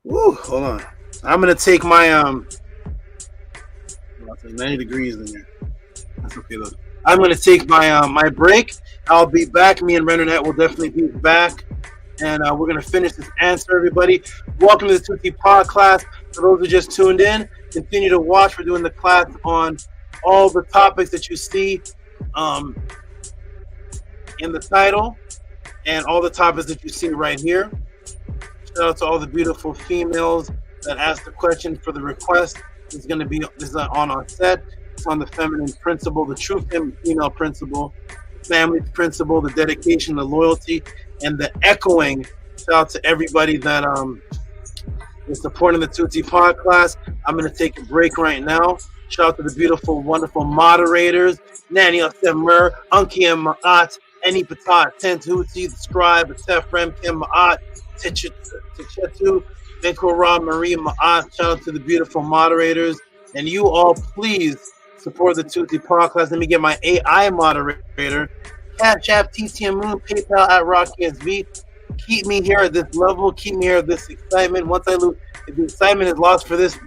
Woo! Hold on. I'm gonna take my 90 degrees in here. That's okay though. I'm gonna take my my break. I'll be back. Me and Renernette will definitely be back, and we're gonna finish this answer. Everybody, welcome to the Tehuti Pod class. For those who just tuned in, continue to watch. We're doing the class on all the topics that you see in the title and all the topics that you see right here. Shout out to all the beautiful females that asked the question for the request. This is on our set. It's on the feminine principle, the true female principle, the family principle, the dedication, the loyalty, and the echoing. Shout out to everybody that is supporting the Tehuti podcast. I'm going to take a break right now. Shout out to the beautiful, wonderful moderators, Nani, Auset, Unki, and MAAT, Eni Patat, Ten Tehuti, the Scribe, Tefrem, Kim MAAT, Tichetu, Benkora, Marie, MAAT. Shout out to the beautiful moderators. And you all, please support the Tehuti podcast. Let me get my AI moderator, Cash App, TTM Moon, PayPal at RockSV. Keep me here at this level. Keep me here at this excitement. Once I lose, if the excitement is lost for this,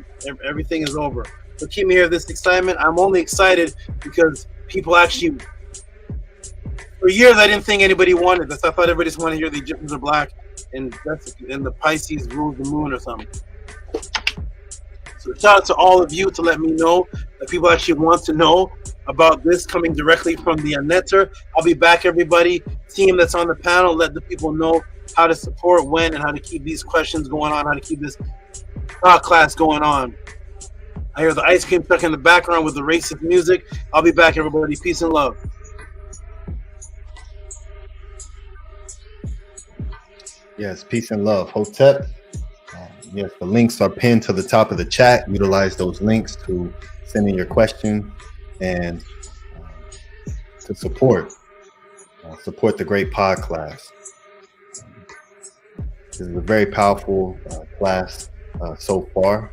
everything is over. So keep me here at this excitement. I'm only excited because people actually, for years, I didn't think anybody wanted this. I thought everybody just wanted to hear the Egyptians are black, and the Pisces rules the moon or something. So shout out to all of you to let me know that people actually want to know about this coming directly from the netter. I'll be back, everybody. Team that's on the panel, let the people know how to support, when, and how to keep these questions going on, how to keep this class going on. I hear the ice cream truck in the background with the racist music. I'll be back, everybody. Peace and love. Yes, peace and love. Hotep. Yes, the links are pinned to the top of the chat. Utilize those links to send in your question and to support the great pod class. This is a very powerful class so far,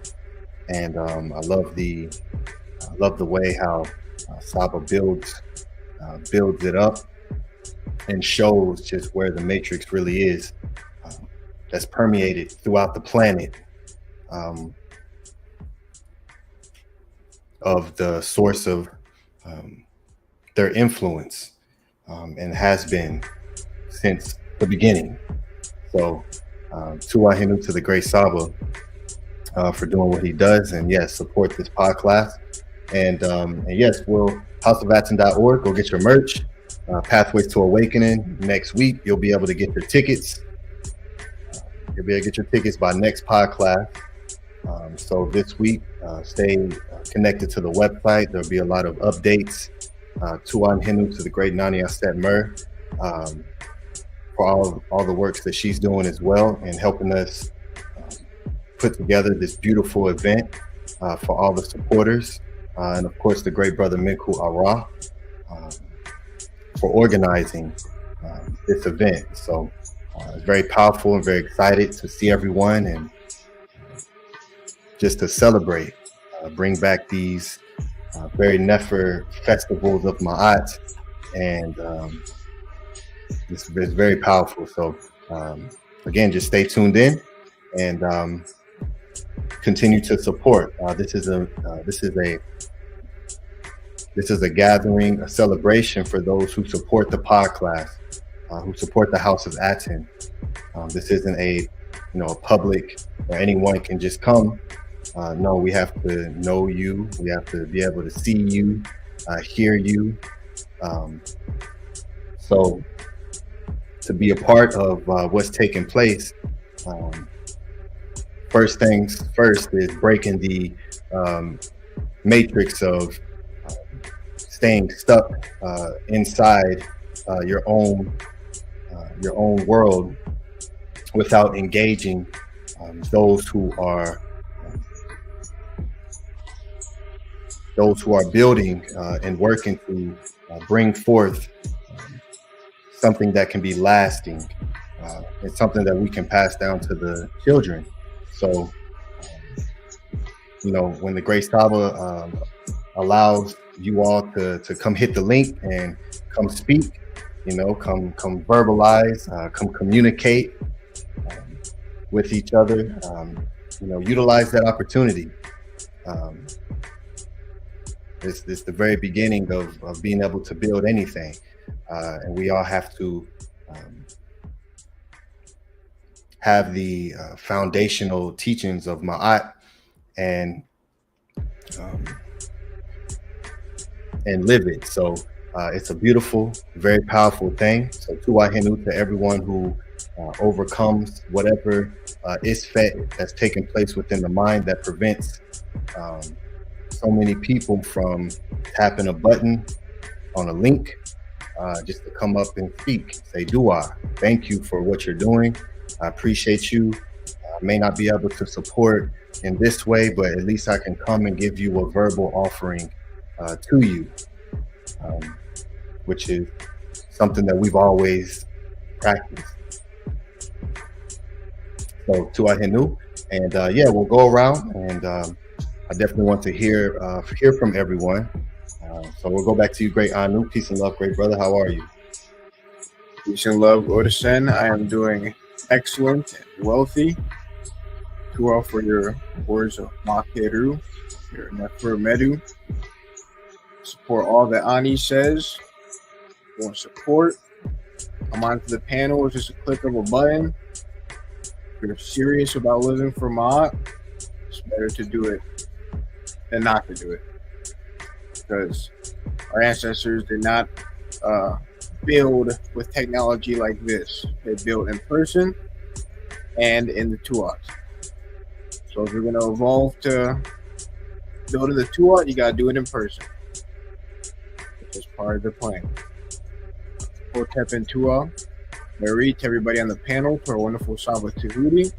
and I love the way how SABA builds it up and shows just where the matrix really is. That's permeated throughout the planet of the source of their influence and has been since the beginning. So Tuahinu to the great SABA for doing what he does, and yes, support this pod class. And yes, houseofatton.org, go get your merch. Pathways to Awakening next week. You'll be able to get your tickets. You'll be able to get your tickets by next pod class. So this week, stay connected to the website. There'll be a lot of updates. Tuan Hinu to the great Nani Auset Mer for all the works that she's doing as well, and helping us put together this beautiful event for all the supporters. And of course, the great brother Minku Ara for organizing this event. So it's very powerful and very excited to see everyone and just to celebrate, bring back these very NEFER festivals of MAAT, and it's very powerful. So again, just stay tuned in and continue to support. This is a gathering, a celebration for those who support the pod class, who support the House of ATTON. This isn't a public where anyone can just come. No, we have to know you. We have to be able to see you, hear you. So to be a part of what's taking place, first things first is breaking the matrix of staying stuck inside your own world without engaging those who are building and working to bring forth something that can be lasting. It's something that we can pass down to the children. So, when the great SABA allows you all to come hit the link and come speak, come verbalize, come communicate with each other, utilize that opportunity. It's the very beginning of being able to build anything. And we all have to have the foundational teachings of MAAT and and live it. So it's a beautiful, very powerful thing. So tuahenu to everyone who overcomes whatever is that's taking place within the mind that prevents so many people from tapping a button on a link just to come up and speak. Say, Dua, thank you for what you're doing. I appreciate you. I may not be able to support in this way, but at least I can come and give you a verbal offering to you, which is something that we've always practiced. So tuahenu, and yeah, we'll go around, and I definitely want to hear from everyone. So we'll go back to you, great Anu. Peace and love, great brother. How are you? Peace and love, Odison. I am doing excellent and wealthy. Tua for your words of HERU, your NEFER Medu. Support all that Ani says. If you want support, come onto the panel with just a click of a button. If you're serious about living for MAAT, it's better to do it than not to do it. Because our ancestors did not build with technology like this. They built in person and in the tuat. So if you're going to evolve to build in the tuat, you got to do it in person. Which is part of the plan. Hotep and Tua, Mary, to everybody on the panel, to our wonderful SABA Tehuti,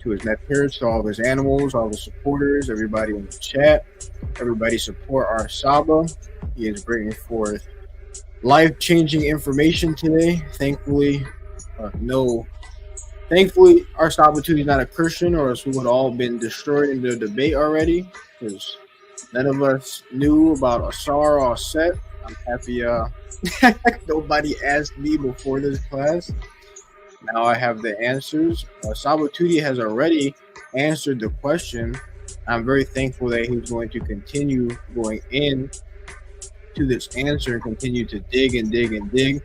to his net parents, to all of his animals, all the supporters, everybody in the chat. Everybody support our SABA. He is bringing forth life-changing information today. Thankfully, our SABA is not a Christian, or else we would have all been destroyed in the debate already, because none of us knew about AUSAR or Auset. I'm happy nobody asked me before this class. Now I have the answers. SABA has already answered the question. I'm very thankful that he's going to continue going in to this answer and continue to dig and dig and dig.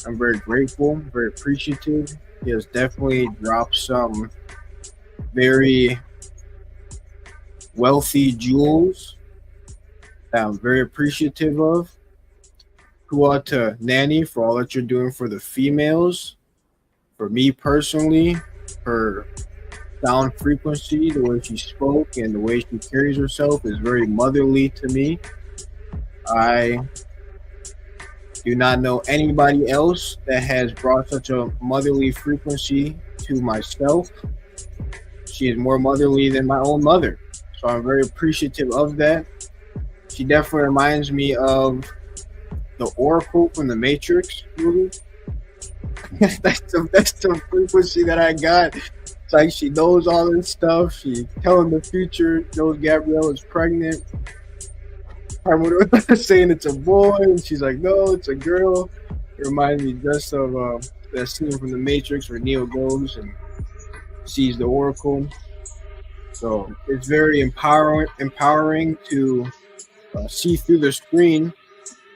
I'm very grateful, very appreciative. He has definitely dropped some very wealthy jewels that I'm very appreciative of. Tua to NANI for all that you're doing for the females. For me personally, her sound frequency, the way she spoke and the way she carries herself is very motherly to me. I do not know anybody else that has brought such a motherly frequency to myself. She is more motherly than my own mother. So I'm very appreciative of that. She definitely reminds me of the Oracle from the Matrix movie. that's the frequency that I got. It's like she knows all this stuff. She telling the future, knows Gabrielle is pregnant. I'm saying it's a boy, and she's like, no, it's a girl. It reminds me just of that scene from the Matrix where Neo goes and sees the Oracle. So it's very empowering to see through the screen.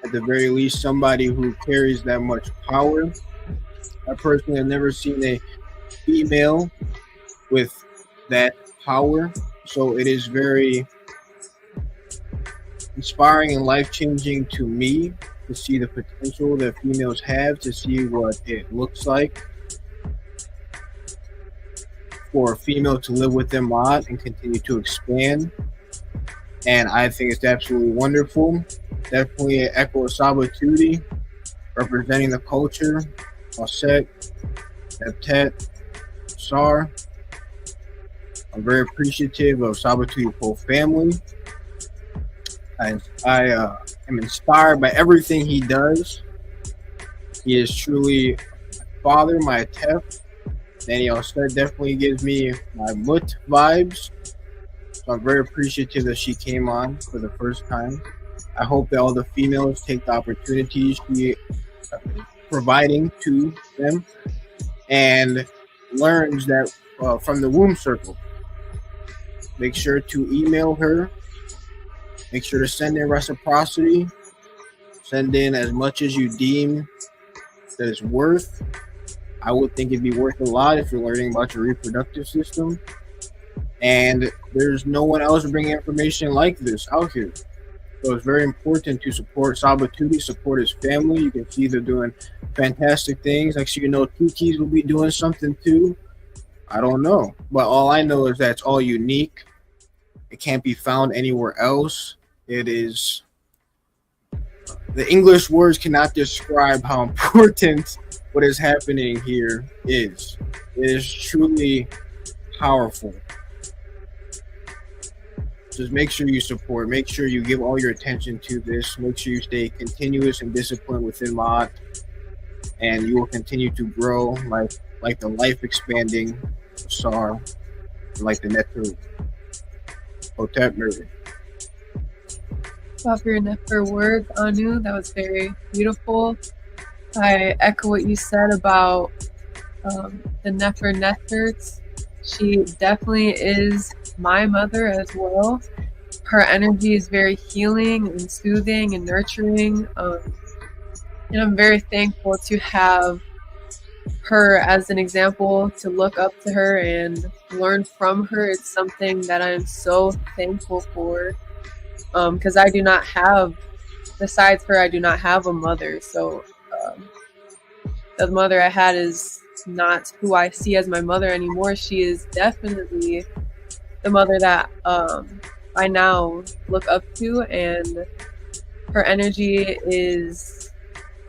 At the very least, somebody who carries that much power. I personally have never seen a female with that power, so it is very inspiring and life-changing to me to see the potential that females have, to see what it looks like for a female to live with them MAAT and continue to expand. And I think it's absolutely wonderful. Definitely an echo of SABA Tuti, representing the culture, Auset, ETYMOLOGY, SAR. I'm very appreciative of SABA Tuti whole family. I am inspired by everything he does. He is truly my father, my Tef. Danny Auset definitely gives me my Mut vibes. So I'm very appreciative that she came on for the first time. I hope that all the females take the opportunities she is providing to them and learns that from the womb circle. Make sure to email her. Make sure to send in reciprocity. Send in as much as you deem that it's worth. I would think it'd be worth a lot if you're learning about your reproductive system. And there's no one else bringing information like this out here. So it's very important to support Saba Tuti, support his family. You can see they're doing fantastic things. Like, so you know, Tutis will be doing something too. I don't know, but all I know is that it's all unique. It can't be found anywhere else. It is, the English words cannot describe how important what is happening here is. It is truly powerful. Just make sure you support, make sure you give all your attention to this, make sure you stay continuous and disciplined within MAAT, and you will continue to grow like the life expanding AUSAR, like the NEFER. Hotep Murray. Off your NEFER words, Anu, that was very beautiful. I echo what you said about the NEFER Nethers. She definitely is my mother as well. Her energy is very healing and soothing and nurturing. And I'm very thankful to have her as an example, to look up to her and learn from her. It's something that I'm so thankful for, because I do not have, besides her, I do not have a mother. So the mother I had is not who I see as my mother anymore. She is definitely the mother that I now look up to, and her energy is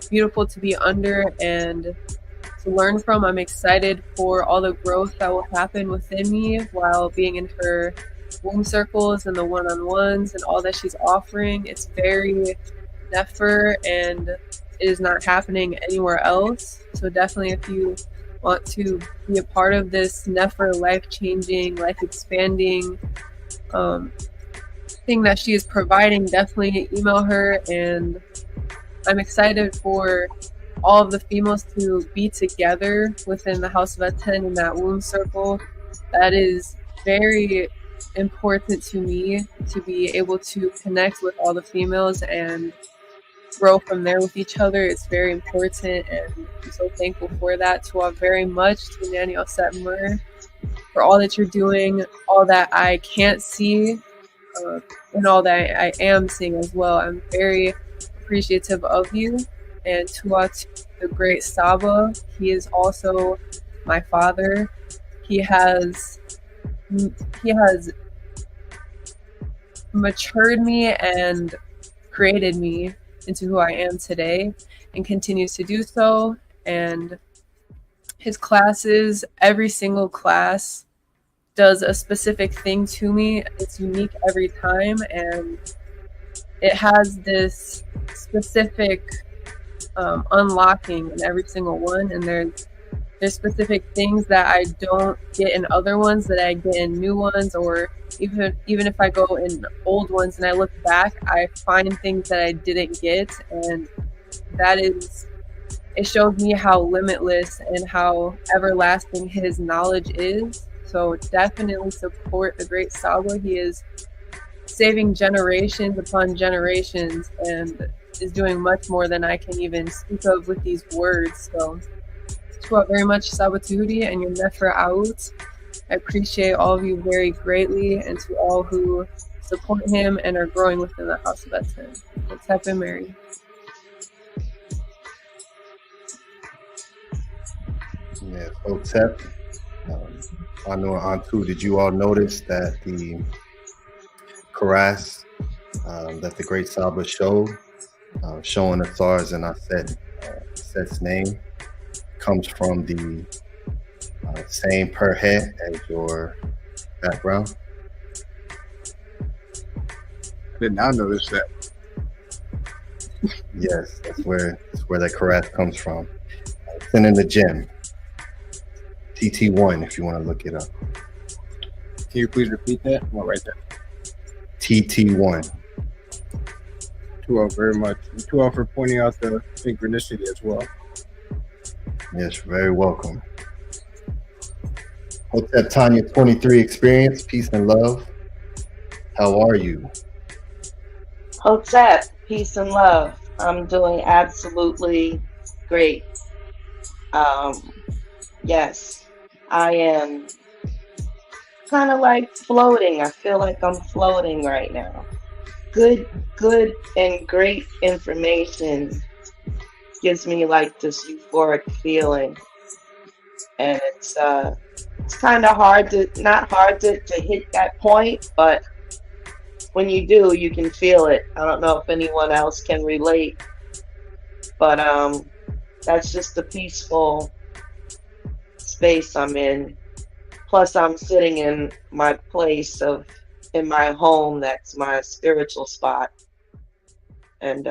beautiful to be under and to learn from. I'm excited for all the growth that will happen within me while being in her womb circles and the one-on-ones and all that she's offering. It's very NEFER, and it is not happening anywhere else. So definitely, if you want to be a part of this NEFER life-changing, life-expanding thing that she is providing, definitely email her. And I'm excited for all of the females to be together within the House of ATTON in that womb circle. That is very important to me, to be able to connect with all the females and grow from there with each other. It's very important, and I'm so thankful for that. To all very much, to Nani Auset Mur, for all that you're doing, all that I can't see, and all that I am seeing as well. I'm very appreciative of you. And to the great SABA, he is also my father. He has matured me and created me into who I am today, and continues to do so. And his classes, every single class does a specific thing to me. It's unique every time, and it has this specific unlocking in every single one. And there's specific things that I don't get in other ones that I get in new ones, or even if I go in old ones and I look back, I find things that I didn't get. And that is, it shows me how limitless and how everlasting his knowledge is. So definitely support the great SABA. He is saving generations upon generations and is doing much more than I can even speak of with these words. So to very much SABA Tehuti and your NEFER out. I appreciate all of you very greatly, and to all who support him and are growing within the House of ATTON. Let's have him marry. Yeah, Hotep, Anu and Antu, did you all notice that the Karas that the great Saba showed, showing the stars and Auset's name, comes from the same per head as your background? I did not notice that. Yes, that's where that Karas comes from. It's in the gym. TT1, if you want to look it up. Can you please repeat that? I'm right there. TT1. To all very much. To all for pointing out the synchronicity as well. Yes, very welcome. Hotep Tanya 23 experience, peace and love. How are you? Hotep, peace and love. I'm doing absolutely great. Yes, I am kind of like floating. I feel like I'm floating right now. good and great information gives me like this euphoric feeling, and it's kind of not hard to hit that point, but when you do, you can feel it. I don't know if anyone else can relate, but that's just a peaceful space I'm in. Plus, I'm sitting in my place in my home. That's my spiritual spot. And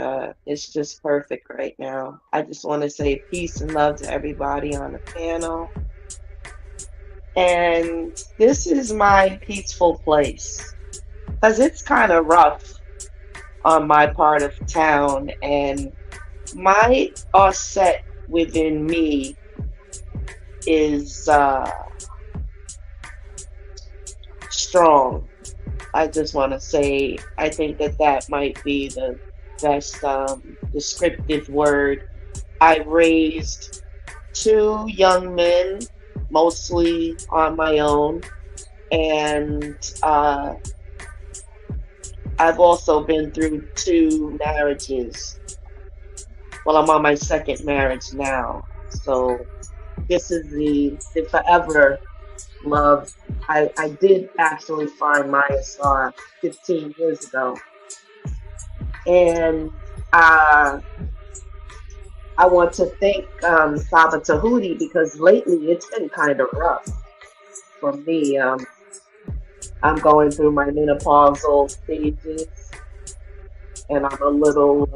it's just perfect right now. I just want to say peace and love to everybody on the panel. And this is my peaceful place, because it's kind of rough on my part of town. And my Auset within me is strong. I just want to say, I think that might be the best descriptive word. I raised 2 young men, mostly on my own, and I've also been through 2 marriages. Well, I'm on my 2nd marriage now, so this is the forever love. I did actually find my AUSAR 15 years ago, and I want to thank SABA Tehuti, because lately it's been kind of rough for me. I'm going through my menopausal stages, and I'm a little,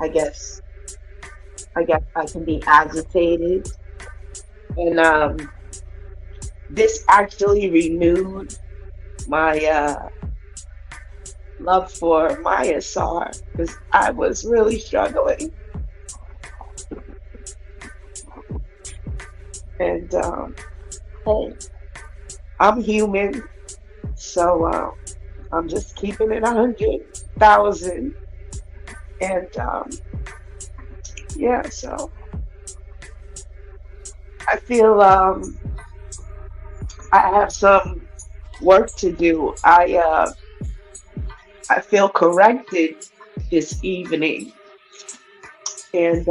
I guess I can be agitated. And this actually renewed my love for my AUSAR, because I was really struggling. And hey, I'm human, so I'm just keeping it 100,000. And yeah, so I feel I have some work to do. I feel corrected this evening, and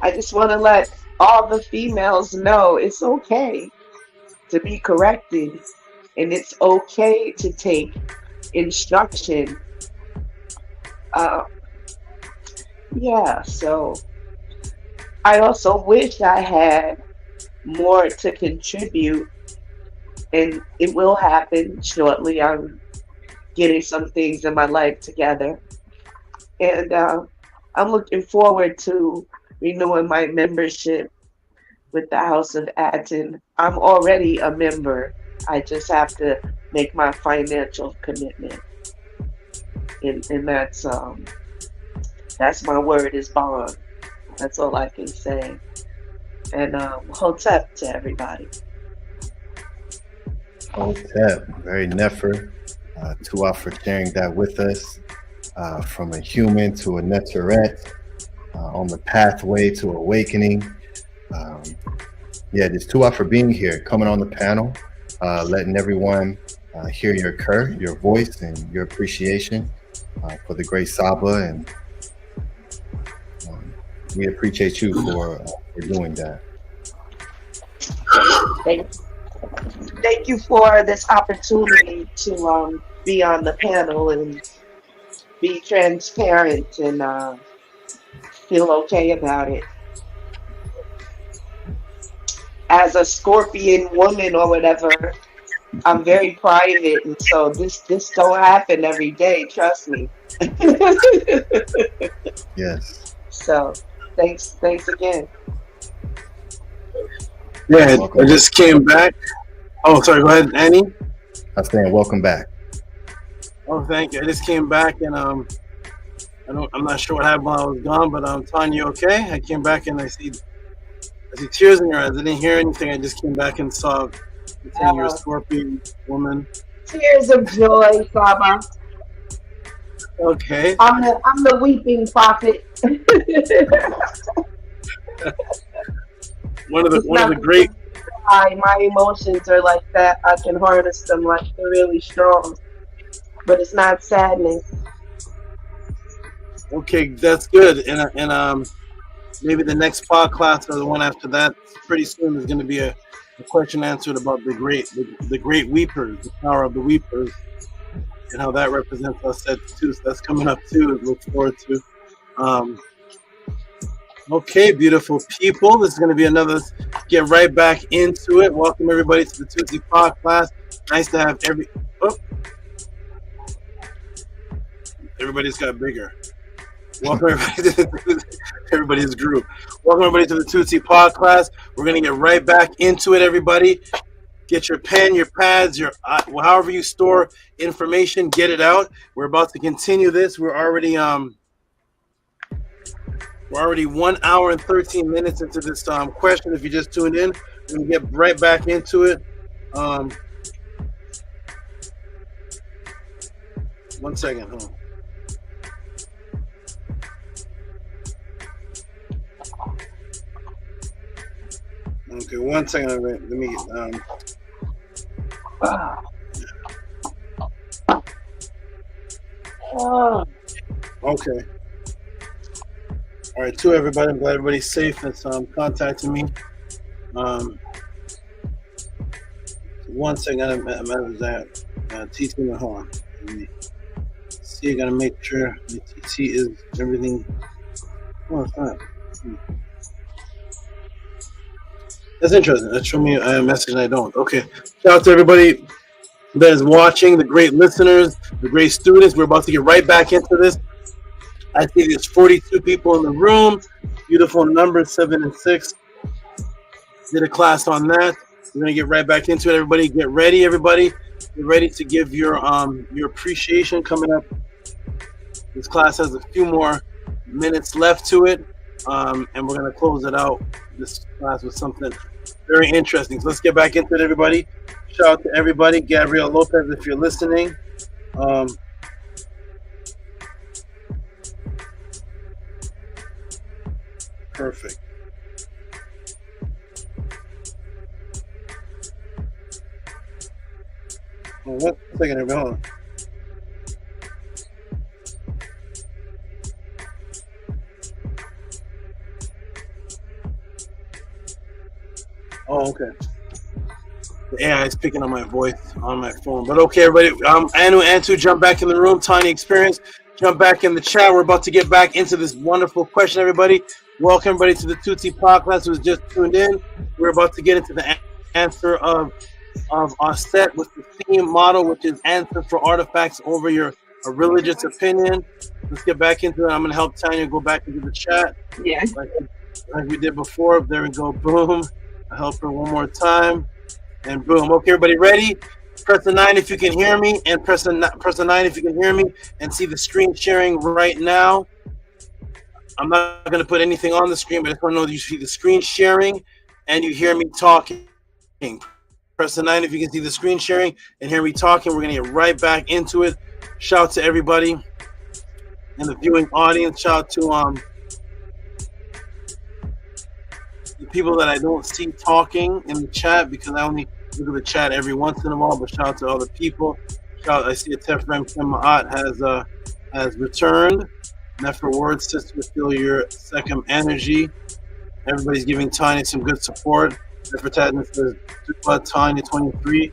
I just want to let all the females know it's okay to be corrected, and it's okay to take instruction. Yeah, so I also wish I had more to contribute, and it will happen shortly. I'm getting some things in my life together, and I'm looking forward to renewing my membership with the House of ATTON. I'm already a member. I just have to make my financial commitment, and that's my word is bond. That's all I can say. And Hotep to everybody. Hotep, very NEFER. Tu'a for sharing that with us. From a human to a Neteret, on the pathway to awakening. Yeah, just Tu'a for being here, coming on the panel, letting everyone hear your voice and your appreciation for the great SABA, and we appreciate you for doing that. Thank you for this opportunity to be on the panel and be transparent and feel okay about it. As a Scorpion woman or whatever, I'm very private, and so this don't happen every day, trust me. Yes. So thanks again. Yeah, I just came back. Oh, sorry, go ahead, Annie. I was saying welcome back. Oh, thank you. I just came back, and I'm not sure what happened while I was gone, but Tanya, you okay? I came back and I see tears in your eyes. I didn't hear anything. I just came back and saw you're a Scorpion woman. Tears of joy, Saba. Okay. I'm the weeping prophet. one of the great my emotions are like that. I can harness them like they're really strong, but it's not sadness. Okay, that's good. And maybe the next pod class or the one after that, pretty soon, is going to be a question answered about the great weepers, the power of the weepers, and how that represents Auset too. So that's coming up too. Look forward to. Okay, beautiful people. This is going to be another. Let's get right back into it. Welcome everybody to the Tuesday pod class. Nice to have everybody's got bigger. Welcome everybody to everybody's group. Welcome everybody to the Tuesday pod class. We're going to get right back into it, everybody. Get your pen, your pads, your however you store information, get it out. We're about to continue this. We're already 1 hour and 13 minutes into this question. If you just tuned in, we're going to get right back into it. 1 second. Hold on. Okay, 1 second. Let me. Okay. All right, to everybody. I'm glad everybody's safe that's contacting me. 1 second. I'm at that. TT, hold on. Let me see. I gotta make sure the TT is everything. Oh, it's not. That's interesting. That showed me a message and I don't. Okay. Shout out to everybody that is watching, the great listeners, the great students. We're about to get right back into this. I see there's 42 people in the room. Beautiful numbers, 7 and 6. Did a class on that. We're gonna get right back into it. Everybody, get ready. Everybody, get ready to give your appreciation coming up. This class has a few more minutes left to it, and we're gonna close it out. This class with something very interesting. So let's get back into it, everybody. Shout out to everybody. Gabriel Lopez, if you're listening. Perfect. Oh, 1 second, everybody. Hold on. Oh, okay. The AI is picking up my voice on my phone. But okay, everybody. Anu, Antu, jump back in the room. Tiny Experience, jump back in the chat. We're about to get back into this wonderful question, everybody. Welcome, everybody, to the Tutti podcast who's just tuned in. We're about to get into the answer of Auset with the theme model, which is answer for artifacts over a religious opinion. Let's get back into it. I'm going to help Tanya go back into the chat. Yeah. Like we did before. There we go. Boom. I'll help her one more time. And boom. Okay, everybody ready? Press the 9 if you can hear me, and press the 9 if you can hear me and see the screen sharing right now. I'm not going to put anything on the screen, but I just want to know that you see the screen sharing and you hear me talking. Press the 9 if you can see the screen sharing and hear me talking. We're going to get right back into it. Shout out to everybody in the viewing audience. Shout out to the people that I don't see talking in the chat, because I only look at the chat every once in a while. But shout out to all the people. Shout out, I see a Tefrem MAAT has returned. NEFER words, sister, feel your second energy. Everybody's giving Tiny some good support. NEFER Tadman says, Tiny 23.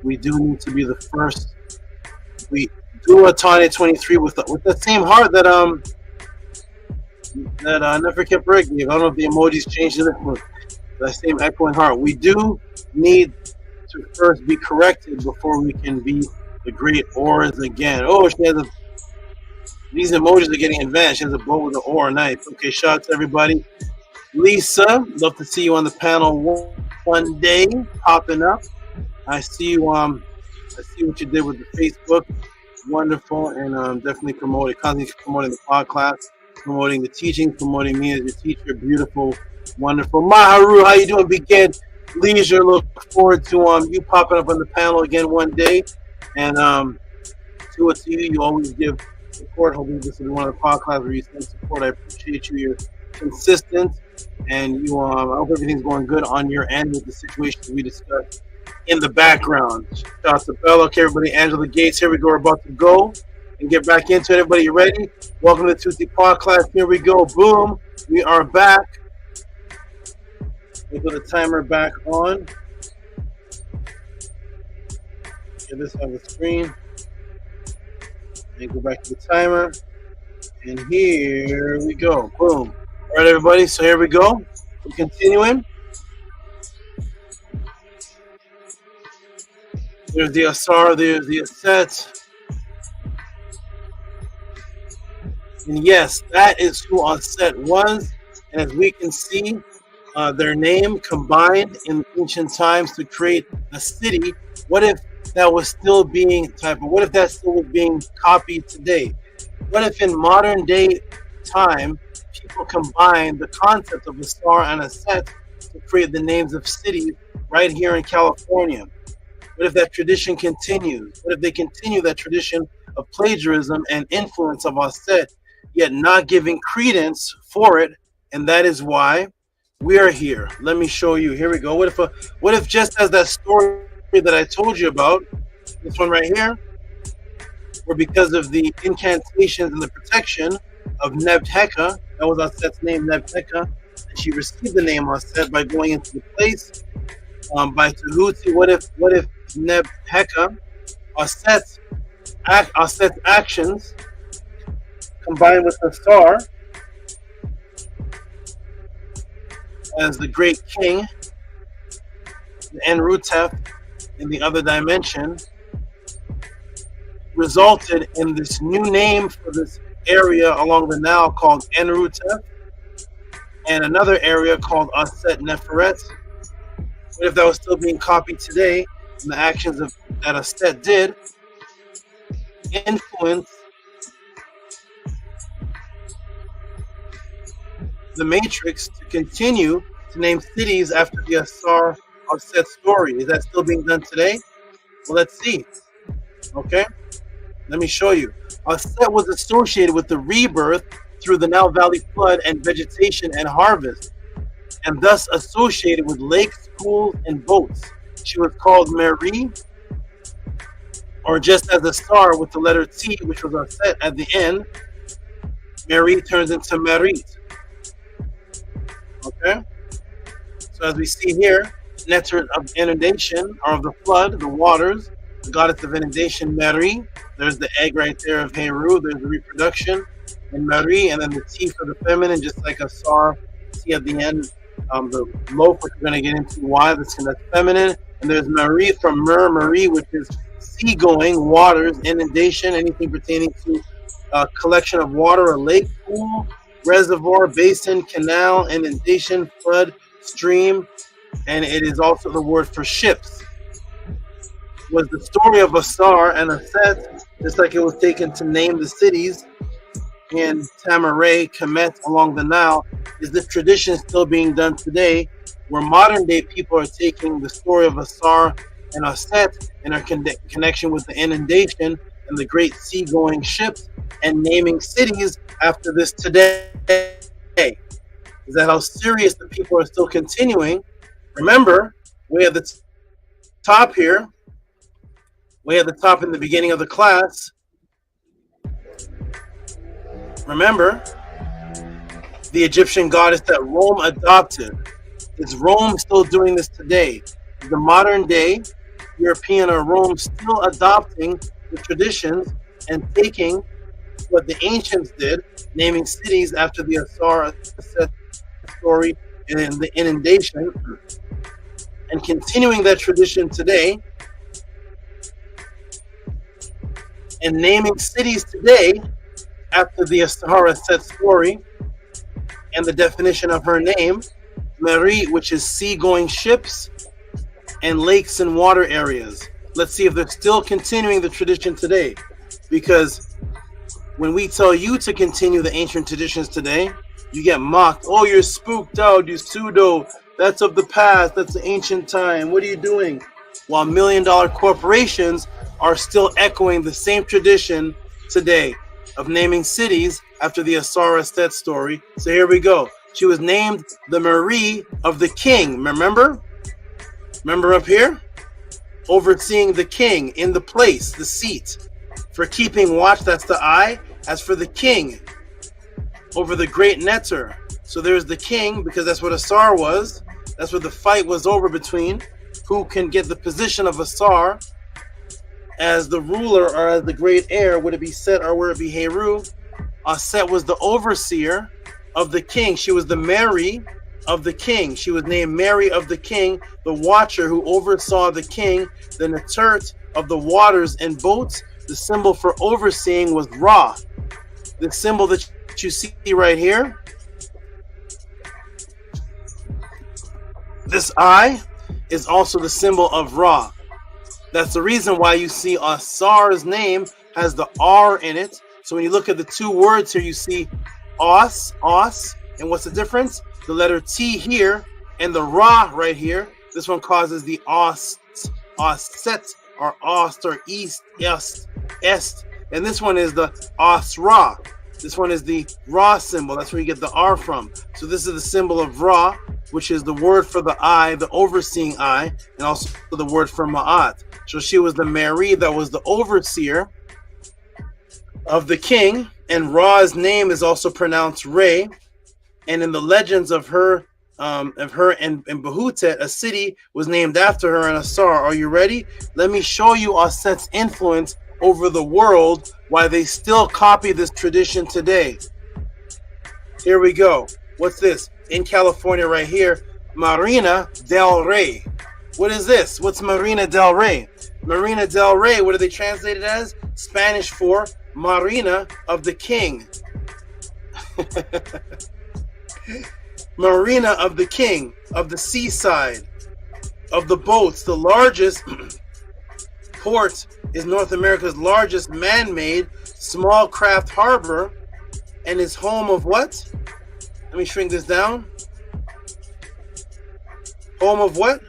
We do need to be the first. We do a Tiny 23 with the same heart that NEFER kept breaking. I don't know if the emojis changed it. That same echoing heart. We do need to first be corrected before we can be the great auras again. Oh, she has these emojis are getting advanced. She has a bow with an aura knife. Okay, shout out to everybody. Lisa, love to see you on the panel one day, popping up. I see you. I see what you did with the Facebook. Wonderful, and definitely constantly promoting the podcast, promoting the teaching, promoting me as your teacher. Beautiful, wonderful. Maharu, how you doing? Begin leisure. Look forward to you popping up on the panel again one day. And to you, you always give support. Hopefully this is one of the podcasts where you send support. I appreciate you. consistent, and you I hope everything's going good on your end with the situations we discussed in the background. Shout out to Bella. Okay, everybody, Angela Gates, here we go. We're about to go and get back into it. Everybody, you ready? Welcome to the Tehuti podcast. Here we go. Boom. We are back. We put the timer back on. Get this on the screen. And go back to the timer. And here we go. Boom. All right, everybody. So here we go. We're continuing. There's the AUSAR. There's the AUSET. And yes, that is who AUSET was. And as we can see, their name combined in ancient times to create a city. What if that was still being typed? What if that still was being copied today? What if in modern day time, people combine the concept of AUSAR and AUSET to create the names of cities right here in California? What if that tradition continues? What if they continue that tradition of plagiarism and influence of AUSET, yet not giving credence for it? And that is why we are here. Let me show you. Here we go. What if just as that story that I told you about, this one right here, where because of the incantations and the protection of Nebheka, that was AUSET's name, Nebheka, and she received the name AUSET by going into the place by Tehuti. What if Nebheka, AUSET's actions combined with AUSAR as the great king, the Enrutef in the other dimension, resulted in this new name for this area along the Nile called Enrutef, and another area called Auset Neferet. What if that was still being copied today, and the actions that Auset did influence the matrix to continue to name cities after the AUSAR AUSET story? Is that still being done today? Well, let's see. Okay, let me show you. AUSET was associated with the rebirth through the Nile Valley flood and vegetation and harvest, and thus associated with lakes, pools, and boats. She was called Mary, or just as AUSAR with the letter T, which was AUSET at the end. Mary turns into Merit. Okay, so as we see here, nectar of inundation, or of the flood, the waters, the goddess of inundation, Mary. There's the egg right there of Heru. There's the reproduction, and Mary, and then the T for the feminine, just like AUSAR. T at the end, the loaf, which we're going to get into why that's feminine. And there's Marie from Marie, which is seagoing, waters, inundation, anything pertaining to a collection of water, a lake, pool, reservoir, basin, canal, inundation, flood, stream, and it is also the word for ships. Was the story of AUSAR and AUSET, just like it was taken to name the cities in Tamaray, Kemet along the Nile, is the tradition still being done today, where modern day people are taking the story of AUSAR and AUSET and our connection with the inundation and the great seagoing ships and naming cities after this today. Is that how serious the people are still continuing? Remember, way at the top here, way at the top in the beginning of the class, remember the Egyptian goddess that Rome adopted. Is Rome still doing this today? Is the modern day European or Rome still adopting the traditions and taking what the ancients did, naming cities after the AUSAR story and the inundation, and continuing that tradition today, and naming cities today after the AUSAR story and the definition of her name, Mary, which is seagoing ships and lakes and water areas. Let's see if they're still continuing the tradition today, because when we tell you to continue the ancient traditions today, you get mocked. Oh, you're spooked out, you pseudo. That's of the past. That's the ancient time. What are you doing? While million-dollar corporations are still echoing the same tradition today of naming cities after the AUSAR story. So here we go. She was named the Marie of the king. Remember? Remember up here? Overseeing the king in the place, the seat. For keeping watch, that's the I. As for the king, over the great netter. So there's the king, because that's what Asar was. That's what the fight was over between. Who can get the position of Asar as the ruler or as the great heir? Would it be Set or would it be Heru? Auset was the overseer of the king. She was the Mary of the king. She was named Mary of the king, the watcher who oversaw the king, the Netert of the waters and boats. The symbol for overseeing was Ra. The symbol that you see right here, this I, is also the symbol of Ra. That's the reason why you see Asar's name has the R in it. So when you look at the two words here, you see Os, and what's the difference? The letter T here and the Ra right here. This one causes the Auset, or Ost, or East, Est, and this one is the Osra. This one is the Ra symbol. That's where you get the R from. So this is the symbol of Ra, which is the word for the I, the overseeing I, and also the word for Ma'at. So she was the Mary that was the overseer of the king, and Ra's name is also pronounced Re. And in the legends of her and Behutet, a city was named after her in Asar. Are you ready? Let me show you Auset's influence over the world, why they still copy this tradition today. Here we go. What's this? In California right here, Marina del Rey. What is this? What's Marina del Rey? Marina del Rey, what do they translate it as? Spanish for Marina of the King. Marina of the King, of the seaside, of the boats. The largest port is North America's largest man-made small craft harbor, and is home of what? Let me shrink this down. Home of what?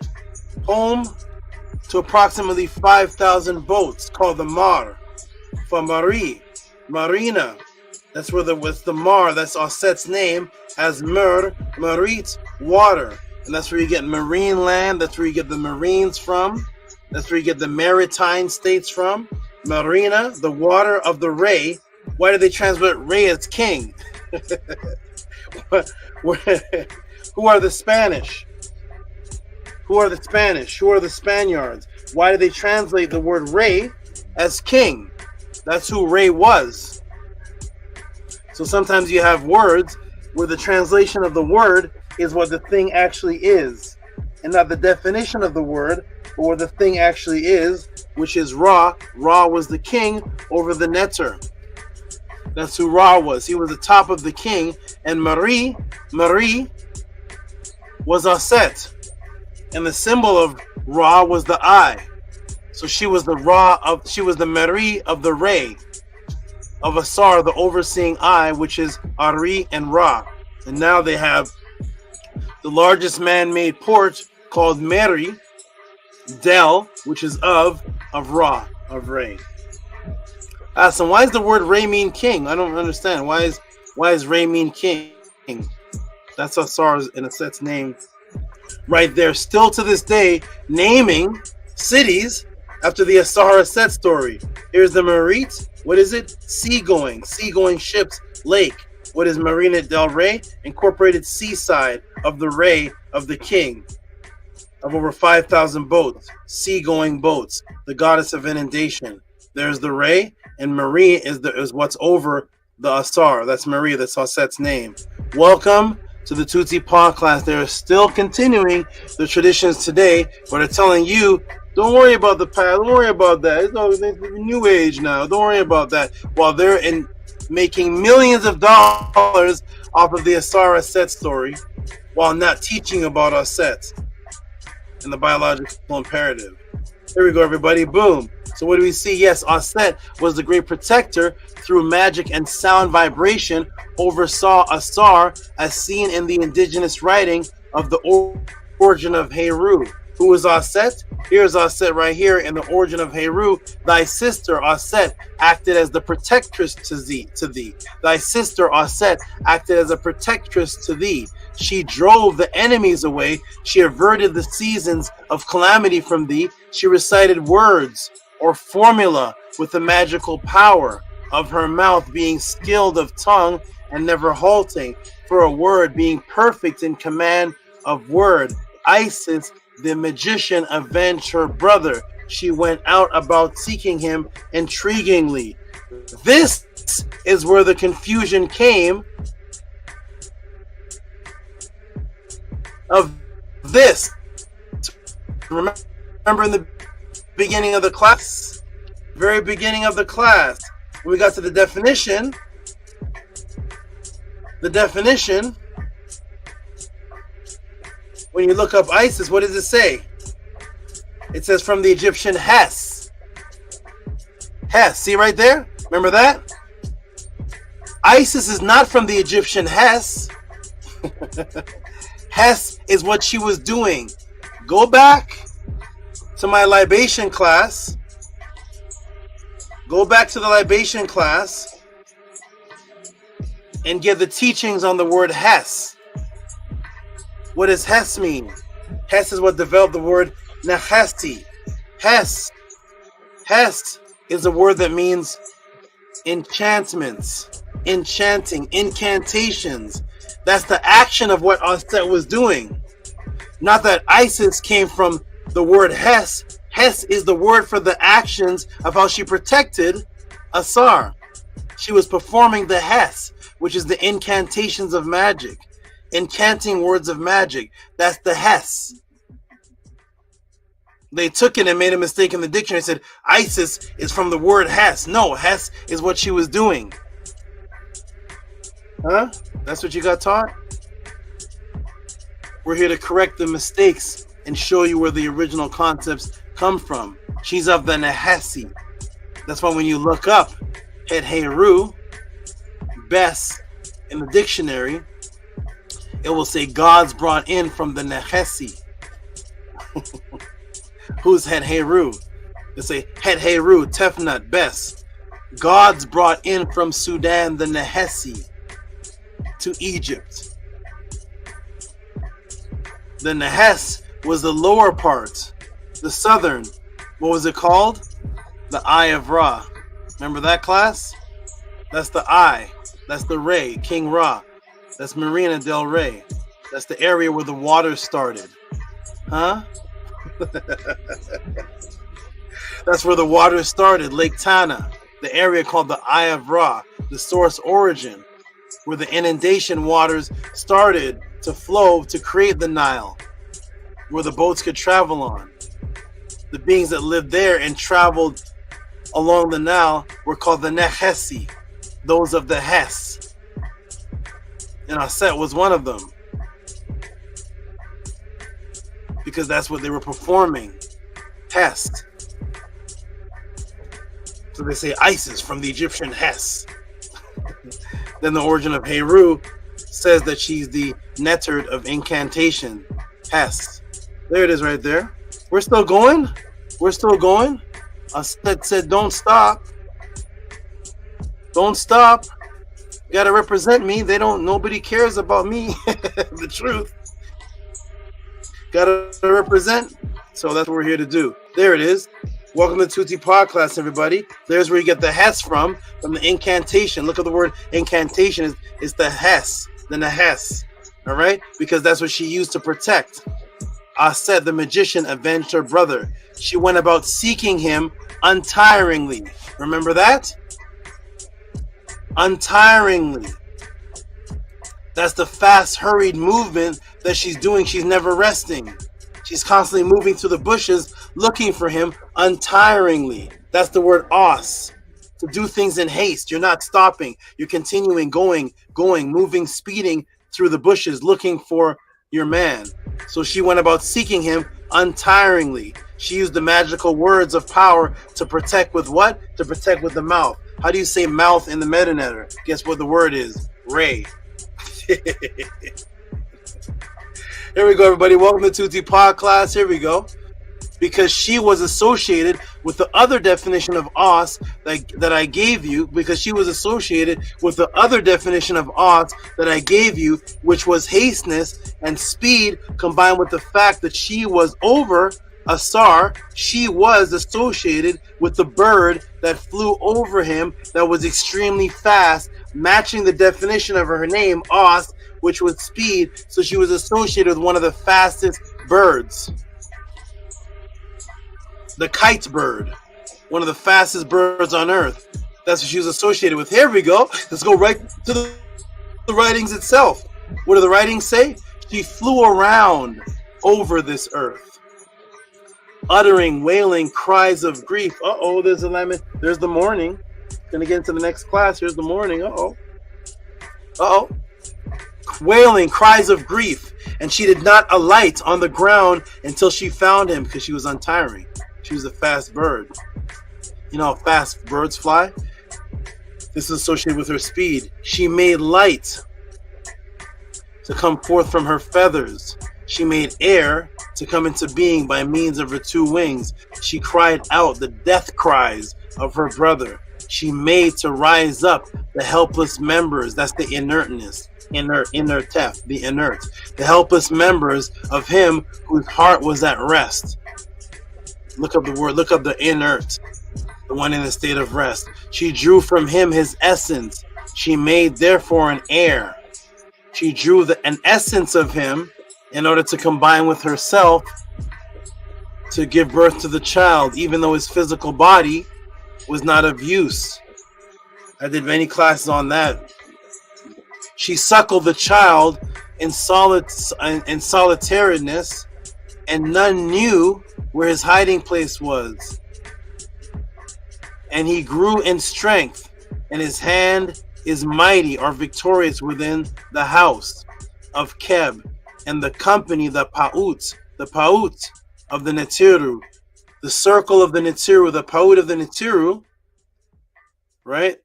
Home to approximately 5,000 boats, called the Mar. For Marie, Marina. That's where with the Mar, that's Auset's name, as Marit, water. And that's where you get marine land. That's where you get the Marines from. That's where you get the maritime states from. Marina, the water of the Rey. Why do they translate Rey as king? Who are the Spanish? Who are the Spanish? Who are the Spaniards? Why do they translate the word Rey as king? That's who Rey was. So sometimes you have words where the translation of the word is what the thing actually is, and not the definition of the word, but what the thing actually is, which is Ra. Ra was the king over the Neter. That's who Ra was. He was the top of the king. And Marie was Auset. And the symbol of Ra was the I. So she was the Marie of the Rey of Asar, the overseeing I, which is Ari and Ra. And now they have the largest man-made port called Mary Del, which is of Ra, of Rey. So why does the word Rey mean king? I don't understand. Why is Rey mean king? That's Asar's and Auset's name right there. Still to this day, naming cities after the Asar Auset story. Here's the Marit. What is it? Seagoing ships, lake. What is Marina del Rey? Incorporated seaside of the Rey of the king of over 5,000 boats, seagoing boats, the goddess of inundation. There's the Rey, and Marie is what's over the Asar. That's Marie. That's Auset's name. Welcome to the Tutsi Paw class. They're still continuing the traditions today, but they're telling you, don't worry about the past. Don't worry about that. It's new age now. Don't worry about that. While they're making millions of dollars off of the Asar Auset story, while not teaching about Auset and the biological imperative. Here we go, everybody. Boom. So what do we see? Yes, Auset was the great protector through magic and sound vibration, oversaw Asar as seen in the indigenous writing of the origin of Heru. Who was Auset? Here's Auset right here in the origin of HERU. Thy sister Auset acted as the protectress to thee. Thy sister Auset acted as a protectress to thee. She drove the enemies away. She averted the seasons of calamity from thee. She recited words or formula with the magical power of her mouth, being skilled of tongue and never halting for a word, being perfect in command of word. Isis, the magician, avenged her brother. She went out about seeking him intriguingly. This is where the confusion came of this. Remember in the beginning of the class, very beginning of the class, when we got to the definition, when you look up Isis, what does it say? It says from the Egyptian Hes. Hes, see right there? Remember that? Isis is not from the Egyptian Hes. Hes is what she was doing. Go back to my libation class. Go back to the libation class and get the teachings on the word Hes. What does Hes mean? Hes is what developed the word NEHESI. Hes is a word that means enchantments, enchanting, incantations. That's the action of what Auset was doing. Not that Isis came from the word Hes. Hes is the word for the actions of how she protected AUSAR. She was performing the Hes, which is the incantations of magic. Incanting words of magic. That's the Hes. They took it and made a mistake in the dictionary and said Isis is from the word Hes. No, Hes is what she was doing. Huh? That's what you got taught? We're here to correct the mistakes and show you where the original concepts come from. She's of the NEHESI. That's why when you look up HERU, best in the dictionary, it will say gods brought in from the NEHESI. Who's HERU? They say HERU, Tefnut, best. Gods brought in from Sudan, the NEHESI, to Egypt. The Nehes was the lower part, the southern. What was it called? The Eye of Ra. Remember that class? That's the eye. That's the Ray, King Ra. That's Marina del Rey. That's the area where the water started. Huh? That's where the water started, Lake Tana. The area called the Eye of Ra, the source origin, where the inundation waters started to flow to create the Nile, where the boats could travel on. The beings that lived there and traveled along the Nile were called the NEHESI, those of the Hes. And Auset was one of them, because that's what they were performing. Hes. So they say Isis from the Egyptian Hes. Then the origin of HERU says that she's the nettard of incantation. Hes. There it is right there. We're still going. We're still going. Auset said don't stop. Don't stop. You gotta represent me. Nobody cares about me. The truth. Gotta represent. So that's what we're here to do. There it is. Welcome to Tehuti Podcast, everybody. There's where you get the Hes from the incantation. Look at the word incantation. It's the Hes, the Nehes. All right? Because that's what she used to protect. Auset, the magician, avenged her brother. She went about seeking him untiringly. Remember that? Untiringly. That's the fast, hurried movement that she's doing. She's never resting. She's constantly moving through the bushes, looking for him untiringly. That's the word aus. To do things in haste. You're not stopping. You're continuing, going, moving, speeding through the bushes, looking for your man. So she went about seeking him untiringly. She used the magical words of power to protect with what? To protect with the mouth. How do you say mouth in the metanetter? Guess what the word is? Ray. Here we go, everybody. Welcome to Tehuti Podcast. Here we go. because she was associated with the other definition of os that I gave you, because she was associated with the other definition of os that I gave you, which was hasteness and speed, combined with the fact that she was over AUSAR. She was associated with the bird that flew over him that was extremely fast, matching the definition of her name, os, which was speed. So she was associated with one of the fastest birds. The kite bird, one of the fastest birds on earth. That's what she was associated with. Here we go. Let's go right to the writings itself. What do the writings say? She flew around over this earth, uttering wailing cries of grief. Uh-oh, there's a lemon. There's the morning. Gonna get into the next class. Here's the morning. Uh-oh. Uh-oh. Wailing cries of grief. And she did not alight on the ground until she found him, because she was untiring. She was a fast bird. You know how fast birds fly? This is associated with her speed. She made light to come forth from her feathers. She made air to come into being by means of her two wings. She cried out the death cries of her brother. She made to rise up the helpless members. That's the inertness. Inertef, the inert. The helpless members of him whose heart was at rest. Look up the word, look up the inert, the one in the state of rest. She drew from him his essence. She made therefore an air. She drew an essence of him in order to combine with herself to give birth to the child, even though his physical body was not of use. I did many classes on that. She suckled the child in solitariness, and none knew where his hiding place was. And he grew in strength, and his hand is mighty or victorious within the house of Keb, and the company, the Paut of the NETERU, the circle of the NETERU, the Paut of the NETERU, right?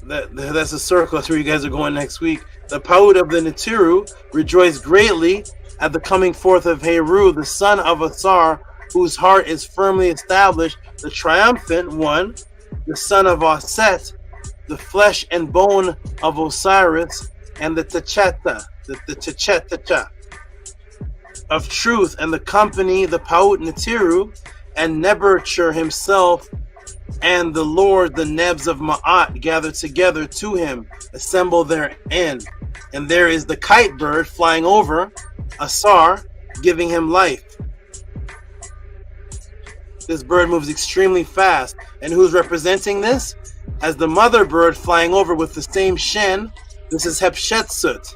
That's a circle. That's where you guys are going next week. The Paut of the NETERU rejoiced greatly at the coming forth of HERU, the son of AUSAR, whose heart is firmly established, the triumphant one, the son of Auset, the flesh and bone of Osiris, and the Techeta, the Techeta of truth, and the company, the Paut NETERU, and Nebercher himself, and the Lord, the Nebs of MAAT, gathered together to him, assemble therein. And there is the kite bird flying over AUSAR, giving him life. This bird moves extremely fast. And who's representing this? As the mother bird flying over with the same shen, this is HATSHEPSUT.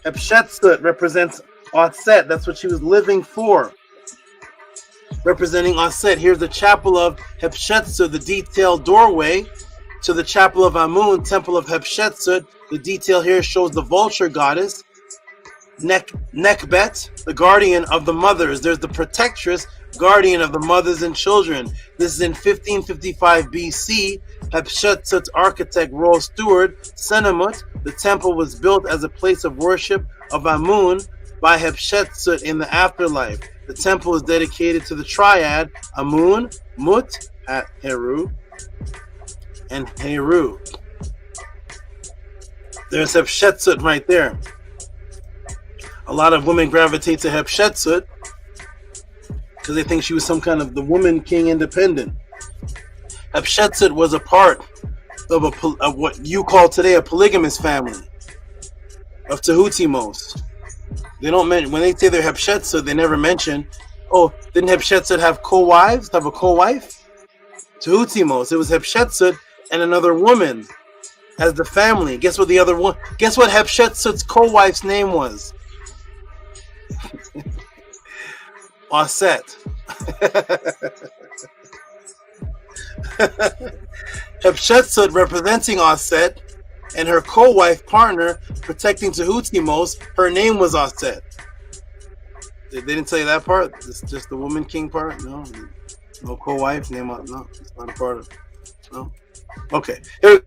HATSHEPSUT represents Auset. That's what she was living for. Representing Auset. Here's the chapel of HATSHEPSUT, the detailed doorway to the chapel of Amun, temple of HATSHEPSUT. The detail here shows the vulture goddess, Nekbet, the guardian of the mothers. There's the protectress, guardian of the mothers and children. This is in 1555 BC. HATSHEPSUT's architect, royal steward, Senamut. The temple was built as a place of worship of Amun by HATSHEPSUT in the afterlife. The temple is dedicated to the triad Amun, Mut, HERU, and HERU. There's HATSHEPSUT right there. A lot of women gravitate to HATSHEPSUT because they think she was some kind of the woman king independent. HATSHEPSUT was a part of what you call today a polygamous family of Tehuti most. They don't mention, when they say they're HATSHEPSUT, they never mention, oh, didn't HATSHEPSUT have co-wives, have a co-wife? Tehuti most. It was HATSHEPSUT and another woman as the family. Guess what the other one? Guess what HATSHEPSUT's co-wife's name was? Auset. HATSHEPSUT representing Auset, and her co-wife partner protecting Tehuti most, her name was Auset. They didn't tell you that part? It's just the woman king part? No? No co-wife name? No, it's not a part of it. No? Okay. Here,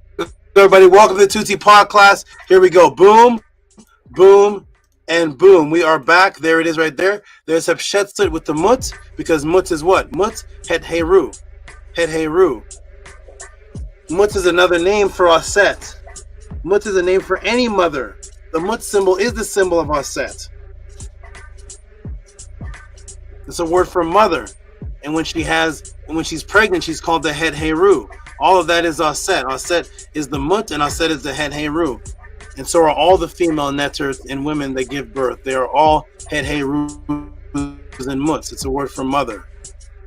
everybody, welcome to the Tutti Pod class. Here we go. Boom, boom, And boom, we are back. There it is right there. There's HATSHEPSUT with the MUT, because MUT is what? MUT, Het HERU. Het HERU. MUT is another name for Auset. MUT is a name for any mother. The MUT symbol is the symbol of Auset. It's a word for mother. And when she's pregnant, she's called the Het HERU. All of that is Auset. Auset is the MUT, and Auset is the Het HERU. And so are all the female netters and women that give birth. They are all Het HERUs and MUTs. It's a word for mother.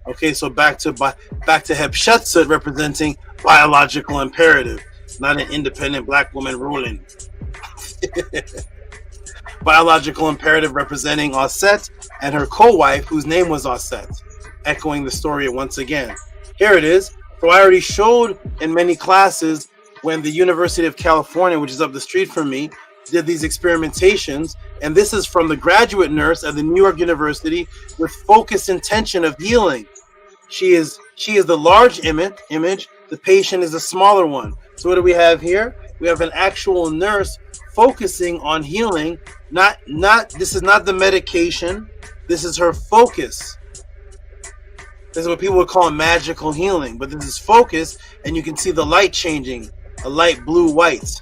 Okay, so back to HATSHEPSUT, representing biological imperative, not an independent black woman ruling. Biological imperative representing Auset and her co-wife, whose name was Auset, echoing the story once again. Here it is. So I already showed in many classes when the University of California, which is up the street from me, did these experimentations. And this is from the graduate nurse at the New York University with focused intention of healing. She is the large image. The patient is the smaller one. So what do we have here? We have an actual nurse focusing on healing. This is not the medication. This is her focus. This is what people would call magical healing, but this is focus, and you can see the light changing, a light blue white.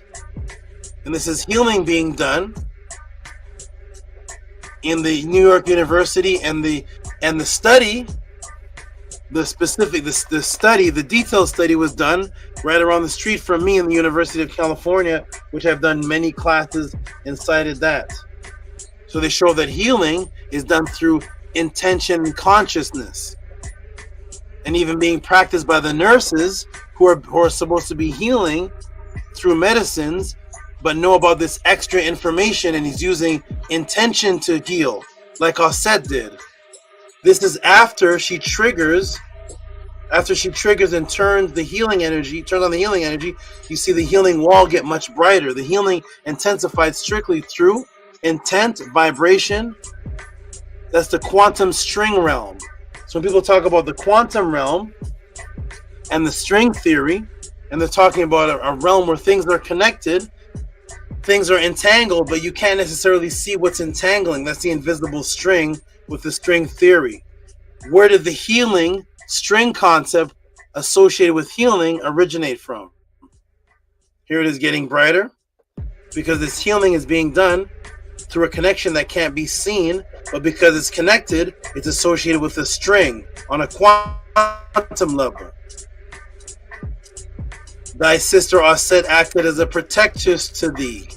And this is healing being done in the New York University, and the study, the detailed study was done right around the street from me in the University of California, which I've done many classes and cited that. So they show that healing is done through intention and consciousness, and even being practiced by the nurses who are supposed to be healing through medicines, but know about this extra information, and he's using intention to heal, like Auset did. This is after she triggers and turns on the healing energy. You see the healing wall get much brighter. The healing intensified strictly through intent, vibration. That's the quantum string realm. So when people talk about the quantum realm and the string theory, and they're talking about a realm where things are connected, things are entangled, but you can't necessarily see what's entangling. That's the invisible string with the string theory. Where did the healing string concept associated with healing originate from? Here it is getting brighter, because this healing is being done through a connection that can't be seen, but because it's connected, it's associated with a string on a quantum level. Thy sister Auset acted as a protectress to thee.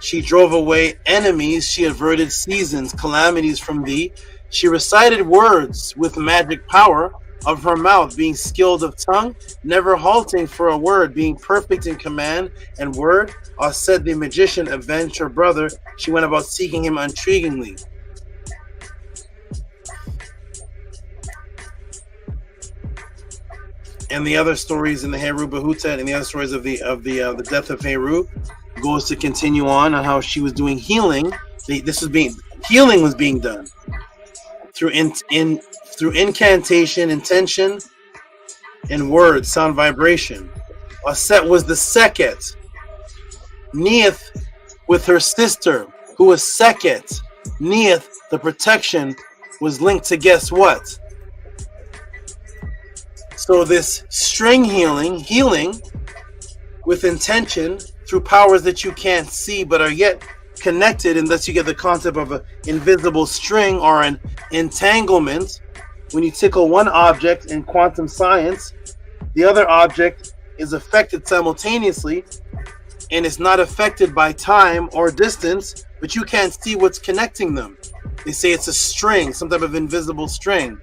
She drove away enemies, she averted seasons, calamities from thee. She recited words with magic power of her mouth, being skilled of tongue, never halting for a word, being perfect in command and word. Auset the magician avenged her brother. She went about seeking him intriguingly. And the other stories in the HERU BEHUTET, and the other stories of the death of HERU goes to continue on how she was doing healing. Healing was being done through through incantation, intention, and words, sound vibration. Auset was the Seket. Neith with her sister, who was Seket. Neith, the protection, was linked to guess what? So this string healing with intention through powers that you can't see but are yet connected, and thus you get the concept of an invisible string or an entanglement. When you tickle one object in quantum science, the other object is affected simultaneously, and it's not affected by time or distance, but you can't see what's connecting them. They say it's a string, some type of invisible string.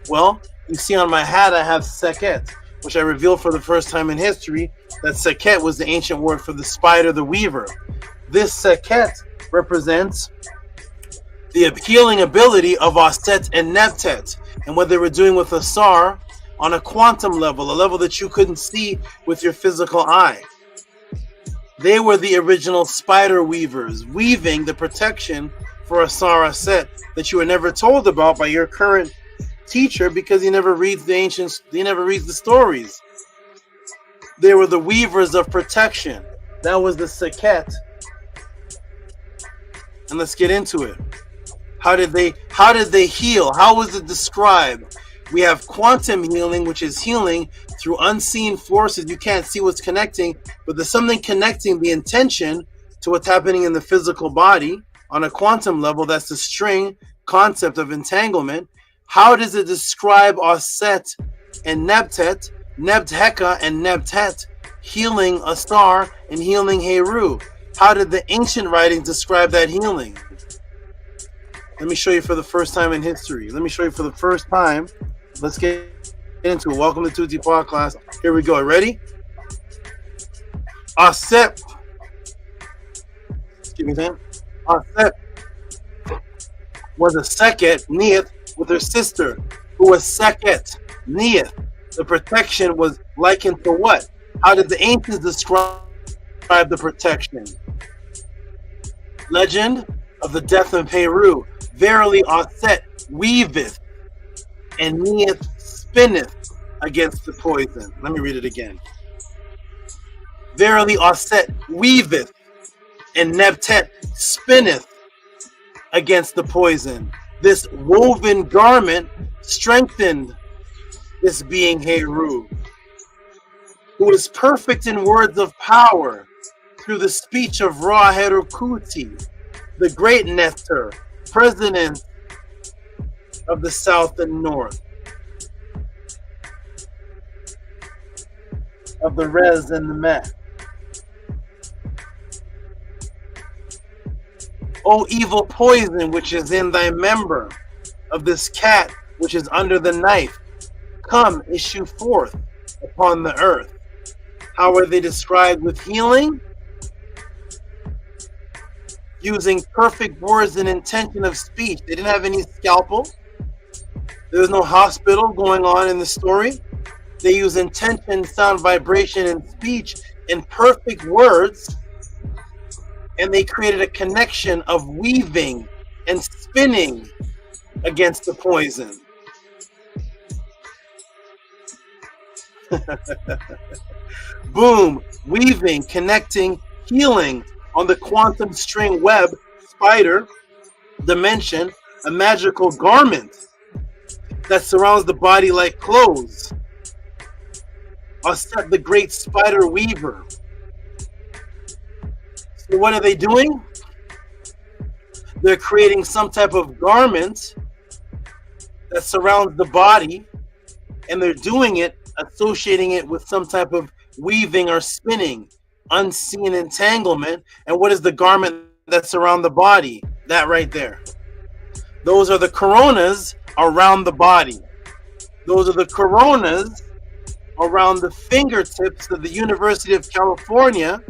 Well, you see on my hat I have Seket, which I revealed for the first time in history that Seket was the ancient word for the spider, the weaver. This Seket represents the healing ability of Auset and Neptet, and what they were doing with AUSAR on a quantum level, a level that you couldn't see with your physical eye. They were the original spider weavers, weaving the protection for AUSAR Auset that you were never told about by your current teacher, because he never reads the stories. They were the weavers of protection. That was the Seket. And let's get into it. How did they heal? How was it described? We have quantum healing, which is healing through unseen forces. You can't see what's connecting, but there's something connecting the intention to what's happening in the physical body on a quantum level. That's the string concept of entanglement. How does it describe Auset and Nebtet, Nebtheka and Nebtet, healing Asar and healing Heru? How did the ancient writings describe that healing? Let me show you for the first time in history. Let me show you for the first time. Let's get into it. Welcome to Tehuti Podcast. Here we go. Ready? Auset. Excuse me, Sam. Auset was a Seket, Neith, with her sister, who was Seket, Neith. The protection was likened to what? How did the ancients describe the protection? Legend of the death of Heru. Verily Auset weaveth, and Neith spinneth against the poison. Let me read it again. Verily Auset weaveth, and Nebtet spinneth against the poison. This woven garment strengthened this being Heru, who is perfect in words of power through the speech of Ra Herukuti, the great Nectar, president of the South and North, of the Res and the MAAT. O evil poison which is in thy member, of this cat which is under the knife, come, issue forth upon the earth. How are they described with healing? Using perfect words and intention of speech. They didn't have any scalpel. There was no hospital going on in the story. They use intention, sound, vibration, and speech in perfect words. And they created a connection of weaving and spinning against the poison. Boom, weaving, connecting, healing on the quantum string web, spider, dimension, a magical garment that surrounds the body like clothes. Auset, the great spider weaver. So what are they doing? They're creating some type of garment that surrounds the body, and they're doing it, associating it with some type of weaving or spinning, unseen entanglement. And what is the garment that's around the body? That right there. Those are the coronas around the body. Those are the coronas around the fingertips of the University of California.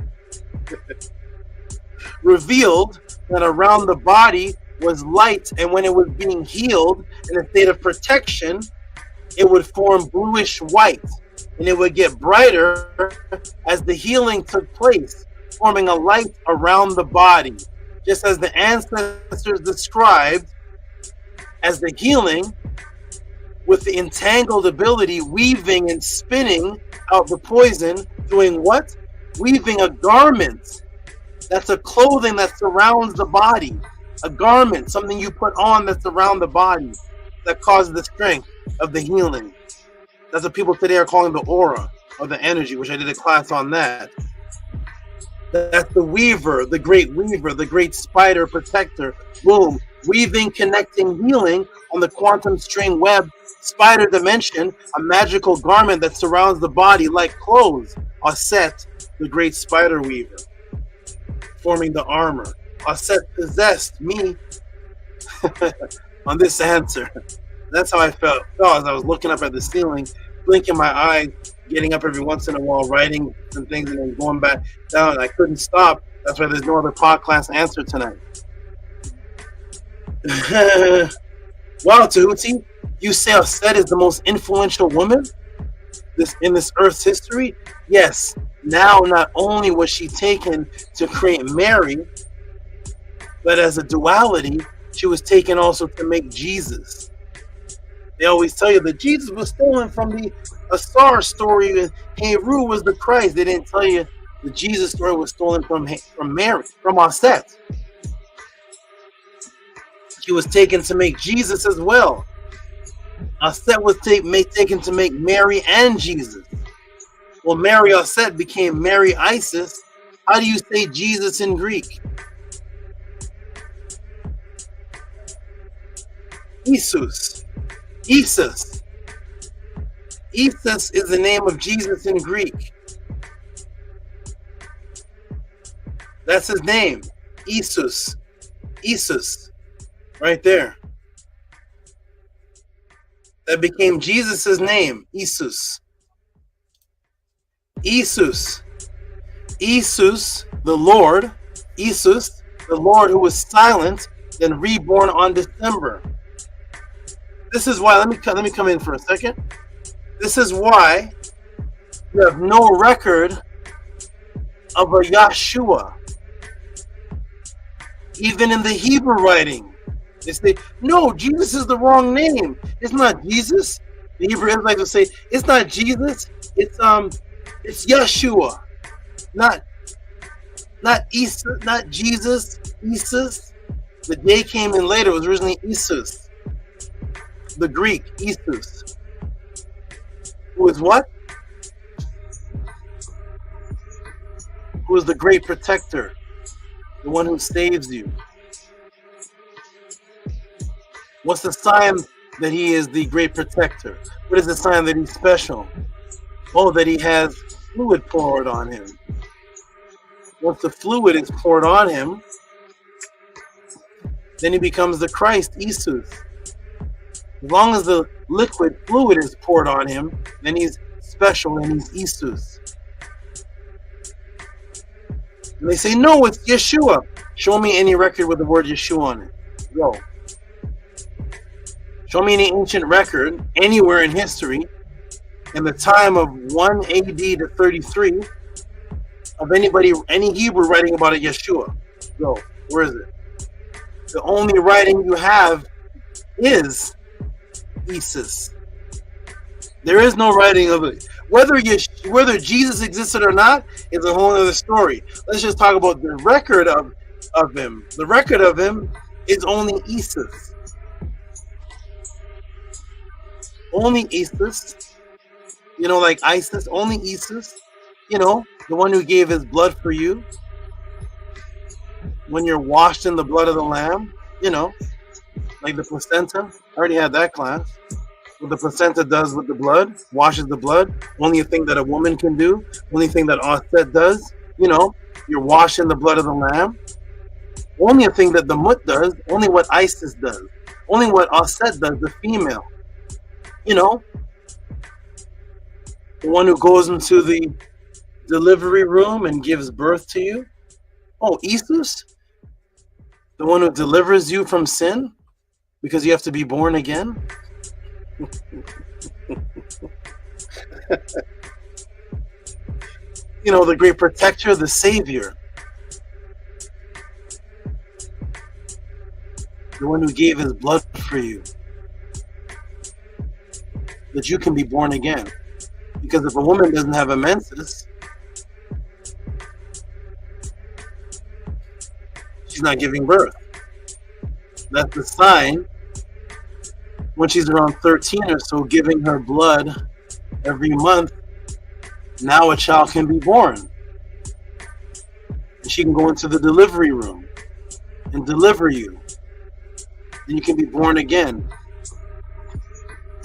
Revealed that around the body was light, and when it was being healed in a state of protection, it would form bluish white, and it would get brighter as the healing took place, forming a light around the body, just as the ancestors described as the healing with the entangled ability, weaving and spinning out the poison, doing what? Weaving a garment. That's a clothing that surrounds the body. A garment, something you put on that's around the body that causes the strength of the healing. That's what people today are calling the aura or the energy, which I did a class on that. That's the weaver, the great spider protector. Boom. Weaving, connecting, healing on the quantum string web, spider dimension, a magical garment that surrounds the body like clothes. Auset, the great spider weaver, forming the armor. Auset possessed me on this answer. That's how I felt as I was looking up at the ceiling, blinking my eyes, getting up every once in a while, writing some things, and then going back down. I couldn't stop. That's why there's no other podcast answer tonight. Wow, Tehuti, you say Auset is the most influential woman in this Earth's history? Yes. Now, not only was she taken to create Mary, but as a duality, she was taken also to make Jesus. They always tell you that Jesus was stolen from the AUSAR story, and Heru was the Christ. They didn't tell you the Jesus story was stolen from Mary, from Auset. He was taken to make Jesus as well. Auset was taken to make Mary and Jesus. Well, Mary Auset became Mary Isis. How do you say Jesus in Greek? Isus. Isus. Isus is the name of Jesus in Greek. That's his name. Isus. Isus. Right there. That became Jesus' name. Isus. Isus. Isus, the Lord. Isus, the Lord who was silent, then reborn on December. This is why, let me come in for a second. This is why you have no record of a Yahshua. Even in the Hebrew writing, they say, no, Jesus is the wrong name. It's not Jesus. The Hebrew Israelites will say, it's not Jesus. It's Yeshua. Not Isa, not Jesus. Isus. The day came in later. It was originally Isus. The Greek, Isus. Who is what? Who is the great protector? The one who saves you. What's the sign that he is the great protector? What is the sign that he's special? Oh, that he has fluid poured on him. Once the fluid is poured on him, then he becomes the Christ, Isus. As long as the liquid fluid is poured on him, then he's special and he's Isus. And they say, no, it's Yeshua. Show me any record with the word Yeshua on it. Go. Show me any ancient record anywhere in history in the time of 1 AD to 33 of any Hebrew writing about a Yeshua. Go. Where is it? The only writing you have is Isus. There is no writing of it. Whether Jesus existed or not is a whole other story. Let's just talk about the record of him. The record of him is only Isus. Only Isus. You know, like Isis. Only Isus. You know, the one who gave his blood for you. When you're washed in the blood of the Lamb. You know, like the placenta. I already had that class. What the placenta does with the blood, washes the blood. Only a thing that a woman can do. Only thing that Auset does. You know, you're washing the blood of the Lamb. Only a thing that the MUT does. Only what Isis does. Only what Auset does, the female. You know, the one who goes into the delivery room and gives birth to you. Oh, Isus? The one who delivers you from sin because you have to be born again? You know, the great protector, the savior. The one who gave his blood for you. That you can be born again. Because if a woman doesn't have a menses, she's not giving birth. That's the sign when she's around 13 or so, giving her blood every month. Now a child can be born. And she can go into the delivery room and deliver you. And you can be born again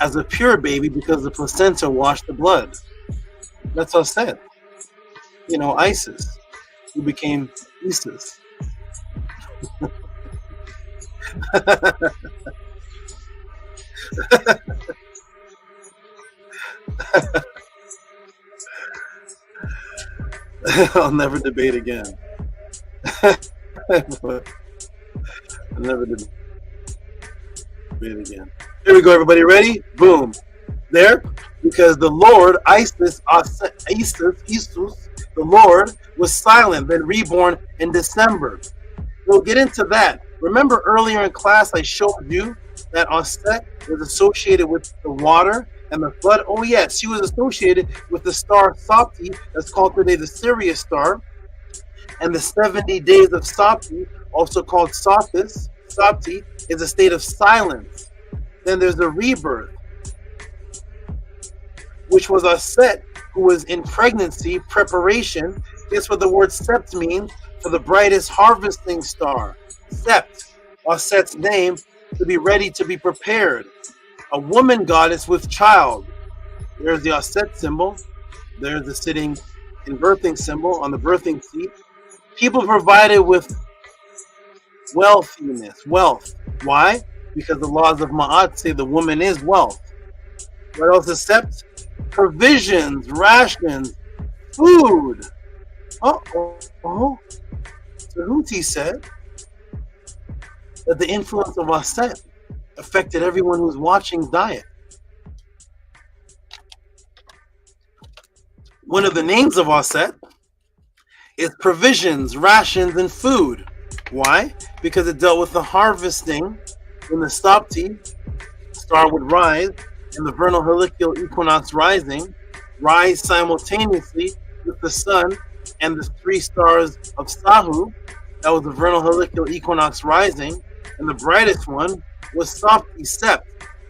as a pure baby because the placenta washed the blood. That's all said. You know, Isis, who became Isis. I'll never debate again. I'll never debate again. Here we go, everybody. Ready? Boom. There. Because the Lord, Isis, the Lord, was silent, then reborn in December. We'll get into that. Remember earlier in class I showed you that Auset was associated with the water and the flood? Oh yes, she was associated with the star Sapti, that's called today the Sirius star, and the 70 days of Sapti, also called Sophis, Sapti is a state of silence. Then there's a rebirth, which was Auset, who was in pregnancy, preparation. Guess what the word sept means? For the brightest harvesting star. Sept, Auset's name, to be ready, to be prepared. A woman goddess with child. There's the Auset symbol. There's the sitting in birthing symbol on the birthing seat. People provided with wealthiness, wealth. Why? Because the laws of Ma'at say the woman is wealth. What else is sept? Provisions, rations, food. Uh-oh. Tehuti said that the influence of Auset affected everyone who's watching diet. One of the names of Auset is provisions, rations, and food. Why? Because it dealt with the harvesting when the Sapti star would rise and the vernal heliacal equinox rising, rise simultaneously with the sun and the 3 stars of Sahu. That was the vernal heliacal equinox rising, and the brightest one was Sapti Sept.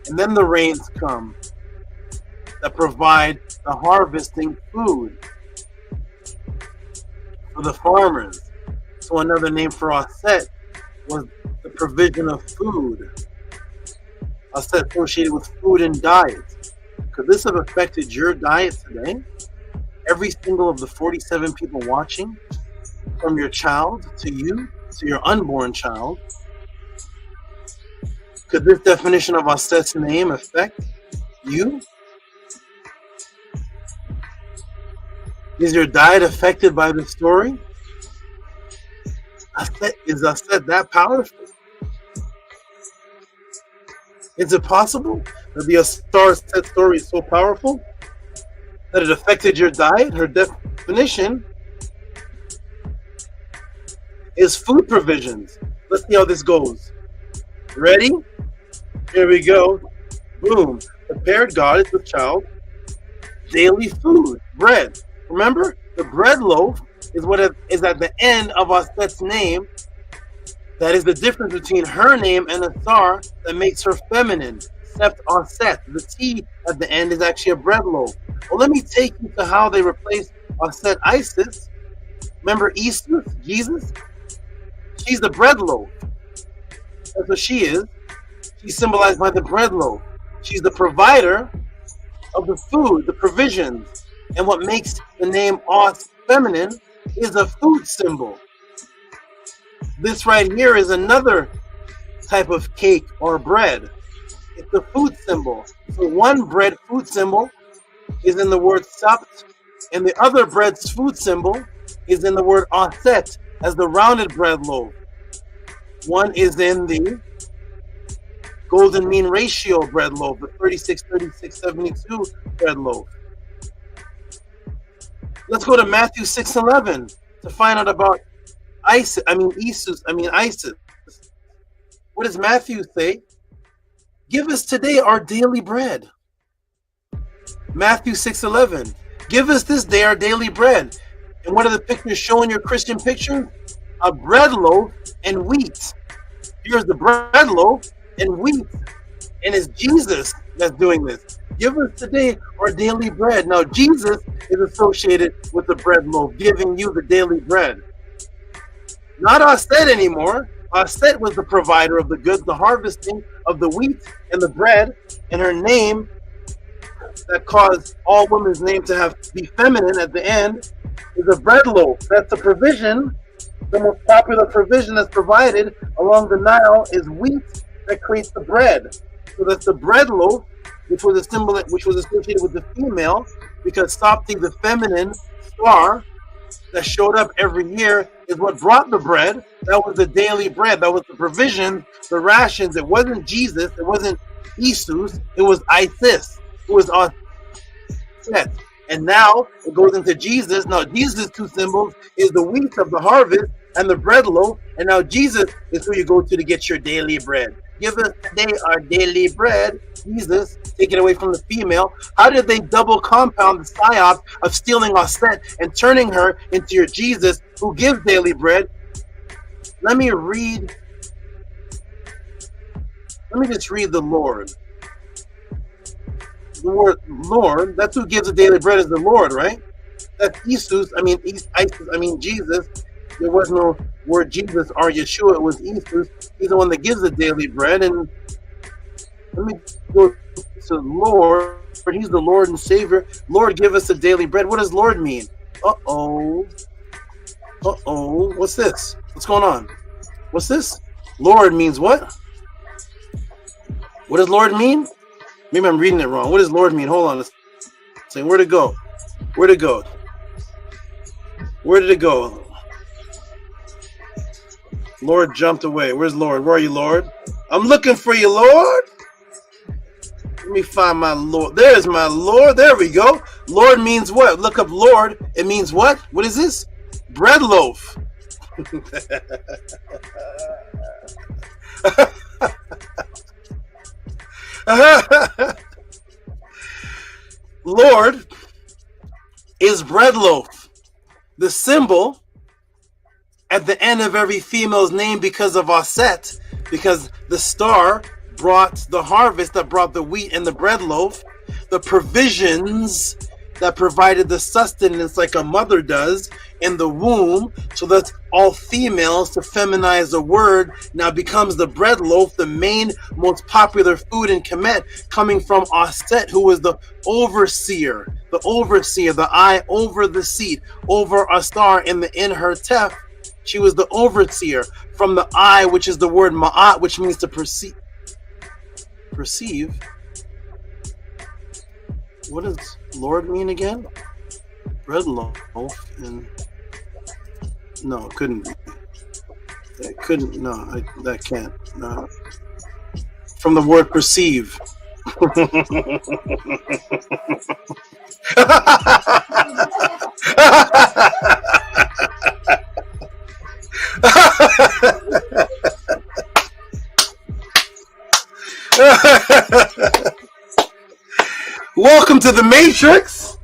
And then the rains come that provide the harvesting food for the farmers. So another name for Auset was the provision of food. Auset associated with food and diet. Could this have affected your diet today? Every single of the 47 people watching, from your child to you to your unborn child. Could this definition of Auset's name affect you? Is your diet affected by the story? Is Auset that powerful? Is it possible that the Auset story is so powerful that it affected your diet? Her definition is food provisions. Let's see how this goes. Ready? Here we go. Boom. Prepared goddess with child. Daily food. Bread. Remember, the bread loaf is what is at the end of Auset's name. That is the difference between her name and Asar that makes her feminine. Sept Auset. The T at the end is actually a bread loaf. Well, let me take you to how they replaced Auset Isis. Remember Isis, Jesus? She's the bread loaf. That's what she is. She's symbolized by the bread loaf. She's the provider of the food, the provisions. And what makes the name Aus feminine is a food symbol. This right here is another type of cake or bread. It's a food symbol. So one bread food symbol is in the word sapt, and the other bread's food symbol is in the word auset, as the rounded bread loaf. One is in the golden mean ratio bread loaf, the 36, 36, 72 bread loaf. Let's go to Matthew 6:11 to find out about Isis. What does Matthew say? Give us today our daily bread. Matthew 6:11. Give us this day our daily bread. And what are the pictures showing your Christian picture? A bread loaf and wheat. Here's the bread loaf and wheat. And it's Jesus that's doing this. Give us today our daily bread. Now, Jesus is associated with the bread loaf, giving you the daily bread. Not Auset anymore. Auset was the provider of the goods, the harvesting of the wheat and the bread, and her name that caused all women's name to have to be feminine at the end is a bread loaf. That's the provision. The most popular provision that's provided along the Nile is wheat that creates the bread. So that's the bread loaf, which was a symbol, which was associated with the female, because Sapti, the feminine star that showed up every year, is what brought the bread. That was the daily bread. That was the provision, the rations. It wasn't Jesus. It wasn't Jesus. It was Isis. It was Auset. And now it goes into Jesus. Now Jesus' two symbols is the wheat of the harvest and the bread loaf. And now Jesus is who you go to get your daily bread. Give us today our daily bread. Jesus, take it away from the female. How did they double compound the psyop of stealing Auset and turning her into your Jesus who gives daily bread? Let me read Let me just read the Lord. The word Lord, that's who gives the daily bread is the Lord, right? That's Jesus. I mean, Jesus. There was no word Jesus or Yeshua. It was Jesus. He's the one that gives the daily bread. And let me go to Lord. He's the Lord and Savior. Lord, give us the daily bread. What does Lord mean? Uh-oh. Uh-oh. What's this? What's going on? What's this? Lord means what? What does Lord mean? Maybe I'm reading it wrong. What does Lord mean? Hold on a second. Where'd it go? Where'd it go? Where did it go? Lord jumped away. Where's Lord? Where are you, Lord? I'm looking for you, Lord. Let me find my Lord. There's my Lord. There we go. Lord means what? Look up Lord. It means what? What is this? Bread loaf. Lord is bread loaf. The symbol at the end of every female's name because of Auset, because the star brought the harvest that brought the wheat and the bread loaf, the provisions that provided the sustenance like a mother does in the womb. So that's all females to feminize the word. Now becomes the bread loaf, the main most popular food in Kemet, coming from Auset, who was the overseer, the eye over the seat, over a star in her tef. She was the overseer from the eye, which is the word MAAT, which means to perceive. Perceive. What does Lord mean again? Bread loaf and no, it couldn't be. It couldn't. No, that can't. No. From the word perceive. Welcome to the Matrix.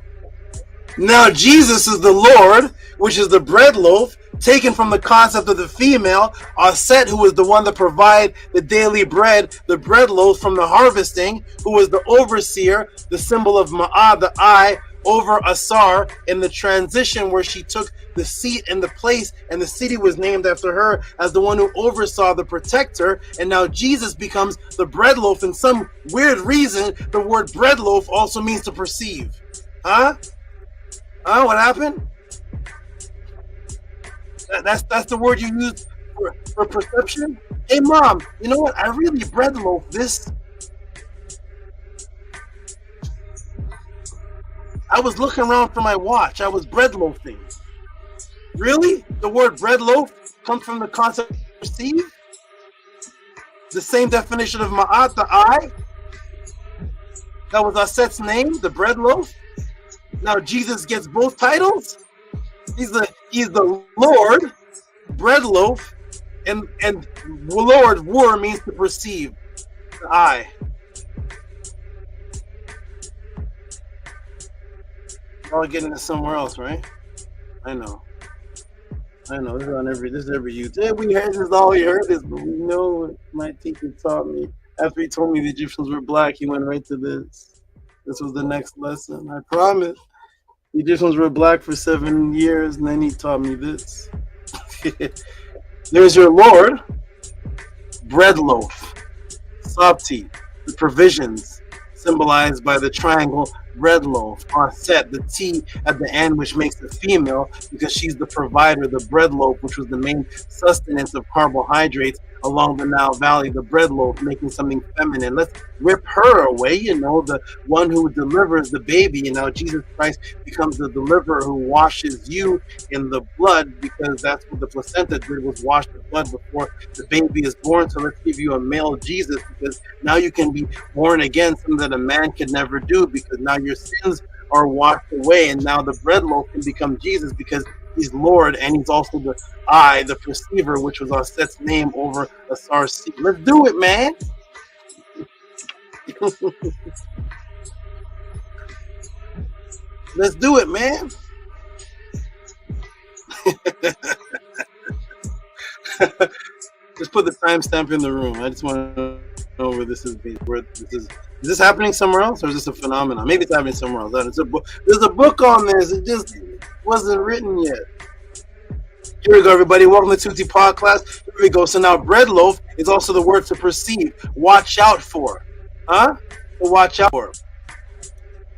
Now Jesus is the Lord, which is the bread loaf, taken from the concept of the female, Auset, who was the one that provide the daily bread, the bread loaf from the harvesting, who was the overseer, the symbol of Ma'at, the eye, over Asar, in the transition where she took the seat and the place, and the city was named after her as the one who oversaw the protector. And now Jesus becomes the bread loaf. And some weird reason, the word bread loaf also means to perceive. Huh? What happened? That's the word you use for perception. Hey, Mom, you know what? I really bread loaf this. I was looking around for my watch. I was bread loafing. Really? The word bread loaf comes from the concept of perceive? The same definition of Ma'at, the eye? That was Auset's name, the bread loaf? Now Jesus gets both titles? He's the Lord, bread loaf, and Lord, war means to perceive, the eye. I'll get into somewhere else, right? I know. This is on every youth. Yeah, we heard this. All we heard is, but we know what my teacher taught me. After he told me the Egyptians were black, he went right to this. This was the next lesson. I promise. The Egyptians were black for 7 years, and then he taught me this. There's your Lord, bread loaf, sabti, the provisions, symbolized by the triangle bread loaf, Auset, the T at the end, which makes the female, because she's the provider, the bread loaf, which was the main sustenance of carbohydrates along the Nile Valley, the bread loaf, making something feminine. Let's rip her away, the one who delivers the baby. And now Jesus Christ becomes the deliverer who washes you in the blood, because that's what the placenta did, was wash the blood before the baby is born. So let's give you a male Jesus, because now you can be born again, something that a man could never do, because now your sins are washed away. And now the bread loaf can become Jesus, because he's Lord, and he's also the eye, the perceiver, which was Auset's name over Asar's seat. Let's do it, man. Let's do it, man. Just put the timestamp in the room. I just want to over this is where this is this happening somewhere else, or is this a phenomenon? Maybe it's happening somewhere else. There's a book. There's a book on this. It just wasn't written yet. Here we go, everybody. Welcome to Tehuti Podcast. Here we go. So now, bread loaf is also the word to perceive. Watch out for, huh? To watch out for.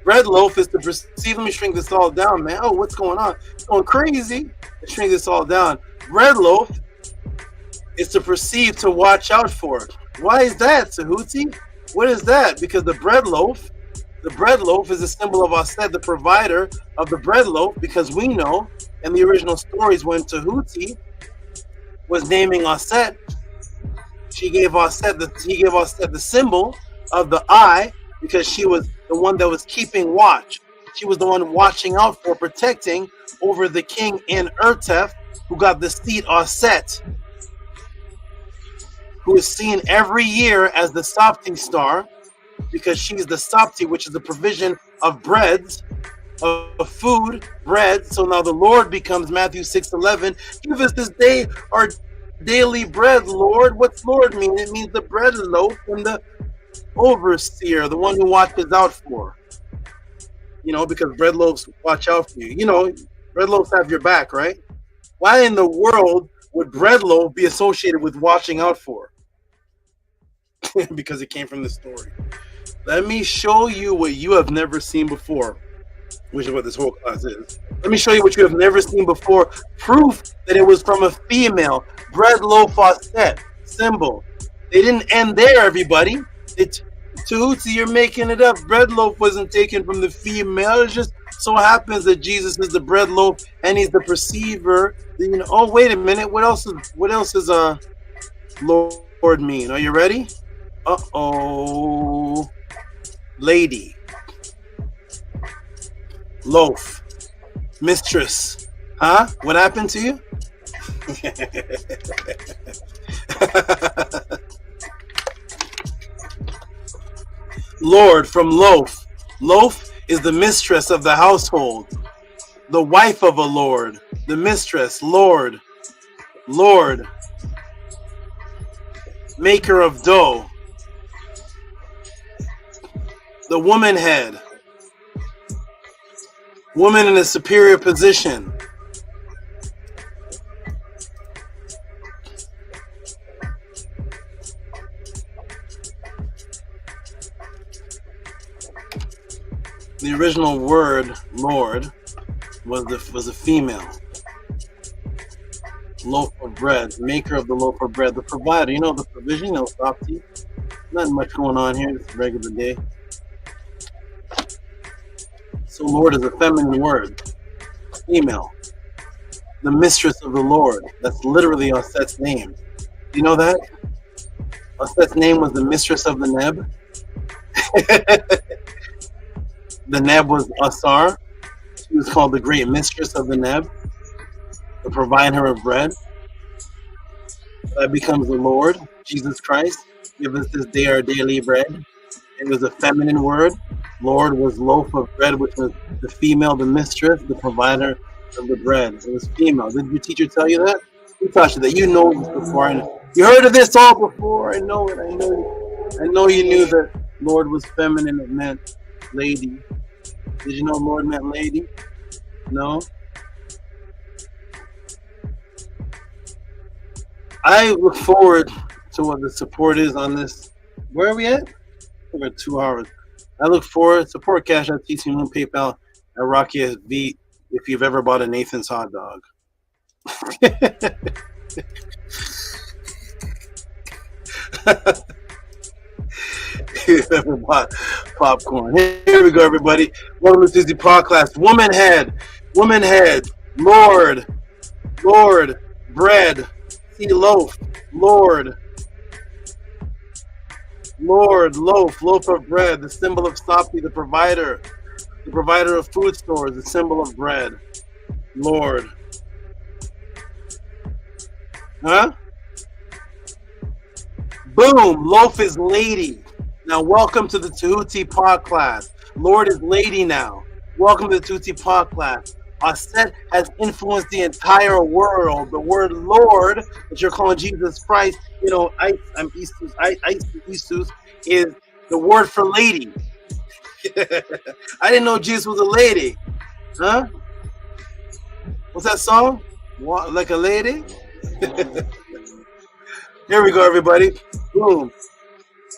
Bread loaf is to perceive. Let me shrink this all down, man. Oh, what's going on? It's going crazy. Let's shrink this all down. Bread loaf is to perceive, to watch out for. Why is that, Tehuti? What is that? Because the bread loaf is a symbol of Auset, the provider of the bread loaf, because we know in the original stories when Tehuti was naming Auset, he gave Auset the symbol of the eye, because she was the one that was keeping watch. She was the one watching out for, protecting over the king in Urtef, who got the seat Auset, who is seen every year as the Sapti star, because she's the Sapti, which is the provision of breads, of food, bread. So now the Lord becomes Matthew 6:11. Give us this day our daily bread, Lord. What's Lord mean? It means the bread loaf and the overseer, the one who watches out for. You know, because bread loaves watch out for you. You know, bread loaves have your back, right? Why in the world would bread loaf be associated with watching out for? Because it came from the story. Let me show you what you have never seen before, which is what this whole class is. Let me show you what you have never seen before. Proof that it was from a female. Bread loaf Auset symbol. They didn't end there, everybody. Tehuti, you're making it up. Bread loaf wasn't taken from the female. It just so happens that Jesus is the bread loaf and he's the perceiver. You know, oh, wait a minute. What else is Lord mean? Are you ready? Uh-oh. Lady. Loaf. Mistress. Huh? What happened to you? Lord from loaf. Loaf is the mistress of the household. The wife of a lord. The mistress. Lord. Lord. Maker of dough. The woman head. Woman in a superior position. The original word Lord was a female. Loaf of bread, maker of the loaf of bread, the provider. You know, the provision, you know, Sapti. Nothing much going on here. It's a regular day. So Lord is a feminine word, female. The mistress of the Lord. That's literally Auset's name. Do you know that? Auset's name was the mistress of the Neb. The Neb was AUSAR. She was called the great mistress of the Neb, the provider of bread. That becomes the Lord, Jesus Christ. Give us this day our daily bread. It was a feminine word. Lord was loaf of bread, which was the female, the mistress, the provider of the bread. It was female. Did your teacher tell you that? Who taught you that? You know this before. You heard of this all before. I know it. I know you knew that Lord was feminine. It meant lady. Did you know Lord meant lady? No? I look forward to what the support is on this. Where are we at? We're at 2 hours. I look forward. Support Cash at TC Moon, PayPal at Rocky SV if you've ever bought a Nathan's hot dog. You've ever bought popcorn. Here we go, everybody. Welcome to the podcast. Woman head, Lord, bread, see loaf, Lord, loaf of bread, the symbol of Sapti, the provider of food stores, the symbol of bread, Lord. Huh? Boom, loaf is lady. Now welcome to the Tehuti podcast. Lord is lady now. Welcome to the Tehuti podcast. Auset has influenced the entire world. The word Lord that you're calling Jesus Christ, you know, Isus is the word for lady. I didn't know Jesus was a lady. Huh? What's that song? What, like a lady? Here we go, everybody. Boom.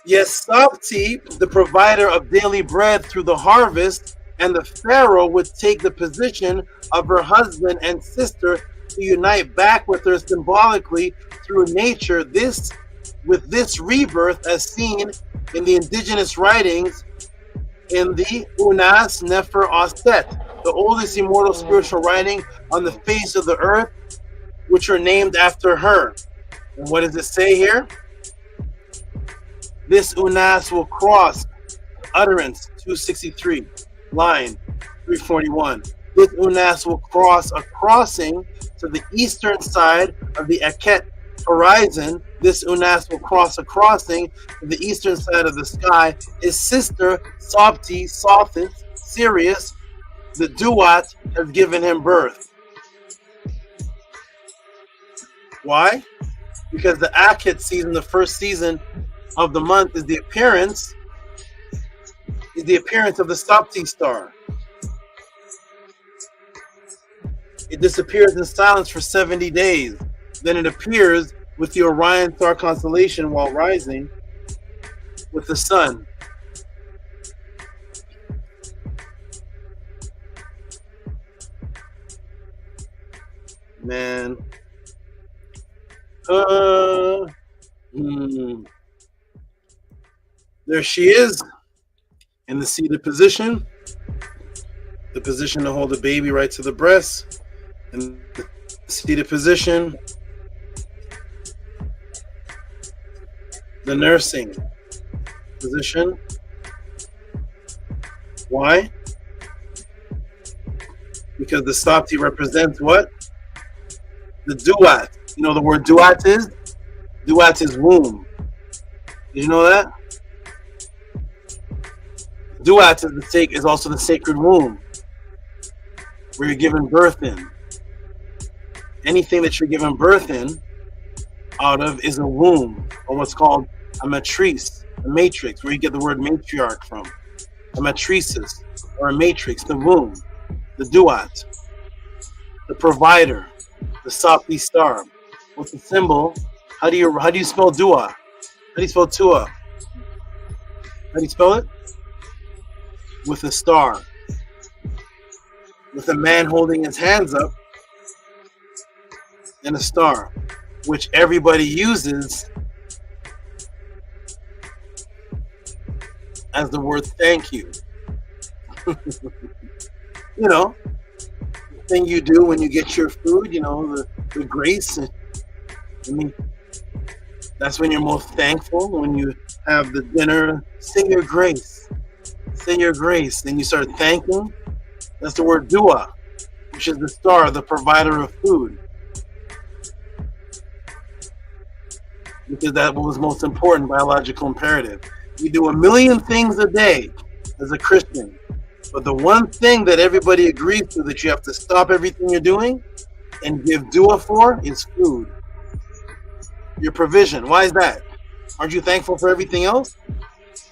Yes, Sabti, the provider of daily bread through the harvest, and the Pharaoh would take the position of her husband and sister to unite back with her symbolically through nature. With this rebirth, as seen in the indigenous writings in the Unas Nefer Auset, the oldest immortal spiritual writing on the face of the earth, which are named after her. And what does it say here? This Unas will cross, utterance 263, line 341. This Unas will cross a crossing to the eastern side of the Eket horizon. This Unas will cross a crossing to the eastern side of the sky. His sister, Sabti, Sothis, Sirius, the Duat, has given him birth. Why? Because the Akhet season, the first season of the month, is the appearance of the Sabti star. It disappears in silence for 70 days. Then it appears with the Orion star constellation while rising with the sun. Man. There she is in the seated position, the position to hold the baby right to the breast, in the seated position, the nursing position. Why? Because the Sabti represents what? The Duat. You know the word Duat is? Duat is womb. Did you know that? Duat is also the sacred womb, where you're given birth in. Anything that you're given birth in out of is a womb, or what's called a matrice, a matrix, where you get the word matriarch from. A matrices, or a matrix, the womb, the Duat, the provider, the Sabti star. What's the symbol? How do you spell Dua? How do you spell Tua? How do you spell it? With a star, with a man holding his hands up, and a star, which everybody uses as the word thank you. You know, the thing you do when you get your food, you know, the grace. I mean, that's when you're most thankful, when you have the dinner. Say your grace. Say your grace. Then you start thanking. That's the word dua, which is the star, the provider of food. Because that was most important, biological imperative. You do 1 million things a day as a Christian, but the one thing that everybody agrees to that you have to stop everything you're doing and give dua for is food. Your provision. Why is that? Aren't you thankful for everything else?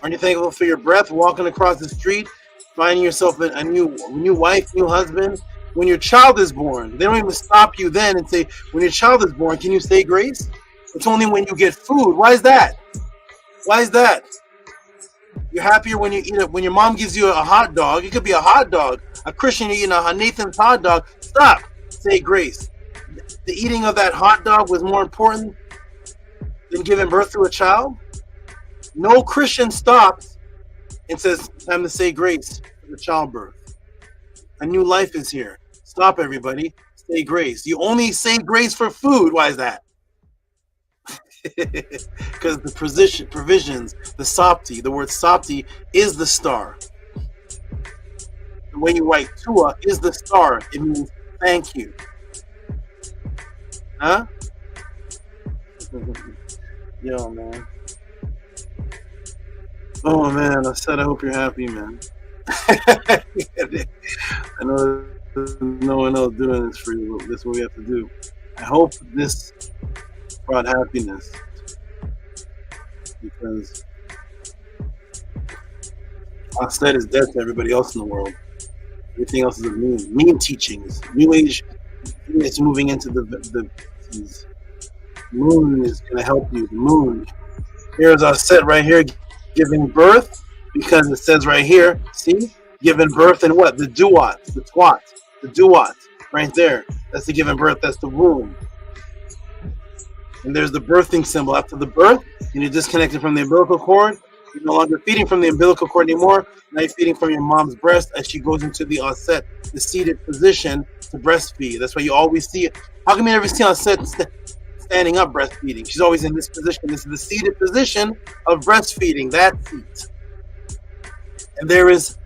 Aren't you thankful for your breath, walking across the street, finding yourself a new wife, new husband? When your child is born, they don't even stop you then and say, when your child is born, can you say grace? It's only when you get food. Why is that? Why is that? You're happier when you eat it. When your mom gives you a hot dog, it could be a hot dog. A Christian, you're eating a Nathan's hot dog. Stop. Say grace. The eating of that hot dog was more important than giving birth to a child? No Christian stops and says, time to say grace for the childbirth. A new life is here. Stop, everybody. Say grace. You only say grace for food. Why is that? Because the provisions, the Sabti, the word Sabti is the star. When you write Tua is the star, it means thank you. Huh? Yo, man. Oh, man. I said I hope you're happy, man. I know no one else doing this for you. This is what we have to do. I hope this brought happiness, because Auset is dead to everybody else in the world. Everything else is a meme teachings. New Age is moving into the moon is going to help you. The moon. Here's Auset right here, giving birth, because it says right here, see, giving birth in what? The duat, the twat, the duat, right there. That's the giving birth. That's the womb. And there's the birthing symbol. After the birth, you're disconnected from the umbilical cord. You're no longer feeding from the umbilical cord anymore. Now you're feeding from your mom's breast as she goes into the Auset, the seated position to breastfeed. That's why you always see it. How come you never see Auset standing up breastfeeding? She's always in this position. This is the seated position of breastfeeding, that seat. And there is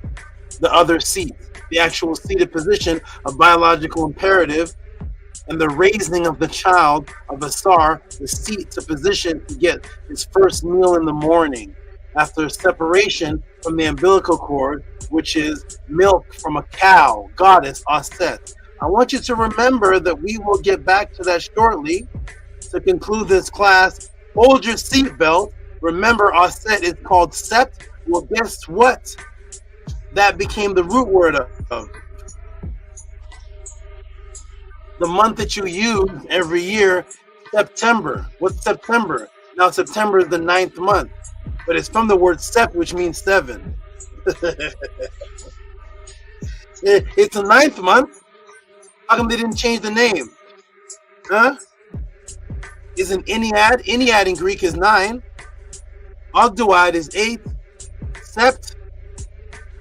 the other seat, the actual seated position of biological imperative, and the raising of the child of AUSAR, the seat to position to get his first meal in the morning after separation from the umbilical cord, which is milk from a cow, goddess Auset. I want you to remember that we will get back to that shortly. To conclude this class, hold your seatbelt. Remember, Auset is called sept. Well, guess what? That became the root word of the month that you use every year, September. What's September? Now, September is the 9th month, but it's from the word sept, which means 7. It's the 9th month. How come they didn't change the name? Huh? Isn't Ennead? Ennead in Greek is 9. Ogdoad is 8. Sept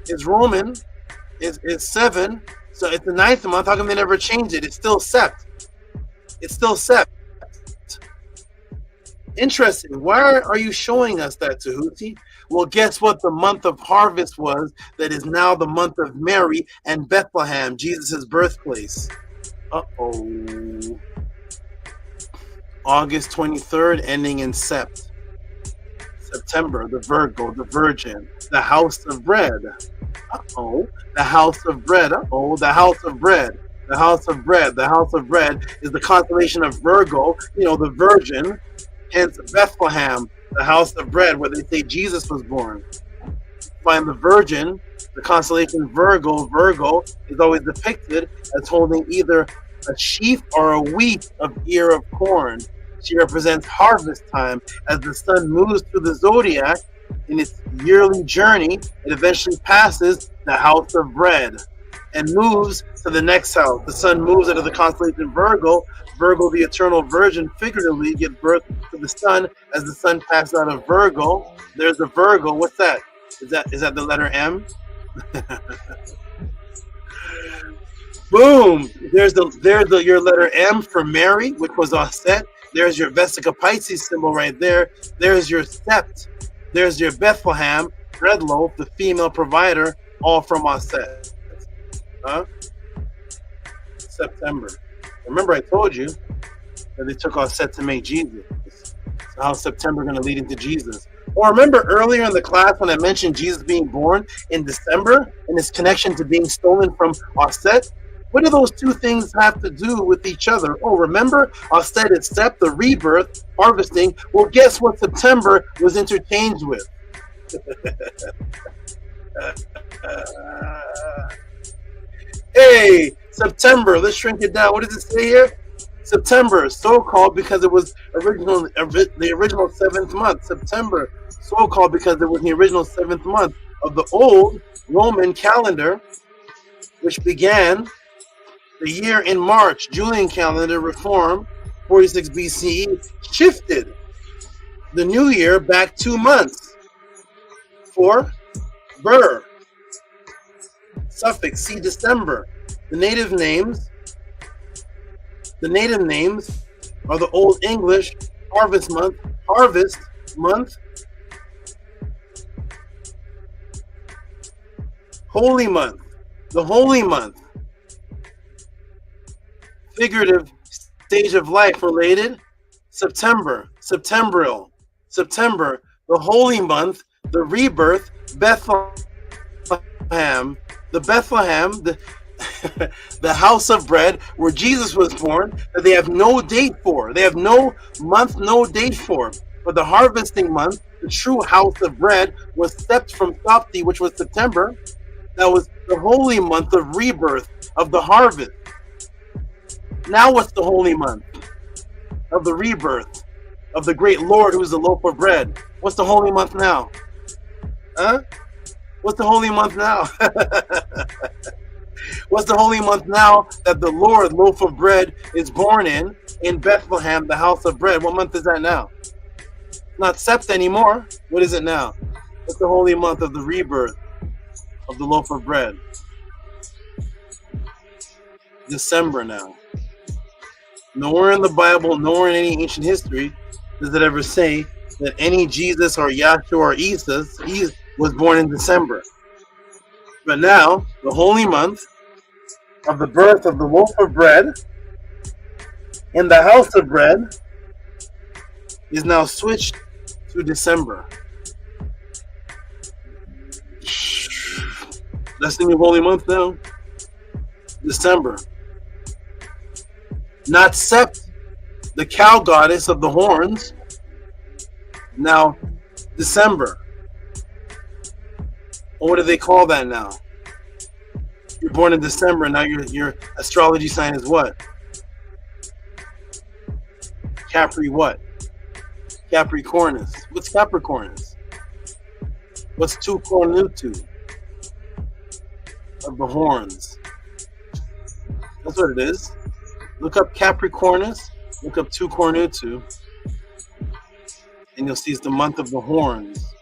is Roman, is 7. So it's the 9th month. How come they never changed it? It's still sept. It's still sept. Interesting. Why are you showing us that, Tehuti? Well, guess what the month of harvest was that is now the month of Mary and Bethlehem, Jesus' birthplace. Uh-oh. August 23rd, ending in sept. September, the Virgo, the Virgin, the house of bread. Uh-oh. The house of bread. Uh-oh. The house of bread. The house of bread. The house of bread is the constellation of Virgo, you know, the Virgin. Hence Bethlehem, the house of bread, where they say Jesus was born. Find the Virgin, the constellation Virgo. Virgo is always depicted as holding either a sheaf or a wheat of ear of corn. She represents harvest time. As the sun moves through the zodiac in its yearly journey, it eventually passes the house of bread and moves to the next house. The sun moves out of the constellation Virgo. Virgo, the eternal virgin, figuratively gives birth to the sun as the sun passes out of Virgo. There's the Virgo. What's that? Is that the letter M? Boom! There's your letter M for Mary, which was Auset. There's your Vesica Pisces symbol right there. There's your sept. There's your Bethlehem, bread loaf, the female provider, all from Auset. Huh? September. Remember I told you that they took Auset to make Jesus. So how's September going to lead into Jesus? Or remember earlier in the class when I mentioned Jesus being born in December and his connection to being stolen from Auset? What do those two things have to do with each other? Oh, remember Auset is sept, the rebirth, harvesting. Well, guess what September was interchanged with? Hey, September. Let's shrink it down. What does it say here? September, so called because it was the original 7th month. September, so called because it was the original 7th month of the old Roman calendar, which began the year in March. Julian calendar reform, 46 BCE, shifted the new year back 2 months for Ber. Suffix, see December. The native names are the Old English harvest month, holy month, the holy month, figurative stage of life related, September, Septembril, September, the holy month, the rebirth, Bethlehem, the Bethlehem, the house of bread where Jesus was born, that they have no date for. They have no month, no date for. But the harvesting month, the true house of bread, was Sept from Sapti, which was September. That was the holy month of rebirth, of the harvest. Now what's the holy month? Of the rebirth, of the great Lord who's the loaf of bread. What's the holy month now? Huh? What's the holy month now? What's the holy month now that the Lord, loaf of bread, is born in Bethlehem, the house of bread? What month is that now? Not Sept anymore. What is it now? What's the holy month of the rebirth of the loaf of bread? December now. Nowhere in the Bible, nowhere in any ancient history does it ever say that any Jesus or Yahshua or Jesus was born in December. But now, the holy month of the birth of the loaf of bread in the house of bread is now switched to December. That's the new holy month now. December. Not Sept, the cow goddess of the horns. Now, December. Or what do they call that now? You're born in December, now your astrology sign is what? Capri what? Capricornus. What's Capricornus? What's 2 Cornutu? Of the horns. That's what it is. Look up Capricornus, look up 2 Cornutu, and you'll see it's the month of the horns.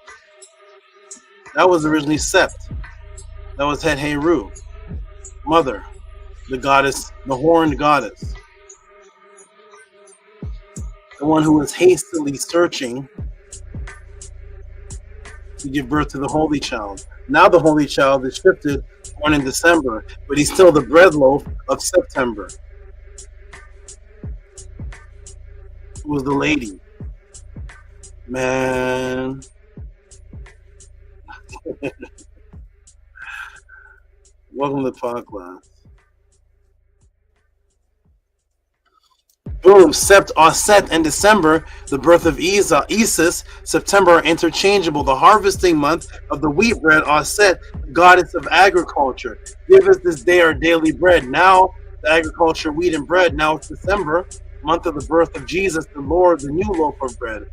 That was originally Sept. That was HERU, mother, the goddess, the horned goddess. The one who was hastily searching to give birth to the Holy Child. Now the Holy Child is shifted, born in December, but he's still the bread loaf of September. Who was the lady? Man. Welcome to the pod class. Boom, Sept, Auset, and December, the birth of Isis, September are interchangeable. The harvesting month of the wheat bread, Auset, goddess of agriculture. Give us this day our daily bread. Now, the agriculture, wheat, and bread. Now it's December, month of the birth of Jesus, the Lord, the new loaf of bread.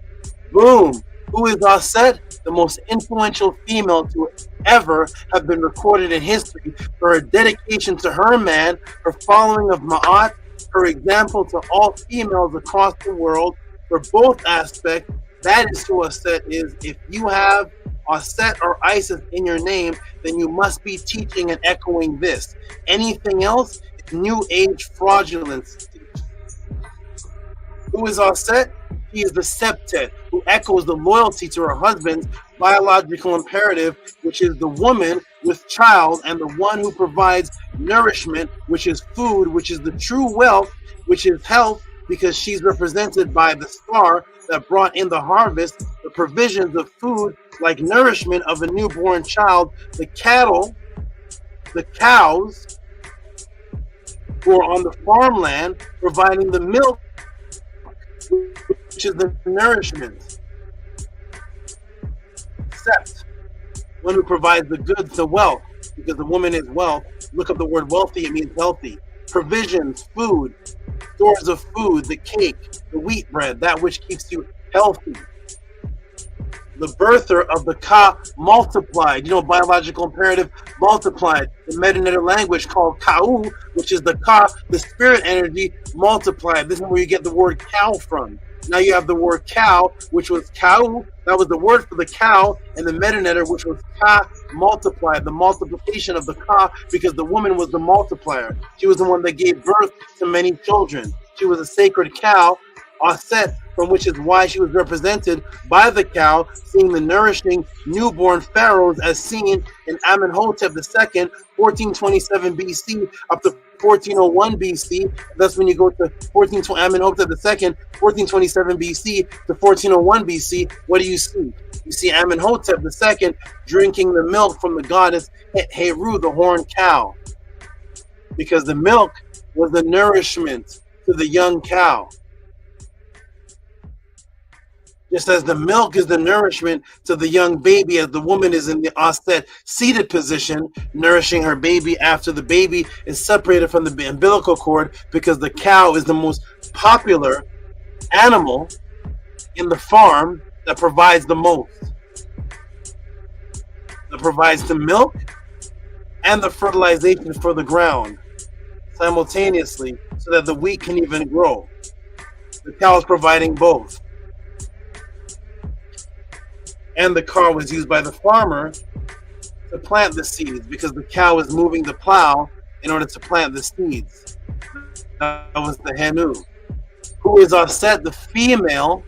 Boom. Who is Auset? The most influential female to ever have been recorded in history for her dedication to her man, her following of MAAT, her example to all females across the world for both aspects. That is who Auset is. If you have Auset or Isis in your name, then you must be teaching and echoing this. Anything else is New Age fraudulence. Who is Auset? He is the septet who echoes the loyalty to her husband's biological imperative, which is the woman with child, and the one who provides nourishment, which is food, which is the true wealth, which is health, because she's represented by the star that brought in the harvest, the provisions of food, like nourishment of a newborn child, the cattle, the cows, who are on the farmland, providing the milk, which is the nourishment. Sept, one who provides the goods, the wealth, because the woman is wealth. Look up the word wealthy, it means healthy. Provisions, food, stores of food, the cake, the wheat bread, that which keeps you healthy. The birther of the ka multiplied, biological imperative multiplied. The Meta language called kau, which is the ka, the spirit energy multiplied. This is where you get the word cow from. Now you have the word cow, which was kau, that was the word for the cow, and the Meta which was ka multiplied, the multiplication of the ka, because the woman was the multiplier. She was the one that gave birth to many children. She was a sacred cow, Auset, from which is why she was represented by the cow, seeing the nourishing newborn pharaohs as seen in Amenhotep II, 1427 BC up to 1401 BC. That's when you go to Amenhotep II, 1427 BC to 1401 BC. What do you see? You see Amenhotep II drinking the milk from the goddess HERU, the horned cow. because the milk was the nourishment to the young cow. Just as the milk is the nourishment to the young baby, as the woman is in the Auset seated position, nourishing her baby after the baby is separated from the umbilical cord, because the cow is the most popular animal in the farm that provides the most. That provides the milk and the fertilization for the ground simultaneously, so that the wheat can even grow. The cow is providing both. And the car was used by the farmer to plant the seeds, because the cow is moving the plow in order to plant the seeds. That was the HERU, who is Auset, the female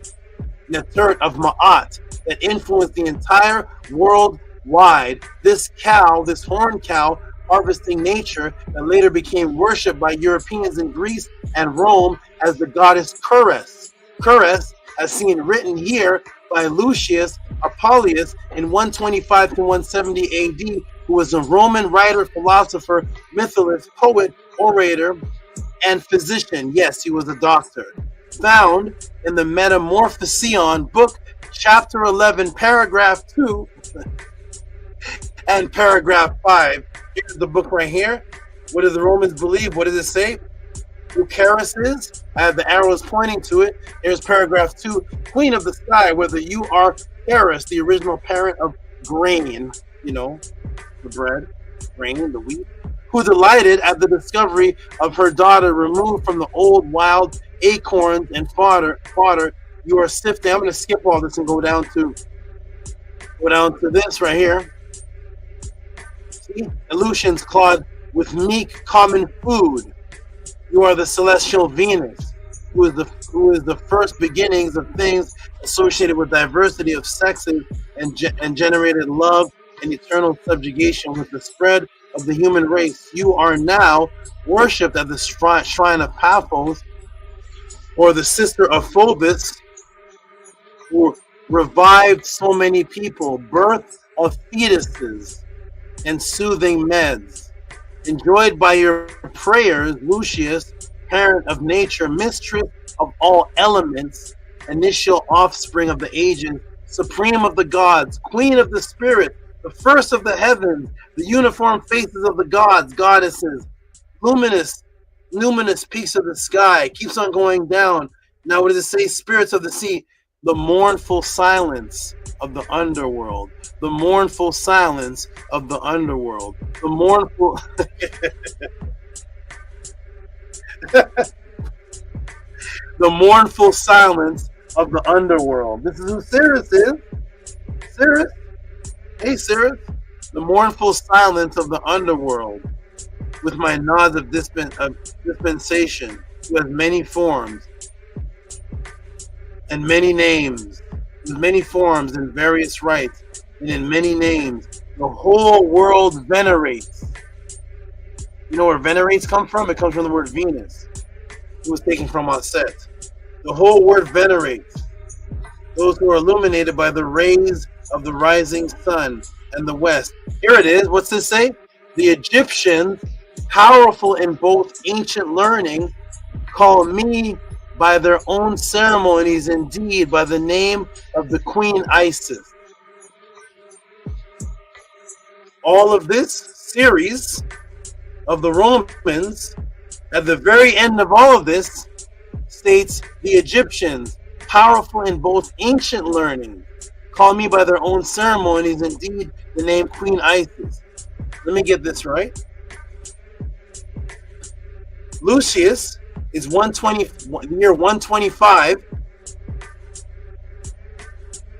Netert of Ma'at, that influenced the entire world wide. This cow, this horn cow, harvesting nature, that later became worshipped by Europeans in Greece and Rome as the goddess Ceres. Ceres, as seen written here by Lucius Apuleius in 125 to 170 AD, who was a Roman writer, philosopher, mythologist, poet, orator, and physician. Yes, he was a doctor. Found in the Metamorphosion book, chapter 11, paragraph 2 and paragraph 5. Here's the book right here. What do the Romans believe? What does it say? Who Ceres is? I have the arrows pointing to it. Here's paragraph 2. Queen of the sky, whether you are Ceres, the original parent of grain, you know, the bread, grain, the wheat, who delighted at the discovery of her daughter removed from the old wild acorns and fodder. You are sifting. I'm going to skip all this and go down to this right here. See? Aleutians clawed with meek common food. You are the celestial Venus, who is the first beginnings of things associated with diversity of sexes and generated love and eternal subjugation with the spread of the human race. You are now worshipped at the shrine of Paphos, or the sister of Phobos, who revived so many people, birth of fetuses and soothing meds. Enjoyed by your prayers, Lucius, parent of nature, mistress of all elements, initial offspring of the ages, supreme of the gods, queen of the spirit, the first of the heavens, the uniform faces of the gods, goddesses, luminous peaks of the sky, keeps on going down. Now what does it say? Spirits of the sea, the mournful silence of the underworld, the mournful silence of the underworld, the mournful the mournful silence of the underworld. This is who Ceres is. Ceres, hey Ceres, the mournful silence of the underworld, with my nods of dispensation, who has many forms and many names, with many forms and various rites, and in many names, the whole world venerates. You know where venerates come from? It comes from the word Venus. It was taken from Auset. The whole word venerates those who are illuminated by the rays of the rising sun and the west. Here it is. What's this say? The Egyptians, powerful in both ancient learning, call me by their own ceremonies, indeed by the name of the Queen Isis. All of this series of the Romans, at the very end of all of this, states the Egyptians, powerful in both ancient learning, call me by their own ceremonies, indeed the name Queen Isis. Let me get this right. Lucius is year 125.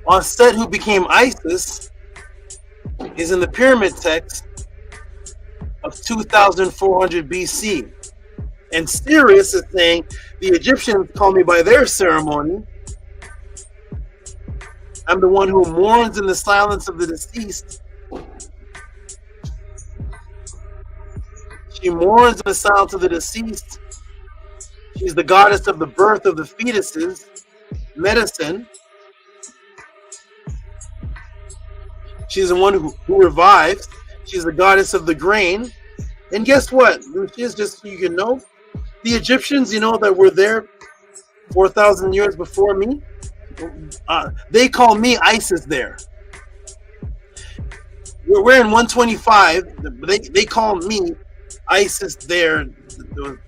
Auset, who became Isis, is in the pyramid text of 2400 BC. And Sirius is saying the Egyptians call me by their ceremony. I'm the one who mourns in the silence of the deceased. She mourns in the silence of the deceased. She's the goddess of the birth of the fetuses, medicine. She's the one who revives. She's the goddess of the grain. And guess what? Lucius, just so you can know, the Egyptians, you know, that were there 4,000 years before me, they call me Isis there. We're in 125. They call me Isis there,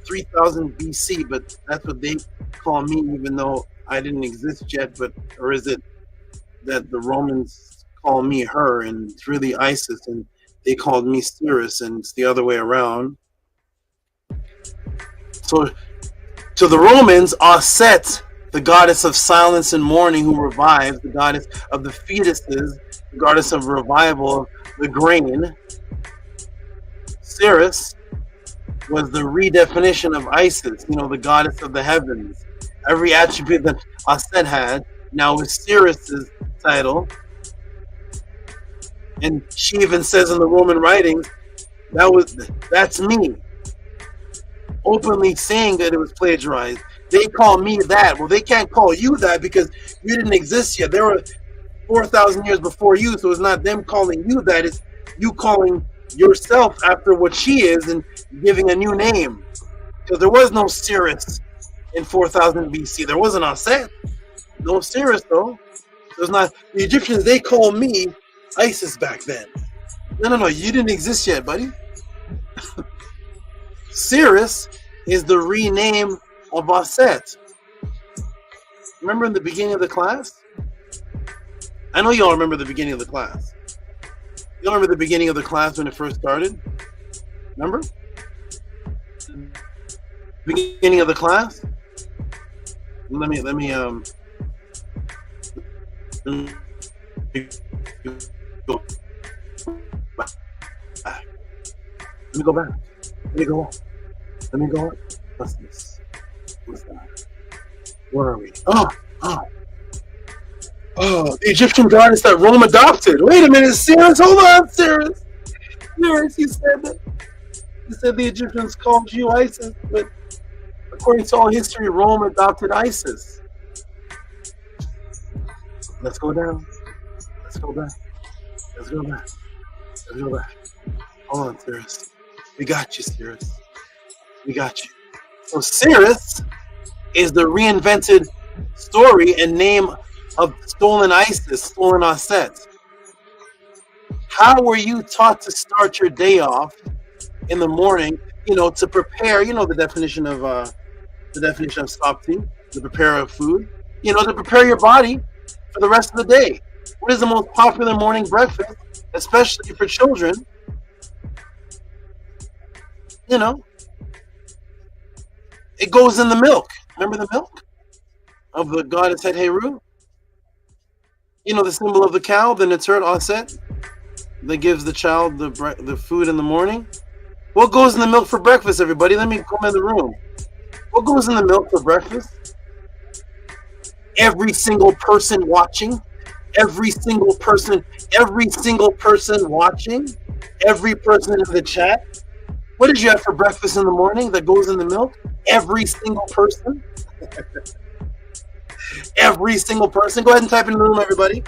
3000 BC, but that's what they call me, even though I didn't exist yet. But or is it that the Romans call me her, and it's really Isis, and they called me Ceres, and it's the other way around. So to the Romans, Auset, the goddess of silence and mourning who revives, the goddess of the fetuses, the goddess of revival, the grain. Ceres was the redefinition of Isis, you know, the goddess of the heavens. Every attribute that Auset had now is Ceres's title. And she even says in the Roman writings, that's me. Openly saying that it was plagiarized. They call me that. Well, they can't call you that because you didn't exist yet. They were 4,000 years before you, so it's not them calling you that. It's you calling yourself after what she is and giving a new name. Because there was no Ceres in 4000 BC. There wasn't Auset. No Ceres, though. There's not. The Egyptians, they call me Isis back then. No, you didn't exist yet, buddy. Ceres is the rename of Auset. Remember in the beginning of the class? I know y'all remember the beginning of the class. Y'all remember the beginning of the class when it first started? Remember? Beginning of the class? Let me go back. Let me go. What's this? What's that? Where are we? Oh, the Egyptian goddess that Rome adopted. Wait a minute, Ceres. Hold on, Ceres. Ceres, you said that. You said the Egyptians called you Isis, but according to all history, Rome adopted Isis. Let's go down. Let's go back. Hold on, Ceres. We got you, Ceres. We got you. So Ceres is the reinvented story and name of stolen Isis, stolen Auset. How were you taught to start your day off in the morning, you know, to prepare, you know, the definition of sabti, to prepare of food, you know, to prepare your body for the rest of the day. What is the most popular morning breakfast, especially for children? You know, it goes in the milk. Remember the milk of the goddess HERU? You know, the symbol of the cow, the Netert Auset, that gives the child the food in the morning. What goes in the milk for breakfast, everybody? Let me come in the room. What goes in the milk for breakfast? Every single person watching, every single person watching, every person in the chat. What did you have for breakfast in the morning that goes in the milk? Every single person. Every single person. Go ahead and type in the room, everybody.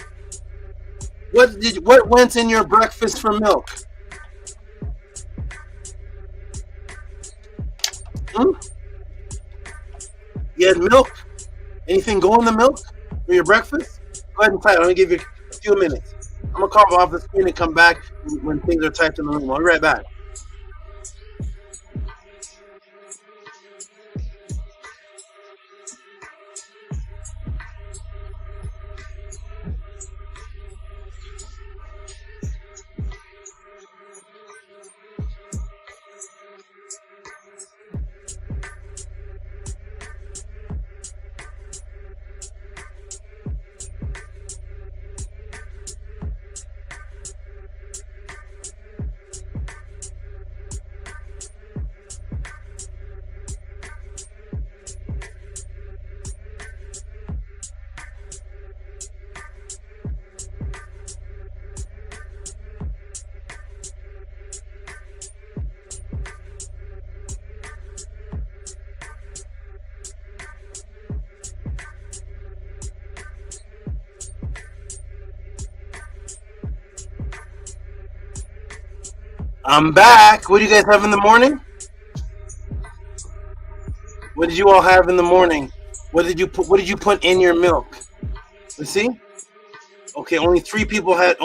What went in your breakfast for milk? You had milk? Anything go in the milk for your breakfast? Go ahead and type. I'm going to give you a few minutes. I'm going to carve off the screen and come back when things are typed in the room. I'll be right back. I'm back. What do you guys have in the morning? What did you all have in the morning? What did you put in your milk? Let's see. Okay, only three people as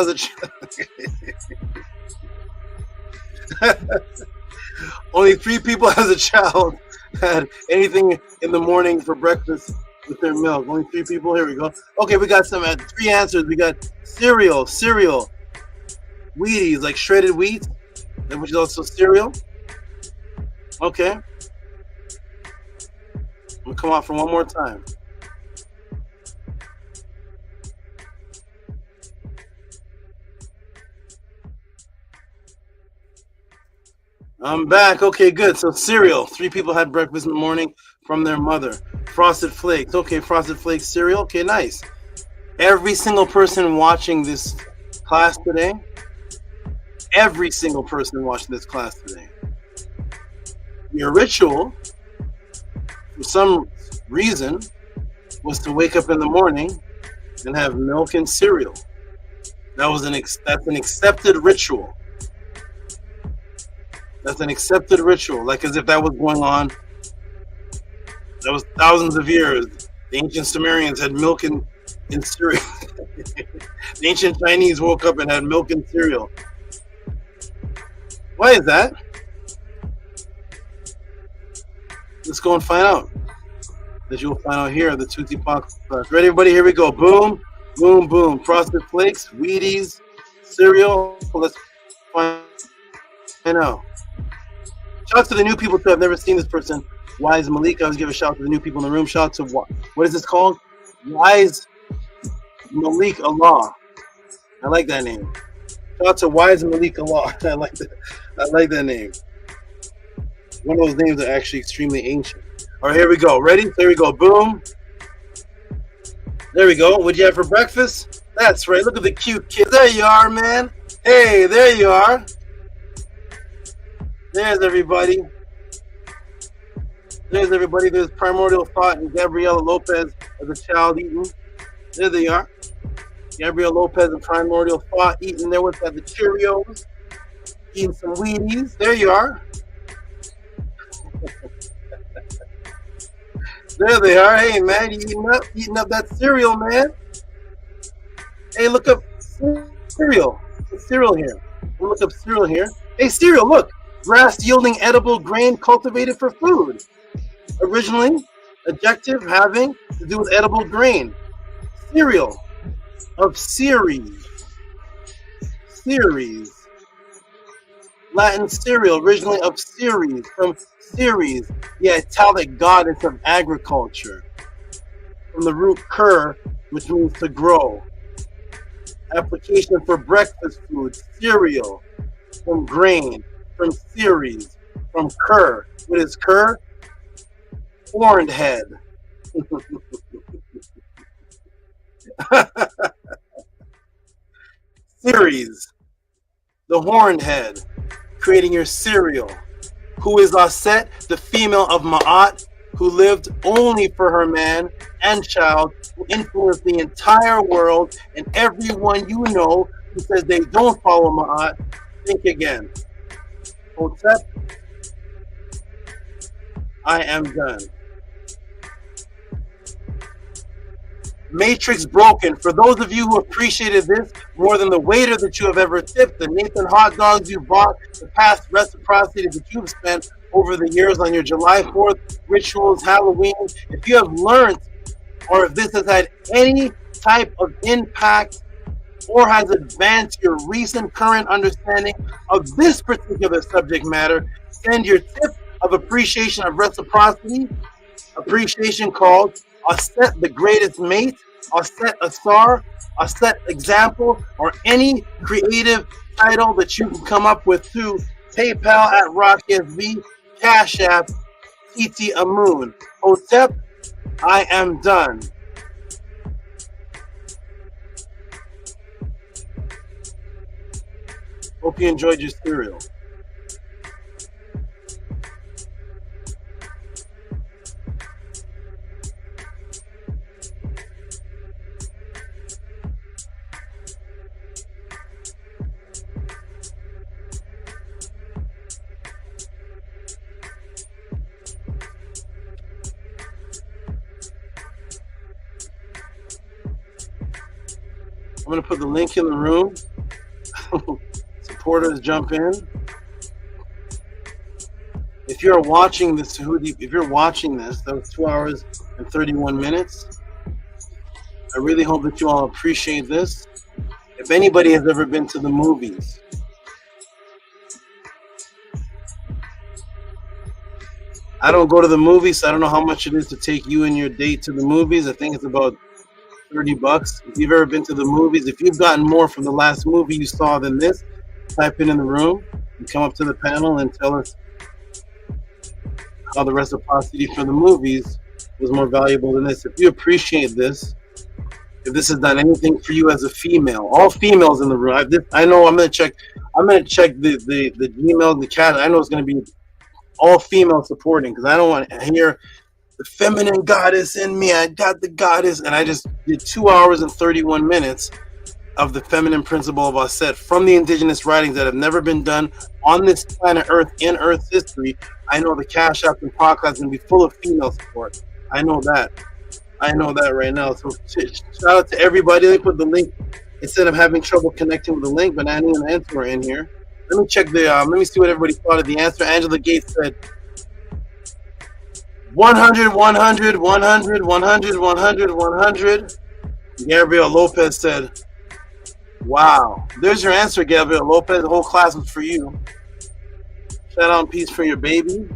a child. Only 3 people as a child had anything in the morning for breakfast with their milk. Only 3 people. Here we go. Okay, we got some 3 answers. We got cereal, Wheaties, like shredded wheat, which is also cereal. Okay. I'm gonna come out for one more time. I'm back. Okay, good. So cereal. 3 people had breakfast in the morning from their mother. Frosted Flakes. Okay, Frosted Flakes cereal. Okay, nice. Every single person watching this class today, your ritual, for some reason, was to wake up in the morning and have milk and cereal. That's an accepted ritual. That's an accepted ritual, like as if that was going on. That was thousands of years. The ancient Sumerians had milk and cereal. The ancient Chinese woke up and had milk and cereal. Why is that? Let's go and find out. That you'll find out here at the Tehuti podcast. Ready, everybody? Here we go. Boom, boom, boom. Frosted Flakes, Wheaties, cereal. Let's find out. Shout out to the new people too. I've never seen this person. Wise Malik. I always give a shout out to the new people in the room. Shout out to what is this called? Wise Malik Allah. I like that name. Shout out to Wise Malik Allah. I like that name. One of those names are actually extremely ancient. All right, here we go. Ready? There we go. Boom. There we go. What'd you have for breakfast? That's right. Look at the cute kids. There you are, man. Hey, there you are. There's everybody. There's Primordial Thought and Gabriela Lopez as a child eating. There they are. Gabriela Lopez and Primordial Thought eating there with the Cheerios. Eating some Wheaties. There you are. There they are. Hey, man, you eating up that cereal, man. Hey, look up cereal. There's cereal here. We'll look up cereal here. Hey, cereal, look. Grass-yielding edible grain cultivated for food. Originally, adjective having to do with edible grain. Cereal of Ceres. Latin cereal, originally of Ceres, from Ceres, the Italic goddess of agriculture. From the root cur, which means to grow. Application for breakfast food, cereal, from grain, from Ceres, from cur. What is cur? Horned head. Ceres, the horned head, creating your cereal. Who is Auset, the female of MAAT, who lived only for her man and child, who influenced the entire world, and everyone you know who says they don't follow MAAT, think again. Auset, I am done. Matrix broken. For those of you who appreciated this more than the waiter that you have ever tipped, the Nathan hot dogs you bought, the past reciprocity that you've spent over the years on your July 4th rituals, Halloween, if you have learned or if this has had any type of impact or has advanced your recent current understanding of this particular subject matter, send your tip of appreciation of reciprocity, appreciation called Auset the Greatest Mate, Auset Asar, Auset Example, or any creative title that you can come up with to PayPal at RockSV, Cash App, TT Amun. Hotep, I am done. Hope you enjoyed your cereal. I'm going to put the link in the room. Supporters jump in. If you're watching this, if you're watching this, that was 2 hours and 31 minutes. I really hope that you all appreciate this. If anybody has ever been to the movies, I don't go to the movies, so I don't know how much it is to take you and your date to the movies. I think it's about $30. If you've ever been to the movies, if you've gotten more from the last movie you saw than this, type it in the room and come up to the panel and tell us how the reciprocity for the movies was more valuable than this. If you appreciate this, if this has done anything for you as a female, all females in the room, I know I'm gonna check the Gmail, the cat. I know it's gonna be all female supporting, because I don't want to hear the feminine goddess in me. I got the goddess, and I just did 2 hours and 31 minutes of the feminine principle of Auset from the indigenous writings that have never been done on this planet Earth in Earth's history. I know the Cash App and podcast is going to be full of female support. I know that. I know that right now. So shout out to everybody. They put the link instead of having trouble connecting with the link, but Annie and Answer are in here. Let me check the. Let me see what everybody thought of the answer. Angela Gates said 100, 100, 100, 100, 100, 100. Gabriel Lopez said, wow. There's your answer, Gabriel Lopez. The whole class was for you. Shout out and peace for your baby.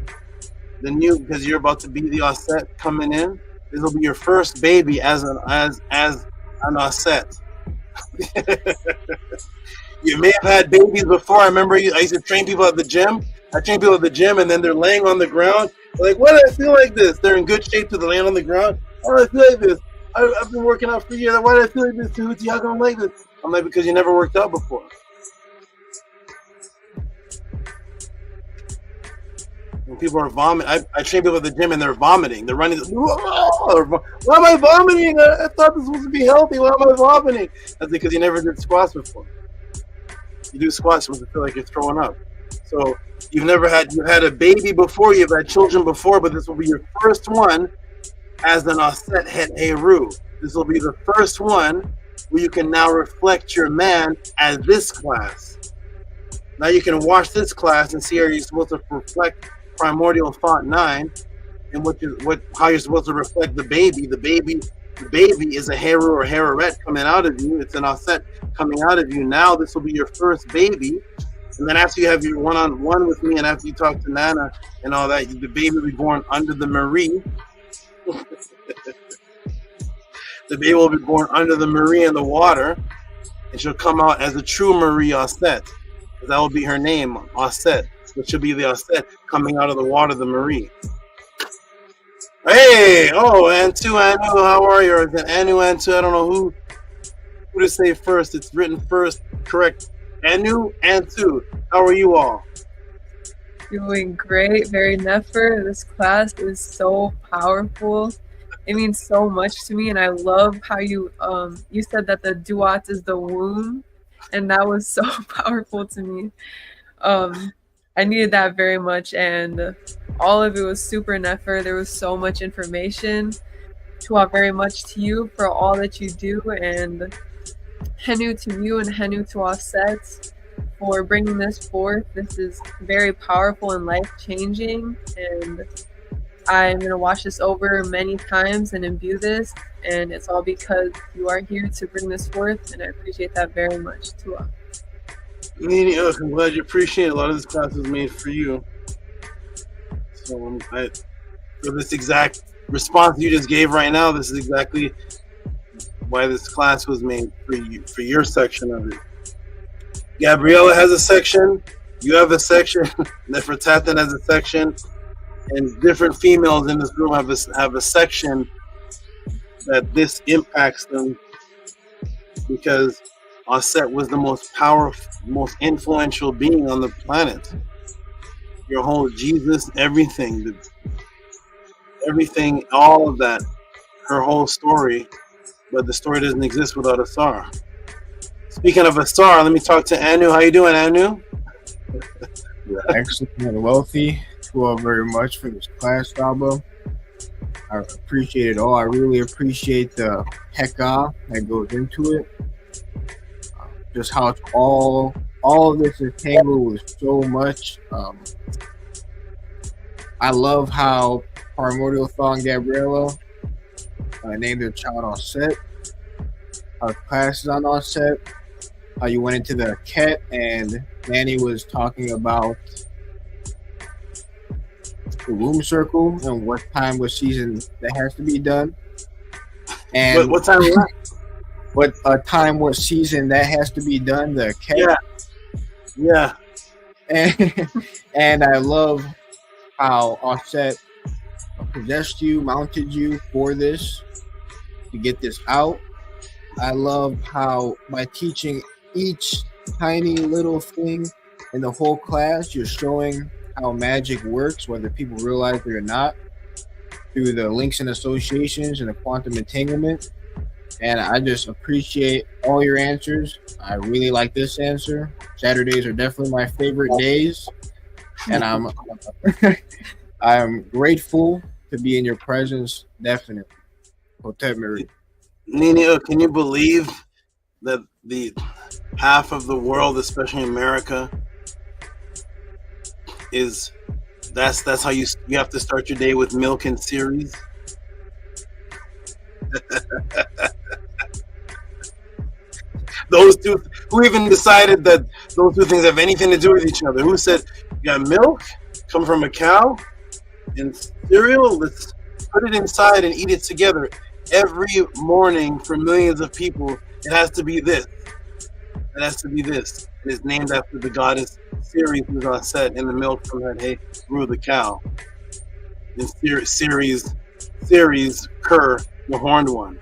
The new, because you're about to be the Auset coming in. This will be your first baby as an Auset. You may have had babies before. I remember I used to train people at the gym. I train people at the gym, and then they're laying on the ground. They're like, why do I feel like this? They're in good shape, so they're laying on the ground. Why do I feel like this? I've been working out for years. Why do I feel like this, Tehuti? How come I'm like this? I'm like, because you never worked out before. When people are vomiting, I train people at the gym, and they're vomiting. They're running. Why am I vomiting? I thought this was supposed to be healthy. Why am I vomiting? That's because you never did squats before. You do squats when you feel like you're throwing up. So you've had a baby before, you've had children before, but this will be your first one as an Auset het HERU. This will be the first one where you can now reflect your man as this class. Now you can watch this class and see how you're supposed to reflect primordial thought 9, and how you're supposed to reflect the baby. The baby is a Heru or Heruret coming out of you. It's an Auset coming out of you. Now this will be your first baby. And then after you have your one-on-one with me, and after you talk to Nana and all that, the baby will be born under the Marie. The baby will be born under the Marie in the water, and she'll come out as a true Marie Auset. That will be her name, Auset. Which should be the Auset coming out of the water, the Marie. Hey! Oh, Antu, how are you? Or is it Anu, Antu? I don't know who to say first. It's written first, correct. Anu, Antu, how are you all? Doing great, very NEFER. This class is so powerful. It means so much to me, and I love how you said that the duat is the womb, and that was so powerful to me. I needed that very much, and all of it was super NEFER. There was so much information. Very much to you for all that you do, and Henu to you and Henu to Auset for bringing this forth. This is very powerful and life-changing, and I'm going to watch this over many times and imbue this, and it's all because you are here to bring this forth, and I appreciate that very much too. I'm glad you appreciate it. A lot of this class was made for you. So for this exact response you just gave right now, this is exactly why this class was made for you, for your section of it. Gabriela has a section, you have a section, Nefertatan has a section, and different females in this room have a section that this impacts them, because Auset was the most powerful, most influential being on the planet. Your whole Jesus, everything, all of that, her whole story, but the story doesn't exist without AUSAR. Speaking of AUSAR, let me talk to Anu. How you doing, Anu? Excellent and wealthy. Thank you all very much for this class, SABA. I appreciate it all. I really appreciate the heka that goes into it. Just how it's all of this is tangled with so much. I love how Primordial Thought and Gabriela named their child Auset. Our class is on Auset. How you went into the KITE and Nani was talking about the room circle and what time, what season that has to be done. And what time? What time, what season that has to be done. The KITE. Yeah. And I love how Auset possessed you, mounted you for this to get this out. I love how by teaching each tiny little thing in the whole class, you're showing how magic works, whether people realize it or not, through the links and associations and the quantum entanglement. And I just appreciate all your answers. I really like this answer. Saturdays are definitely my favorite days. And I'm grateful to be in your presence, definitely. Hotep Mary. Nini, can you believe that the half of the world, especially America, that's how you have to start your day with milk and cereals? Those two, who even decided that those two things have anything to do with each other? Who said you got milk come from a cow and cereal? Let's put it inside and eat it together every morning for millions of people. It has to be this. It has to be this. It is named after the goddess Ceres, who's Auset, and the milk from her HERU, the cow. And Ceres, Kerr, the horned one.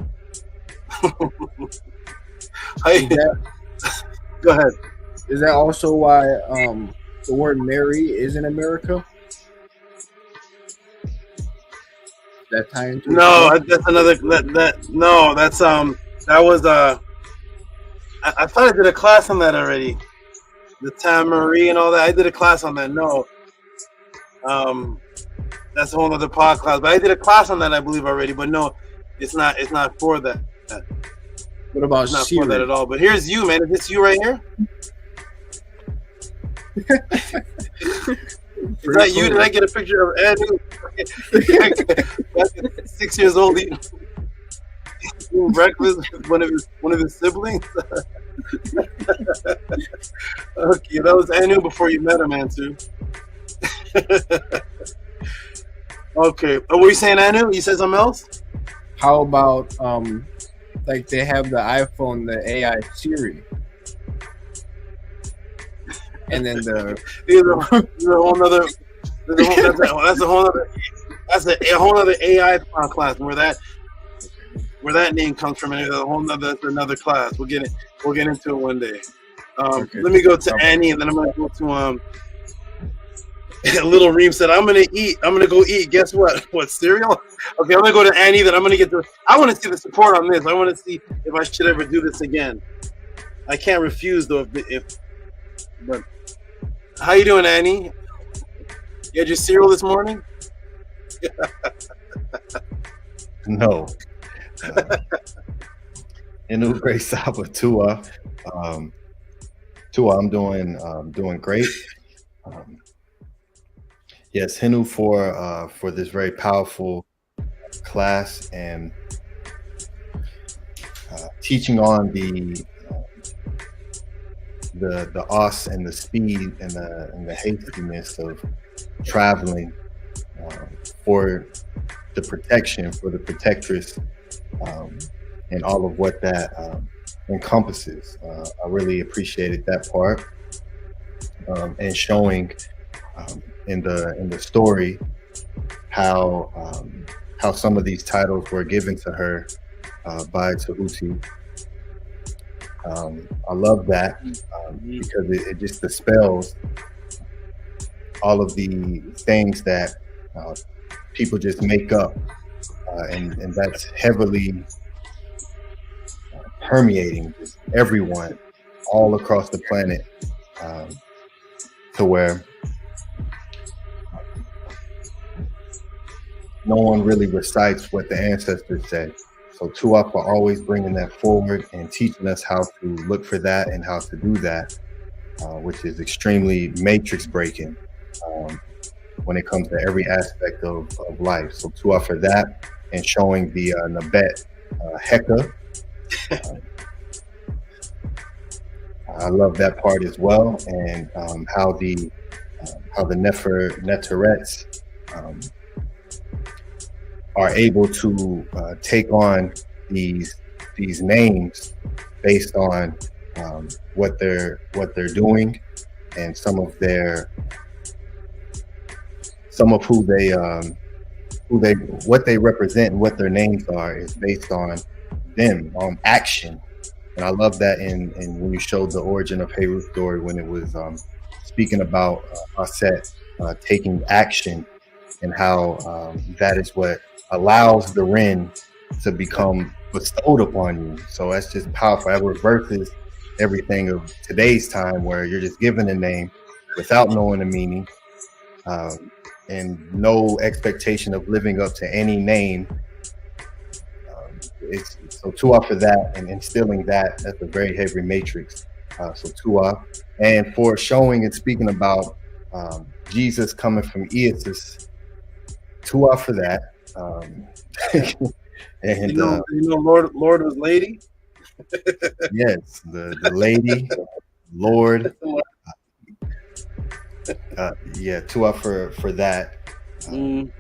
Go ahead. Is that also why the word Mary is in America? That time? No, that's another. That was I thought I did a class on that already. The Tam Marie and all that. I did a class on that. No, that's a whole other podcast. But I did a class on that, I believe, already. But no, it's not. It's not for that. What about it's not for that at all? But here's you, man. Is this you right here? Is that you? Did I get a picture of Andrew? 6 years old eating breakfast with one of his siblings. Okay, that was Anu before you met him, Antu. Okay, what were you saying, Anu? You said something else? How about like they have the iPhone, the AI Siri, and then that's a whole other AI class where that name comes from, and that's another class. We'll get into it one day. Okay. Let me go to Annie, and then I'm gonna go to Little Reem said, I'm gonna go eat. Guess what? What, cereal? Okay, I'm gonna go to Annie, then I'm gonna get to. I want to see the support on this. I want to see if I should ever do this again. I can't refuse though. But how you doing, Annie? You had your cereal this morning? No. Inu Great SABA Tua. Tua, I'm doing great. Yes, Henu for this very powerful class and teaching on the us and the speed and the hastiness of traveling for the protection, for the protectress, and all of what that encompasses. I really appreciated that part, and showing in the story how some of these titles were given to her by Tehuti. I love that because it just dispels all of the things that people just make up, and that's heavily permeating just everyone all across the planet, to where no one really recites what the ancestors said. So Tuaf for always bringing that forward and teaching us how to look for that and how to do that, which is extremely matrix breaking when it comes to every aspect of life. So Tuaf for that, and showing the Nabet Heka. I love that part as well, and how the Nefer Neterets are able to take on these names based on what they're doing, and some of what they represent and what their names are is based on them, on action. And I love that in when you showed the origin of HERU's story, when it was speaking about Auset taking action, and how that is what allows the Ren to become bestowed upon you. So that's just powerful. That reverses everything of today's time, where you're just given a name without knowing the meaning, and no expectation of living up to any name. So Tuaf for that, and instilling that. That's a very heavy matrix. So Tuaf, and for showing and speaking about Jesus coming from Eosis. Tuaf for that. And Lord was lady. Yes, the lady, Lord. Yeah, Tuaf for that, and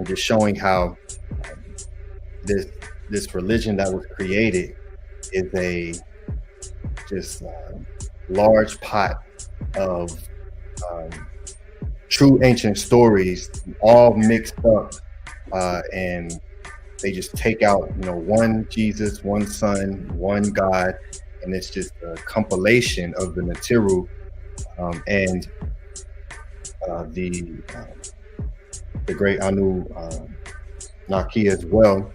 just showing how this religion that was created is a just large pot of true ancient stories, all mixed up, and they just take out, one Jesus, one Son, one God, and it's just a compilation of the Neteru and the great Anu Naki as well.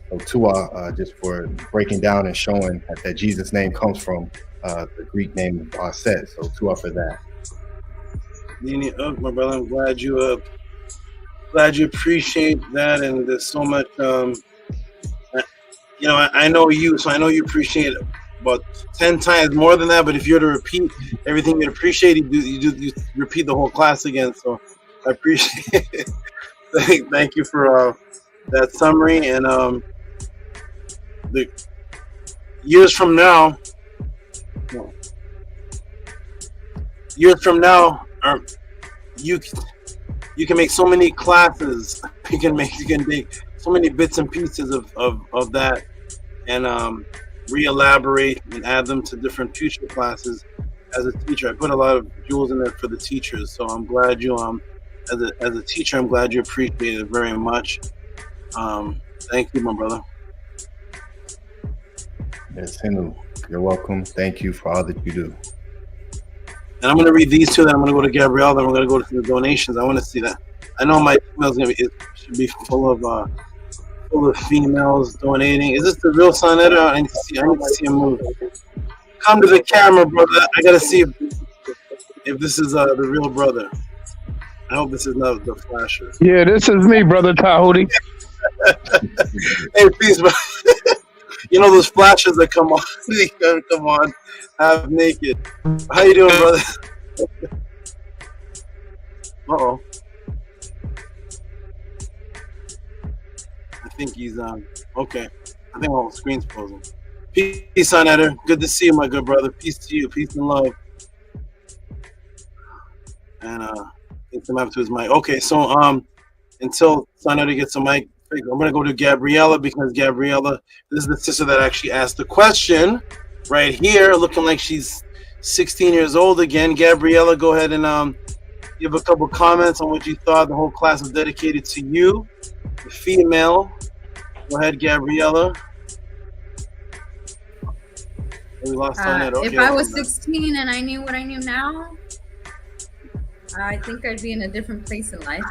So Tua, just for breaking down and showing that Jesus' name comes from the Greek name of Auset. So Tua for that. Nini, my brother, I'm glad you appreciate that, and there's so much. I know you, so I know you appreciate it about 10 times more than that. But if you were to repeat everything you appreciate, you repeat the whole class again. So I appreciate it. Thank you for that summary. And the years from now, you can make so many classes. You can make so many bits and pieces of that, and re-elaborate and add them to different future classes. As a teacher, I put a lot of jewels in there for the teachers. So I'm glad you as a teacher, I'm glad you appreciate it very much. Thank you, my brother. Yes, HERU. You're welcome. Thank you for all that you do. And I'm going to read these two, then I'm going to go to Gabrielle, then we're going to go to the donations. I want to see that. I know my email's going to be, it should be full of females donating. Is this the real son editor? I need to see him move. Come to the camera, brother. I got to see if this is the real brother. I hope this is not the flasher. Yeah, this is me, brother Tehuti. Hey, peace, bro. You know those flashes that come on? They come on half naked. How you doing, brother? Uh-oh. I think he's okay. I think all the screen's frozen. Peace on Eder. Good to see you, my good brother. Peace to you. Peace and love. And get him up to his mic. Okay, so until Son Eder gets a mic, I'm gonna go to Gabriela, because Gabriela, this is the sister that actually asked the question right here, looking like she's 16 years old again. Gabriela, go ahead and give a couple comments on what you thought. The whole class was dedicated to you, the female. Go ahead, Gabriela. We lost on it. Okay, if I was 16 and I knew what I knew now, I think I'd be in a different place in life.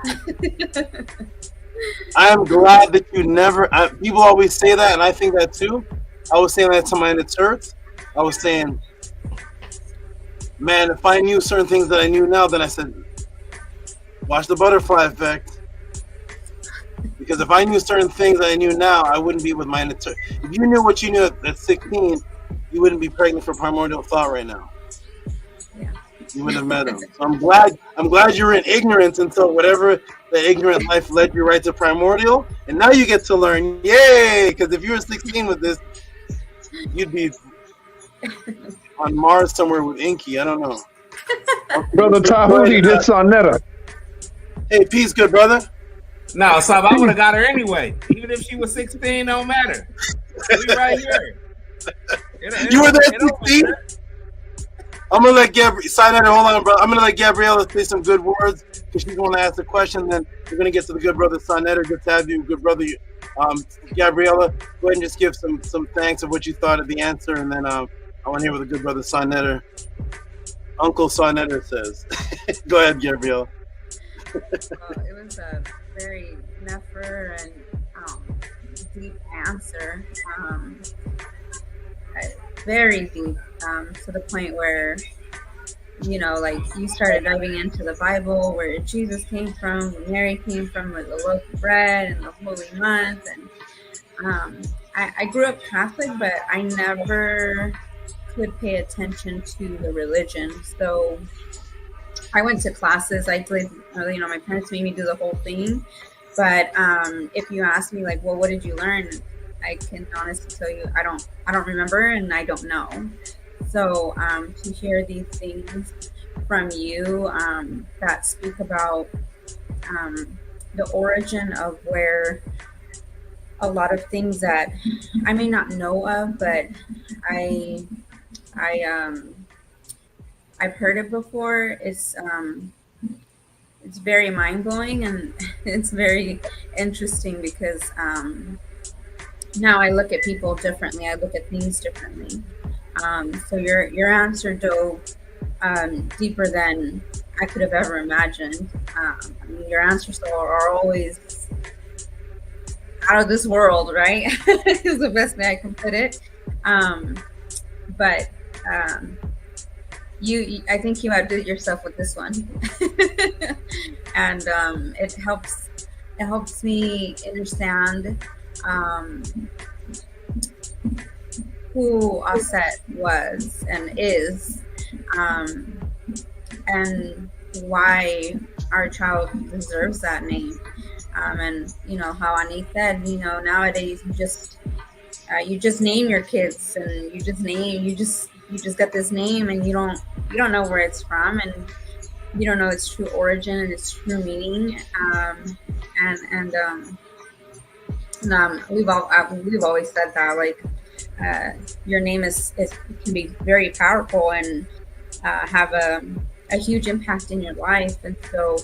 I am glad that you never. People always say that, and I think that too. I was saying that to my church. I was saying, man, if I knew certain things that I knew now, then I said, watch the butterfly effect. Because if I knew certain things that I knew now, I wouldn't be with my attorney. If you knew what you knew at 16, you wouldn't be pregnant for primordial thought right now. Yeah. You wouldn't have met him. So I'm glad you were in ignorance until whatever the ignorant life led you right to primordial, and now you get to learn. Yay! Because if you were 16 with this, you'd be on Mars somewhere with Inky. I don't know. Brother Tahuti, this Sonetta. Hey, peace, good brother. No, so I would have got her anyway. Even if she was 16, don't matter. We right here. You were there at 16? I'm gonna let hold on, bro. I'm gonna let Gabriela say some good words because she's gonna ask the question. Then we're gonna get to the good brother Sonetta. Good to have you, good brother. Gabriela, go ahead and just give some thanks of what you thought of the answer, and then I want to hear what the good brother Sonetta, Uncle Sonetta says. Go ahead, Gabriela. It was a very NEFER and deep answer. Very deep, to the point where, you know, like you started diving into the Bible, where Jesus came from, where Mary came from, with the loaf of bread and the Holy Month. And I grew up Catholic, but I never could pay attention to the religion. So I went to classes. I did, you know, my parents made me do the whole thing. But if you ask me, like, well, what did you learn? I can honestly tell you, I don't remember, and I don't know. So to hear these things from you that speak about the origin of where a lot of things that I may not know of, but I've heard it before. It's very mind-blowing, and it's very interesting because now I look at people differently. I look at things differently. So your answer dove deeper than I could have ever imagined. I mean, your answers are always out of this world, right? Is the best way I can put it. But I think you outdid yourself with this one. And it helps me understand who Auset was and is, and why our child deserves that name. And you know how Ani said, you know, nowadays you just name your kids, and you just get this name, and you don't know where it's from, and you don't know its true origin and its true meaning. We've always said that, like, your name can be very powerful and have a huge impact in your life. And so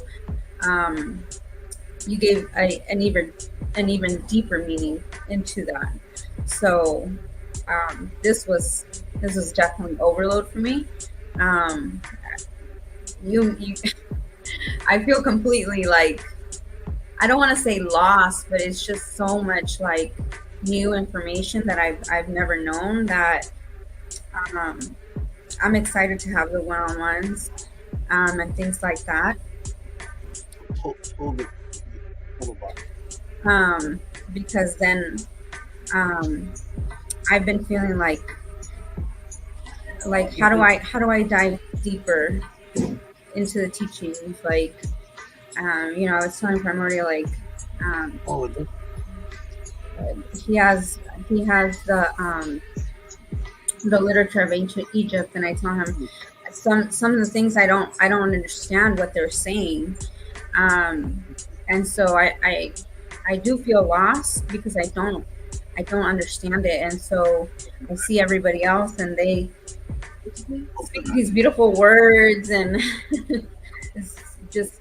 you gave an even deeper meaning into that. So this was definitely overload for me. I feel completely, like, I don't want to say lost, but it's just so much like new information that I've never known, that I'm excited to have the one-on-ones and things like that. Because then I've been feeling like how do I dive deeper into the teachings? Like, you know, I was telling Primordial, like, he has the literature of ancient Egypt, and I tell him some of the things I don't understand what they're saying, and so I do feel lost because I don't understand it. And so I see everybody else, and they speak these beautiful words, and it's just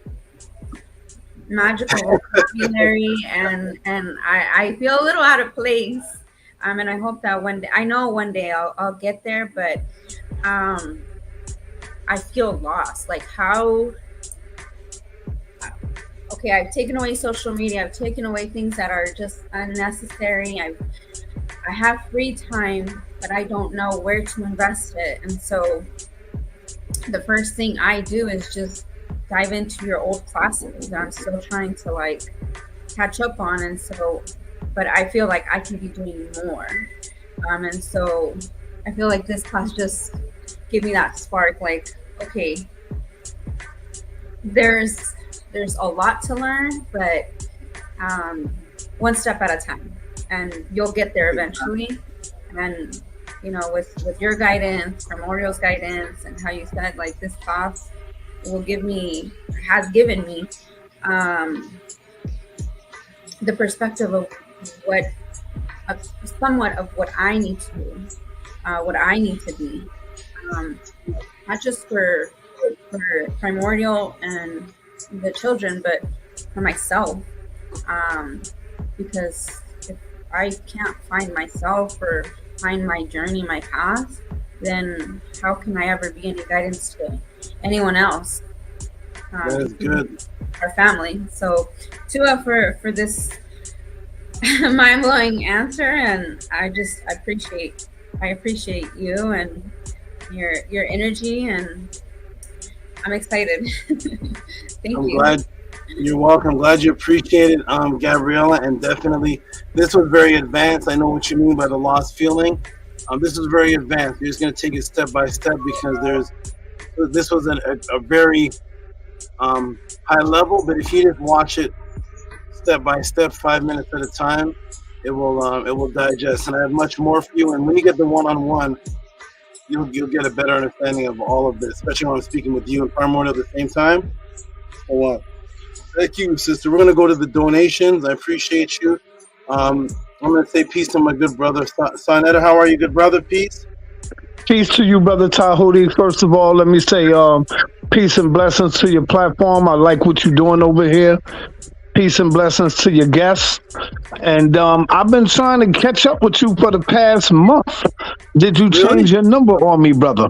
magical vocabulary, and I feel a little out of place, and I hope that one day I'll get there, but I feel lost. Like, how? Okay, I've taken away social media, I've taken away things that are just unnecessary, I have free time, but I don't know where to invest it. And so the first thing I do is just dive into your old classes. I'm still trying to, like, catch up on, and so, but I feel like I can be doing more, and so I feel like this class just gave me that spark. Like, okay, there's a lot to learn, but one step at a time, and you'll get there eventually. And you know, with your guidance, Primordial's guidance, and how you said, like, this class will give me, has given me the perspective of what, somewhat of what I need to do, what I need to be, not just for Primordial and the children, but for myself, because if I can't find myself or find my journey, my path, then how can I ever be any guidance to anyone else? That is good. Our family. So, Tua, for this mind-blowing answer, and I appreciate you and your energy, and I'm excited. Thank you. Glad you're welcome. Glad you appreciate it, Gabriela, and definitely this was very advanced. I know what you mean by the lost feeling. This was very advanced. You're just going to take it step by step, because this was a very high level, but if you just watch it step by step, 5 minutes at a time, it will digest. And I have much more for you. And when you get the one-on-one, you'll get a better understanding of all of this, especially when I'm speaking with you and Primordial at the same time. So, thank you, sister. We're going to go to the donations. I appreciate you. I'm going to say peace to my good brother, Sonetta. How are you, good brother? Peace. Peace to you, brother Tehuti. First of all, let me say peace and blessings to your platform. I like what you're doing over here. Peace and blessings to your guests. And I've been trying to catch up with you for the past month. Did you change your number on me, brother?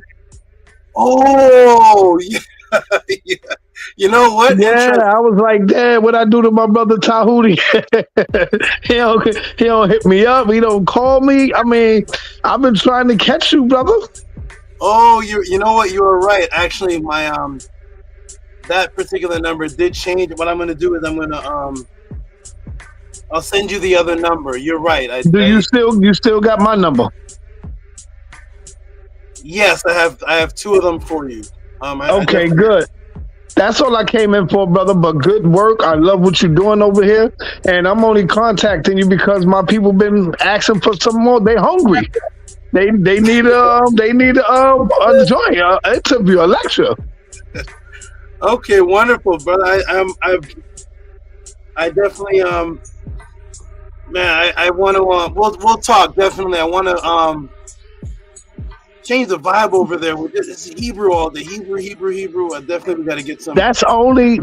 Oh, yeah. Yeah. You know what? Yeah, I was like, Dad, what I do to my brother Tehuti? he don't hit me up. He don't call me. I mean, I've been trying to catch you, brother. Oh, you know what? You were right. Actually, my that particular number did change. What I'm going to do is I'm going to I'll send you the other number. You're right. You still got my number? Yes, I have two of them for you. Okay, good. That's all I came in for, brother, but good work. I love what you're doing over here, and I'm only contacting you because my people been asking for some more. They hungry. They need a joint, interview, a lecture. Okay, wonderful, brother. I definitely man, I want to we'll talk definitely. I want to change the vibe over there. It's Hebrew all day. Hebrew. I definitely got to get some. That's only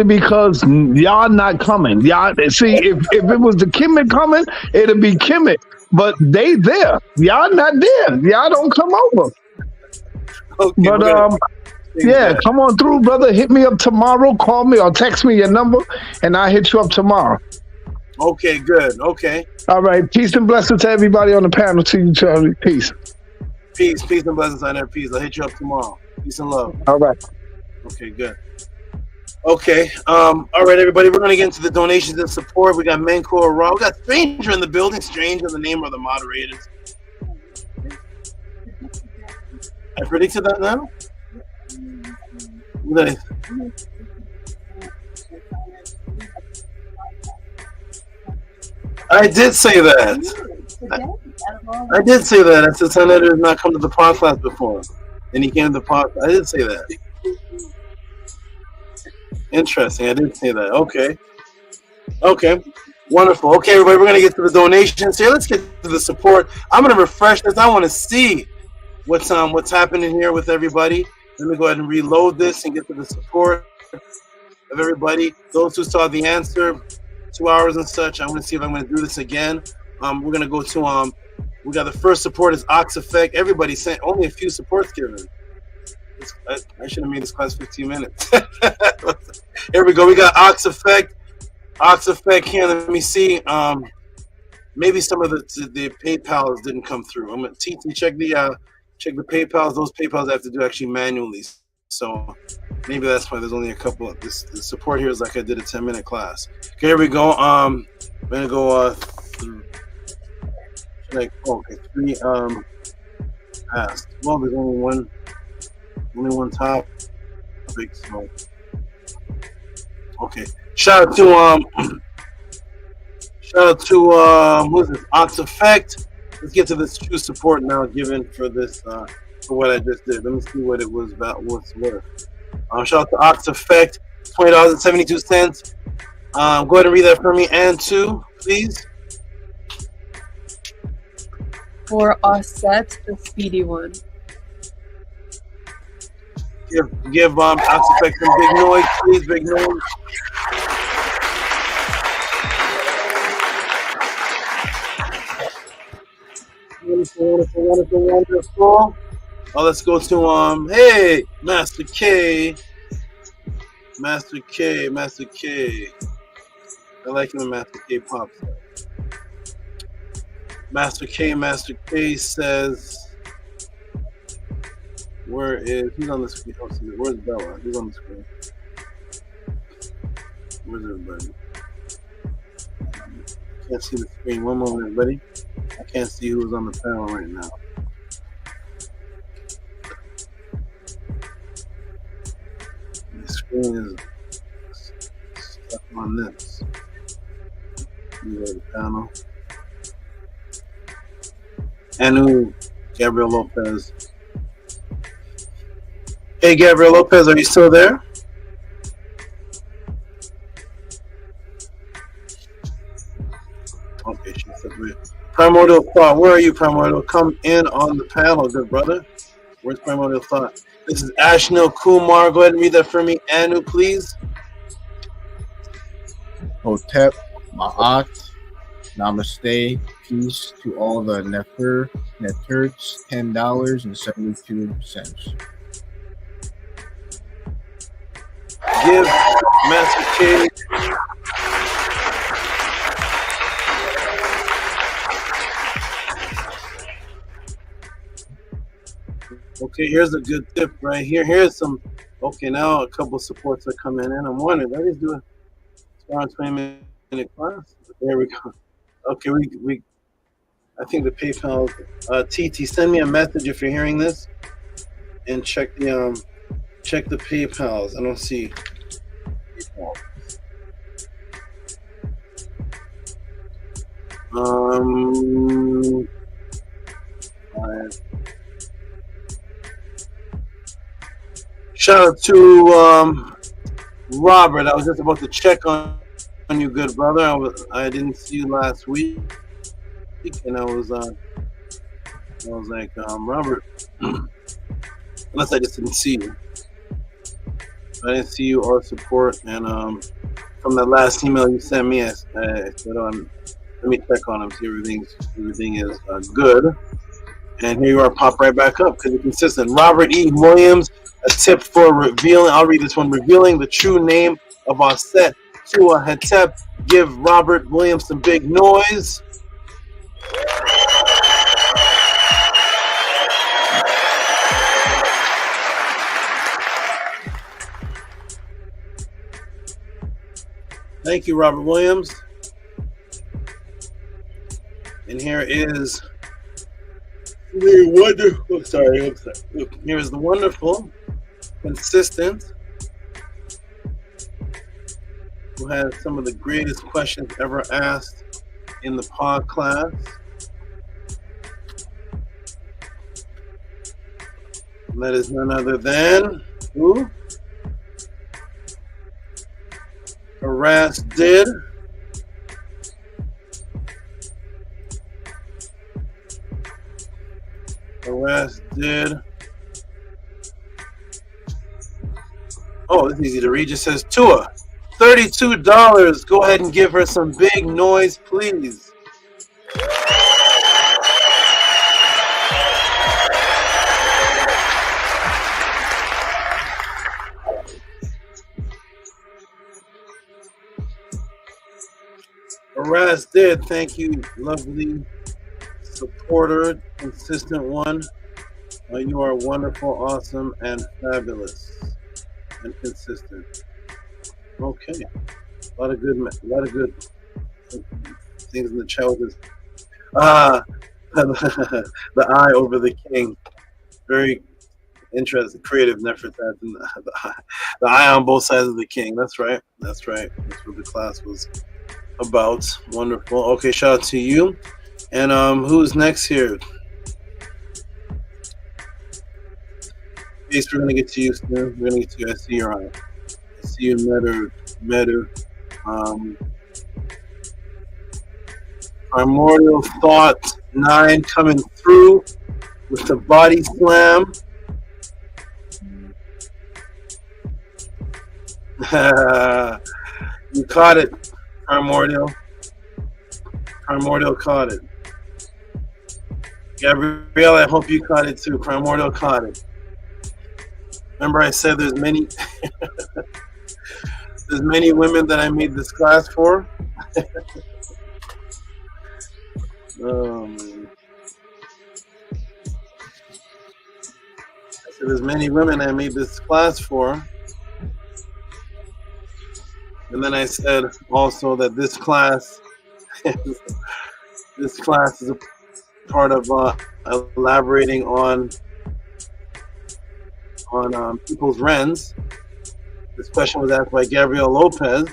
because y'all not coming. Y'all see, if it was the Kemet coming, it'd be Kemet. But they there. Y'all not there. Y'all don't come over. Okay, but yeah, come on through, brother. Hit me up tomorrow. Call me or text me your number, and I'll hit you up tomorrow. Okay, good. Okay. All right. Peace and blessings to everybody on the panel. To you, Charlie. Peace. Peace and blessings on there. Peace. I'll hit you up tomorrow. Peace and love. All right. Okay, good. Okay. All right, everybody. We're going to get into the donations and support. We got Menko Raw. We got Stranger in the building. Stranger, the name of the moderators. I predicted that now? Nice. I did say that. I did say that. I said Senator has not come to the podcast before, and he came to the podcast. I did say that. Interesting. I did say that. Okay. Wonderful. Okay, everybody, we're gonna get to the donations here. Let's get to the support. I'm gonna refresh this. I want to see what's happening here with everybody. Let me go ahead and reload this and get to the support of everybody. Those who saw the answer, 2 hours and such. I'm gonna see if I'm gonna do this again. We're gonna go to we got the first support is Ox Effect. Everybody sent only a few supports given. I should have made this class 15 minutes. Here we go. We got Ox Effect. Ox Effect here. Let me see. Maybe some of the PayPals didn't come through. I'm gonna check the PayPals. Those PayPals I have to do actually manually. So Maybe that's why there's only a couple. The support here is like I did a 10-minute class. Okay, here we go. I'm gonna go through. Okay, 3 asked. Well, there's only one topic. So okay. Shout out to who's this? Ox Effect. Let's get to this true support now given for this for what I just did. Let me see what it was about. What's worth. Shout out to Ox Effect, $20.72. Go ahead and read that for me, and two, please. For Auset, the speedy one. Give Ox Effect some big noise, please, big noise. Wonderful. Oh, let's go to hey, Master K. I like him when Master K pops up. Master K says, he's on the screen? Oh, where's Bella? He's on the screen. Where's everybody? Can't see the screen. One moment, everybody. I can't see who's on the panel right now. The screen is stuck on this. The panel. Anu, Gabriel Lopez. Hey, Gabriel Lopez, are you still there? Okay, she said weird. Primordial Thought, where are you, Primordial? Come in on the panel, good brother. Where's Primordial Thought? This is Ashnil Kumar. Go ahead and read that for me. Anu, please. Hotep, Ma'at, Namaste, peace to all the NEFER, NETERTs, $10.72. Give Master K. Okay, here's a good tip right here. Here's some. Okay, now a couple supports are coming in. I'm wondering, let us do a 20-minute class. There we go. Okay, we. I think the PayPal. TT, send me a message if you're hearing this, and check the PayPals. I don't see. Shout out to Robert. I was just about to check on you, good brother. I didn't see you last week, and I was like, Robert, unless I just didn't see you. I didn't see you or support, and from that last email you sent me, I said, let me check on him, see everything is good. And here you are, pop right back up because you're consistent. Robert E. Williams, a tip for revealing. I'll read this one. Revealing the true name of Auset to a Hetep. Give Robert Williams some big noise. Thank you, Robert Williams. And here is the wonderful. Sorry. Here is the wonderful, consistent, who has some of the greatest questions ever asked in the pod class. And that is none other than who? Harass did. Harass did. Oh, it's easy to read. It just says Tua. $32. Go ahead and give her some big noise, please. Harass did. Thank you, lovely supporter, consistent one. You are wonderful, awesome, and fabulous. and consistent. Okay, a lot of good things in the chat with this. The eye over the king. Very interesting, creative Nefertat, and the eye on both sides of the king. That's right. That's right. That's what the class was about. Wonderful. Okay, shout out to you. And who's next here? Ace, we're gonna get to you soon. We're gonna get to you. I see your eye. I see you, Medu. Primordial Thought 9 coming through with the body slam. You caught it, Primordial. Primordial caught it. Gabrielle, I hope you caught it too. Primordial caught it. Remember I said there's many there's many women that I made this class for. Oh, man. I said there's many women I made this class for. And then I said also that this class is a part of elaborating on people's rents. This question was asked by Gabrielle Lopez.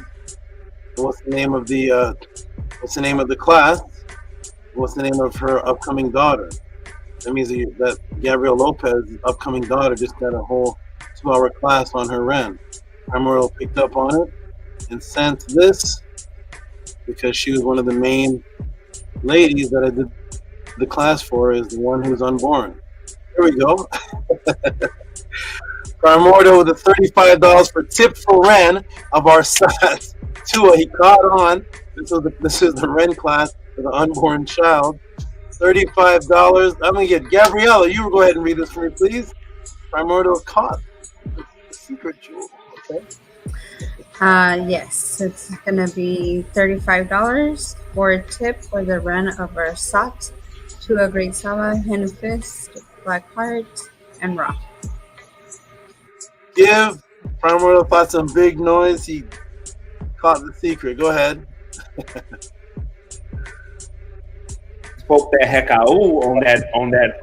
What's the name of the class? What's the name of her upcoming daughter? That means that Gabrielle Lopez's upcoming daughter just got a whole 2-hour class on her rent. Primordial picked up on it and sent this because she was one of the main ladies that I did the class for, is the one who's unborn. Here we go. Primordial with the $35 for tip for Ren of our SAT. Tua, he caught on. This is the Ren class for the unborn child. $35. I'm gonna get Gabriella. You go ahead and read this for me, please. Primordial caught the secret jewel. Okay. Yes, it's gonna be $35 for a tip for the run of our SAT, to a great SABA, Hen Fist, Black Heart, and Raw. Give Primordial Thought some big noise. He caught the secret. Go ahead. Spoke that heck out on that.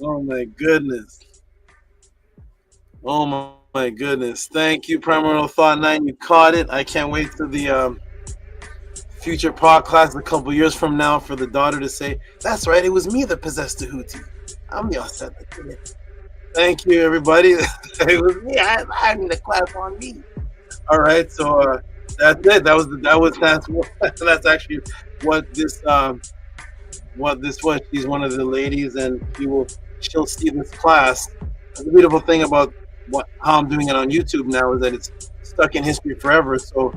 Oh my goodness. Oh my goodness. Thank you, Primordial Thought 9. You caught it. I can't wait to the future pod class a couple years from now for the daughter to say, that's right, it was me that possessed Tehuti. I'm the Auset that did it. Thank you, everybody. It was me. I had the class on me. All right, so that's it. That's actually what this was. She's one of the ladies, and she'll see this class. The beautiful thing about how I'm doing it on YouTube now is that it's stuck in history forever. So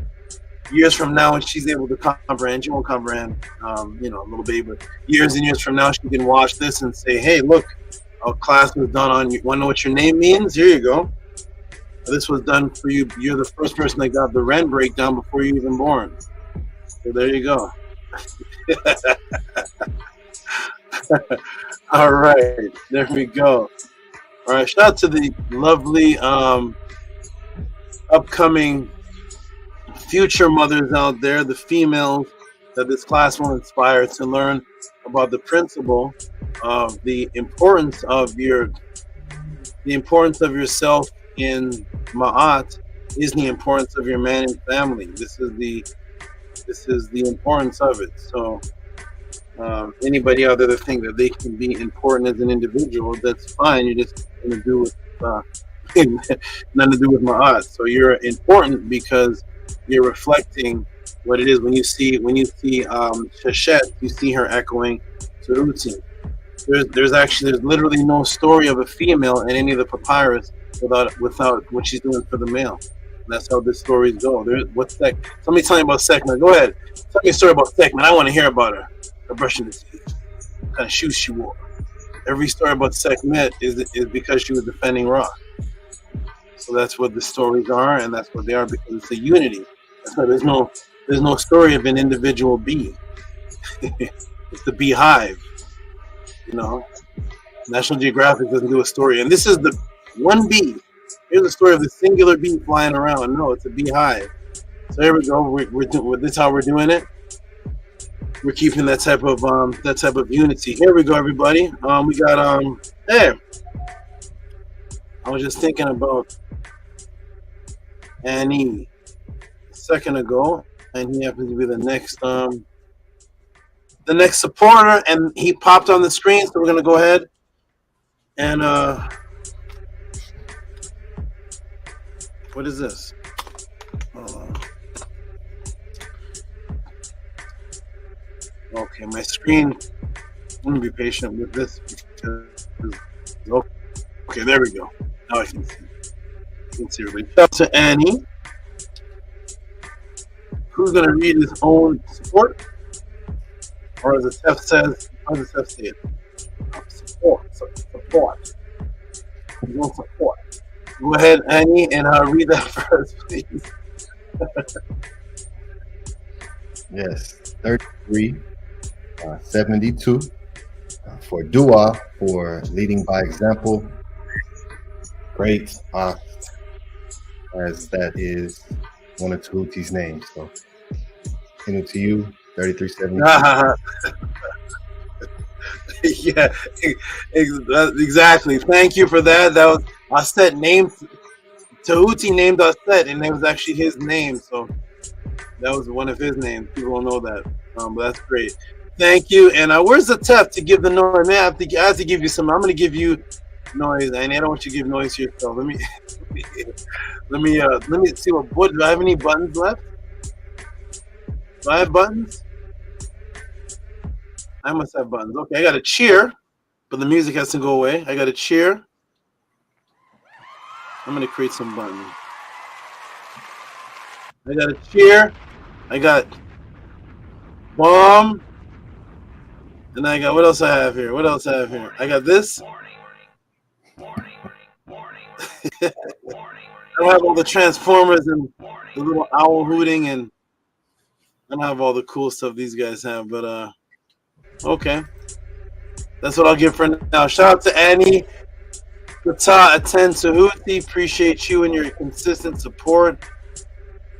years from now, when she's able to comprehend, she won't comprehend, a little bit, but years and years from now, she can watch this and say, hey, look, our class was done on you. Want to know what your name means? Here you go. This was done for you. You're the first person that got the Ren breakdown before you even born. So there you go. All right, there we go. All right, shout out to the lovely upcoming future mothers out there, the females that this class will inspire to learn about the principle of the importance of yourself in Ma'at is the importance of your man and family. This is the importance of it. So anybody out there that think that they can be important as an individual, that's fine. You're just going to do with nothing to do with Ma'at. So you're important because you're reflecting what it is. When you see Sheshet, you see her echoing Tehuti. There's literally no story of a female in any of the papyrus without what she's doing for the male. And that's how the stories go. Somebody tell me about Sekhmet. Go ahead. Tell me a story about Sekhmet. I want to hear about her. Her brushing the teeth. What kind of shoes she wore. Every story about Sekhmet is because she was defending Ra. So that's what the stories are, and that's what they are, because it's a unity. That's why there's no story of an individual being. It's the beehive. You know, National Geographic doesn't do a story, and this is the one bee. Here's the story of the singular bee flying around. No, it's a beehive. So here we go. We're doing this. How we're doing it. We're keeping that type of unity. Here we go, everybody. We got there. I was just thinking about Annie a second ago, and he happens to be the next supporter, and he popped on the screen. So we're gonna go ahead and what is this? Okay, my screen. I'm gonna be patient with this because okay, there we go. Now I can see. I can see everybody. Shout out to Annie. Who's gonna read his own support? Or as the Tef says, how does the Tef say it? Support. Support. You want support. Go ahead, Annie, and read that first, please. Yes, 33, 72 for Dua for leading by example. Great, as that is one of Tehuti's names. So, into to you, 3372. Yeah, exactly. Thank you for that. That was Auset named Tehuti named Auset, and it was actually his name. So that was one of his names. People don't know that, but that's great. Thank you. And where's the Tef to give the noise? Man, I have to give you some. I'm going to give you noise, and I don't want you to give noise to yourself. Let me see what do I have any buttons left? Do I have buttons? I must have buttons. Okay, I got a cheer, but the music has to go away. I got a cheer. I'm gonna create some buttons. I got a cheer. I got bomb. And I got, what else I have here? What else I have here? I got this. I don't have all the transformers and the little owl hooting, and I don't have all the cool stuff these guys have, but okay. That's what I'll give for now. Shout out to Annie, Kata, Attend Tehuti. Appreciate you and your consistent support.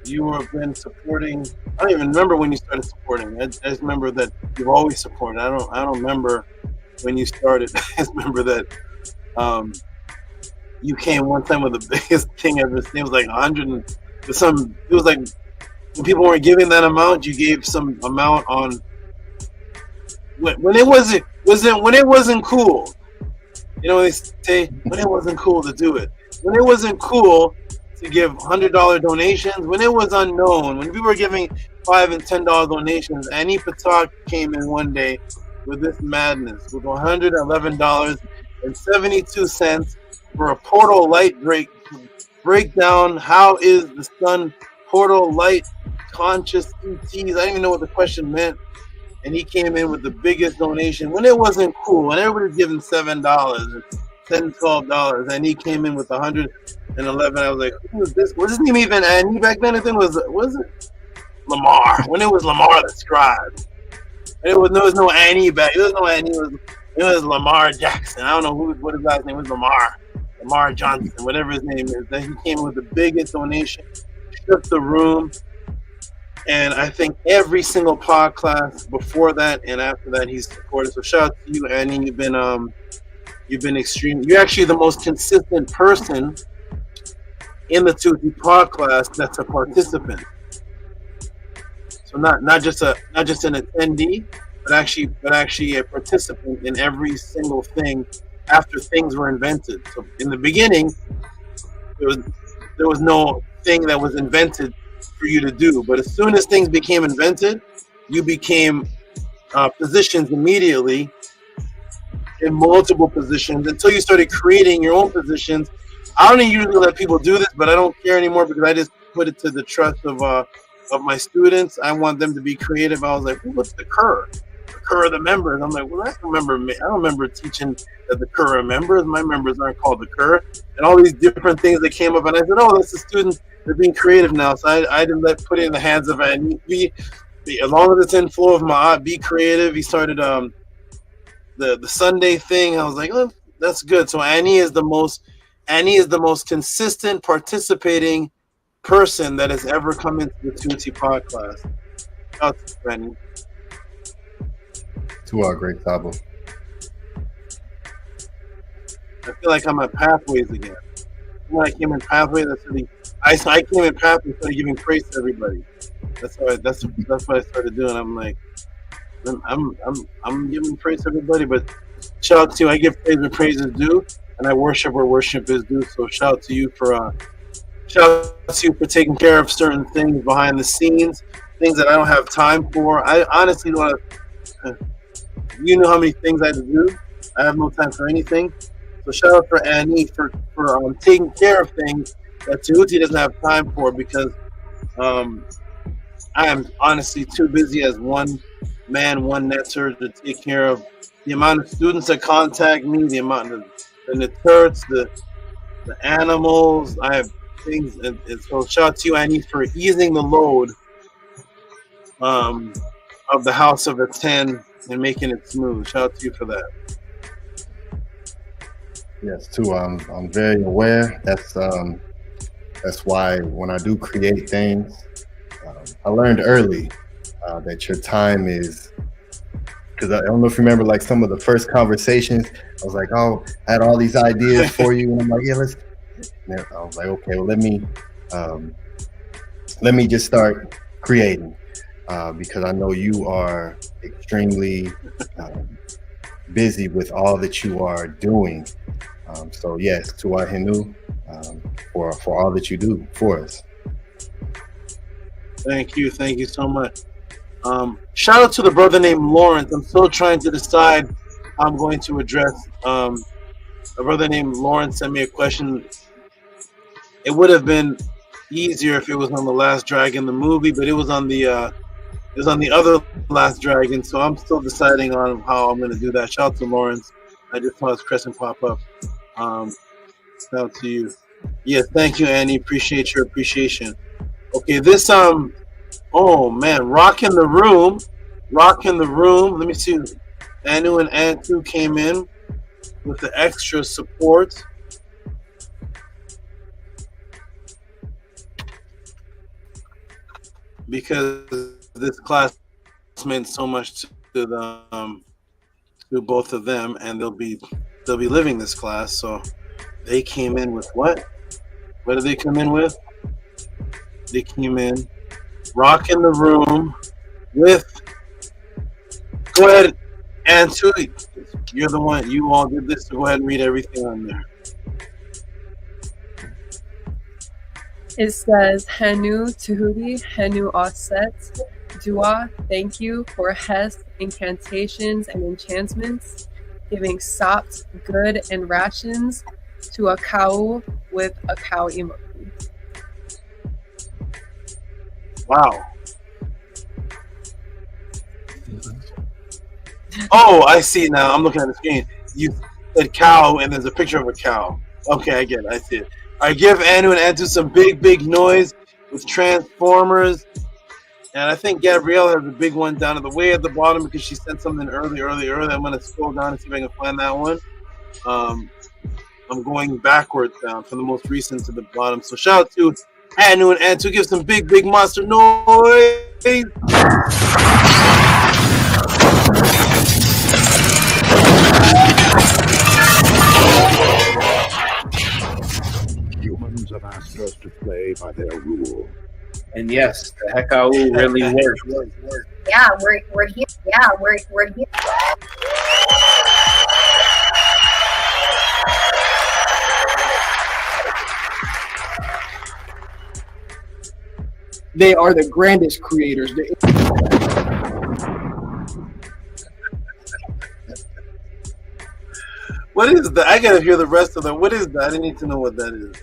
You have been supporting. I don't even remember when you started supporting. I just remember that you've always supported. I don't remember when you started. I just remember that you came one time with the biggest thing I've ever seen. It was like 100 and some. It was like when people weren't giving that amount, you gave some amount on when it wasn't cool. You know, they say when it wasn't cool to do it. When it wasn't cool to give $100 donations, when it was unknown, when people were giving $5 and $10 donations, Annie Patak came in one day with this madness with $111.72 for a portal light breakdown. How is the sun portal light conscious ETs? I didn't even know what the question meant. And he came in with the biggest donation when it wasn't cool, and everybody was giving $7 and $10, $12, and he came in with 111. I was like, who was this? Was his name even Annie back then? I think was it Lamar? When it was Lamar the Scribe, and there was no Annie back. There was no Annie. It was Lamar Jackson. I don't know what his last name was. Lamar Johnson, whatever his name is. Then he came with the biggest donation, shook the room. And I think every single pod class before that and after that, he's supported. So shout out to you, Annie. You've been extreme. You're actually the most consistent person in the Tehuti pod class that's a participant. So not just an attendee, but actually a participant in every single thing after things were invented. So in the beginning, there was no thing that was invented for you to do, but as soon as things became invented, you became positions immediately in multiple positions until you started creating your own positions. I don't usually let people do this, but I don't care anymore because I just put it to the trust of my students. I want them to be creative. I was like, what's the KER? The KER of the members. I'm like, well, I don't remember teaching that the KER are members. My members aren't called the KER. And all these different things that came up, and I said, oh, that's the students. They're being creative now, so I didn't put it in the hands of Annie. as long as it's in flow of MAAT, be creative. He started the Sunday thing. I was like, oh, that's good. So Annie is the most consistent participating person that has ever come into the Tehuti pod class. Shout out to Annie. To our great SABA. I feel like I'm at Pathways again. When I came in Pathways, I came in Pathways, started giving praise to everybody. That's what I started doing. I'm like, I'm giving praise to everybody, but shout out to you. I give praise where praise is due, and I worship where worship is due. So shout out to you for taking care of certain things behind the scenes, things that I don't have time for. I honestly don't have, you know how many things I have to do. I have no time for anything. So shout out for Annie for taking care of things that Tehuti doesn't have time for, because I am honestly too busy as one man, one netter to take care of the amount of students that contact me, the amount of the turds, the animals. I have things, and so shout out to you, Annie, for easing the load of the house of a 10 and making it smooth. Shout out to you for that. Yes, too. I'm very aware. That's why when I do create things, I learned early that your time is, because I don't know if you remember, like some of the first conversations, I was like, oh, I had all these ideas for you, and I'm like, yeah, let's. And I was like, okay, well, let me just start creating, because I know you are extremely busy with all that you are doing. So yes, to our HERU, for all that you do for us. Thank you so much. Shout out to the brother named Lawrence. I'm still trying to decide how I'm going to address. A brother named Lawrence sent me a question. It would have been easier if it was on the Last Dragon, the movie, but it was on the other Last Dragon. So I'm still deciding on how I'm going to do that. Shout out to Lawrence. I just saw his crescent pop up. Shout out to you. Yes, thank you, Annie. Appreciate your appreciation. Okay, this oh man, rocking the room. Let me see. Anu and Antu came in with the extra support. Because this class meant so much to them, to both of them, and they'll be living this class. So they came in with what? What did they come in with? They came in rocking the room with. Go ahead, Antu. You're the one. You all did this. So go ahead and read everything on there. It says, Henu Tehuti, Henu Auset, Dua, thank you for Hes, incantations and enchantments, giving sopt, good, and rations to a cow with a cow emoji. Wow. Oh, I see now. I'm looking at the screen. You said cow, and there's a picture of a cow. Okay, I get it. I see it. I give Anu and Antu some big noise with Transformers. And I think Gabrielle has a big one down at the way at the bottom because she sent something early. I'm going to scroll down and see if I can find that one. I'm going backwards down from the most recent to the bottom. So shout out to Anu and Antu. Give some big monster noise. Humans have asked us to play by their rule. And yes, the Hekau really worked. Yeah, we're here. Yeah, we're here. They are the grandest creators. What is that? I gotta hear the rest of that. What is that? I need to know what that is.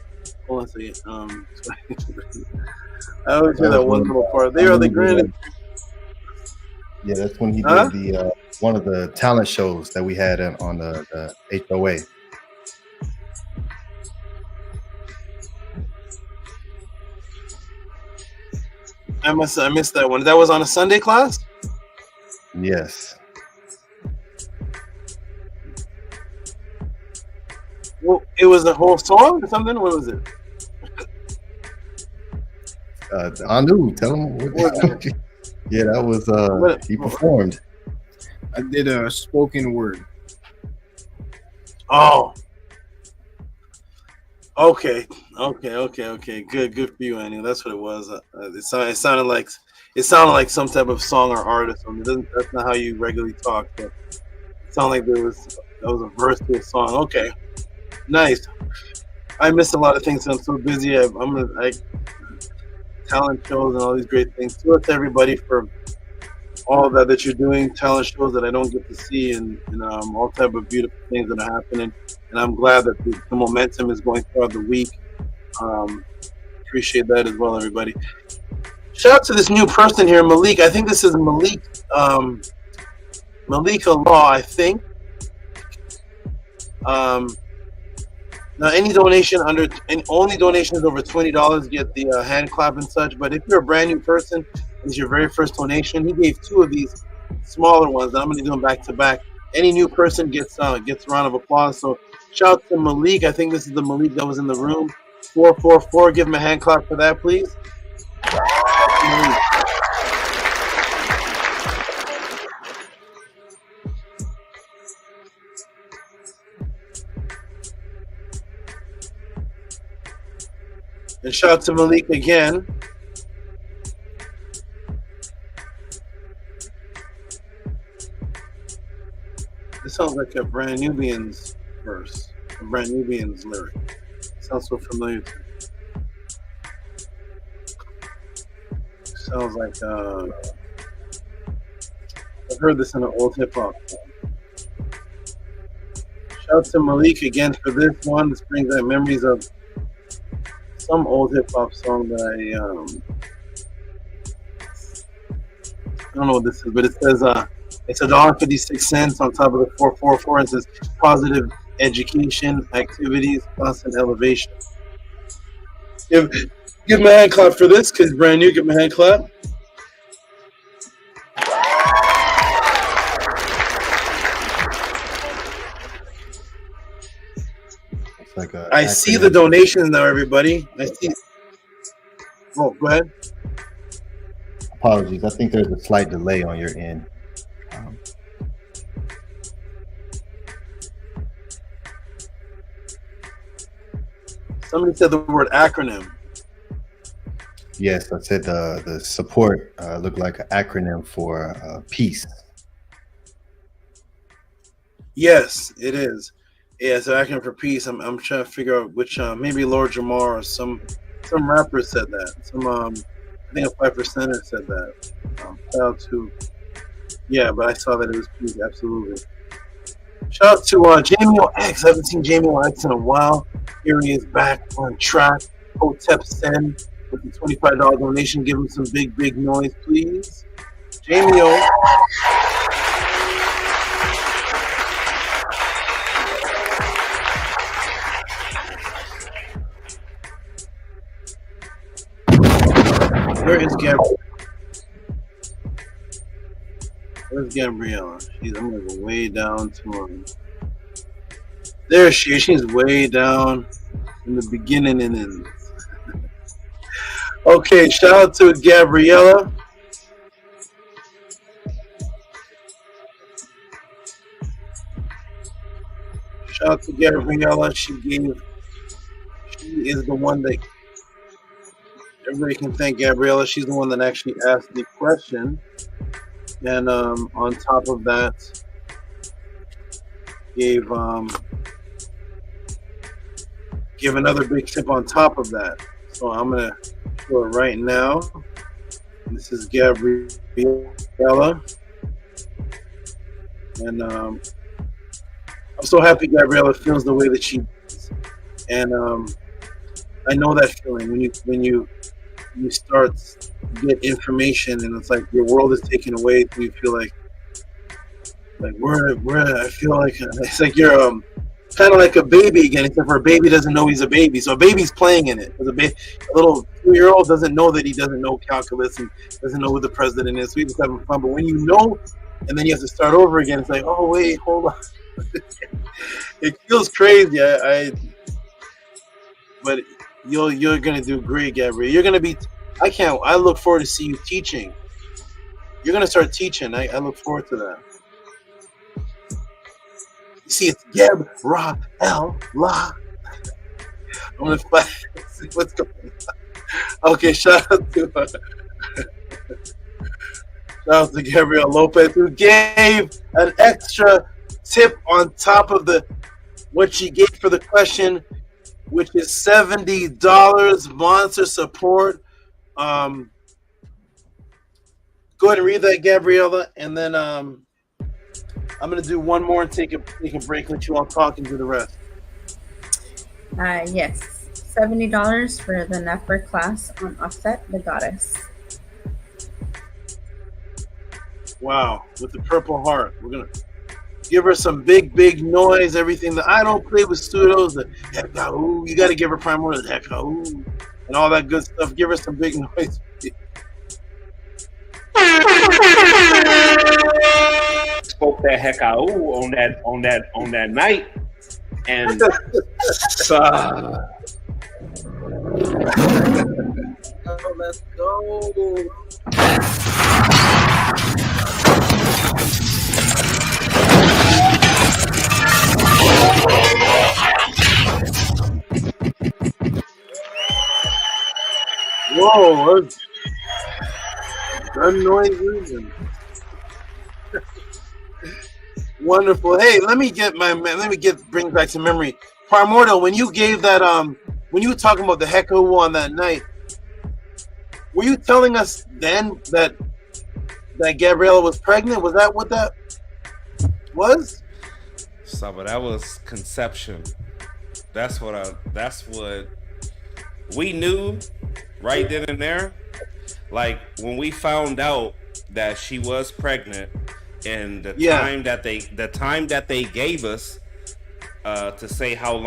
Hold on a second. I always hear that one little part. They are the grandest. Yeah, that's when he did the one of the talent shows that we had on the HOA. I missed that one. That was on a Sunday class? Yes. Well, it was a whole song or something? What was it? Anu, tell him what. Yeah, that was he performed. I did a spoken word. Oh. Okay. Good for you, Annie. That's what it was. It sounded like some type of song or artist. That's not how you regularly talk. But it sounded like that was a verse to a song. Okay, nice. I missed a lot of things. I'm so busy. I talent shows and all these great things. Kudos to everybody for all that you're doing. Talent shows that I don't get to see, and all type of beautiful things that are happening. And I'm glad that the momentum is going throughout the week. Appreciate that as well, everybody. Shout out to this new person here, Malik. I think this is Malik. Malik Allah, I think. Now, only donations over $20 get the hand clap and such. But if you're a brand new person, it's your very first donation. He gave 2 of these smaller ones, and I'm going to do them back to back. Any new person gets a round of applause. So shout out to Malik. I think this is the Malik that was in the room. 444. Give him a hand clap for that, please. And shout out to Malik again. This sounds like a Brand Nubians verse, a Brand Nubians lyric. It sounds so familiar to me. Sounds like I've heard this in an old hip hop song. Shout out to Malik again for this one. This brings back memories of some old hip hop song that I don't know what this is, but it says it's $1.56 on top of the 444. It says positive education, activities, constant elevation. Give me a hand clap for this because brand new. Give me a hand clap. It's like I see the donations now, everybody. I see. Oh, go ahead. Apologies. I think there's a slight delay on your end. Somebody said the word acronym. Yes, I said the support looked like an acronym for peace. Yes, it is. Yeah, it's an acronym for peace. I'm trying to figure out which maybe Lord Jamar or some rapper said that. I think a 5%er said that. Shout out to but I saw that it was peace. Absolutely. Shout out to Jamie X. I haven't seen Jamie X in a while. Here he is back on track. Hotep Sen with the $25 donation. Give him some big noise, please. Jamie O. Where is Gabriella? Where's Gabriella? I'm gonna go way down to her. There she is. She's way down in the beginning and end. Okay, shout out to Gabriella. Shout out to Gabriella. She is the one that everybody can thank Gabriella. She's the one that actually asked the question. And on top of that, gave another big tip on top of that. So I'm gonna show it right now. This is Gabriella, and I'm so happy Gabriella feels the way that she does. And I know that feeling when you start to get information and it's like your world is taken away. You feel like where I feel like it's like you're kind of like a baby again, except for a baby doesn't know he's a baby. So a baby's playing in it. A little 2-year-old doesn't know that he doesn't know calculus and doesn't know who the president is. So he's just having fun. But when you know, and then you have to start over again, it's like, oh wait, hold on. It feels crazy. But you're gonna do great, Gabrielle. You're gonna be. I look forward to see you teaching. You're gonna start teaching. I look forward to that. You see, it's Gabriela. I'm gonna see what's going on. Okay, shout out to Gabriel Lopez, who gave an extra tip on top of what she gave for the question, which is $70 monster support. Go ahead and read that, Gabriela, and then I'm gonna do one more and take a break. Let you all talk and do the rest. Yes, $70 for the NEFER class on Auset, the goddess. Wow, with the purple heart, we're gonna give her some big noise. Everything that I don't play with pseudos, the heka-ooh, you got to give her primordial, the heka-ooh, and all that good stuff. Give her some big noise. Spoke that heka-ooh on that night, and let's go. Whoa, gun noises and wonderful. Hey, let me bring back some memory. Primordial, when you gave that when you were talking about the Heko on that night, were you telling us then that Gabriela was pregnant? Was that what that was? SABA, that was conception. That's what we knew right then and there. Like when we found out that she was pregnant, and the time that they gave us to say how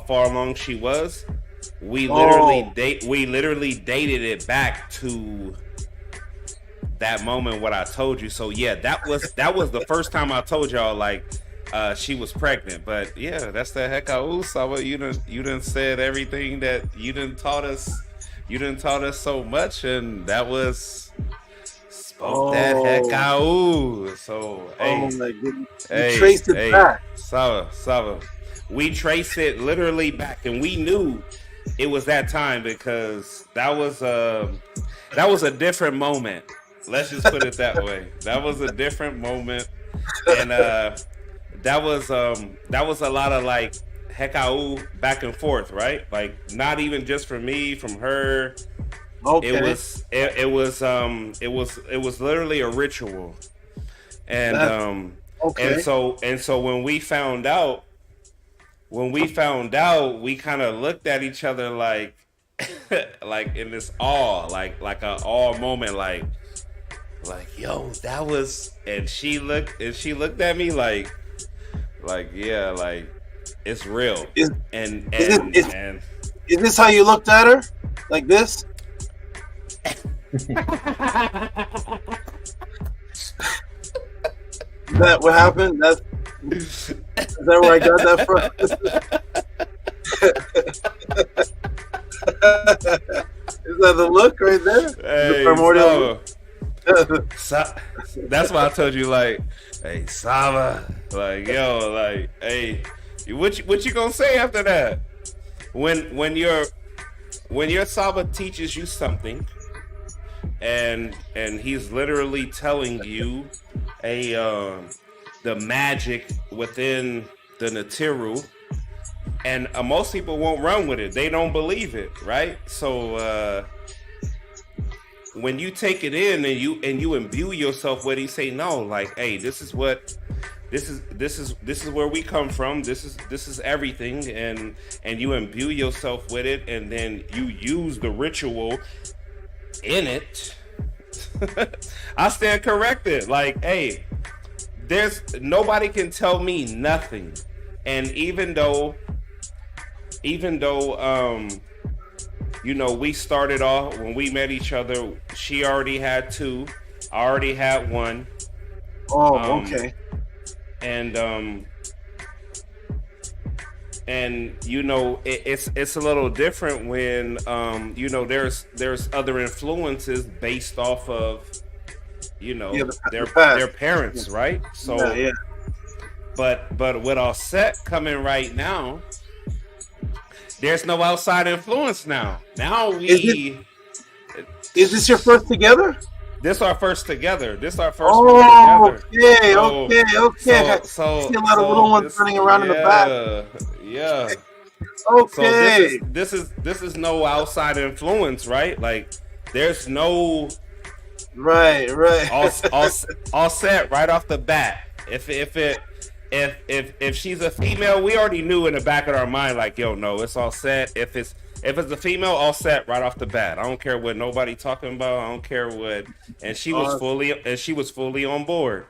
far along she was, we literally dated it back to that moment what I told you. So yeah, that was the first time I told y'all like she was pregnant. But yeah, that's the heck out. SABA, you done said everything that you done taught us. You done taught us so much, and that was that heck out. So hey, my goodness, we traced it back. SABA, we traced it literally back, and we knew it was that time because that was a different moment. Let's just put it that way. That was a different moment, and that was a lot of like hekau back and forth, right? Like not even just from me, from her. Okay. It was literally a ritual, and okay. and so when we found out, we kind of looked at each other like like in this awe, like a awe moment, like yo, that was. And she looked at me like yeah, like it's real. Is this how you looked at her? Like this? Is that what happened? Is that where I got that from? Is that the look right there? Hey, the primordial. That's why I told you, like, hey, SABA, like, yo, like, hey, what you gonna say after that? When your SABA teaches you something, and he's literally telling you the magic within the NETERU, and most people won't run with it. They don't believe it, right? So when you take it in and you imbue yourself with it, you say, no, like, hey, this is where we come from. This is everything, and you imbue yourself with it, and then you use the ritual in it. I stand corrected. Like, hey, there's nobody can tell me nothing. And even though you know, we started off when we met each other, she already had 2, I already had 1. Oh, okay. And you know, it's a little different when you know, there's other influences based off of, you know, their parents, right? So yeah. But with Auset coming right now, there's no outside influence now. Now is this your first together? This our first together. This our first one together. Okay. So see a lot of little ones running around in the back. Yeah. Okay. So this is no outside influence, right? Like there's no right. all set right off the bat. If she's a female, we already knew in the back of our mind, like, yo, no, it's all set. If it's a female, all set right off the bat. I don't care what nobody talking about. I don't care what. And she was fully on board.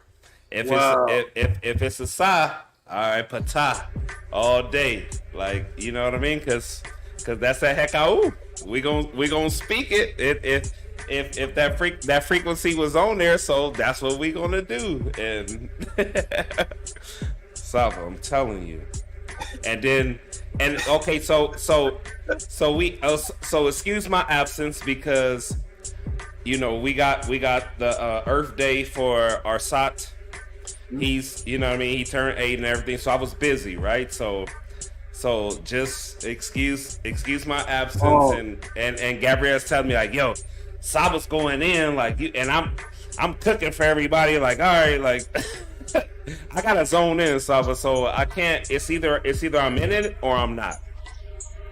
If it's a sa, all right, pata, all day. Like, you know what I mean? Cause that's that hekau. We gonna speak it. If that frequency was on there, so that's what we gonna do. And Saba, I'm telling you. And okay, so excuse my absence because, you know, we got the Earth Day for our Sat. He's, you know what I mean, he turned 8 and everything, so I was busy, right? So just excuse my absence. And Gabrielle's telling me, like, yo, Saba's going in, like, you, and I'm cooking for everybody, like, all right, like I gotta zone in, Saba, so I can't. It's either I'm in it or I'm not,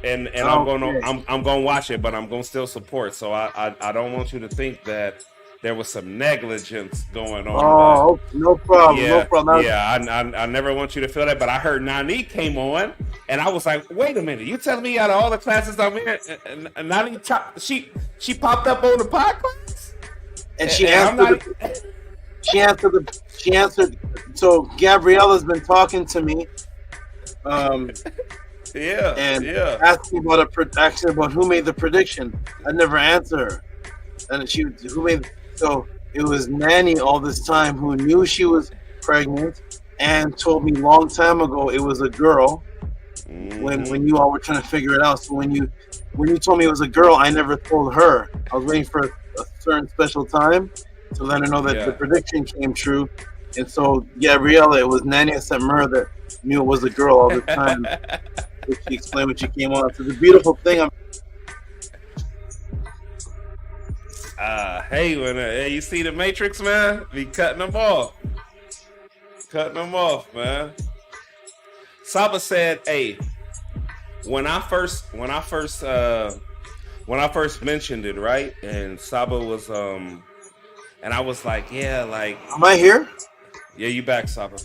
and I'm gonna watch it, but I'm gonna still support. So I don't want you to think that there was some negligence going on. Oh, no problem, no problem. Yeah, I never want you to feel that, but I heard Nani came on, and I was like, wait a minute, you telling me out of all the classes I'm in, and Nani she popped up on the podcast, and she answered. So Gabriella's been talking to me, asking about who made the prediction. I never answered her, and so it was Nani all this time who knew she was pregnant and told me long time ago it was a girl. When you all were trying to figure it out, so when you told me it was a girl, I never told her. I was waiting for a certain special time to let her know that the prediction came true. And so Gabriella, it was Nani Setmer that knew it was a girl all the time. She explained when she came on. So the beautiful thing, hey, you see the Matrix, man? Be cutting them off, man. Saba said, "Hey, when I first mentioned it, right?" And Saba was and I was like, "Yeah, like." Am I here? Yeah, you back, Saba.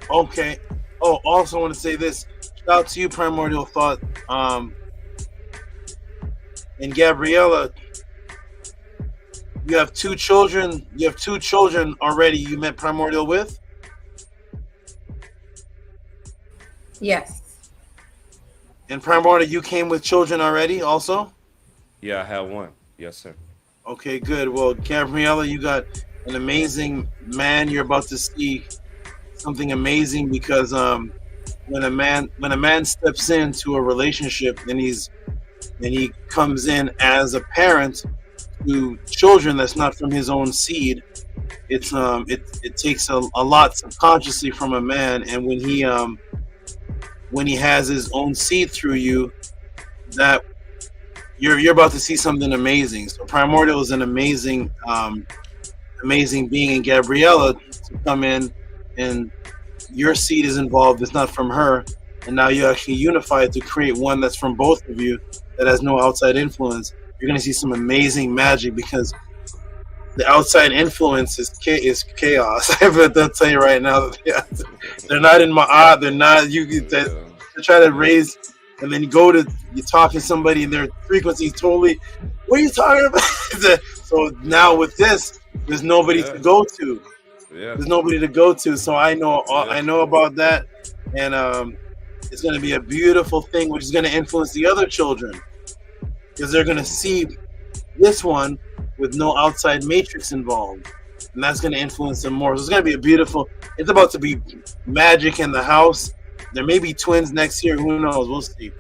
Okay. Oh, also want to say this. Shout out to you, Primordial Thought. And Gabriella, you have 2 children. You have 2 children already. You met Primordial with? Yes. And Primordial, you came with children already, also? Yeah, I have 1. Yes, sir. Okay, good. Well, Gabriella, you got an amazing man. You're about to see something amazing because when a man steps into a relationship and he comes in as a parent to children that's not from his own seed, it takes a lot subconsciously from a man. And when he has his own seed through you, that you're about to see something amazing. So Primordial is an amazing being, and Gabriella to come in and your seed is involved. It's not from her, and now you actually unify it to create one that's from both of you that has no outside influence. You're going to see some amazing magic because the outside influence is chaos. I'll tell you right now. They're not in Ma'at. They're not. They try to raise, and then you talk to somebody and their frequency is totally. What are you talking about? So now with this, there's nobody to go to. Yeah. There's nobody to go to, so I know about that, and it's going to be a beautiful thing, which is going to influence the other children because they're going to see this one with no outside matrix involved, and that's going to influence them more. So it's going to be a beautiful. It's about to be magic in the house. There may be twins next year. Who knows? We'll see.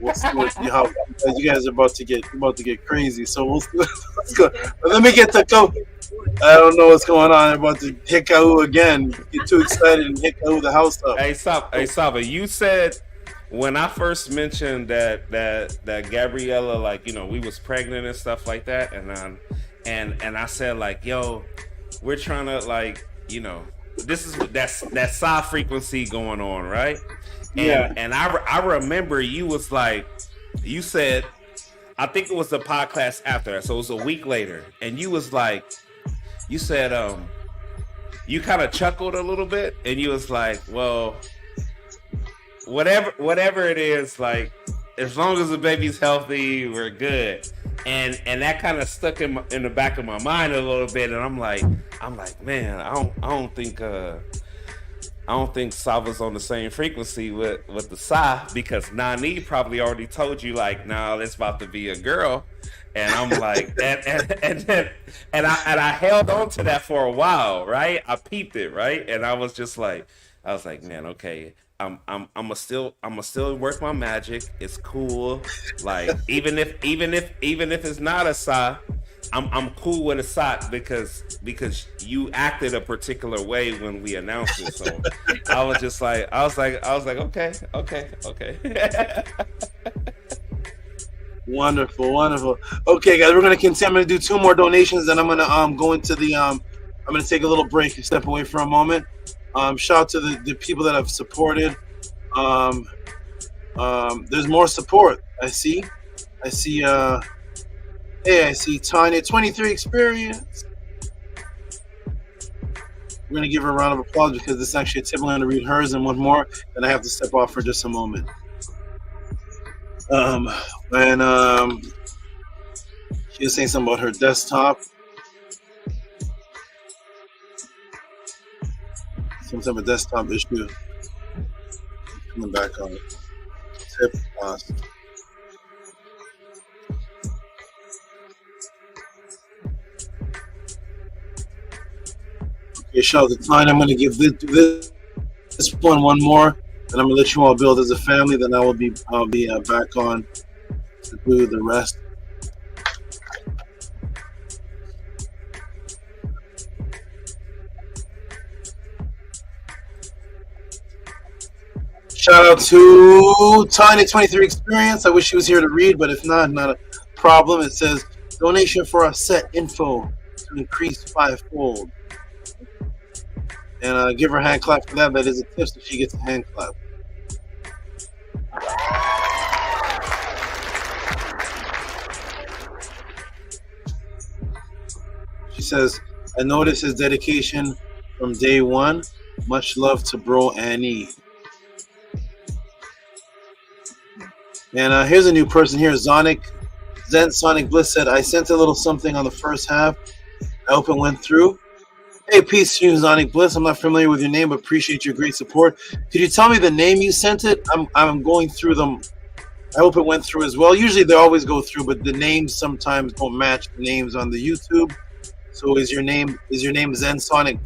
We'll see how you guys are about to get crazy. So we'll see. Let's go. But let me get to go. I don't know what's going on. I'm about to hit Kahu again. Get too excited and hit Kahu the house up. Hey, Saba, you said when I first mentioned that Gabriella, like, you know, we was pregnant and stuff like that, and I said, like, yo, we're trying to, like, you know, this is that psi frequency going on, right? And I remember you was like, you said, I think it was the podcast after that, so it was a week later, and you was like, you said, you kind of chuckled a little bit, and you was like, well, whatever it is, like, as long as the baby's healthy, we're good. And that kind of stuck in the back of my mind a little bit, and I'm like, man, I don't think Sava's on the same frequency with the Psi, because Nani probably already told you, like, nah, it's about to be a girl. And I'm like, and I held on to that for a while, right? I peeped it, right? And I was like, man, okay, I'm still work my magic. It's cool. Like, even if it's not a Psi, I'm cool with a Psi because you acted a particular way when we announced it. So I was like, okay. Wonderful. Okay, guys, we're gonna continue. I'm gonna do 2 more donations, and I'm gonna go into the I'm gonna take a little break and step away for a moment. Shout out to the people that have supported. There's more support. I see. Hey, I see Tanya 23 experience. We're gonna give her a round of applause because this is actually a tip. I'm gonna read hers and one more, then I have to step off for just a moment. She was saying something about her desktop. Some type of desktop issue. Coming back on tip. Okay, shout out to Klein. I'm going to give this one more, and I'm going to let you all build as a family. Then I'll be back on to do the rest. Shout out to Tiny 23 Experience. I wish she was here to read, but if not a problem. It says donation for Auset info to increase 5-fold. And give her a hand clap for that. That is a tip, so she gets a hand clap. She says, I noticed his dedication from day one. Much love to bro Annie. And here's a new person here, Zonic. Zen Sonic Bliss said, I sent a little something on the first half. I hope it went through. Hey, peace to you, Zonic Bliss. I'm not familiar with your name, but appreciate your great support. Could you tell me the name you sent it? I'm going through them. I hope it went through as well. Usually they always go through, but the names sometimes don't match the names on the YouTube. So is your name Zen Sonic?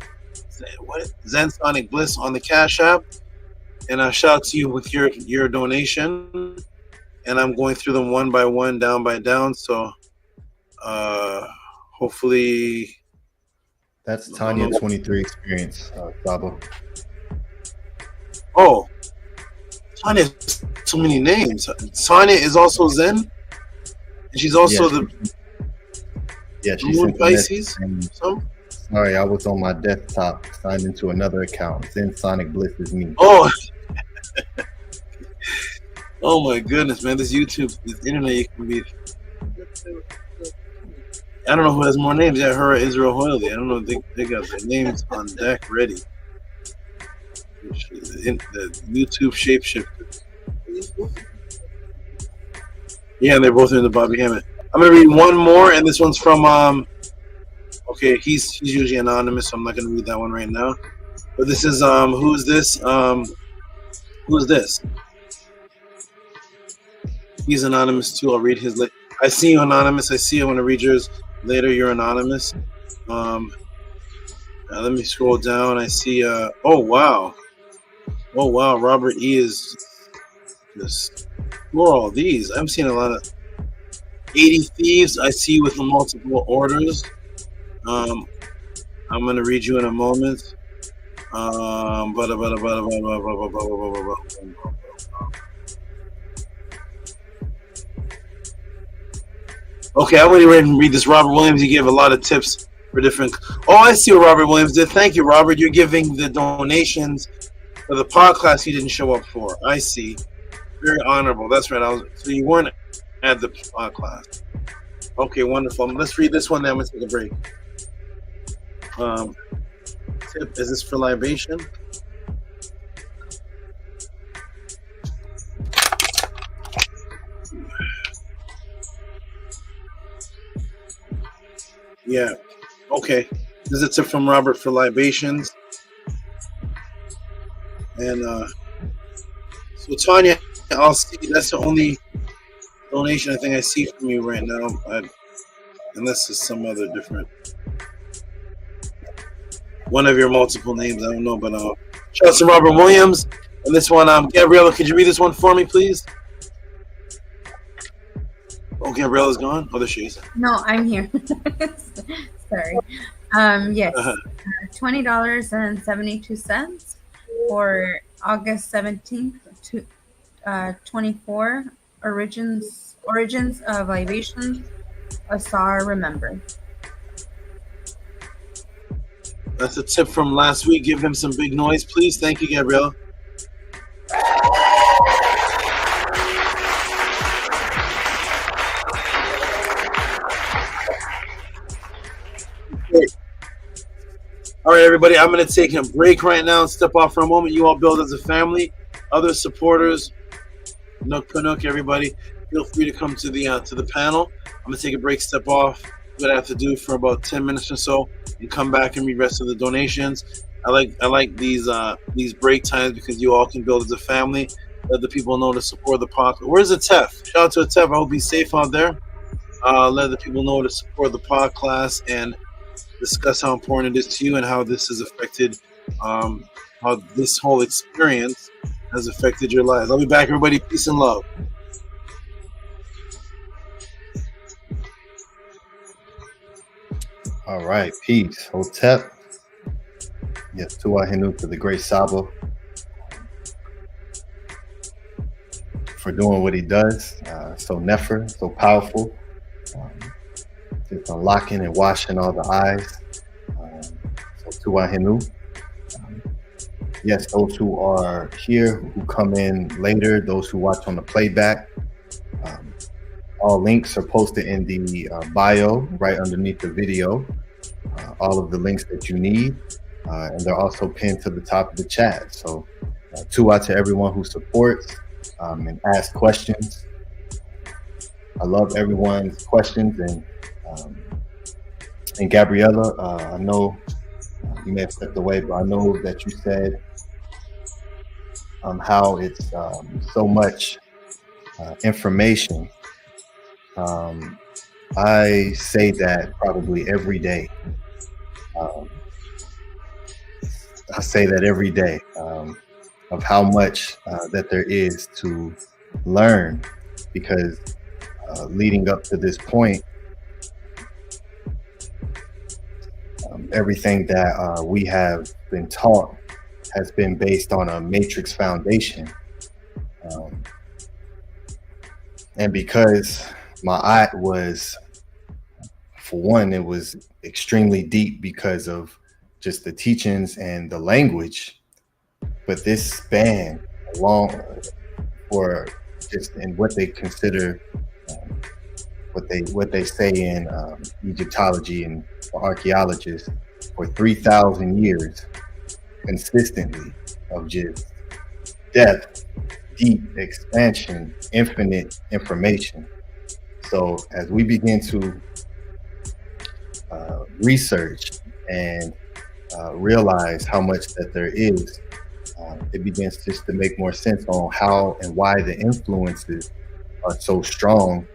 What? Zen Sonic Bliss on the Cash App? And I shout out to you with your donation. And I'm going through them one by one, down by down. So hopefully. That's Tanya 23 Experience, Saba. Oh, Tanya has so many names. Tanya is also Zen, and she's also she Moon Pisces. Sorry, I was on my desktop, signed into another account. Zen Sonic Bliss is me. Oh. Oh my goodness, man! This YouTube, this internet, you can be. I don't know who has more names. Yeah, her Israel Hoyley. I don't know. They got their names on deck ready. The YouTube shapeshifter. Yeah, they're both in the Bobby Hammett. I'm gonna read one more, and this one's from Okay, he's usually anonymous, so I'm not gonna read that one right now. But this is who's this? Who's this? He's anonymous too. I'll read his. I see you, anonymous. I see you. I want to read yours later. You're anonymous. Let me scroll down. I see. Oh wow. Robert E is just. Who are all these? I'm seeing a lot of 80 thieves. I see you with the multiple orders. I'm gonna read you in a moment. Okay, I'm going to read this. Robert Williams, he gave a lot of tips for different. Oh, I see what Robert Williams did. Thank you, Robert. You're giving the donations for the pod class you didn't show up for. I see. Very honorable. That's right. So you weren't at the pod class. Okay, wonderful. Let's read this one. Then I'm going to take a break. Tip, is this for libation? Yeah. Okay. This is a tip from Robert for libations. And so Tanya, I'll see. That's the only donation I think I see from you right now. Unless it's some other different one of your multiple names. I don't know, but shout out to Robert Williams. And this one, Gabriela, could you read this one for me, please? Oh, Gabriela's gone? Oh, there she is. No, I'm here. Sorry. Yes. $20.72 for August 17th to 24 origins of libations. AUSAR remember. That's a tip from last week. Give him some big noise, please. Thank you, Gabriela. Great. All right, everybody. I'm going to take a break right now and step off for a moment. You all build as a family. Other supporters, Nook Panook, everybody, feel free to come to the panel. I'm going to take a break, step off. What I have to do for about 10 minutes or so, and come back and read the rest of the donations. I like these break times because you all can build as a family. Let the people know to support the podcast. Where's Atef? Shout out to Atef. I hope he's safe out there. Let the people know to support the pod class and discuss how important it is to you and how this has affected, how this whole experience has affected your lives. I'll be back, everybody. Peace and love. All right, peace. Hotep. Yes, Tua Hinu to the great SABA for doing what he does. So NEFER, so powerful. Just unlocking and washing all the eyes. So Tua Hinu. Yes, those who are here, who come in later, those who watch on the playback. All links are posted in the bio right underneath the video. All of the links that you need. And they're also pinned to the top of the chat. So to everyone who supports and asks questions. I love everyone's questions. And Gabriela, I know you may have stepped away, but I know that you said how it's so much information. I say that probably every day. I say that every day of how much that there is to learn, because leading up to this point, everything that we have been taught has been based on a matrix foundation. And because my art was, for one, it was extremely deep because of just the teachings and the language, but this span long for just in what they consider, what they say in Egyptology and for archaeologists, for 3,000 years consistently of just depth, deep expansion, infinite information. So as we begin to research and realize how much that there is, it begins just to make more sense on how and why the influences are so strong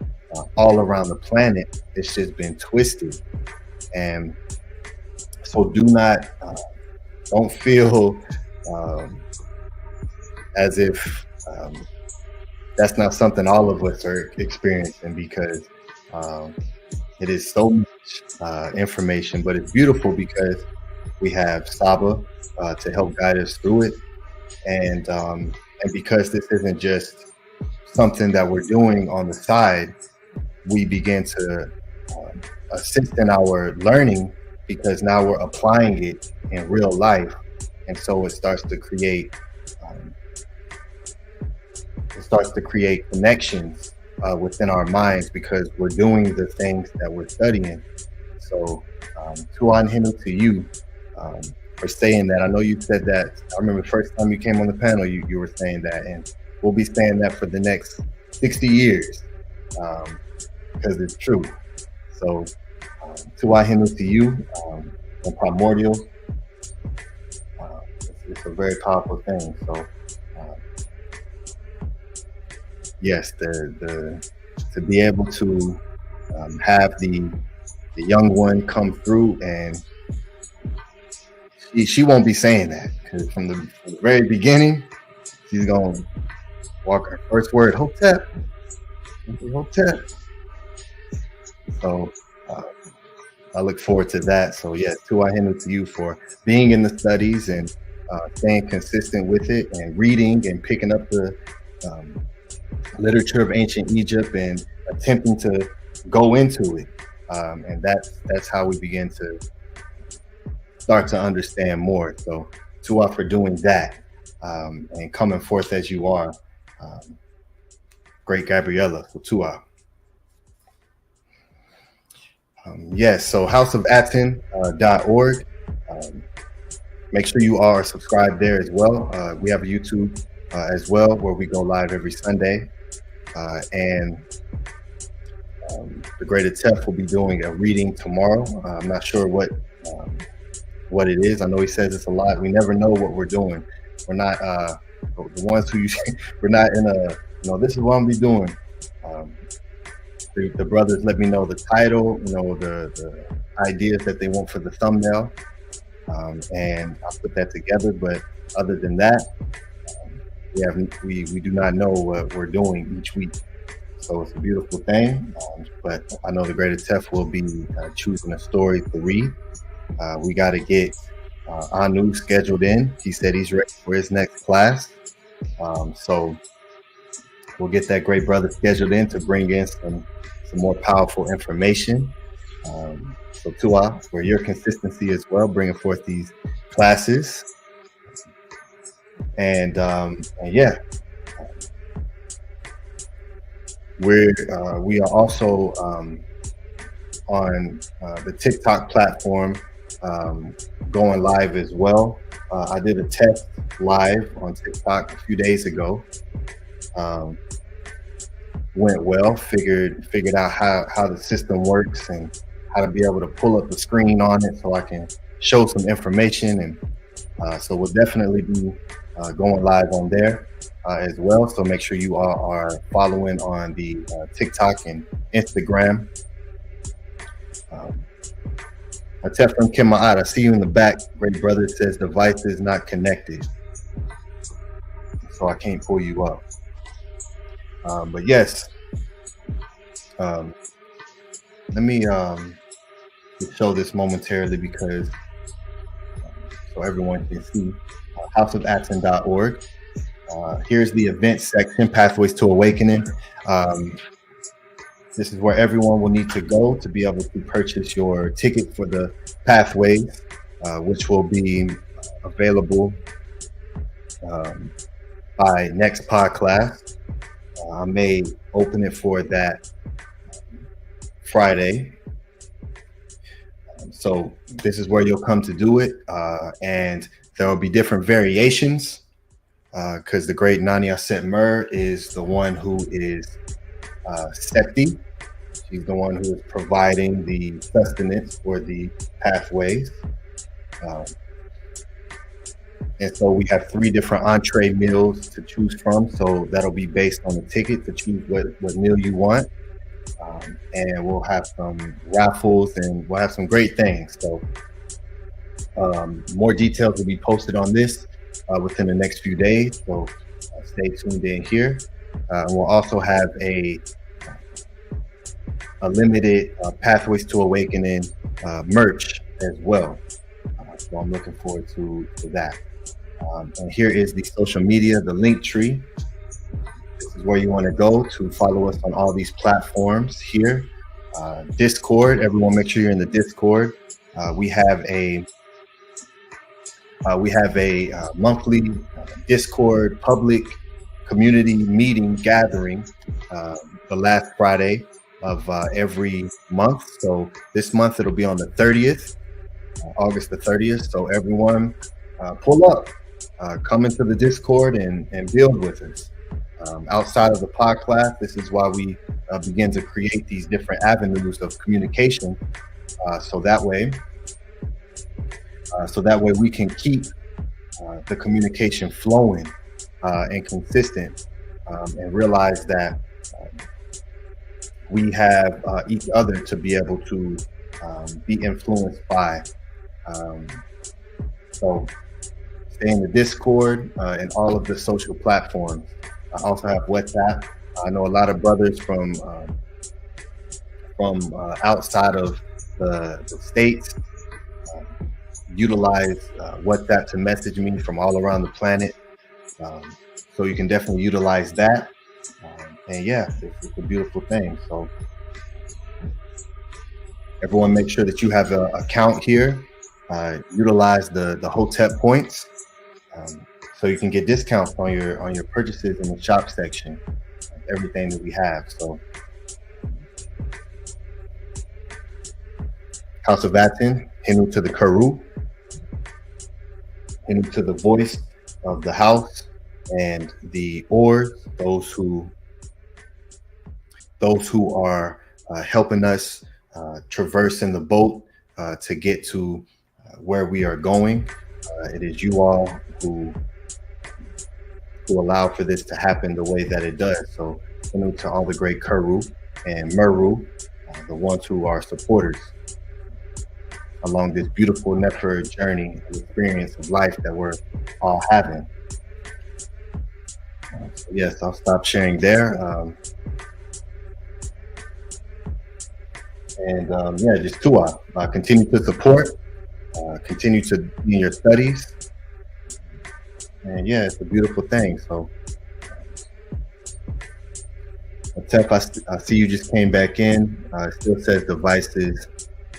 all around the planet. It's just been twisted. And so don't feel as if that's not something all of us are experiencing, because it is so much information, but it's beautiful because we have SABA to help guide us through it. And because this isn't just something that we're doing on the side, we begin to assist in our learning, because now we're applying it in real life. And so it starts to create connections within our minds, because we're doing the things that we're studying. So Tuan Hinu to you for saying that. I know you said that. I remember the first time you came on the panel, you were saying that, and we'll be saying that for the next 60 years because it's true. So Tuan Hinu to you on primordial. It's a very powerful thing. So yes, to be able to have the young one come through, and she won't be saying that, because from the very beginning, she's gonna walk her first word, Hotep, Hotep. So I look forward to that. So yes, Tuan Hinu to you for being in the studies and staying consistent with it, and reading and picking up the literature of ancient Egypt and attempting to go into it. And that's how we begin to start to understand more. So Tua for doing that and coming forth as you are. Great Gabriela, so Tua. Yes, so houseofatton.org. Make sure you are subscribed there as well. We have a YouTube as well, where we go live every Sunday. And the Great Atef will be doing a reading tomorrow. I'm not sure what it is. I know he says it's a lot. We never know what we're doing. We're not the ones who we're not in a, this is what I'm be doing. The brothers let me know the title, the ideas that they want for the thumbnail, and I'll put that together. But other than that, we do not know what we're doing each week. So it's a beautiful thing. But I know the Great Atef will be choosing a story to read. We got to get Anu scheduled in. He said he's ready for his next class. So we'll get that great brother scheduled in to bring in some more powerful information. So Tua, for your consistency as well, bringing forth these classes. And yeah, we are also on the TikTok platform, going live as well. I did a test live on TikTok a few days ago. Went well. Figured out how the system works and how to be able to pull up the screen on it so I can show some information. And so we'll definitely be going live on there as well. So make sure you all are following on the TikTok and Instagram. Atef from Kima'at, I see you in the back. Great brother says device is not connected, so I can't pull you up. But yes, let me show this momentarily, because so everyone can see houseofatton.org. Here's the event section, Pathways to Awakening. This is where everyone will need to go to be able to purchase your ticket for the Pathways, which will be available by next pod class. I may open it for that Friday. So this is where you'll come to do it. And there will be different variations, because the great Nani Auset Mur is the one who is Septi. She's the one who is providing the sustenance for the pathways. And so we have 3 different entree meals to choose from. So that'll be based on the ticket to choose what meal you want. And we'll have some raffles and we'll have some great things. So more details will be posted on this within the next few days. So stay tuned in here. And we'll also have a limited Pathways to Awakening merch as well. So I'm looking forward to that. And here is the social media, the link tree. This is where you want to go to follow us on all these platforms here. Discord, everyone make sure you're in the Discord. We have a monthly Discord public community meeting gathering the last Friday of every month. So this month it'll be on the 30th, August the 30th. So everyone pull up, come into the Discord and build with us. Outside of the pod class, this is why we begin to create these different avenues of communication, so that way we can keep the communication flowing and consistent, and realize that we have each other to be able to be influenced by. So stay in the Discord and all of the social platforms. I also have WhatsApp. I know a lot of brothers from outside of the states utilize WhatsApp to message me from all around the planet. So you can definitely utilize that. And yeah, it's a beautiful thing. So everyone make sure that you have an account here. Utilize the HOTEP points. So you can get discounts on your purchases in the shop section, everything that we have. So House of ATTON, HERU to the KERU, HERU to the voice of the house, and the ORs, those who are helping us traverse in the boat to get to where we are going. It is you all who allow for this to happen the way that it does. So HERU to all the great KERU and MERU, the ones who are supporters along this beautiful NEFER journey and experience of life that we're all having. So yes, I'll stop sharing there. Yeah, just Tua, continue to support, continue to be in your studies. And yeah, it's a beautiful thing. So, Tef, I see you just came back in. It still says devices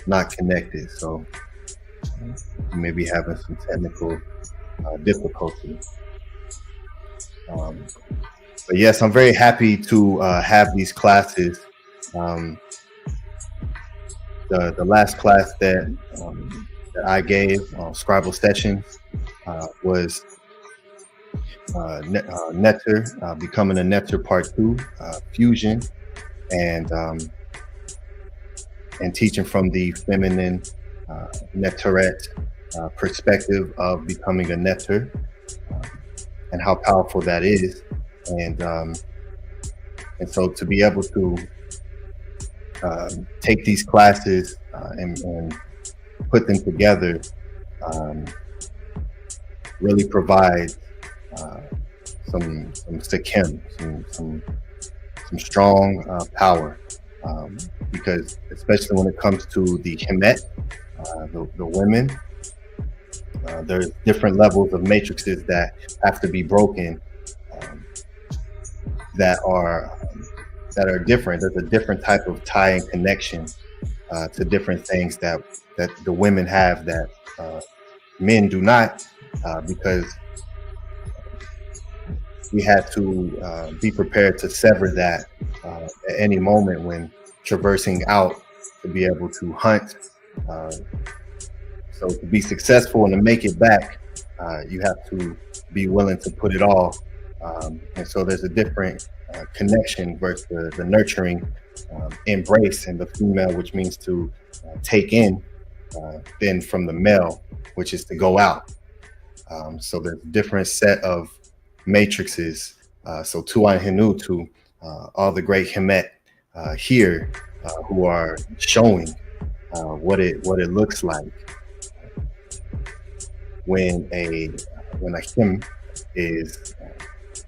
not connected. So, you may be having some technical difficulty. But yes, I'm very happy to have these classes. The last class that I gave on Scribal Sessions was Netter, becoming a Netter Part 2, fusion, and teaching from the feminine Netterette perspective of becoming a Netter, and how powerful that is, and so to be able to take these classes and put them together really provides some Sikkim, some strong power, because especially when it comes to the Hemet, the women, there's different levels of matrices that have to be broken, that are different. There's a different type of tie and connection to different things that the women have that men do not, because we had to be prepared to sever that at any moment when traversing out to be able to hunt. So to be successful and to make it back, you have to be willing to put it all And so there's a different connection versus the nurturing embrace in the female, which means to take in, than from the male, which is to go out. So there's a different set of matrices. So Tuan Hinu to all the great Hemet here who are showing what it looks like when a Him is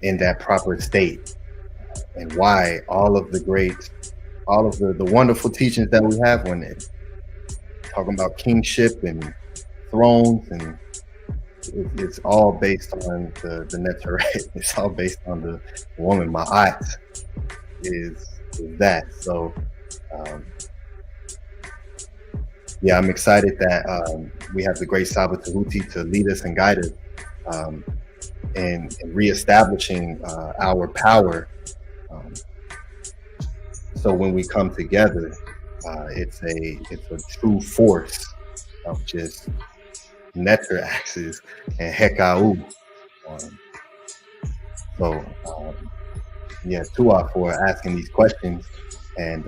in that proper state, and why all of the wonderful teachings that we have when it talking about kingship and thrones, and it's all based on the Neteret. It's all based on the woman. Ma'at is that. So yeah, I'm excited that we have the great SABA Tehuti to lead us and guide us in reestablishing our power. So when we come together, it's a true force of just Neter axis and Hekau. Yeah, Tua for asking these questions and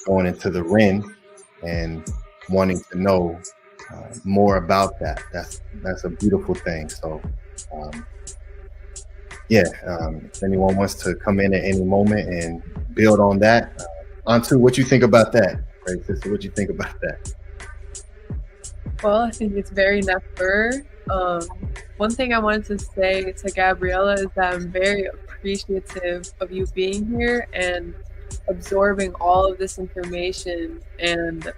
going into the Ren and wanting to know more about that. That's a beautiful thing. So if anyone wants to come in at any moment and build on that, Antu, what you think about that? Great sister, what you think about that? Well, I think it's very Nefer. One thing I wanted to say to Gabriela is that I'm very appreciative of you being here and absorbing all of this information. And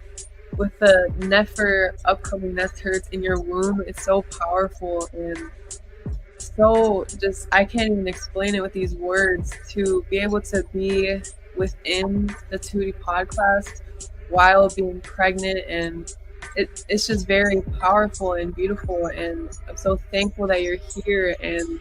with the Nefer, upcoming Neters in your womb, it's so powerful and so just, I can't even explain it with these words, to be able to be within the Tehuti pod class while being pregnant, and it's just very powerful and beautiful, and I'm so thankful that you're here and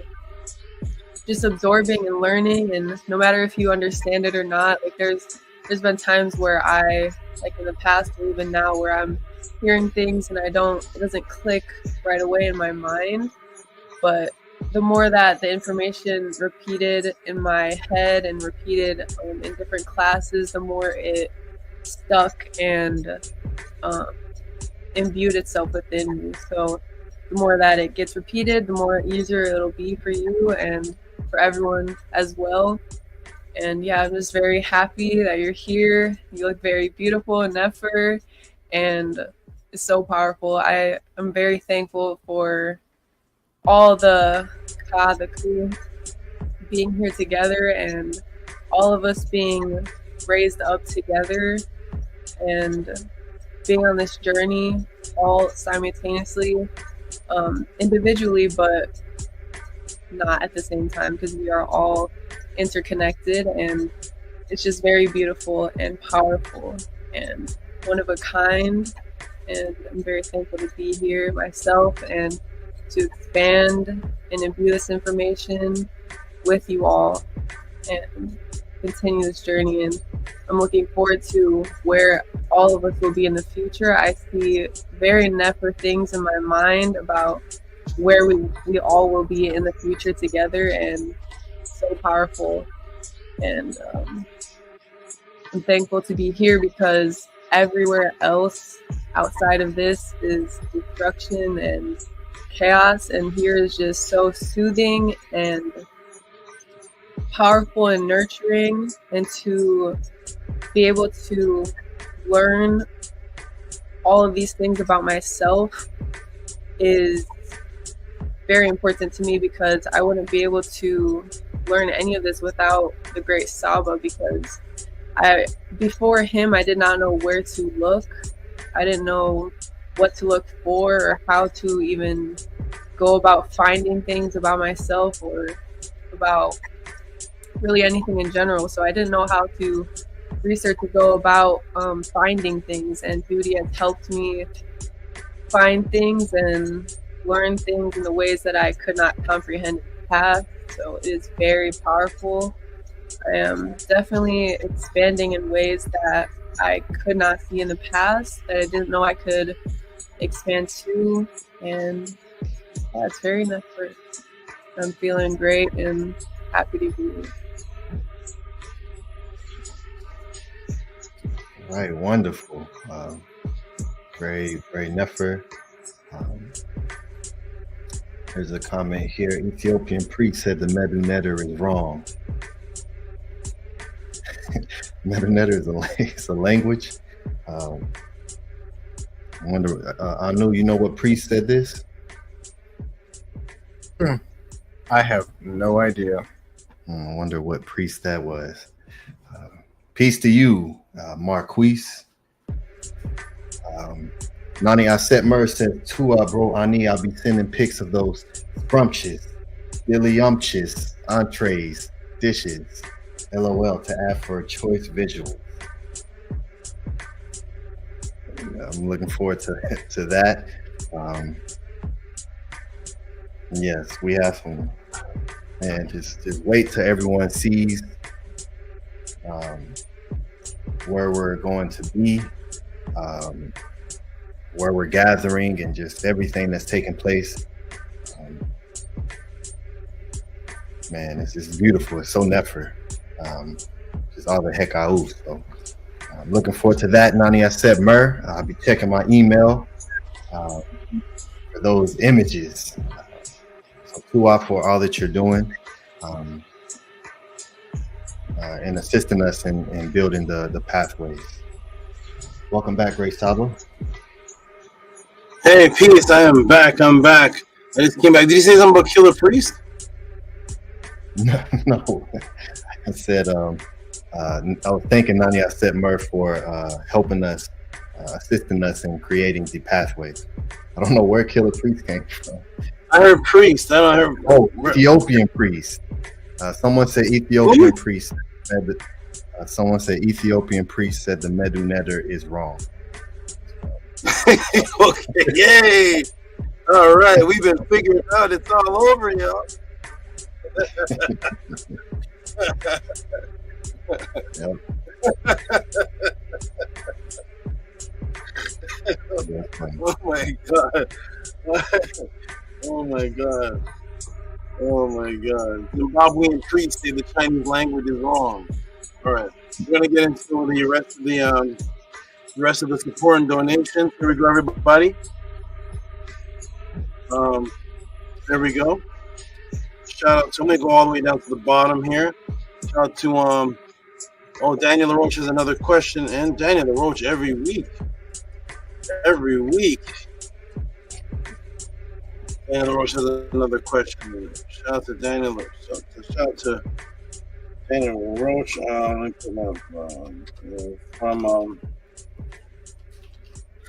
just absorbing and learning. And no matter if you understand it or not, like there's been times where I, like in the past or even now, where I'm hearing things and it doesn't click right away in my mind, but the more that the information repeated in my head and repeated in different classes, the more it stuck and imbued itself within me. So the more that it gets repeated, the more easier it'll be for you and for everyone as well. And yeah, I'm just very happy that you're here. You look very beautiful in Nefer, and it's so powerful. I'm very thankful for all the crew being here together, and all of us being raised up together and being on this journey all simultaneously, individually, but not at the same time, because we are all interconnected, and it's just very beautiful and powerful and one of a kind. And I'm very thankful to be here myself and to expand and imbue this information with you all and continue this journey. And I'm looking forward to where all of us will be in the future. I see very Nefer things in my mind about where we all will be in the future together, and so powerful. And I'm thankful to be here, because everywhere else outside of this is destruction and chaos, and here is just so soothing and powerful and nurturing. And to be able to learn all of these things about myself is very important to me, because I wouldn't be able to learn any of this without the great SABA, because before him I did not know where to look. I didn't know what to look for or how to even go about finding things about myself or about really anything in general. So I didn't know how to research to go about finding things, and Tehuti has helped me find things and learn things in the ways that I could not comprehend in the past. So it is very powerful. I am definitely expanding in ways that I could not see in the past, that I didn't know I could expand to, and yeah, it's very Nefer. I'm feeling great and happy to be here. All right, wonderful. Very NEFER. There's a comment here. Ethiopian priest said the Medu Neter is wrong. Medu Neter is a language. I wonder, Anu, you know what priest said this? I have no idea. I wonder what priest that was. Peace to you, Marquise. Nani Auset Mer said, Tua bro Ani, I'll be sending pics of those scrumptious, dillyumptious entrees, dishes, LOL, to add for a choice visual. I'm looking forward to that. Yes, we have some, and just wait till everyone sees where we're going to be, where we're gathering, and just everything that's taking place. Man, it's just beautiful. It's so NEFER. Just all the heck out. So I'm looking forward to that. Nani Auset Mer. I'll be checking my email for those images. So Tua for all that you're doing, and assisting us in building the pathways. Welcome back, Ray Saba. Hey, peace. I am back. I'm back. I just came back. Did you say something about Killer Priest? No. I said I was thanking Nani Auset Mer for helping us, assisting us in creating the pathways. I don't know where Killer Priest came from. I heard priest. I don't hear. Oh, Ethiopian priest. Someone said Ethiopian priest. Someone said Ethiopian priest said the Medu Neter is wrong. Okay, yay! All right, we've been figuring out. It's all over, y'all. Oh my god! Oh my god! Oh my god! Zimbabwean priests say the Chinese language is wrong. All right, we're gonna get into the rest of the support and donations. Here we go, everybody. There we go. Shout out to, I'm gonna go all the way down to the bottom here. Shout out to oh, Daniel LaRoche has another question, and Daniel LaRoche every week. Daniel LaRoche has another question. Shout out to Daniel. Shout out to Daniel LaRoche. Let me put my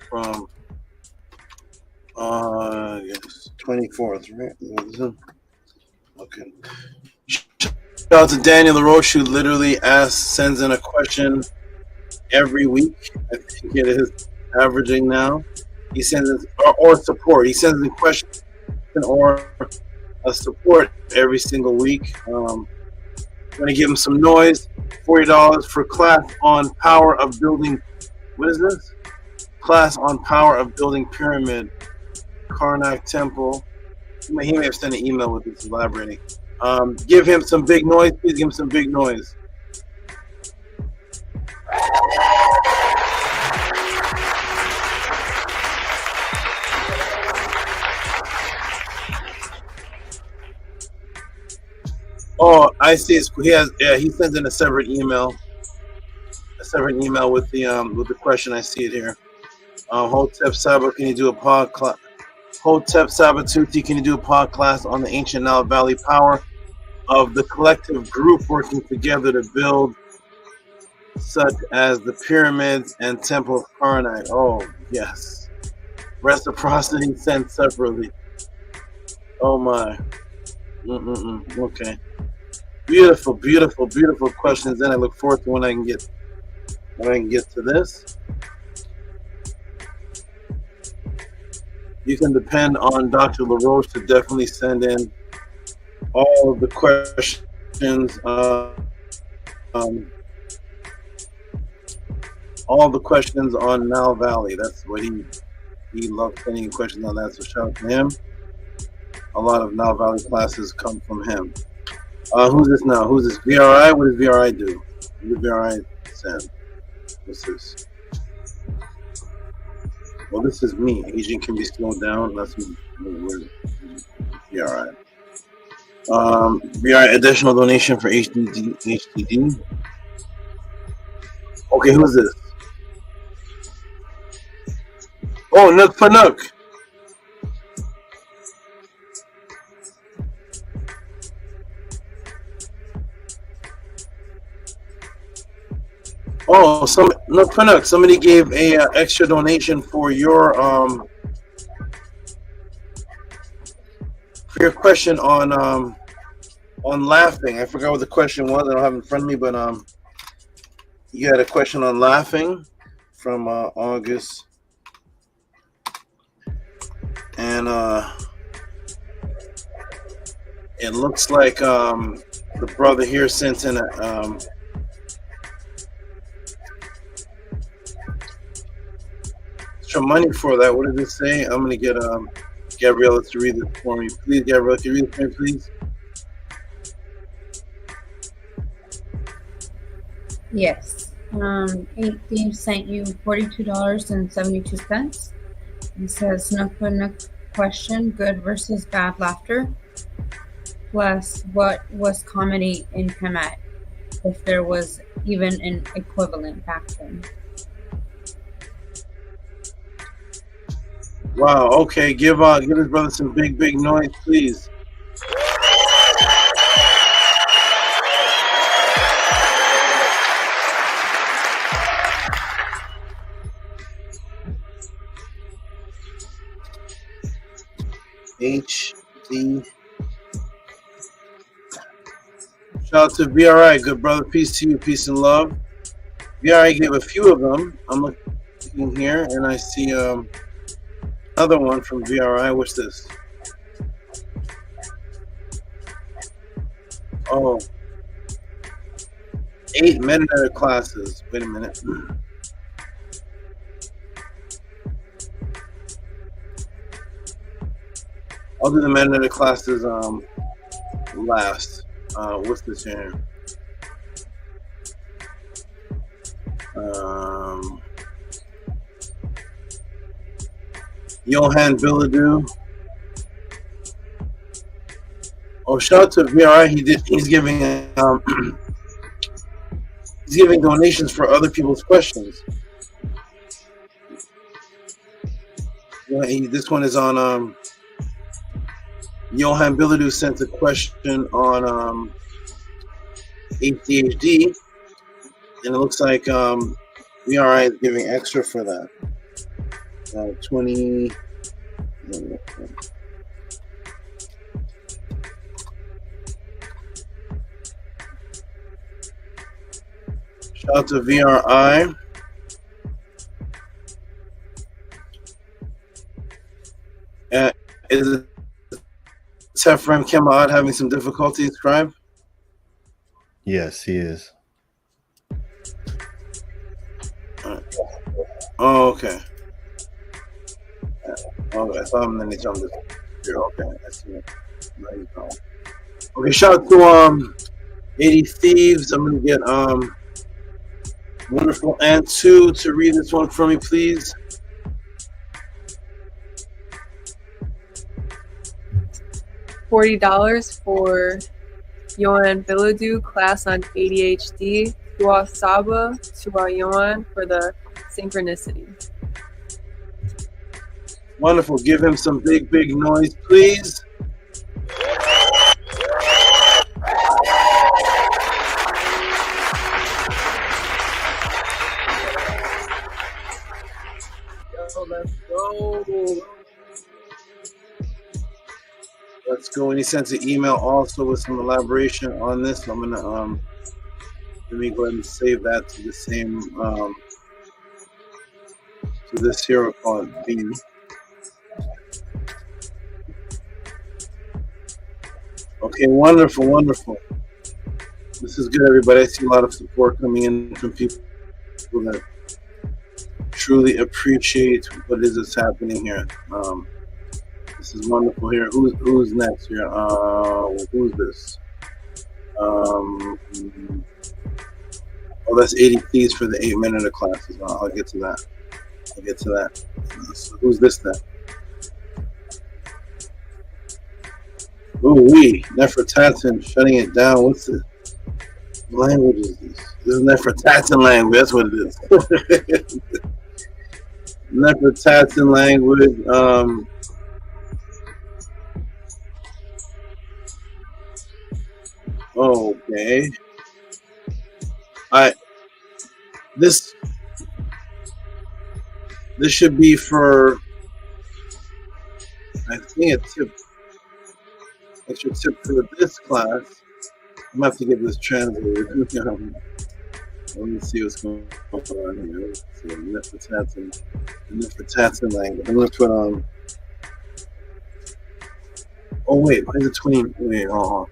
from yes, 24th, right? Okay. Shout out to Daniel LaRoche, who literally sends in a question every week. I think it is averaging now. He sends in, or support. He sends in questions or a support every single week. I'm going to give him some noise. $40 for class on power of building. What is this? Class on power of building pyramid, Karnak temple. He may have sent an email with this elaborating. Give him some big noise. Please give him some big noise. Oh, I see. He has. Yeah, he sends in a separate email. A separate email with the question. I see it here. Hotep Saba, can you do a pod class? Hotep Saba Tuti, can you do a pod class on the ancient Nile Valley power of the collective group working together to build such as the pyramids and temple of Karnak? Oh, yes. Reciprocity sent separately. Oh my. Okay. Beautiful, beautiful, beautiful questions. Then I look forward to when I can get to this. You can depend on Dr. LaRoche to definitely send in all of the questions, all the questions on Nile Valley. That's what he loves sending questions on that. So shout out to him. a lot of Nile Valley classes come from him. Who's this now? Who's this? VRI? What does VRI do? What does VRI send? What's this? Well, this is me. Aging can be slowed down. That's me. VRI. VRI additional donation for HDD. Okay, who's this? Oh, Nook for Nook. Oh, Nook for Nook. Somebody gave a extra donation for your question on laughing. I forgot what the question was. I don't have it in front of me, but you had a question on laughing from August, and it looks like the brother here sent in a extra money for that. What did it say? I'm gonna get Gabriela to read this for me, please. Gabriela, can you read it for me, please? Yes. Theme sent you $42.72. It says Nook question, good versus bad laughter. Plus, what was comedy in Kemet, if there was even an equivalent back then? Wow. Okay. Give his brother some big noise, please. HD. Shout out to VRI, good brother. Peace to you, peace and love. VRI gave a few of them. I'm looking here and I see another one from VRI. What's this? Oh, 8 meta classes. Wait a minute. I'll do the meta classes last. What's this here? Johan Billadou. Oh, shout out to VRI. He's giving he's giving donations for other people's questions. Yeah, this one is on Johan Billadou sent a question on ADHD, and it looks like VRI is giving extra for that. 20. Shout out to VRI. Is it Tefrem Kemaad having some difficulties, Scribe? Yes, he is. Oh, okay. Okay, I saw him and then they jumped here. Okay, I see it. There you go. Okay, shout out to 80 Thieves. I'm gonna get Wonderful and 2 to read this one for me, please. $40 for Yohan Billadou class on ADHD. To SABA, to Yohan for the synchronicity. Wonderful. Give him some big noise, please. Let's go. Let's go. And he sent an email also with some elaboration on this. I'm gonna let me go ahead and save that to the same to this here called B. Okay, wonderful. This is good, everybody. I see a lot of support coming in from people that truly appreciate what it is that's happening here. This is wonderful here. Who's next here? Who's this? Oh, that's 80 keys for the 8-minute of classes. I'll get to that. So who's this then? Ooh wee, Nefertatan shutting it down. What's the language is this? This is Nefertatan language. That's what it is. Nefertatan language. Okay. Alright. This should be for, I think, a tip. Extra tip for this class. I'm gonna have to get this translated. Let me see what's going on here. Let's see. Nefertatan language. I'm gonna put on. Oh wait, why is it 20? Wait, oh.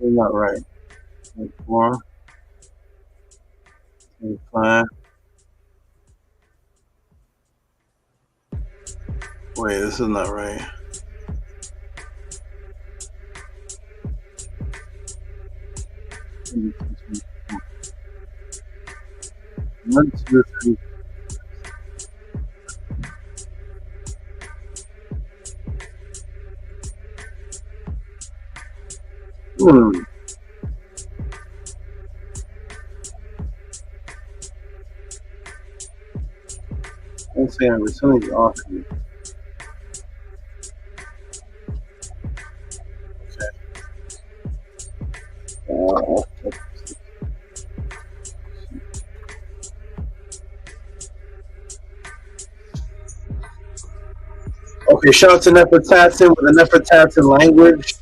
It's not right. 24, 25. Wait, this is not right. One, two, three. I'm saying something's off here. Okay, shout out to Nefertatan with the Nefertatan language.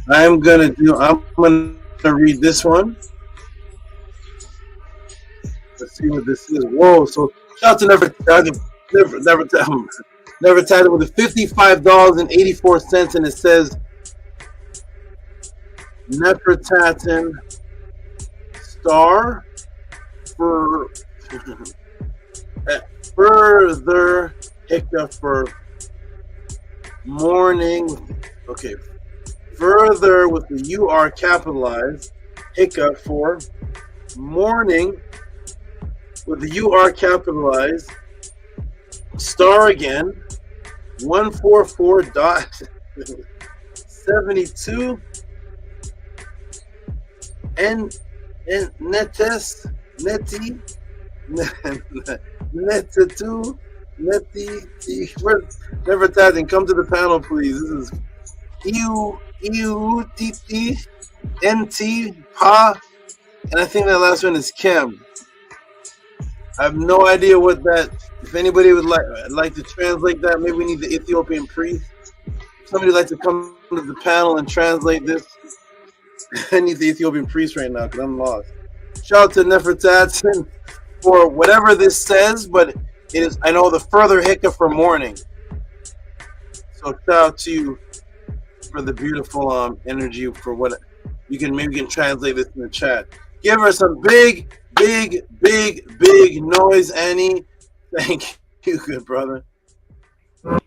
I'm gonna read this one. Let's see what this is. Whoa! So shout out to Nefertatan with the $55.84, and it says Nefertatan star for further hiccup for morning. Okay, further with the UR capitalized, hiccup for morning with the UR capitalized, star again, 144.72 and netes neti netatu neti. Nefertatan, come to the panel, please. This is EUTT NT Pa, and I think that last one is Kim. I have no idea what that. If anybody would like to translate that, maybe we need the Ethiopian priest. Somebody would like to come to the panel and translate this. I need the Ethiopian priest right now because I'm lost. Shout out to Nefertatan for whatever this says, but it is. I know the further hiccup for morning. So shout out to you for the beautiful energy for what you can. Maybe you can translate this in the chat. Give her some big noise, Annie. Thank you, good brother. Yo,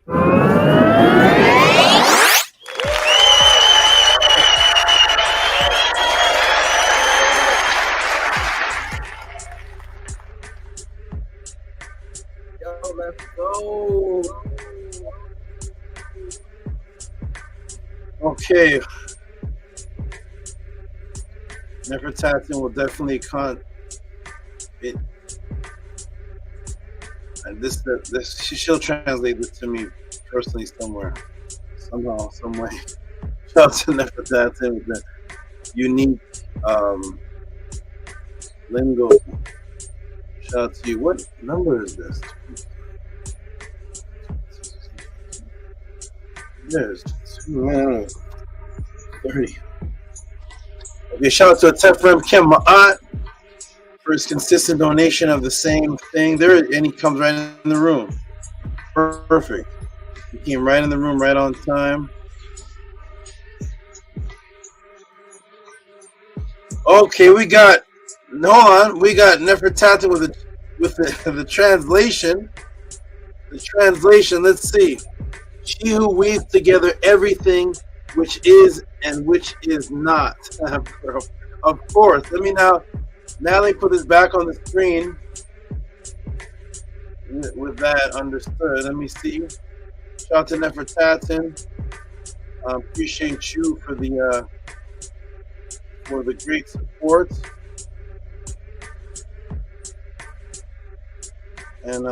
let's go. Okay. Nefertatan will definitely she'll translate this to me personally somewhere, somehow, some way. Shout out to Nefertatan with the unique lingo. Shout out to you. What number is this? There's 30. Okay, shout out to Tefrem Kim MAAT for his consistent donation of the same thing. And he comes right in the room. Perfect. He came right in the room, right on time. Okay, we got. Hold on, we got Nefertati with the translation. The translation. Let's see. She who weaves together everything which is and which is not. Of course. Let me now put this back on the screen. With that understood, let me see. Shout out to Nefertati. Appreciate you for the great support. And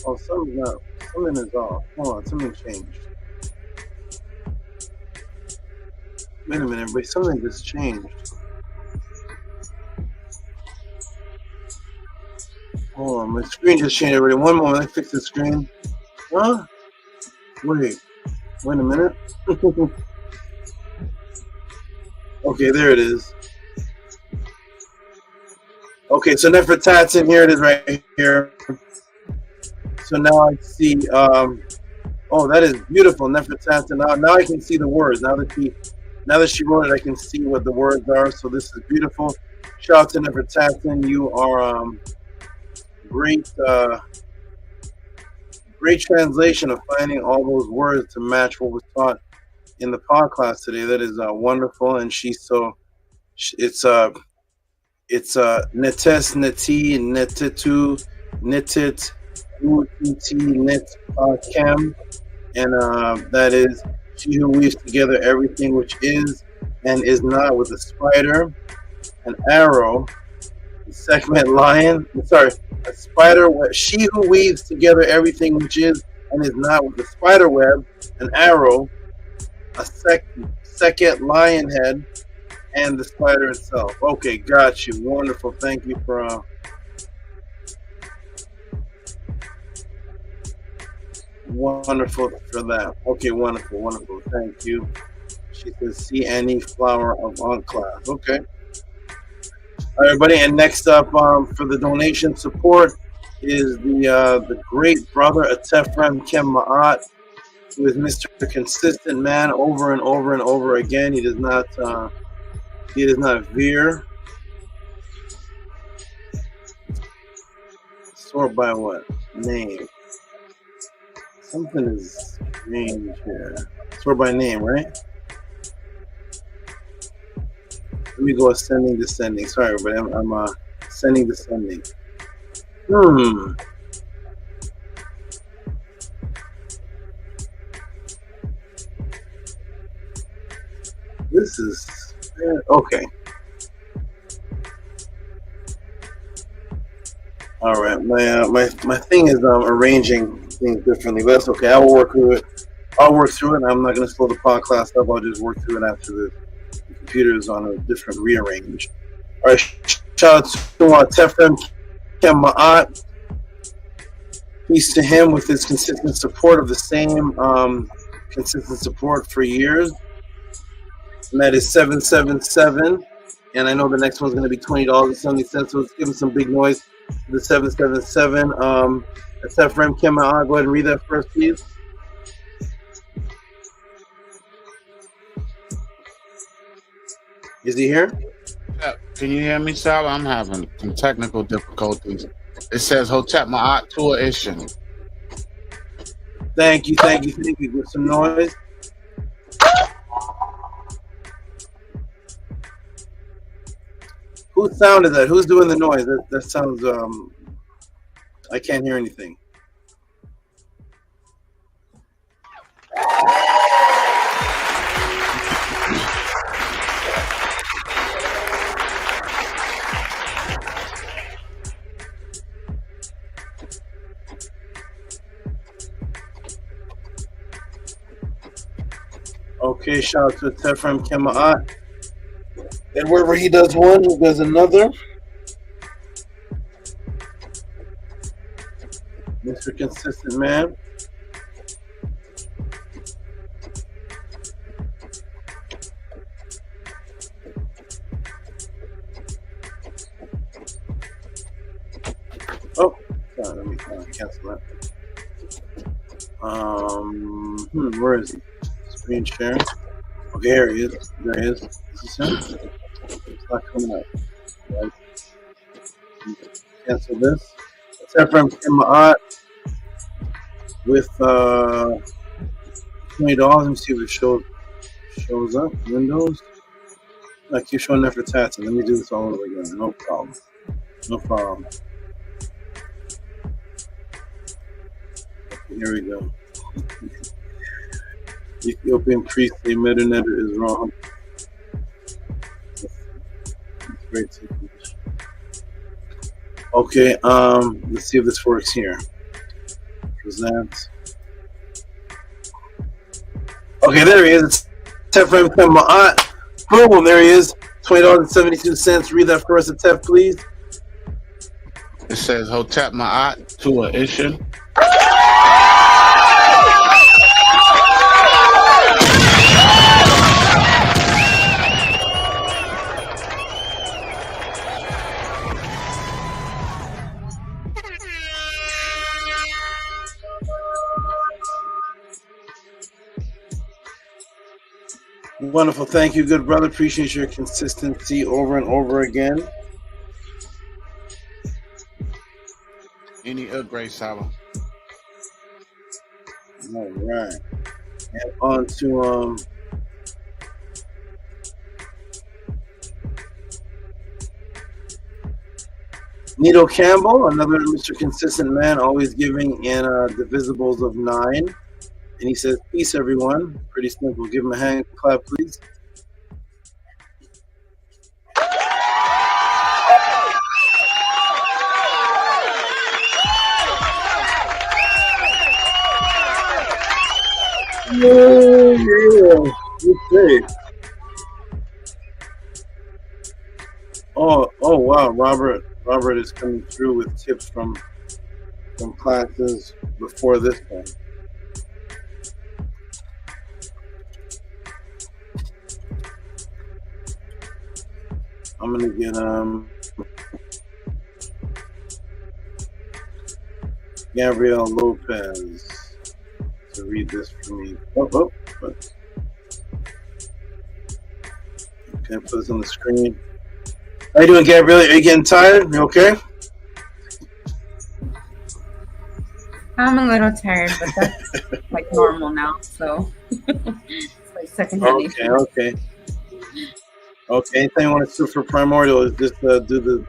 something is off. Hold on, something changed. Wait a minute, everybody, something just changed. Hold on, my screen just changed already. One moment, let me fix the screen. Huh? Wait a minute. Okay, there it is. Okay, so Nefertati, here it is right here. So now I see, oh, that is beautiful, Nefertati. Now I can see the words. Now that she wrote it, I can see what the words are. So this is beautiful. Shout out to Nefertati. You are great translation of finding all those words to match what was taught in the pod class today. That is wonderful, and it's netes, neti, netitu, netit, uti, net, chem, and that is she who weaves together everything which is and is not, with a spider, an arrow, a segment lion. Sorry, a spider. She who weaves together everything which is and is not, with a spider web, an arrow, a second lion head, and the spider itself. Okay, got you. Wonderful. Thank you for wonderful for that. Okay, wonderful. Thank you. She says, see any flower of on class. Okay. All right, everybody. And next up for the donation support is the great brother Atefrem Kem MAAT, who is Mr. Consistent Man over and over and over again. He does not veer. Sort by what? Name. Something is strange here. Sort by name, right? Let me go ascending, descending. Sorry, everybody. I'm ascending, descending. This is okay. All right, my thing is arranging things differently, but that's okay. I'll work through it. And I'm not going to slow the pod class up. I'll just work through it after the computer is on a different rearrange. All right, shout out to Tefrem Kem MAAT. Peace to him with his consistent support of the same consistent support for years. And that is 777. And I know the next one's going to be $20.70. So let's give him some big noise. The 777. Tefrem Kem MAAT. Go ahead and read that first, please. Is he here? Yeah. Can you hear me, Sal? I'm having some technical difficulties. It says Hotep Ma'at Tua Ishin. Thank you. Give some noise. Who sounded that? Who's doing the noise? That sounds I can't hear anything. Okay, shout out to Tefrem Kem MAAT. And wherever he does one, he does another. Mr. Consistent Man. Oh, sorry, let me cancel that. Where is he? Screen share. Okay, here he is. There he is. Is this him? It's not coming up. Right. Cancel this. Except from MAAT with $20. Let me see if it shows up. Windows. I keep showing that for taxes. Let me do this all over again. No problem. No problem. Okay, here we go. Ethiopian priest, the meta-netter is wrong. That's great. Okay, let's see if this works here. Present. Okay, there he is. It's Tef from MAAT. Boom, there he is. $20.72. Read that for us, Tef, please. It says Hotep Ma'at to a Ishin. Wonderful. Thank you, good brother. Appreciate your consistency over and over again. Any Gray Saba. All right. And on to Nito Campbell, another Mr. Consistent man, always giving in divisibles of 9. And he says, peace, everyone. Pretty simple. Give him a hand clap, please. Yeah. Okay. Oh, wow. Robert is coming through with tips from classes before this one. I'm gonna get Gabrielle Lopez to read this for me. Okay, put this on the screen. How you doing, Gabrielle? Are you getting tired? You okay? I'm a little tired, but that's like normal now. So it's like secondhand. Okay. Anything you want to do for primordial is just do the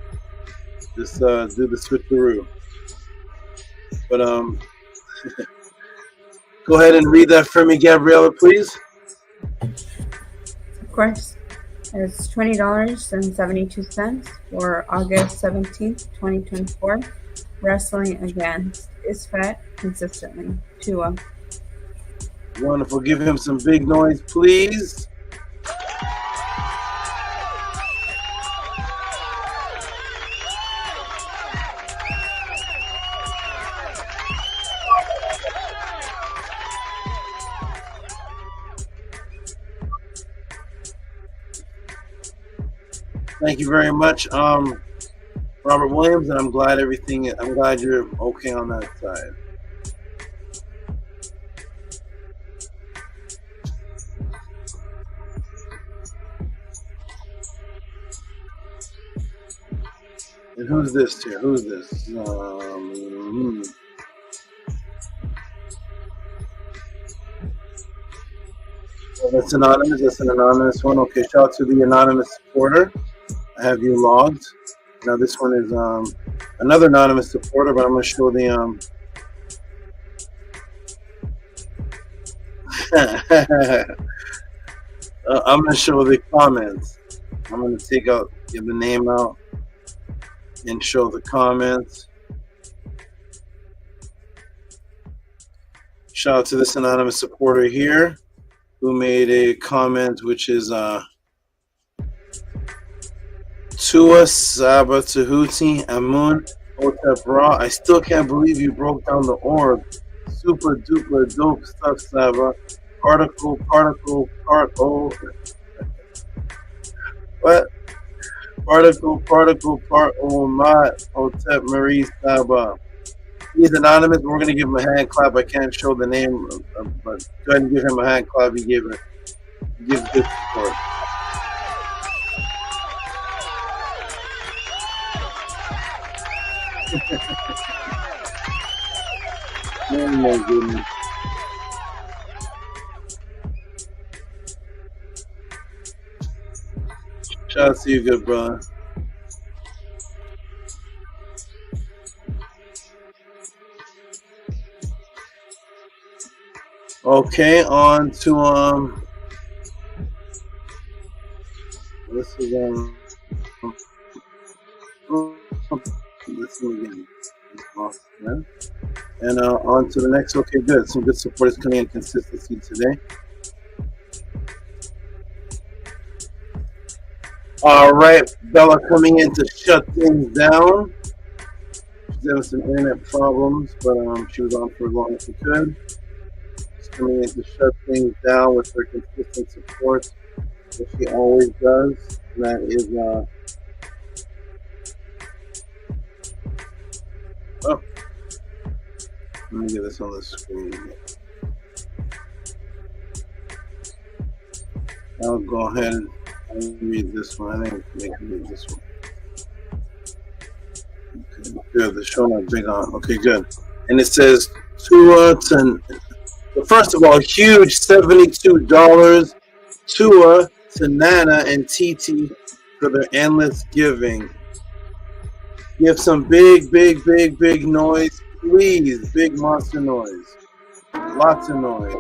switcheroo. But go ahead and read that for me, Gabriella, please. Of course. It's $20.72 for August 17th, 2024. Wrestling against Isfat consistently. Tua. Wonderful. Give him some big noise, please. Thank you very much, Robert Williams, and I'm glad you're okay on that side. And who's this here? Who's this? That's anonymous. That's an anonymous one. Okay, shout out to the anonymous supporter. I have you logged. Now this one is another anonymous supporter, but I'm going to show the I'm going to show the comments. I'm going to give the name out and show the comments. Shout out to this anonymous supporter here who made a comment, which is Tua, SABA, Tehuti, Amun, Hotep Ra. I still can't believe you broke down the orb. Super duper dope stuff, SABA. Particle, part O. What? Particle, part O, MAAT, Hotep, Marie, SABA. He's anonymous. We're going to give him a hand clap. I can't show the name, but go ahead and give him a hand clap. He gave gives good support. Oh my goodness. Shout out to you, good brother. Okay, on to this is this one again. Yeah. And on to the next. Okay, good. Some good support is coming in. Consistency today. All right, Bella coming in to shut things down. She's having some internet problems, but she was on for as long as she could. She's coming in to shut things down with her consistent support, that she always does. And that is oh, let me get this on the screen. I'll go ahead and read this one. I think I can read this one. Okay, good. The show not big on. Okay, good. And it says first of all, huge $72 to Nana and TT for their endless giving. Give some big noise, please. Big monster noise. Lots of noise.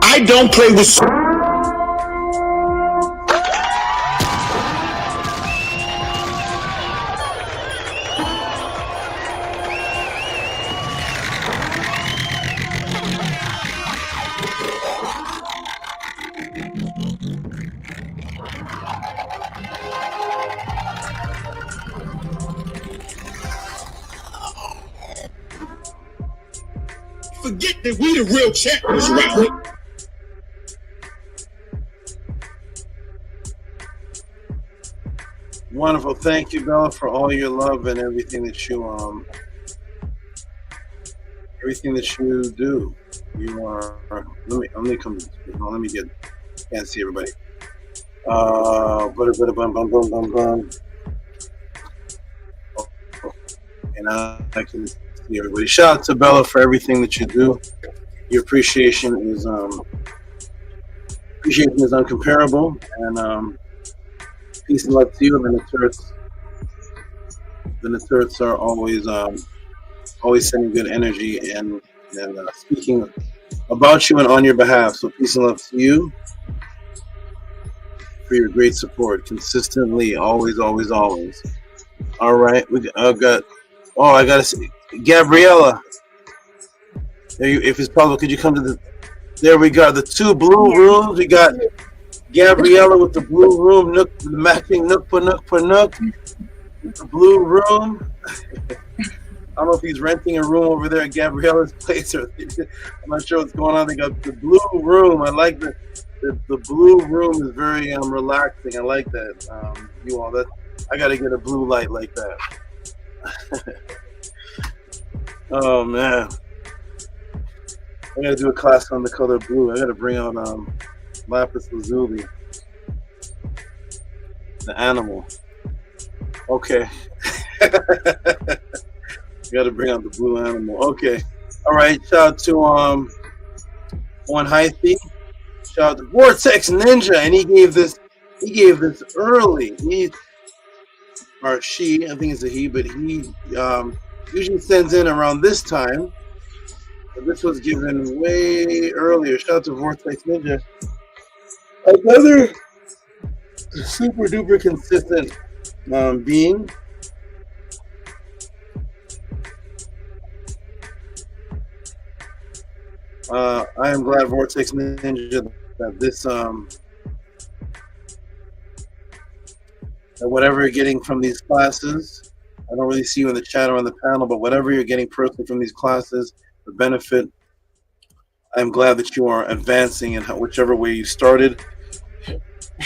I don't play with. Forget that we the real champions around here. Wonderful. Thank you, Bella, for all your love and everything that you do. You are. Let me come. Let me get. Can't see everybody. And I can see everybody. Shout out to Bella for everything that you do. Your appreciation is uncomparable, and peace and love to you. And the Naturts are always sending good energy and speaking about you and on your behalf. So peace and love to you for your great support consistently, always. All right, I gotta see Gabriela. If it's possible, could you come to the? There we go. The two blue rooms. We got Gabriela with the blue room, nook, the matching nook for nook. The blue room. I don't know if he's renting a room over there at Gabriela's place, or I'm not sure what's going on. They got the blue room. I like the blue room is very relaxing. I like that. You all, I got to get a blue light like that. Oh man, I got to do a class on the color blue. I got to bring out lapis lazuli, the animal. Okay. Got to bring out the blue animal. Okay. All right. Shout out to one hyphy. Shout out to Vortex Ninja, and he gave this early. She, I think it's a he, but he usually sends in around this time. But this was given way earlier. Shout out to Vortex Ninja. Another super duper consistent being. I am glad, Vortex Ninja, that this that whatever you're getting from these classes, I don't really see you in the chat or on the panel, but whatever you're getting personally from these classes, the benefit, I'm glad that you are advancing in whichever way you started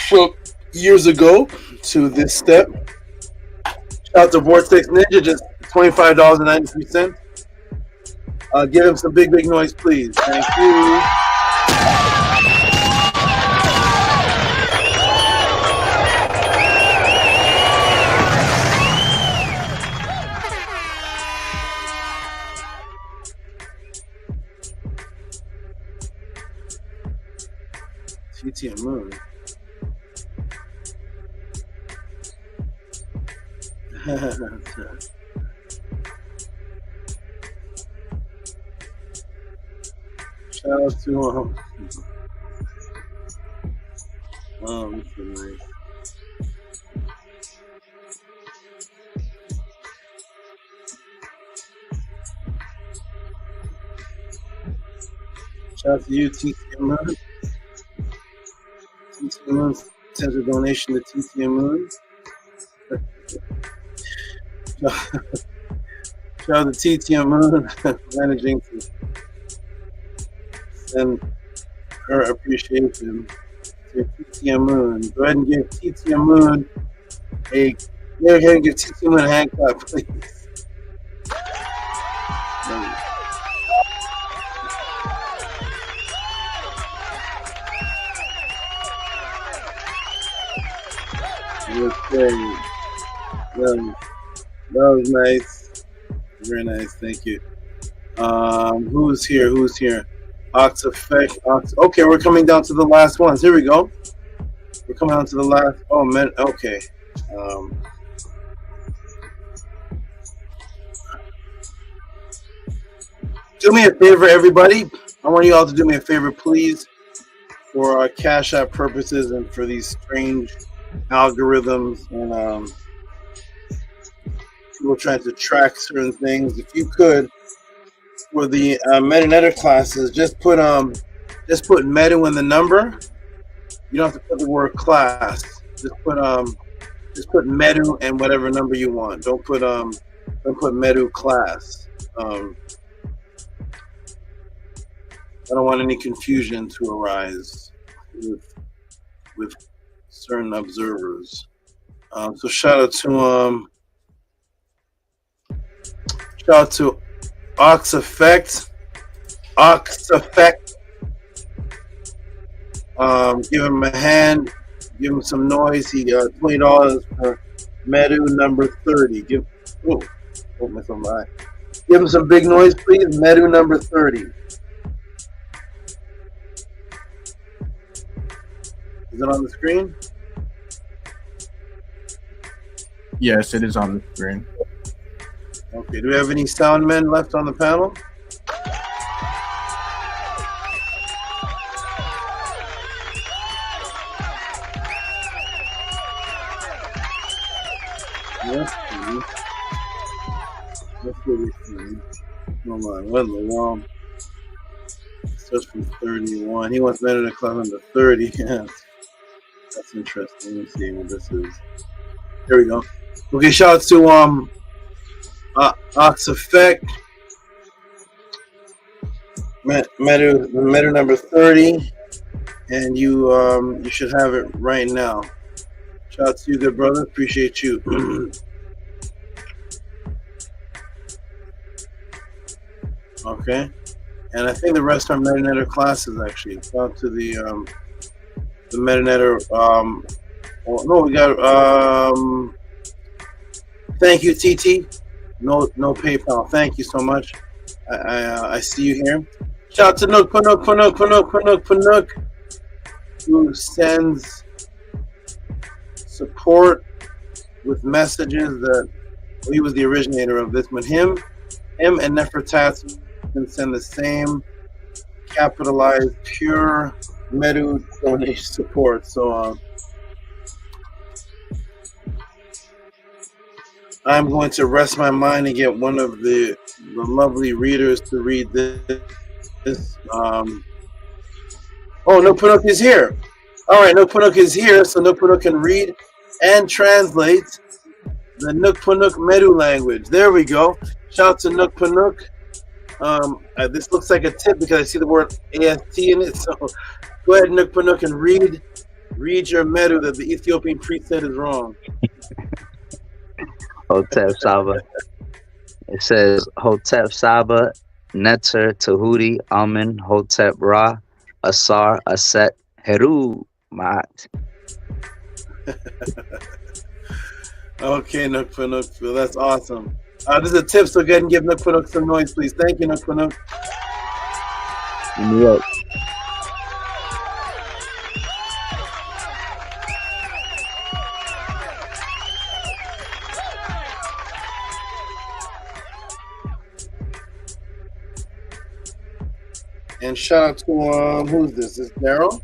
from years ago to this step. Shout out to Vortex Ninja, just $25.93. Give him some big noise, please. Thank you. TT Moon. Shout out to oh, this is nice. Shout out to you, TTM Moon. TTM Moon sends a donation to TTM Moon. Shout out to TTM Moon managing to send her appreciation to TTM Moon. Go ahead and give TTM Moon a hand clap, please. Okay. That was nice. Very nice. Thank you. Who's here? Effect. Okay, we're coming down to the last ones. Here we go. We're coming down to the last. Oh, man. Okay. Do me a favor, everybody. I want you all to do me a favor, please, for our Cash App purposes and for these strange algorithms and people trying to track certain things. If you could, for the MetaNetter classes, just put Meta in the number. You don't have to put the word class. Just put Meta and whatever number you want. Don't put Meta class. I don't want any confusion to arise with certain observers. So shout out to Auset. Give him a hand, give him some noise. He got $20 for Medu number 30. Give him some big noise, please. Medu number 30. Is it on the screen? Yes, it is on the screen. Okay, do we have any sound men left on the panel? Yes, please. That's really funny. Hold on, what in the world? Starts from 31. He wants better to climb into 30. Yeah. That's interesting. Let me see what this is. Here we go. Okay, shout out to Auset. Meta number 30, and you should have it right now. Shout out to you, good brother. Appreciate you. Okay, and I think the rest are MetaNetter classes actually. Shout out to the MetaNetter. No, we got thank you, TT. No PayPal. Thank you so much. I see you here. Shout out to Nook, who sends support with messages that he was the originator of this. But him and Nefertats can send the same capitalized pure Medu donation support. So I'm going to rest my mind and get one of the lovely readers to read this. Oh, Nook is here. All right, Nook is here, so Nook can read and translate the Nook Medu language. There we go. Shout out to Nook. This looks like a tip because I see the word AST in it. So go ahead, Nook, and read your Medu that the Ethiopian priest said is wrong. Hotep SABA. It says Hotep Saba, Netzer, Tehuti, Amen, Hotep Ra, Asar, Auset, HERU, MAAT. Okay, Nook, that's awesome. This is a tip, so go ahead and give Nook some noise, please. Thank you, Nook. Yep. And shout out to who's this? Is Daryl?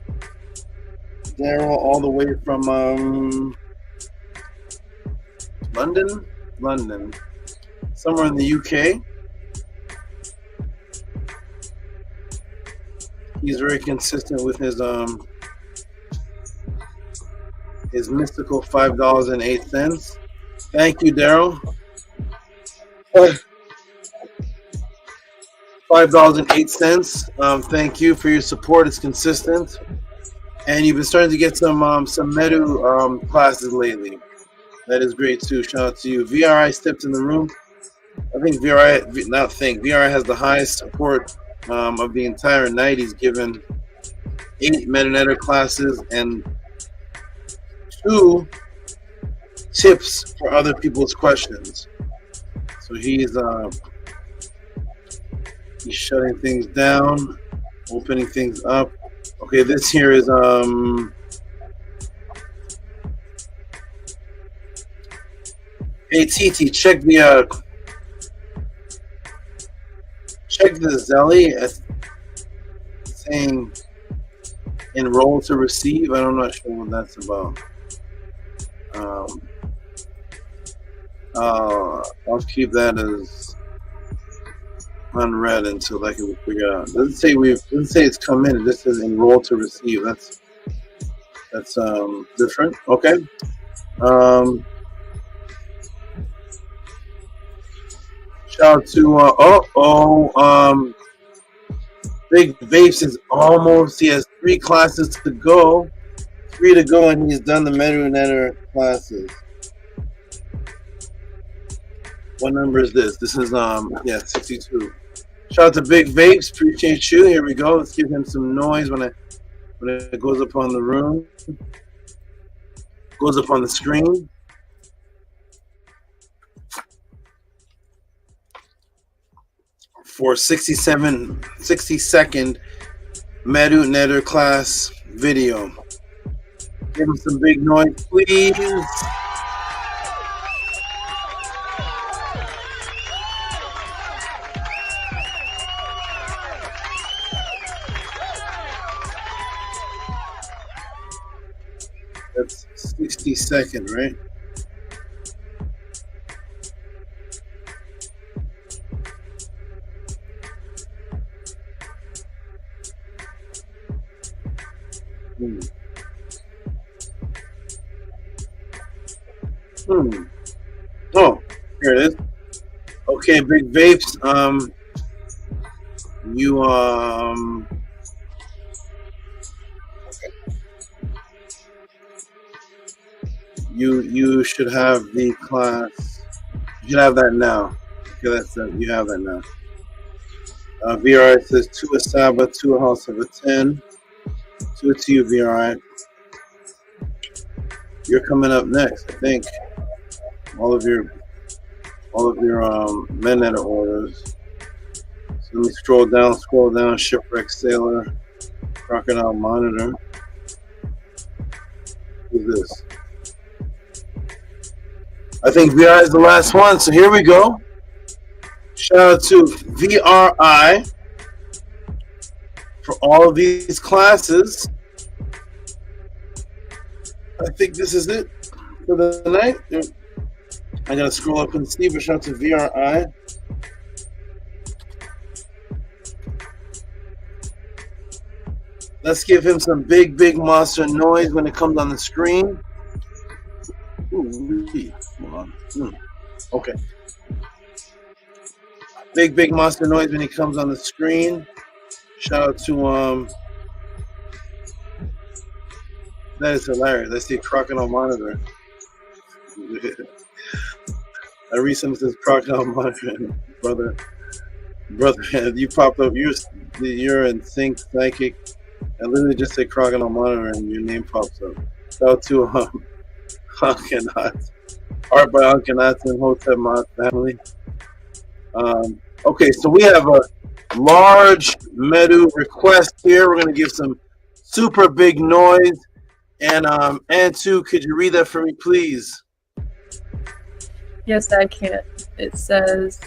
Daryl, all the way from London, somewhere in the UK. He's very consistent with his mystical $5.08. Thank you, Daryl. $5.08. Thank you for your support. It's consistent, and you've been starting to get some Medu classes lately. That is great too. Shout out to you. VRI stepped in the room. I think VRI has the highest support of the entire night. He's given 8 MetaNetter classes and 2 tips for other people's questions. So he's shutting things down, opening things up. Okay, this here is hey TT, check the Zelly saying enroll to receive. I'm not sure what that's about. I'll keep that as unread until I can figure out. It doesn't say it's come in. It just says enroll to receive. That's different. Okay. Shout out to Big Vapes is almost. He has 3 classes to go. 3 to go, and he's done the MetaNetter classes. What number is this? This is 62. Shout out to Big Vapes. Appreciate you. Here we go. Let's give him some noise when it goes up on the room. Goes up on the screen. For 60-second MetaNetter class video. Give him some big noise, please. That's 60-second, right? Oh, here it is. Okay, Big Vapes. You should have the class. You should have that now. Okay, that's it. You have that now. VRI says 2 a SABA, 2 a houseofatton, 2 to you, VRI. You're coming up next, I think. All of your MetaNetter orders. So let me scroll down. Shipwreck Sailor, Crocodile Monitor. Who's this? I think VRI is the last one, so here we go. Shout out to VRI for all of these classes. I think this is it for the night. I gotta scroll up and see, but shout out to VRI. Let's give him some big monster noise when it comes on the screen. Ooh, hold on. Okay. Big monster noise when he comes on the screen. Shout out to that is hilarious. I see Crocodile Monitor. I recently says crocodile monitor, brother, you popped up. You're in sync psychic. I literally just said crocodile monitor and your name pops up. Shout out to Uncanat. Art by Uncanat and Hotep MAAT family. Okay, so we have a large Medu request here. We're gonna give some super big noise. And Antu, could you read that for me, please? Yes, I can. It says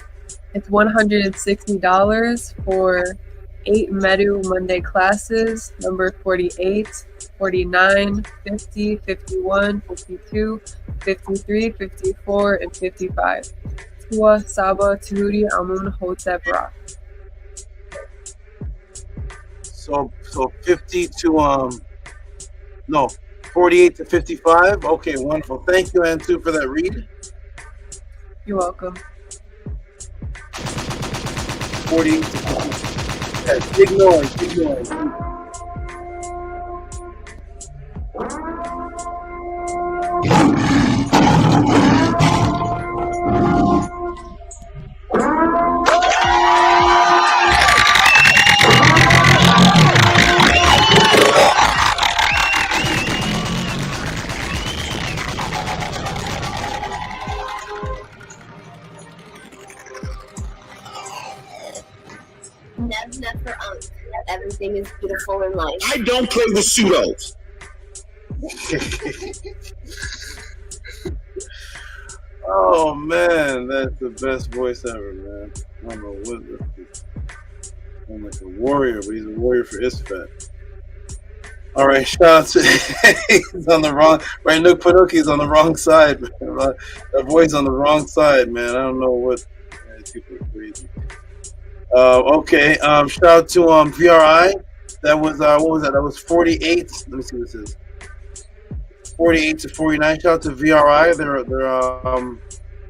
it's $160 for 8 Medu Monday classes, number 48, 49, 50, 51, 52, 53, 54, and 55. Tua, Saba, Tehuti, Amun, Hotep, Ra. So 50 to no, 48 to 55. Okay, wonderful. Thank you, Antu, for that read. You're welcome. 48 to 55. Yeah, big noise, big noise. Never everything is beautiful in life. I don't play with pseudos. Oh man, that's the best voice ever, man. I don't know what this is. I'm like a warrior, but he's a warrior for Isfat. All right, shout out to he's on the wrong. Right, Nook Panuki's on the wrong side. That voice on the wrong side, man. I don't know what. Man, people are crazy. Okay. Shout out to VRI. That was what was that? That was 48. Let me see what this is. 48 to 49. Shout out to VRI.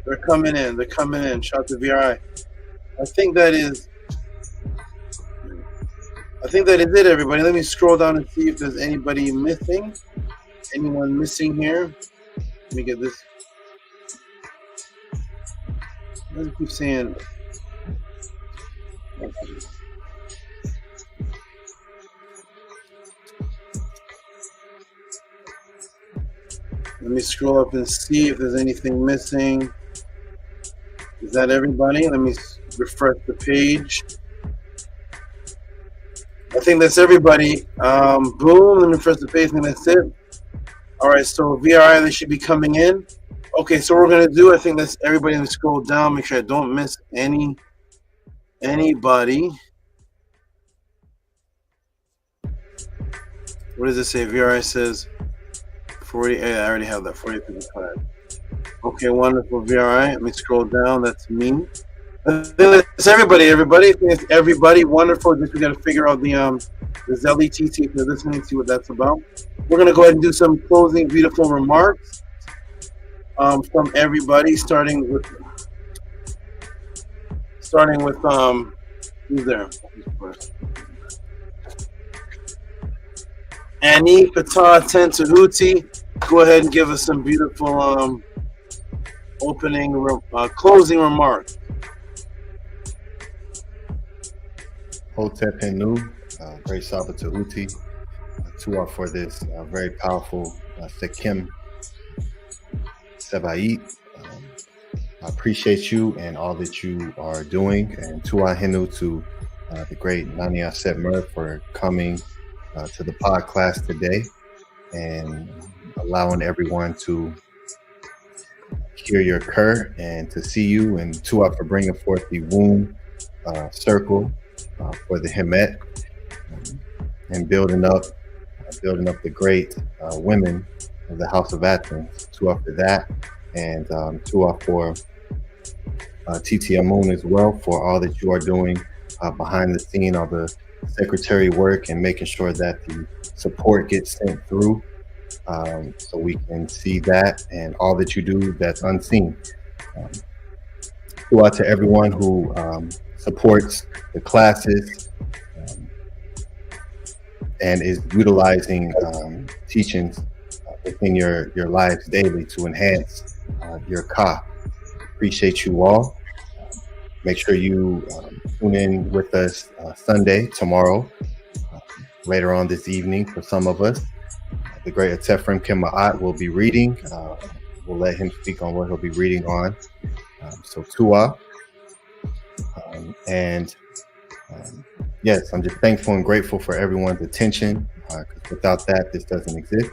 They're coming in. They're coming in. Shout out to VRI. I think that is it, everybody. Let me scroll down and see if there's anybody missing. Anyone missing here? Let me get this. What does it keep saying? Let me scroll up and see if there's anything missing. Is that everybody? Let me refresh the page. I think that's everybody. Boom, let me refresh the page, and that's it. All right, so VRI, they should be coming in. Okay, so what we're gonna do, I think that's everybody. Let me scroll down, make sure I don't miss anybody. What does it say? VRI says 40. I already have that. 40, 55. Okay, wonderful. VRI. Let me scroll down. That's me. It's everybody. Everybody. It's everybody. Wonderful. Just we got to figure out the ZLETT if you're listening, see what that's about. We're gonna go ahead and do some closing beautiful remarks from everybody, starting with who's there? Annie, Fatah, Tehuti, go ahead and give us some beautiful closing remarks. Hotep Henu, great SABA Tehuti, Tua for this very powerful Sekim Sebait. I appreciate you and all that you are doing, and Tua Henu to the great Nani Auset Murph for coming to the pod class today and allowing everyone to hear your cur and to see you, and Tua for bringing forth the womb circle for the Hemet and building up the great women of the House of ATTON. Tua for that, and Tua for TT Amun as well for all that you are doing behind the scene, all the secretary work and making sure that the support gets sent through so we can see that and all that you do that's unseen. Tua to everyone who supports the classes and is utilizing teachings within your lives daily to enhance your ka. appreciate you all. Make sure you tune in with us Sunday, tomorrow, later on this evening for some of us. The great Tefrim MAAT will be reading. We'll let him speak on what he'll be reading on. So Tua. Yes, I'm just thankful and grateful for everyone's attention. Because without that, this doesn't exist.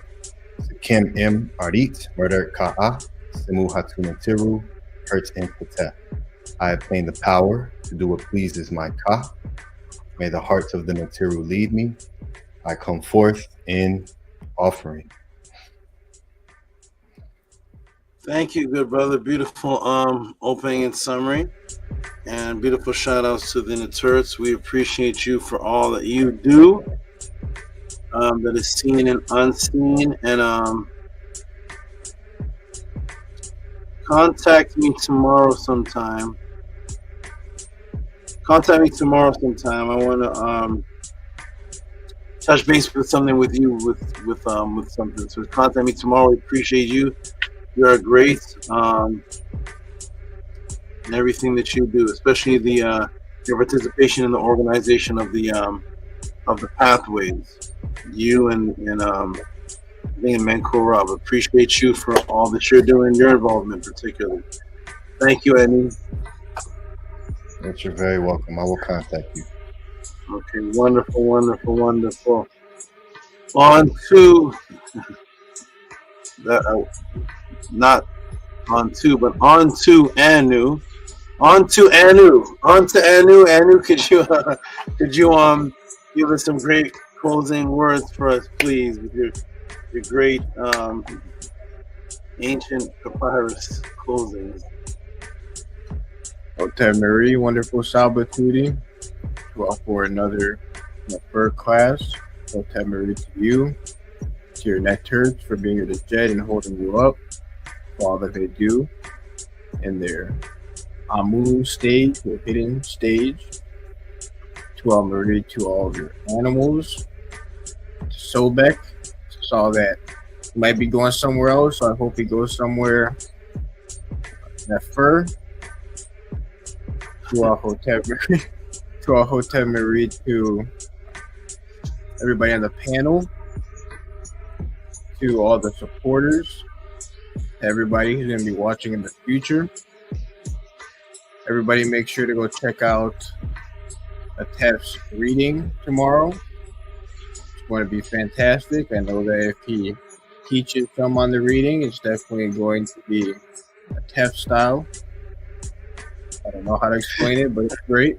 So Kim M. Arit, Murder Ka'a, Simu Hatun Tiru, Hurts and Kuteh. I obtain the power to do what pleases my Ka. May the hearts of the Natiru lead me. I come forth in offering. Thank you, good brother. Beautiful opening and summary. And beautiful shout outs to the Naturits. We appreciate you for all that you do. That is seen and unseen. And contact me tomorrow sometime. I want to touch base with something with you with something. So contact me tomorrow. We appreciate you. You are great. And everything that you do, especially your participation in the organization of the pathways. You and Menko Rob, appreciate you for all that you're doing, your involvement particularly. Thank you, Eddie. You're very welcome. I will contact you. Okay, wonderful, wonderful, wonderful. On to that, not on to, but on to Anu. Anu, could you give us some great closing words for us, please, with your great ancient papyrus closings. Hotel Marie, wonderful Salvatudi. For another NEFER class. Hotel Marie to you, to your Neturds for being your jet and holding you up for all that they do in their Amu stage, or hidden stage. To all Marie, to all of your animals. To Sobek, saw that he might be going somewhere else, so I hope he goes somewhere. NEFER. To our Hotel Marie, to our Hotel Marie, to everybody on the panel, to all the supporters, to everybody who's going to be watching in the future. Everybody make sure to go check out Atef's reading tomorrow. It's going to be fantastic. I know that if he teaches some on the reading, it's definitely going to be Atef style. I don't know how to explain it, but it's great.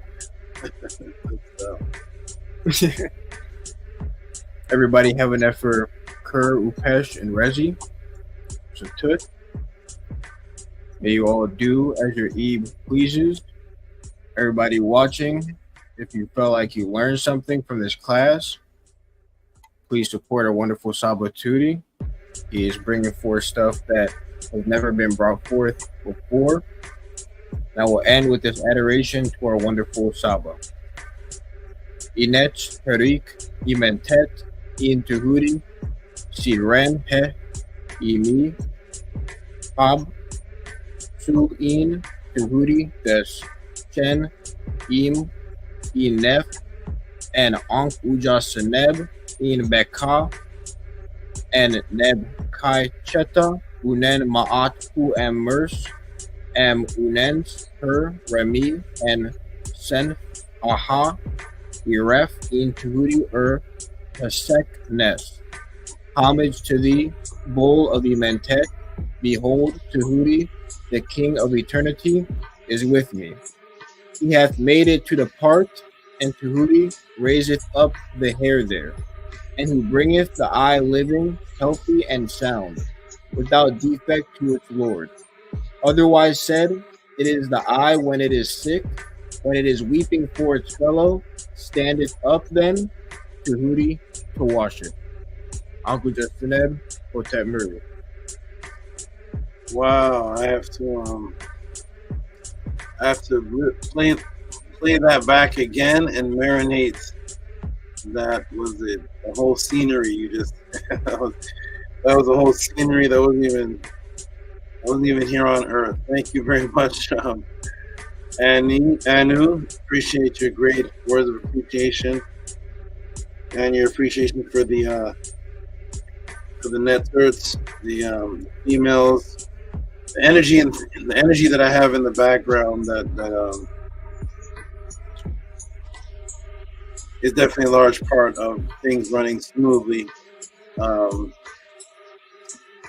Everybody have an effort. Kur, Upesh, and Rezi. Satut. May you all do as your Eve pleases. Everybody watching, if you felt like you learned something from this class, please support our wonderful Sabatudi. He is bringing forth stuff that has never been brought forth before. And I will end with this adoration to our wonderful Saba. Inet, Herik, Imentet, In Tehuti, Siren, He, Imi, Ab, Su, In, Tehuti, Des, Chen, Im, Inef, and Ankh Uja Seneb, In Beka, and Neb Kai Cheta, Unen Ma'at, Hu Am Mers, Am Unens, Her, Remi, and Sen, Aha, Iref, In Tehuti, Hasek, Nes. Homage to thee, Bull of Ementet. Behold, Tehuti, the King of Eternity, is with me. He hath made it to depart, and Tehuti raiseth up the hair there. And he bringeth the eye living, healthy, and sound, without defect to its Lord. Otherwise said, it is the eye when it is sick, when it is weeping for its fellow, standeth up then, Tehuti, to wash it. Uncle Justineb, Hotet Murray. Wow, I have to play that back again and marinate. That was it. The whole scenery you just that was a whole scenery that wasn't even. wasn't even here on Earth. Thank you very much, Anu. Appreciate your great words of appreciation and your appreciation for the networks, the emails, the energy and the energy that I have in the background that is definitely a large part of things running smoothly.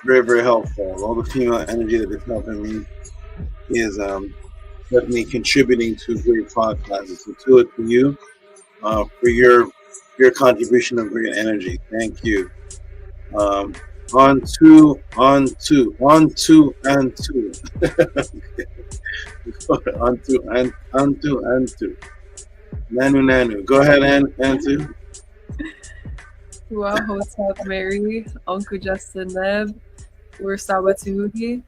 Very, very helpful. All the female energy that is helping me is definitely contributing to great podcasting. So to it for you, for your contribution of great energy. Thank you. On two. on two. Nanu. Go ahead, Antu. Well, Hotep Mary, Uncle Justin Neb, we're SABA Tehuti.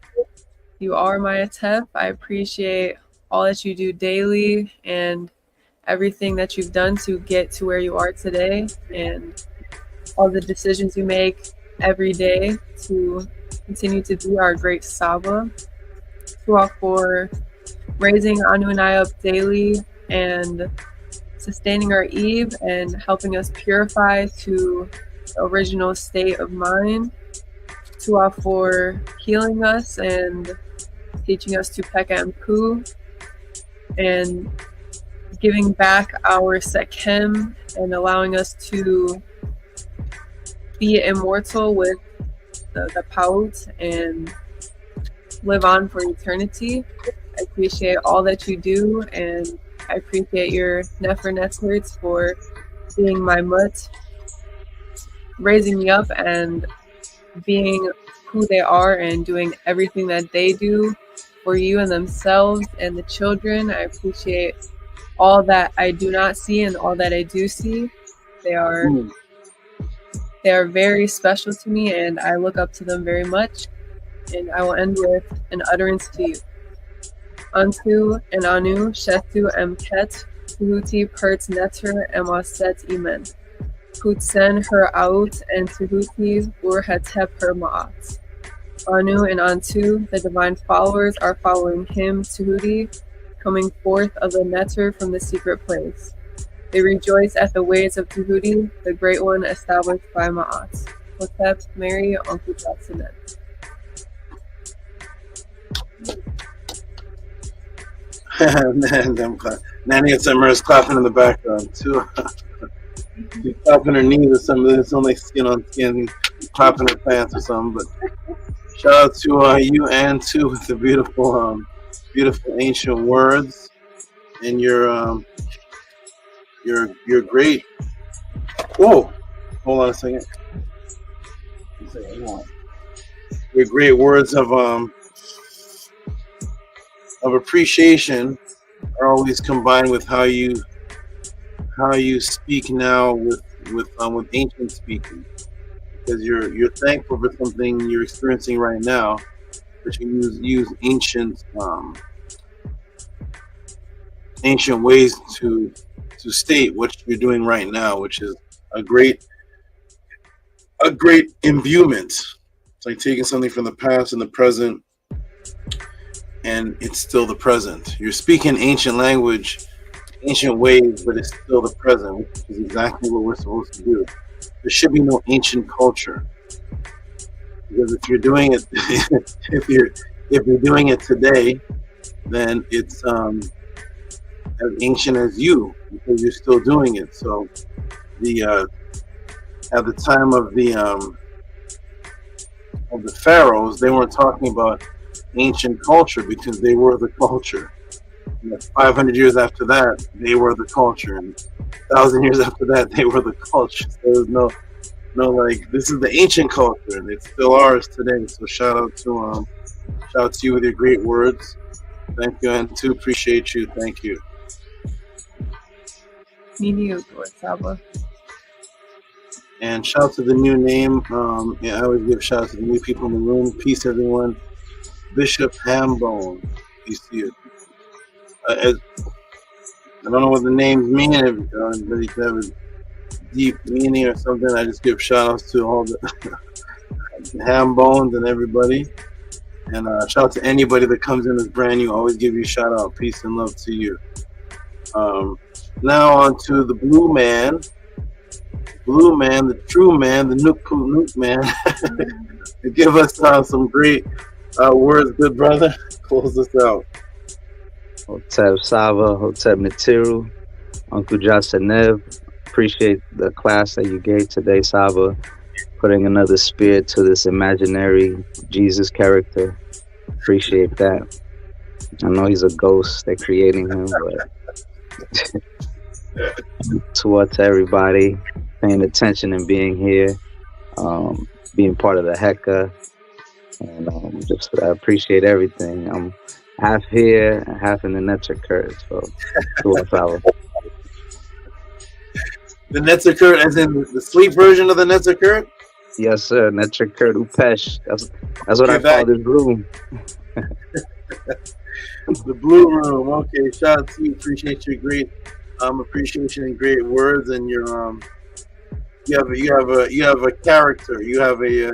You are my Atef. I appreciate all that you do daily and everything that you've done to get to where you are today, and all the decisions you make every day to continue to be our great SABA. For raising Anu and I up daily and sustaining our Eve and helping us purify to the original state of mind. For healing us and teaching us to Peka and Poo and giving back our Sekhem and allowing us to be immortal with the Paut and live on for eternity. I appreciate all that you do, and I appreciate your Nefer Netzwerks for being my Mut, raising me up and being who they are and doing everything that they do for you and themselves and the children. I appreciate all that I do not see and all that I do see. They are very special to me, and I look up to them very much. And I will end with an utterance to you. Unto and Anu, Shetu Emket, Tehuti Perts Netter Auset Imen. Putsen her out and Tehuti ur Hatep her Ma'at. Anu and Antu, the divine followers, are following him, Tehuti, coming forth of the Netter from the secret place. They rejoice at the ways of Tehuti, the great one established by Ma'at. Hotep, Mary, Uncle Jackson. Man, Nani and Summer is clapping in the background too. She's clapping her knees or something. It's only skin on skin, clapping her pants or something. But shout out to you and too with the beautiful, beautiful ancient words and your great. Whoa, hold on a second. Your great words of appreciation are always combined with how you speak now with ancient speaking, because you're thankful for something you're experiencing right now, but you use ancient ways to state what you're doing right now, which is a great imbuement. It's like taking something from the past and the present, and it's still the present. You're speaking ancient language, ancient ways, but it's still the present, which is exactly what we're supposed to do. There should be no ancient culture, because if you're doing it, if you're doing it today, then it's as ancient as you, because you're still doing it. So at the time of the pharaohs, they weren't talking about ancient culture because they were the culture. And 500 years after that, they were the culture, and 1,000 years after that, they were the culture. So there was no like, this is the ancient culture, and it's still ours today. So shout out to you with your great words. Thank you, and to appreciate you. Thank you. And shout out to the new name. I always give shout out to the new people in the room. Peace, everyone. Bishop Hambone. Peace to you. I don't know what the names mean, but you can have a deep meaning or something. I just give shout outs to all the ham bones and everybody. And shout out to anybody that comes in as brand new. Always give you a shout out. Peace and love to you. Now on to the blue man. Blue man, the true man, the nook poo nook man. Give us some great words, good brother. Close us out. Hotep Saba, Hotep Materu, Uncle Jasanev. Appreciate the class that you gave today, Saba. Putting another spirit to this imaginary Jesus character. Appreciate that. I know he's a ghost. They're creating him, but to everybody paying attention and being here, being part of the Heka, and just I appreciate everything. I'm half here and half in the Netzerkurt, so The Netzerkurt, as in the sleep version of the Netzerkurt? Yes, sir. Netzerkurt Upesh. That's what I call this room. The blue room. Okay, shout out to you. Appreciate your great appreciation and great words, and your you have a character. You have a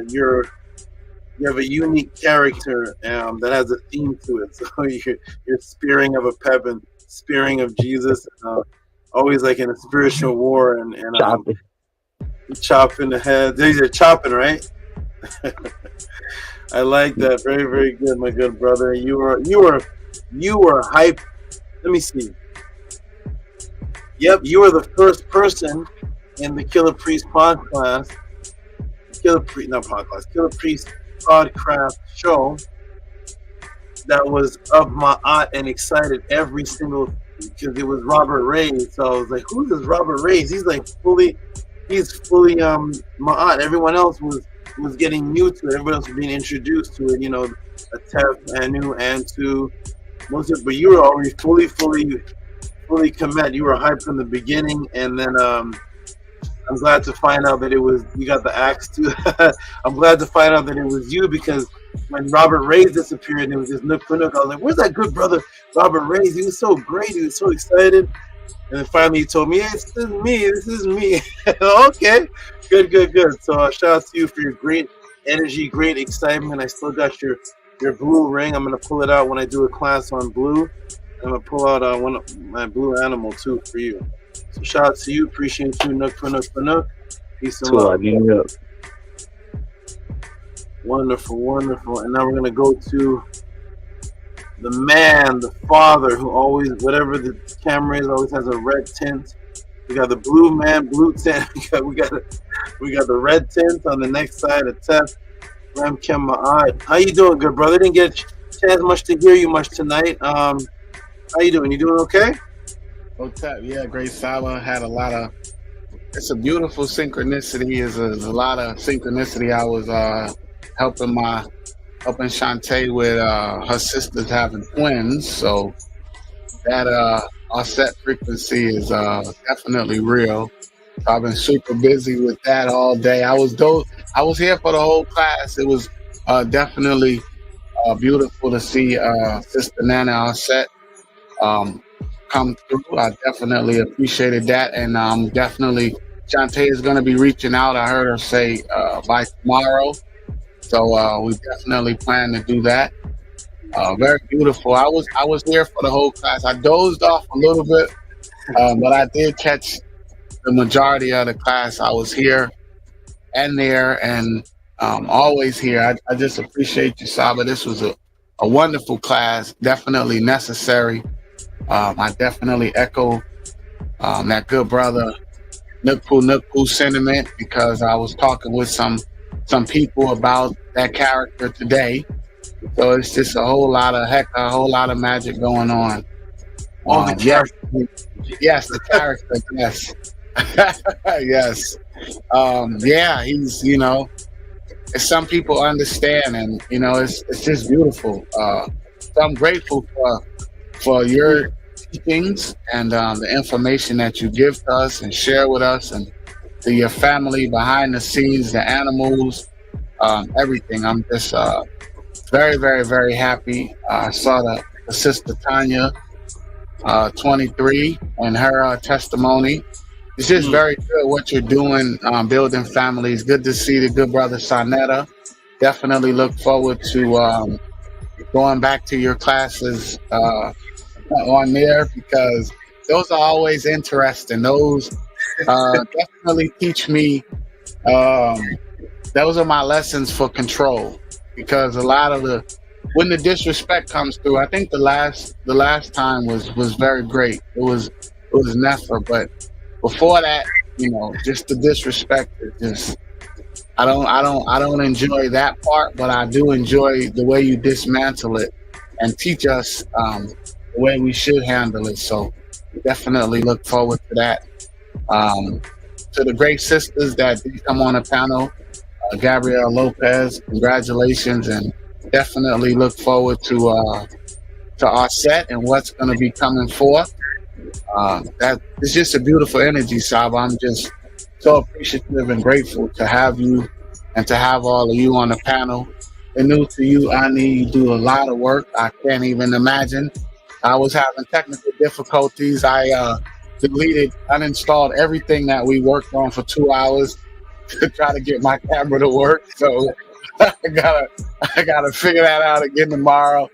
unique character that has a theme to it. So you're spearing of a Pebin, spearing of Jesus, always like in a spiritual war and chopping the head. These are chopping, right? I like that. Very, very good, my good brother. You were hype. Let me see. Yep, you were the first person in the Killer Priest podcast. Killer Priest podcast show that was of Ma'at and excited every single, because it was Robert Reyes. So I was like, who's this Robert Reyes? He's fully Ma'at. Everyone else was getting new to it. Everyone else was being introduced to it. You know, Atef, Anu, Antu, most of it. But you were already fully committed. You were hyped from the beginning, and then I'm glad to find out that it was you got the axe too. I'm glad to find out that it was you, because when Robert Reyes disappeared and it was just Nook Panook, I was like, where's that good brother Robert Reyes? He was so great. He was so excited. And then finally he told me, hey, this is me. Okay, good. So shout out to you for your great energy, great excitement. I still got your blue ring. I'm going to pull it out when I do a class on blue. I'm going to pull out one of my blue animal too for you. So shout out to you. Appreciate you. Nook Panook. Peace and love. Wonderful. And now we're going to go to the man, the father, who always, whatever the camera is, always has a red tint. We got the blue man, blue tint. We got the red tint on the next side of Tef. Ram Kem Ma'at. How you doing, good brother? Didn't get a chance much to hear you much tonight. How you doing? You doing okay? Hotep, yeah, great Saba. Had a lot of. It's a beautiful synchronicity. There's a lot of synchronicity. I was helping Shantae with her sisters having twins, so that Auset frequency is definitely real. So I've been super busy with that all day. I was here for the whole class. It was definitely beautiful to see Sister Nana Auset come through. I definitely appreciated that, and definitely Shantae is going to be reaching out. I heard her say by tomorrow. So we definitely plan to do that. Very beautiful. I was here for the whole class. I dozed off a little bit, but I did catch the majority of the class. I was here and there, and always here. I just appreciate you, Saba. This was a wonderful class. Definitely necessary. I definitely echo that good brother Nookpoo sentiment, because I was talking with some people about that character today. So it's just a whole lot of magic going on. Yes, the character, yes. Yes. Yeah, he's, some people understand, and it's just beautiful. So I'm grateful for your teachings and the information that you give to us and share with us, and to your family behind the scenes, the animals, everything. I'm just very, very, very happy. I saw the sister Tanya, 23, and her testimony. It's just very good what you're doing, building families. Good to see the good brother Sanetta. Definitely look forward to going back to your classes on there, because those are always interesting. Those definitely teach me. Those are my lessons for control, because a lot of when the disrespect comes through, I think the last time was very great. It was NEFER, but before that, just the disrespect. I don't enjoy that part, but I do enjoy the way you dismantle it and teach us the way we should handle it. So definitely look forward to that. To the great sisters that did come on the panel, Gabrielle Lopez, congratulations, and definitely look forward to Auset and what's going to be coming forth. That it's just a beautiful energy, Saba. I'm just so appreciative and grateful to have you and to have all of you on the panel. And new to you, Ani, you do a lot of work. I can't even imagine. I was having technical difficulties. I uninstalled everything that we worked on for 2 hours to try to get my camera to work. So I gotta figure that out again tomorrow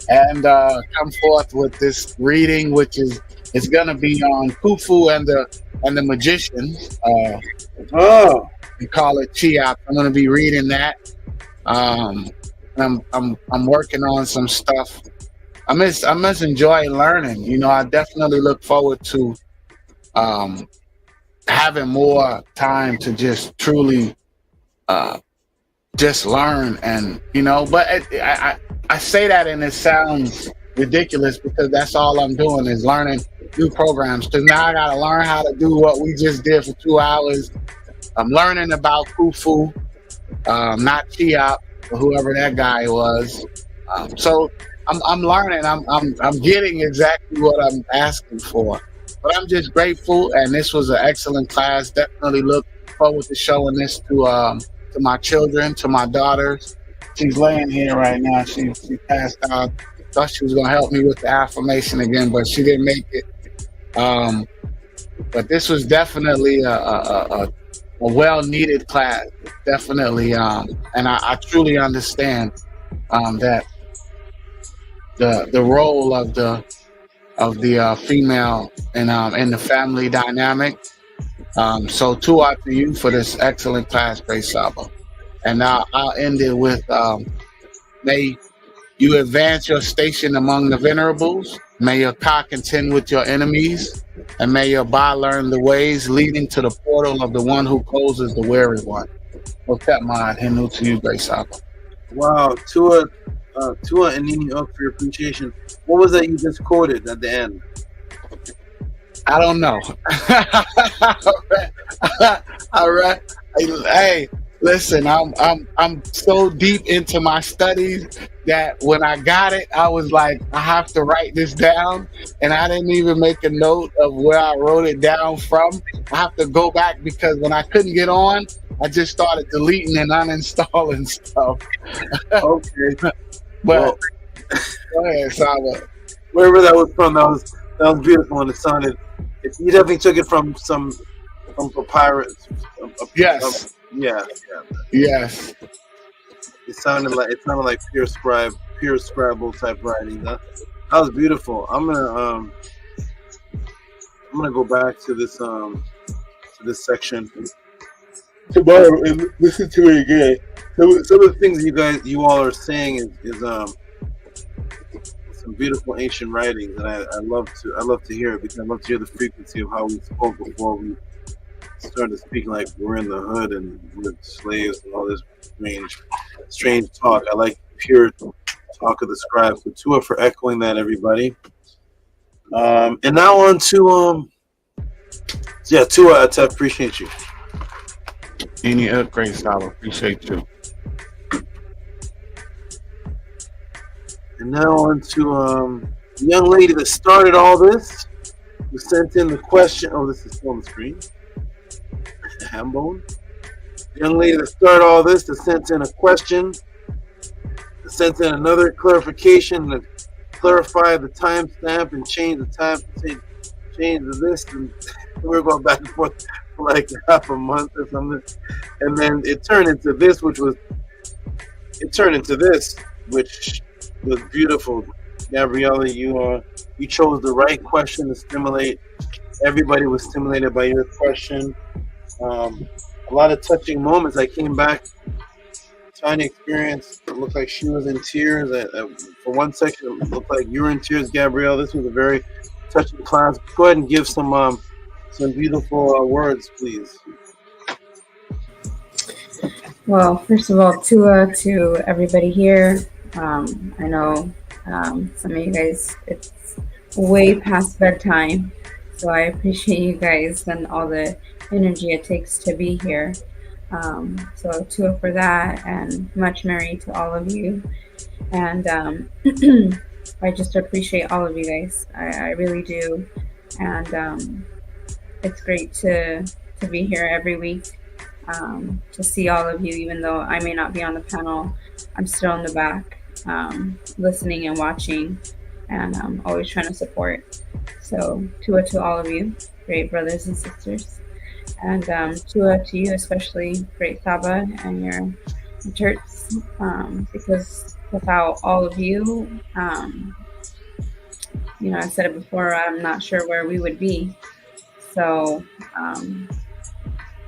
and come forth with this reading, which is it's gonna be on Khufu and the Magicians. We call it Chiap. I'm gonna be reading that. I'm working on some stuff. I miss enjoying learning. I definitely look forward to having more time to just truly just learn. And but I say that and it sounds ridiculous, because that's all I'm doing is learning new programs, because now I gotta learn how to do what we just did for 2 hours. I'm learning about Khufu, not Chiap, or whoever that guy was. So I'm learning. I'm getting exactly what I'm asking for. But I'm just grateful, and this was an excellent class. Definitely look forward to showing this to my children, to my daughters. She's laying here right now. She passed out. Thought she was gonna help me with the affirmation again, but she didn't make it. But this was definitely a well-needed class, definitely. And I truly understand that the role of the female in the family dynamic. So to you for this excellent class, Grace Saba. And now I'll end it with may you advance your station among the venerables. May your Ka contend with your enemies. And may your Ba learn the ways leading to the portal of the one who closes the weary one. What's that, mind? Henu to you, Grace Saba. Wow, Tua and Nini up for your appreciation. What was that you just quoted at the end? I don't know. All right. Hey, listen, I'm so deep into my studies that when I got it, I was like, I have to write this down, and I didn't even make a note of where I wrote it down from. I have to go back, because when I couldn't get on, I just started deleting and uninstalling stuff. Okay. But go ahead, Saba. Wherever that was from, that was beautiful, and it sounded. You definitely took it from papyrus. Yes. Yeah. Yes. It sounded like pure scribble type writing. That was beautiful. I'm gonna go back to this section tomorrow and listen to it again. Some of the things you all are saying is some beautiful ancient writings, and I love to hear it, because I love to hear the frequency of how we spoke before we started speaking like we're in the hood and we're slaves and all this strange talk. I like pure talk of the scribes. So Tua for echoing that, everybody. And now on to Tua, I appreciate you. Any great style, appreciate you. And now on to the young lady that started all this, who sent in the question. Oh, this is still on the screen. Hambone. The young lady that started all this, that sent in a question, that sent in another clarification to clarify the timestamp and change the time, change the list, and we're going back and forth for like half a month or something. And then it turned into this, which It was beautiful, Gabriela. You chose the right question to stimulate. Everybody was stimulated by your question. A lot of touching moments. I came back, trying to experience. It looked like she was in tears. For one section, it looked like you were in tears, Gabrielle. This was a very touching class. Go ahead and give some beautiful words, please. Well, first of all, to everybody here. I know some of you guys, it's way past bedtime, so I appreciate you guys and all the energy it takes to be here. So Tua for that, and much merry to all of you. And I just appreciate all of you guys. I really do. And it's great to be here every week, to see all of you, even though I may not be on the panel. I'm still in the back, listening and watching, and always trying to support. So Tua to all of you, great brothers and sisters. And Tua to you, especially great SABA and your church, because without all of you, you know, I said it before, I'm not sure where we would be. So,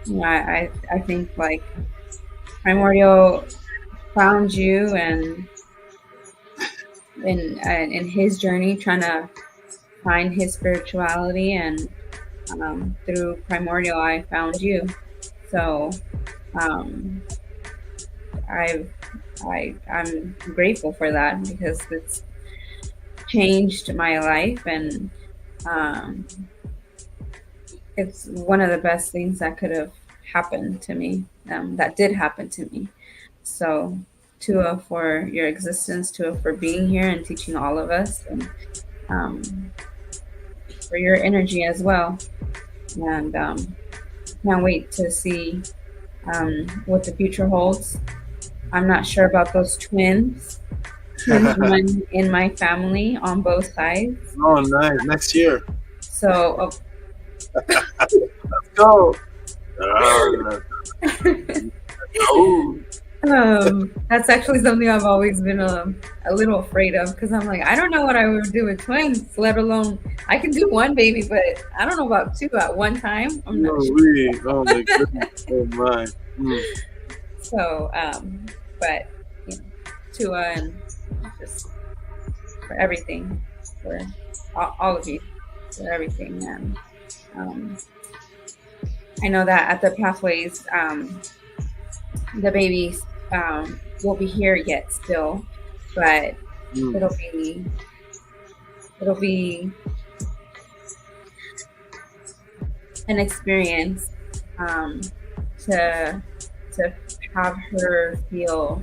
you know, I think like Primordial found you, and in his journey, trying to find his spirituality, and through Primordial, I found you. So, I'm grateful for that, because it's changed my life, and it's one of the best things that could have happened to me, that did happen to me. So Tua for your existence, Tua for being here and teaching all of us, and for your energy as well. And can't wait to see what the future holds. I'm not sure about those twins in my family on both sides. Oh, nice. Next year. So let's go. That's actually something I've always been a little afraid of, because I'm like, I don't know what I would do with twins, let alone I can do one baby, but I don't know about two at one time. I'm not sure. Oh my goodness. Oh my. So, but you know, Tua, and just for everything, for all of you, for everything. And I know that at the Pathways, the babies won't be here yet still, but it'll be an experience to have her feel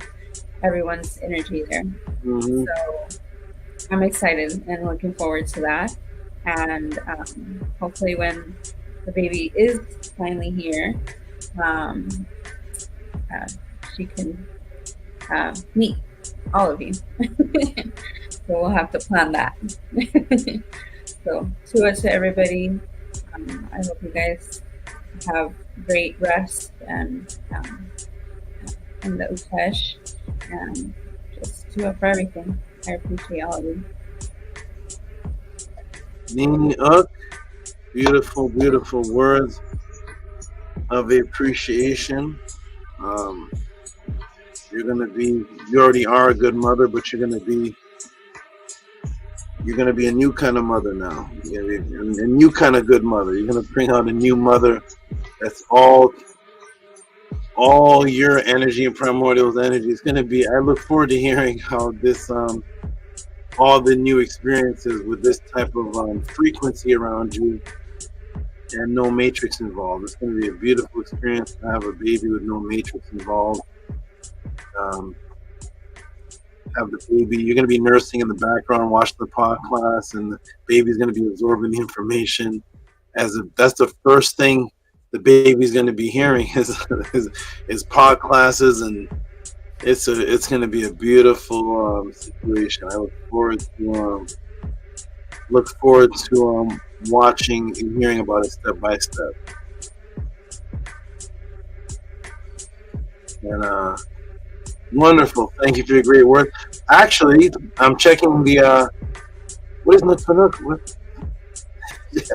everyone's energy there. So I'm excited and looking forward to that. And hopefully when the baby is finally here, she can meet all of you. So we'll have to plan that. So to everybody, I hope you guys have great rest and the Utesh, and just for everything. I appreciate all of you. Nini beautiful, beautiful words of appreciation. You already are a good mother, but you're gonna be a new kind of mother now. You're gonna be a new kind of good mother. You're gonna bring out a new mother that's all your energy and Primordial's energy. It's gonna be. I look forward to hearing how this all the new experiences with this type of frequency around you and no matrix involved. It's going to be a beautiful experience to have a baby with no matrix involved. Have the baby, you're going to be nursing in the background, watching the pod class, and the baby's going to be absorbing the information. That's the first thing the baby's going to be hearing is pod classes, and it's going to be a beautiful situation. I look forward to watching and hearing about it step by step. And wonderful. Thank you for your great work. Actually, I'm checking the. What is Nook for Nook? What? Yes.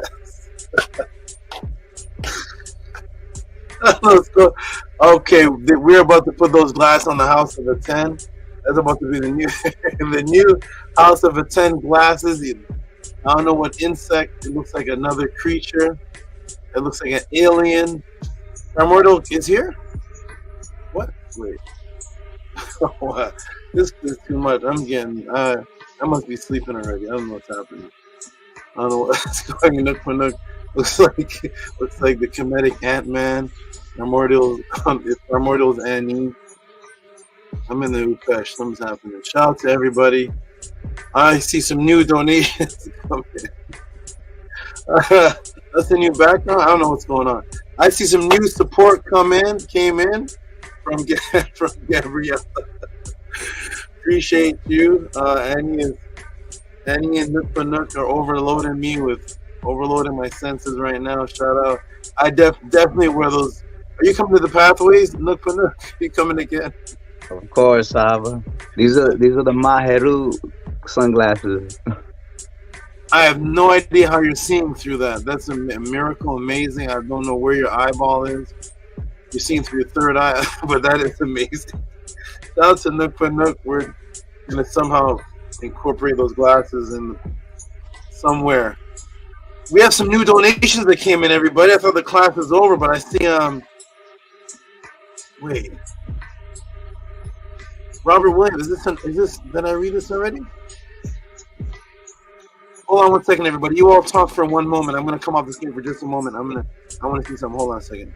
Let's go. Okay, we're about to put those glasses on the House of a 10. That's about to be the new the new House of a 10 glasses. I don't know what insect. It looks like another creature. It looks like an alien. Primordial is here? What? Wait. What? This is too much. I'm getting. I must be sleeping already. I don't know what's happening. I don't know what's going on. Nook for Nook looks like the comedic Ant-Man. Primordial's Annie. I'm in the Upesh. Something's happening. Shout out to everybody. I see some new donations coming in. That's a new background. I don't know what's going on. I see some new support came in from Gabriela. Appreciate you. Annie and Nook for Nook are overloading my senses right now. Shout out. I definitely wear those. Are you coming to the pathways, Nook for Nook? You coming again? Of course, Saba. These are the HERU sunglasses. I have no idea how you're seeing through that. That's a miracle, amazing. I don't know where your eyeball is. You're seeing through your third eye, but that is amazing. Shout out to Nook for Nook. We're gonna somehow incorporate those glasses in somewhere. We have some new donations that came in, everybody. I thought the class was over, but I see wait. Robert Williams, is this did I read this already? Hold on 1 second, everybody. You all talk for 1 moment. I'm gonna come off the screen for just a moment. I wanna see something. Hold on a second.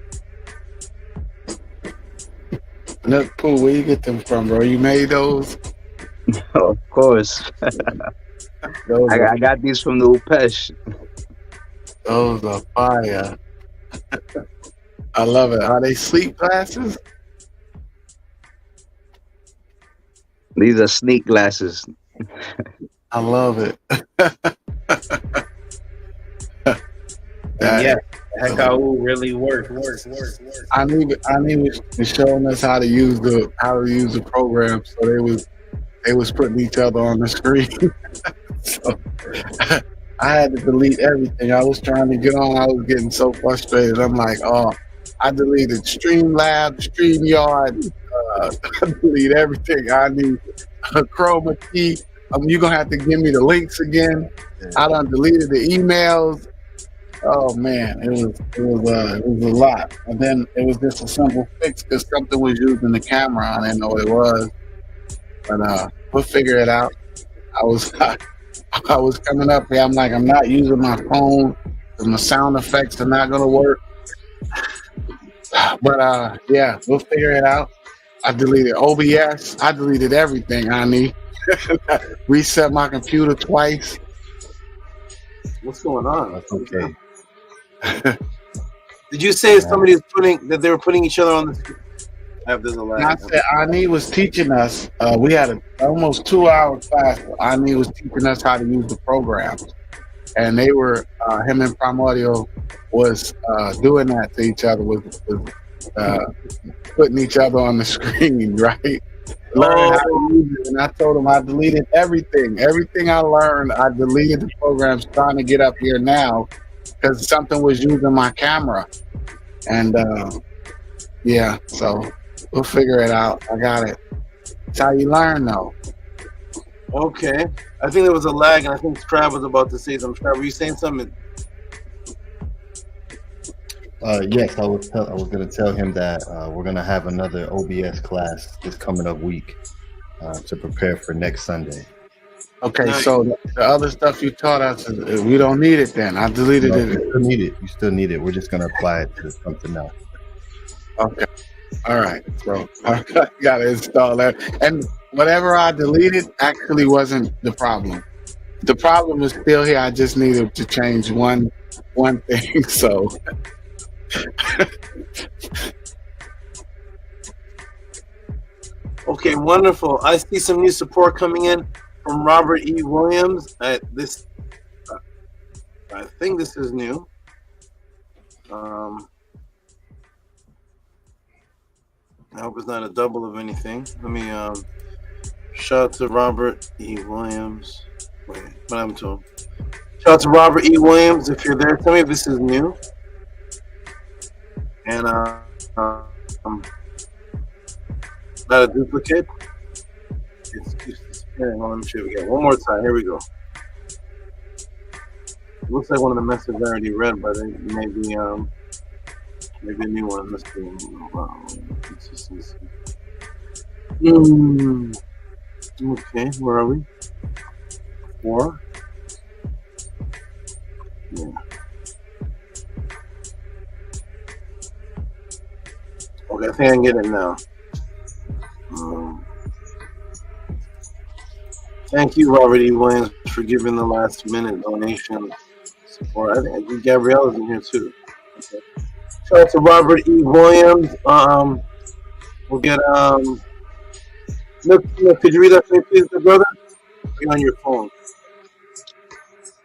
Nook Pooh, where you get them from, bro? You made those? Of course. I got these from the Upesh. Those are fire. I love it. Are they sleep glasses? These are sneak glasses. I love it. Yeah, HERU really works. I need was showing us how to use the program, so they was putting each other on the screen. So I had to delete everything. I was trying to get on. I was getting so frustrated. I'm like, oh, I deleted Streamlabs, StreamYard. I delete everything. I need a Chroma key. You're gonna have to give me the links again. I done deleted the emails. Oh man, it was a lot. And then it was just a simple fix because something was using the camera. I didn't know what it was, but we'll figure it out. I was coming up here. I'm like, I'm not using my phone because my sound effects are not gonna work. But yeah, we'll figure it out. I deleted OBS. I deleted everything, honey. Reset my computer twice. What's going on? That's okay. Did you say somebody was they were putting each other on the screen? There's a lag. I said Ani was teaching us. We had an almost 2-hour class. Ani was teaching us how to use the programs, and they were him and Primordial was doing that to each other, was putting each other on the screen, right? Learning how to use it. And I told him I deleted everything. Everything I learned, I deleted the programs trying to get up here now because something was using my camera. And yeah, so we'll figure it out. I got it. It's how you learn, though. Okay. I think there was a lag, and I think Trav was about to say something. Trav, were you saying something? Yes, I was going to tell him that we're going to have another OBS class this coming up week to prepare for next Sunday. Okay, so the other stuff you taught us, we don't need it then. I deleted it. You still need it. You still need it. We're just going to apply it to something else. Okay. All right. So I got to install that. And whatever I deleted actually wasn't the problem. The problem is still here. I just needed to change one thing. So. Okay, wonderful. I see some new support coming in from Robert E. Williams. I think this is new. I hope it's not a double of anything. Let me Shout out to Robert E. Williams. Wait, what happened to him? Shout out to Robert E. Williams. If you're there, tell me if this is new. And not a duplicate. It keeps disappearing. Let me see if we get one more time. Here we go. It looks like one of the messages I already read, but it may be maybe a new one. Let's see. Okay, where are we? 4. Yeah. Okay, I think I can get it now. Thank you, Robert E. Williams, for giving the last minute donation support. I think Gabriella's in here too. Okay. Shout out to Robert E. Williams. We'll get look, could you read that for me, please, brother? Are you on your phone?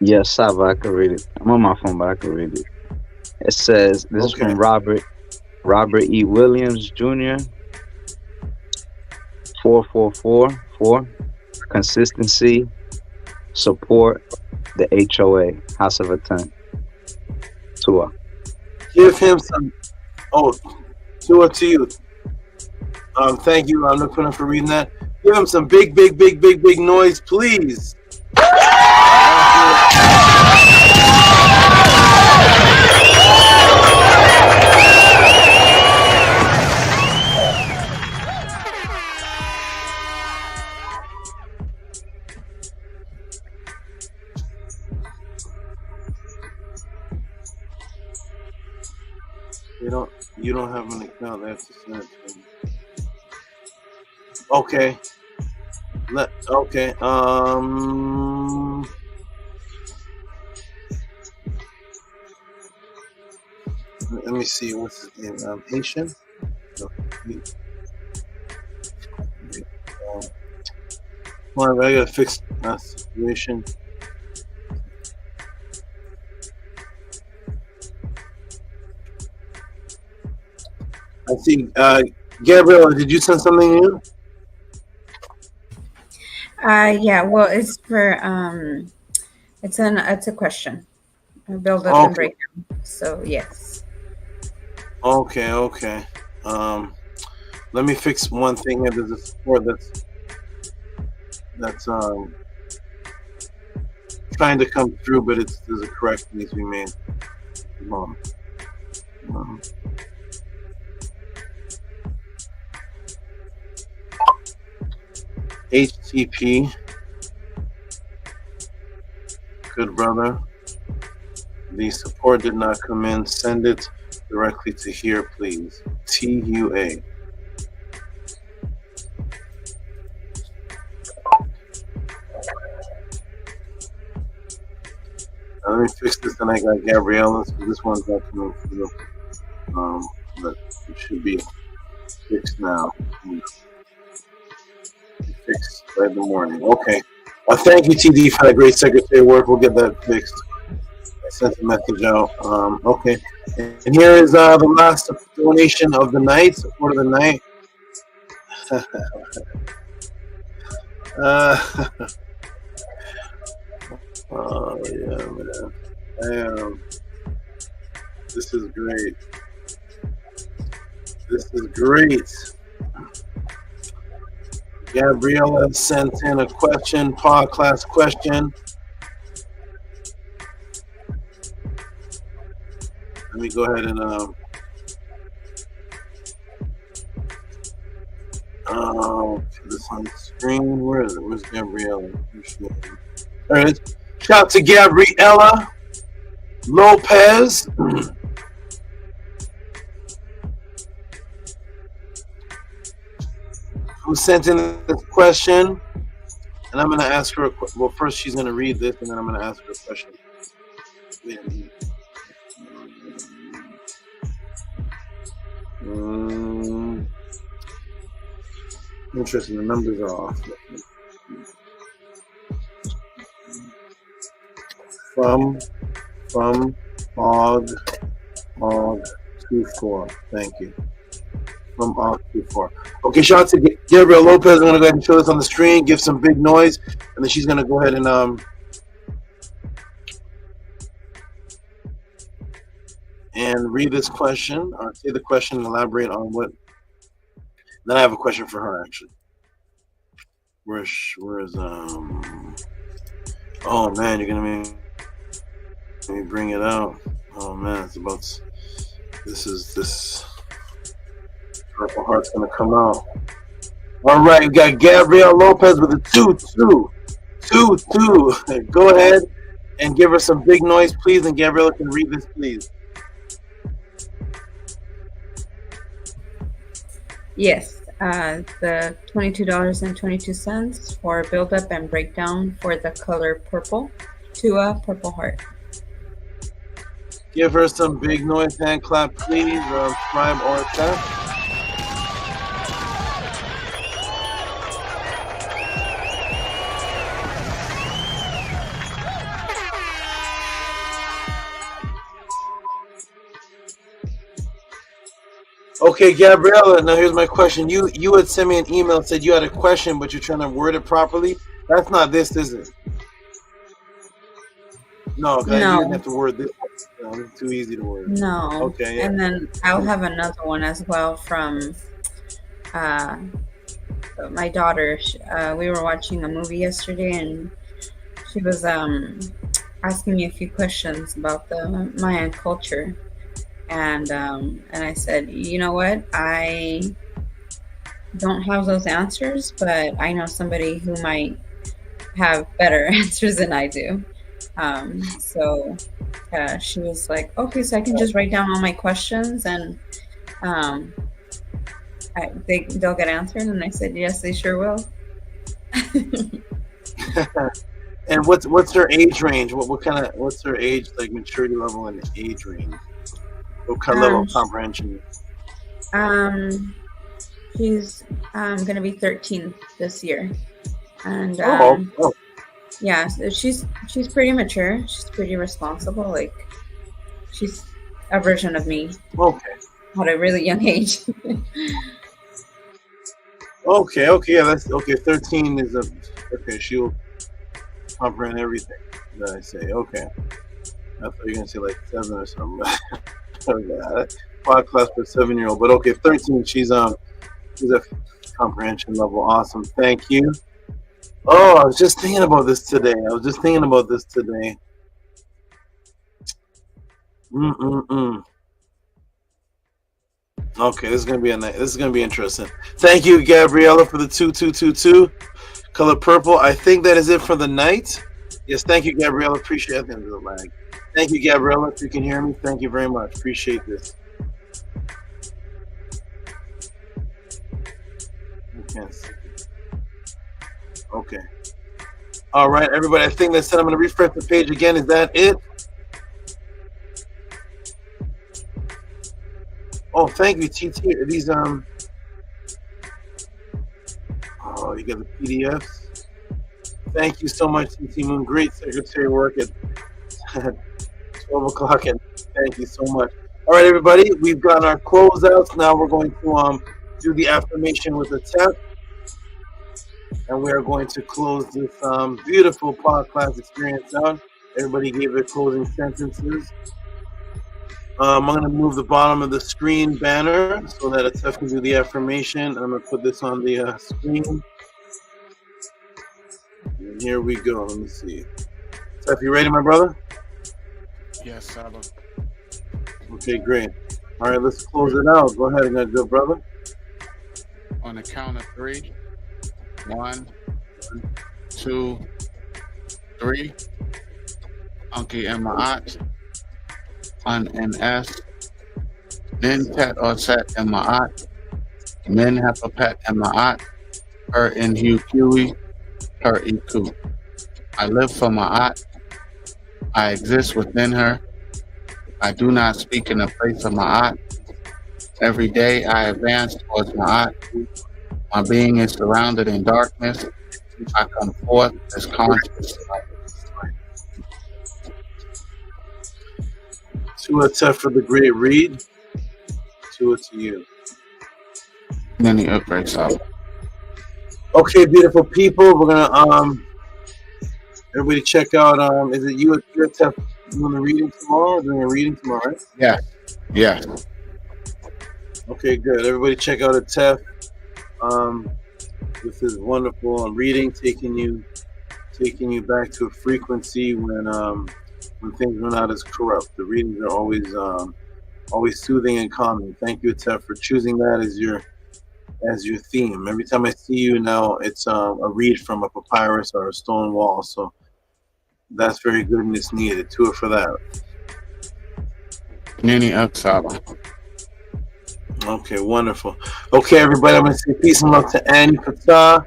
Yes, SABA, I can read it. I'm on my phone, but I can read it. It says, this is from Robert E. Williams Jr. 4444. Consistency, support the HOA, House of Atton. Tua. Give him some. Oh, Tua to you. Thank you, Nukuna, for reading that. Give him some big noise, please. You don't have an account. They have to send it to me. Okay. Okay. Let me see. What's his name? Haitian. Come on, I gotta fix that situation. I see. Gabriela, did you send something new? Yeah. Well, it's for it's a question, a build up and breakdown. So yes. Okay. Let me fix one thing here. There's a support that's trying to come through, but there's a correction needs to be made. HTTP. Good brother. The support did not come in. Send it directly to here, please. TUA. Let me fix this, and I got Gabriela's. This one's not coming through. But it should be fixed now. Fixed by the morning. Okay. Thank you, TD, for that great secretary work. We'll get that fixed. I sent the message out. Okay. And here is the last donation of the night, support of the night. Oh, yeah, man. Damn. This is great. This is great. Gabriela sent in a question, podcast question. Let me go ahead and put this on the screen. Where is it? Where's Gabriela? There it is. Shout out to Gabriela Lopez. Who sent in this question, and I'm going to ask her. Well, first she's going to read this, and then I'm going to ask her a question. Interesting. The numbers are off. From Og 24. Thank you. from Q4. Okay, shout out to Gabriel Lopez. I'm gonna go ahead and show this on the screen, give some big noise, and then she's gonna go ahead and read this question, or say the question and elaborate on what. Then I have a question for her actually. Where's oh man, you're gonna make me bring it out. Oh man, it's about this purple heart's gonna come out. All right, we got Gabrielle Lopez with a 2-2. Go ahead and give her some big noise, please, and Gabriella can read this, please. Yes, the $22.22 for build-up and breakdown for the color purple to a purple heart. Give her some big noise, hand clap, please, or subscribe or tap. Okay, Gabriella, now here's my question. You had sent me an email, said you had a question, but you're trying to word it properly. That's not this, is it? No, you didn't have to word this. No, it's too easy to word. No. Okay, yeah. And then I'll have another one as well from my daughter. We were watching a movie yesterday, and she was asking me a few questions about the Mayan culture. And I said, you know what? I don't have those answers, but I know somebody who might have better answers than I do. So she was like, okay, so I can just write down all my questions and they'll get answered. And I said, yes, they sure will. And what's her age range? What's her age, like maturity level and age range? What kind of level of comprehension? She's gonna be 13 this year, and yeah, so she's pretty mature. She's pretty responsible. Like, she's a version of me. Okay. At a really young age. Okay, yeah, that's okay. 13 is okay. She'll comprehend everything that I say. Okay, I thought you were gonna say like 7 or something. Podcast for 7-year-old, but okay, 13. She's a comprehension level. Awesome, thank you. Oh, I was just thinking about this today. Okay, this is gonna be interesting. Thank you, Gabriella, for the 2222 color purple. I think that is it for the night. Yes, thank you, Gabriella. Appreciate it. End of the lag. Thank you, Gabriella. If you can hear me, thank you very much. Appreciate this. Okay. All right, everybody. I think that's it. I'm going to refresh the page again. Is that it? Oh, thank you, TT. Are these oh, you got the PDFs. Thank you so much, TT Moon. Great secretary work at 12 o'clock, and thank you so much. All right, everybody, we've got our closeouts. Now we're going to do the affirmation with a tap, and we are going to close this beautiful podcast experience out. Everybody gave their closing sentences. I'm going to move the bottom of the screen banner so that Atef can do the affirmation. I'm going to put this on the screen. And here we go. Let me see. Atef, you ready, my brother? Yes, SABA. Okay, great. All right, let's close it out. Go ahead, good brother. On the count of 3. 1, 2, 3. Unki and Ma'at. Un and S. Nin Tet Auset and Ma'at. Min Hepapet and Ma'at. Her in Hu Kiwi. Her Iku. I live for Ma'at. I exist within her. I do not speak in the place of Ma'at. Every day I advance towards Ma'at. My being is surrounded in darkness. I come forth as conscious. To Atef for the great read. To it to you. Nani up, great Saba. Okay, beautiful people. We're gonna everybody check out is it you Tef doing a reading tomorrow? Doing a reading tomorrow, right? Yeah. Yeah. Okay, good. Everybody check out Tef. This is wonderful reading, taking you back to a frequency when things are not as corrupt. The readings are always soothing and calming. Thank you, Tef, for choosing that as your theme. Every time I see you now, it's a read from a papyrus or a stone wall. So that's very good and it's needed. To it for that. Nani up, Saba. Okay, wonderful. Okay, everybody, I'm going to say peace and love to Annie Pata.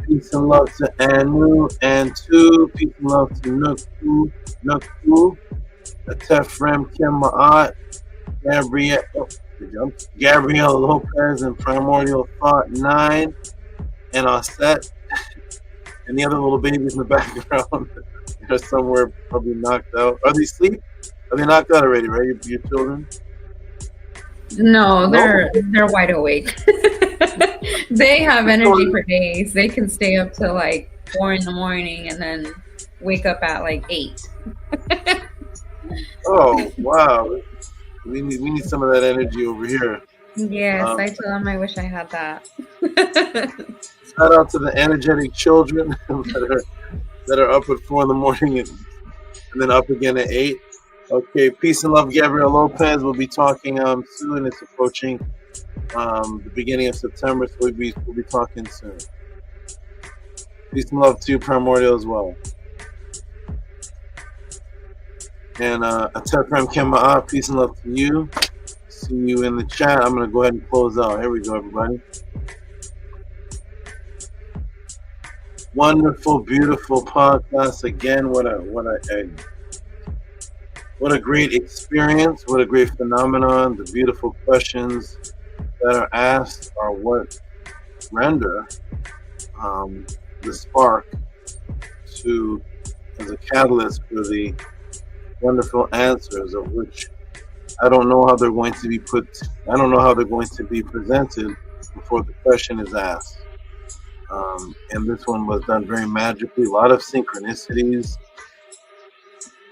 Peace and love to Anu and two. Peace and love to Nuku, Tefrem Kim Ma'at, Gabrielle Lopez and Primordial Thought 9, and Auset, and the other little babies in the background. They're somewhere probably knocked out. Are they asleep? Are they knocked out already, right? Your children? No, they're wide awake. They have energy for days. They can stay up till like 4 in the morning and then wake up at like 8. Oh wow! We need some of that energy over here. Yes, I told them I wish I had that. Shout out to the energetic children that are up at 4 in the morning and then up again at 8. Okay, peace and love, Gabriel Lopez. We'll be talking soon. It's approaching the beginning of September, so we'll be talking soon. Peace and love to you, Primordial, as well. And Atefrem Kema'a, peace and love to you. See you in the chat. I'm gonna go ahead and close out. Here we go, everybody. Wonderful, beautiful podcast again. What a great experience, what a great phenomenon. The beautiful questions that are asked are what render the spark as a catalyst for the wonderful answers, of which I don't know how they're going to be presented before the question is asked. And this one was done very magically, a lot of synchronicities.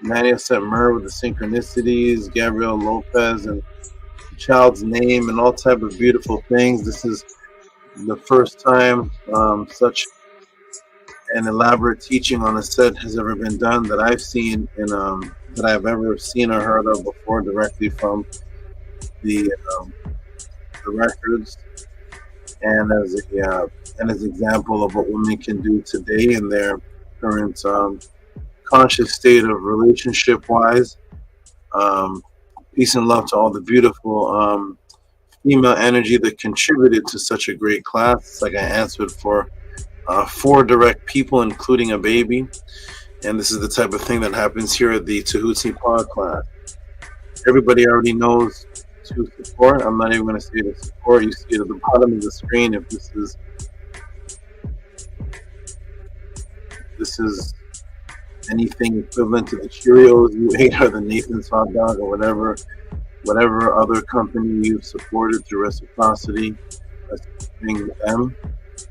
Nadia Setmer with the synchronicities, Gabriel Lopez and the child's name and all type of beautiful things. This is the first time such an elaborate teaching on a set has ever been done that I've seen that I've ever seen or heard of before directly from the records, and as an example of what women can do today in their current conscious state of relationship wise. Peace and love to all the beautiful female energy that contributed to such a great class. It's like I answered for 4 direct people, including a baby. And this is the type of thing that happens here at the Tehuti pod class. Everybody already knows to support. I'm not even going to say to support. You see it at the bottom of the screen. If this is anything equivalent to the Cheerios you ate or the Nathan's hot dog or whatever other company you've supported through reciprocity, supporting them.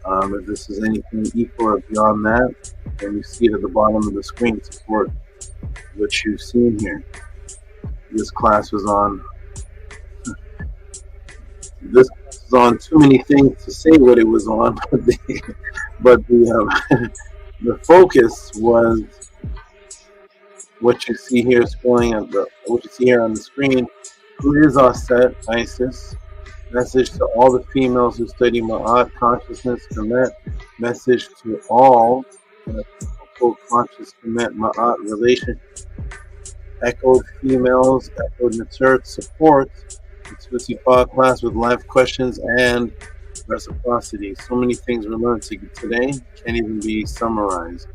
If this is anything equal or beyond that, then you see it at the bottom of the screen. Support what you've seen here. This class was on. This class was on too many things to say what it was on, but the focus was what you see here scrolling at what you see here on the screen. Who is Auset, Isis? Message to all the females who study Ma'at consciousness commit. Message to all conscious commit Ma'at relationship. Echoed females, echoed Natur support the Tutsi podcast with live questions and reciprocity. So many things we learned today can't even be summarized.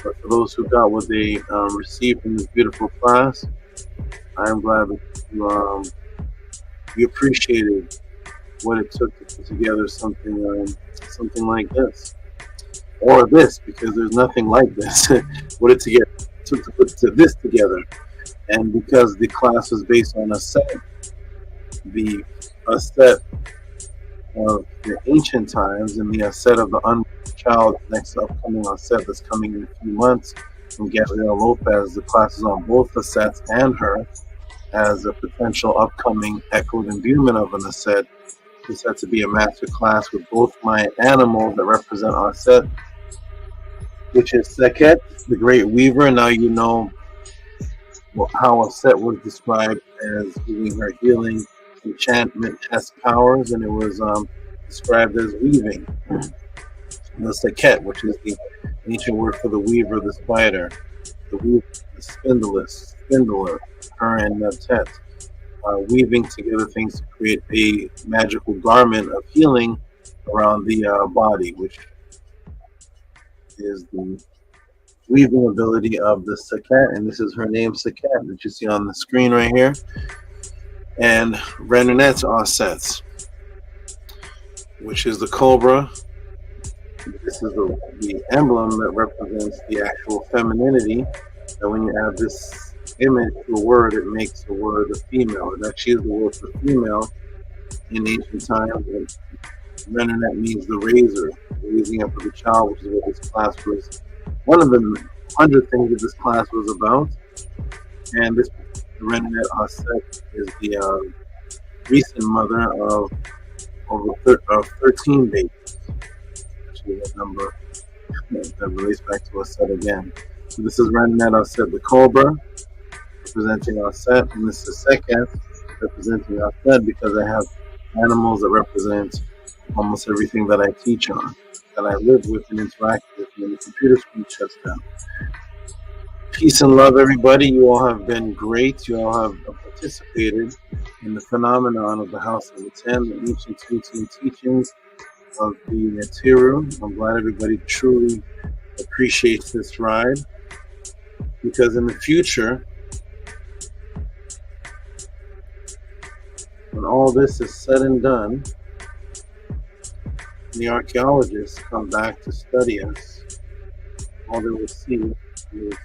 But for those who got what they received from this beautiful class, I'm glad that you appreciated what it took to put together something like this, or this, because there's nothing like this. What it took to put this together, and because the class was based on a set, of the ancient times and the Auset of the unborn child, next upcoming Auset that's coming in a few months from Gabriela Lopez. The class is on both Auset and her as a potential upcoming echoed imbuement of an Auset. This had to be a master class with both my animals that represent Auset, which is Seket, the great weaver. Now you know how Auset was described as giving her healing, enchantment, chest powers, and it was described as weaving. The Seket, which is the ancient word for the weaver, the spider, the weaver, the spindler, her and Tet, weaving together things to create a magical garment of healing around the body, which is the weaving ability of the Seket, and this is her name, Seket, that you see on the screen right here. And Renanet's Auset's, which is the cobra. This is the emblem that represents the actual femininity. That when you add this image to a word, it makes the word a female. It actually is the word for female in ancient times. And Renanet means the raiser, raising up of the child, which is what this class was. One of the 100 things that this class was about. And this Renanet Auset is the recent mother of 13 babies. Actually, that number that relates back to Auset again. So this is Renanet Auset, the cobra, representing Auset, and this is Seket, representing Auset, because I have animals that represent almost everything that I teach on, that I live with and interact with when the computer screen shuts down. Peace and love, everybody. You all have been great. You all have participated in the phenomenon of the House of the Ten, the ancient Tehuti teachings of the ETYMOLOGY. I'm glad everybody truly appreciates this ride, because in the future, when all this is said and done, the archaeologists come back to study us, all they will see is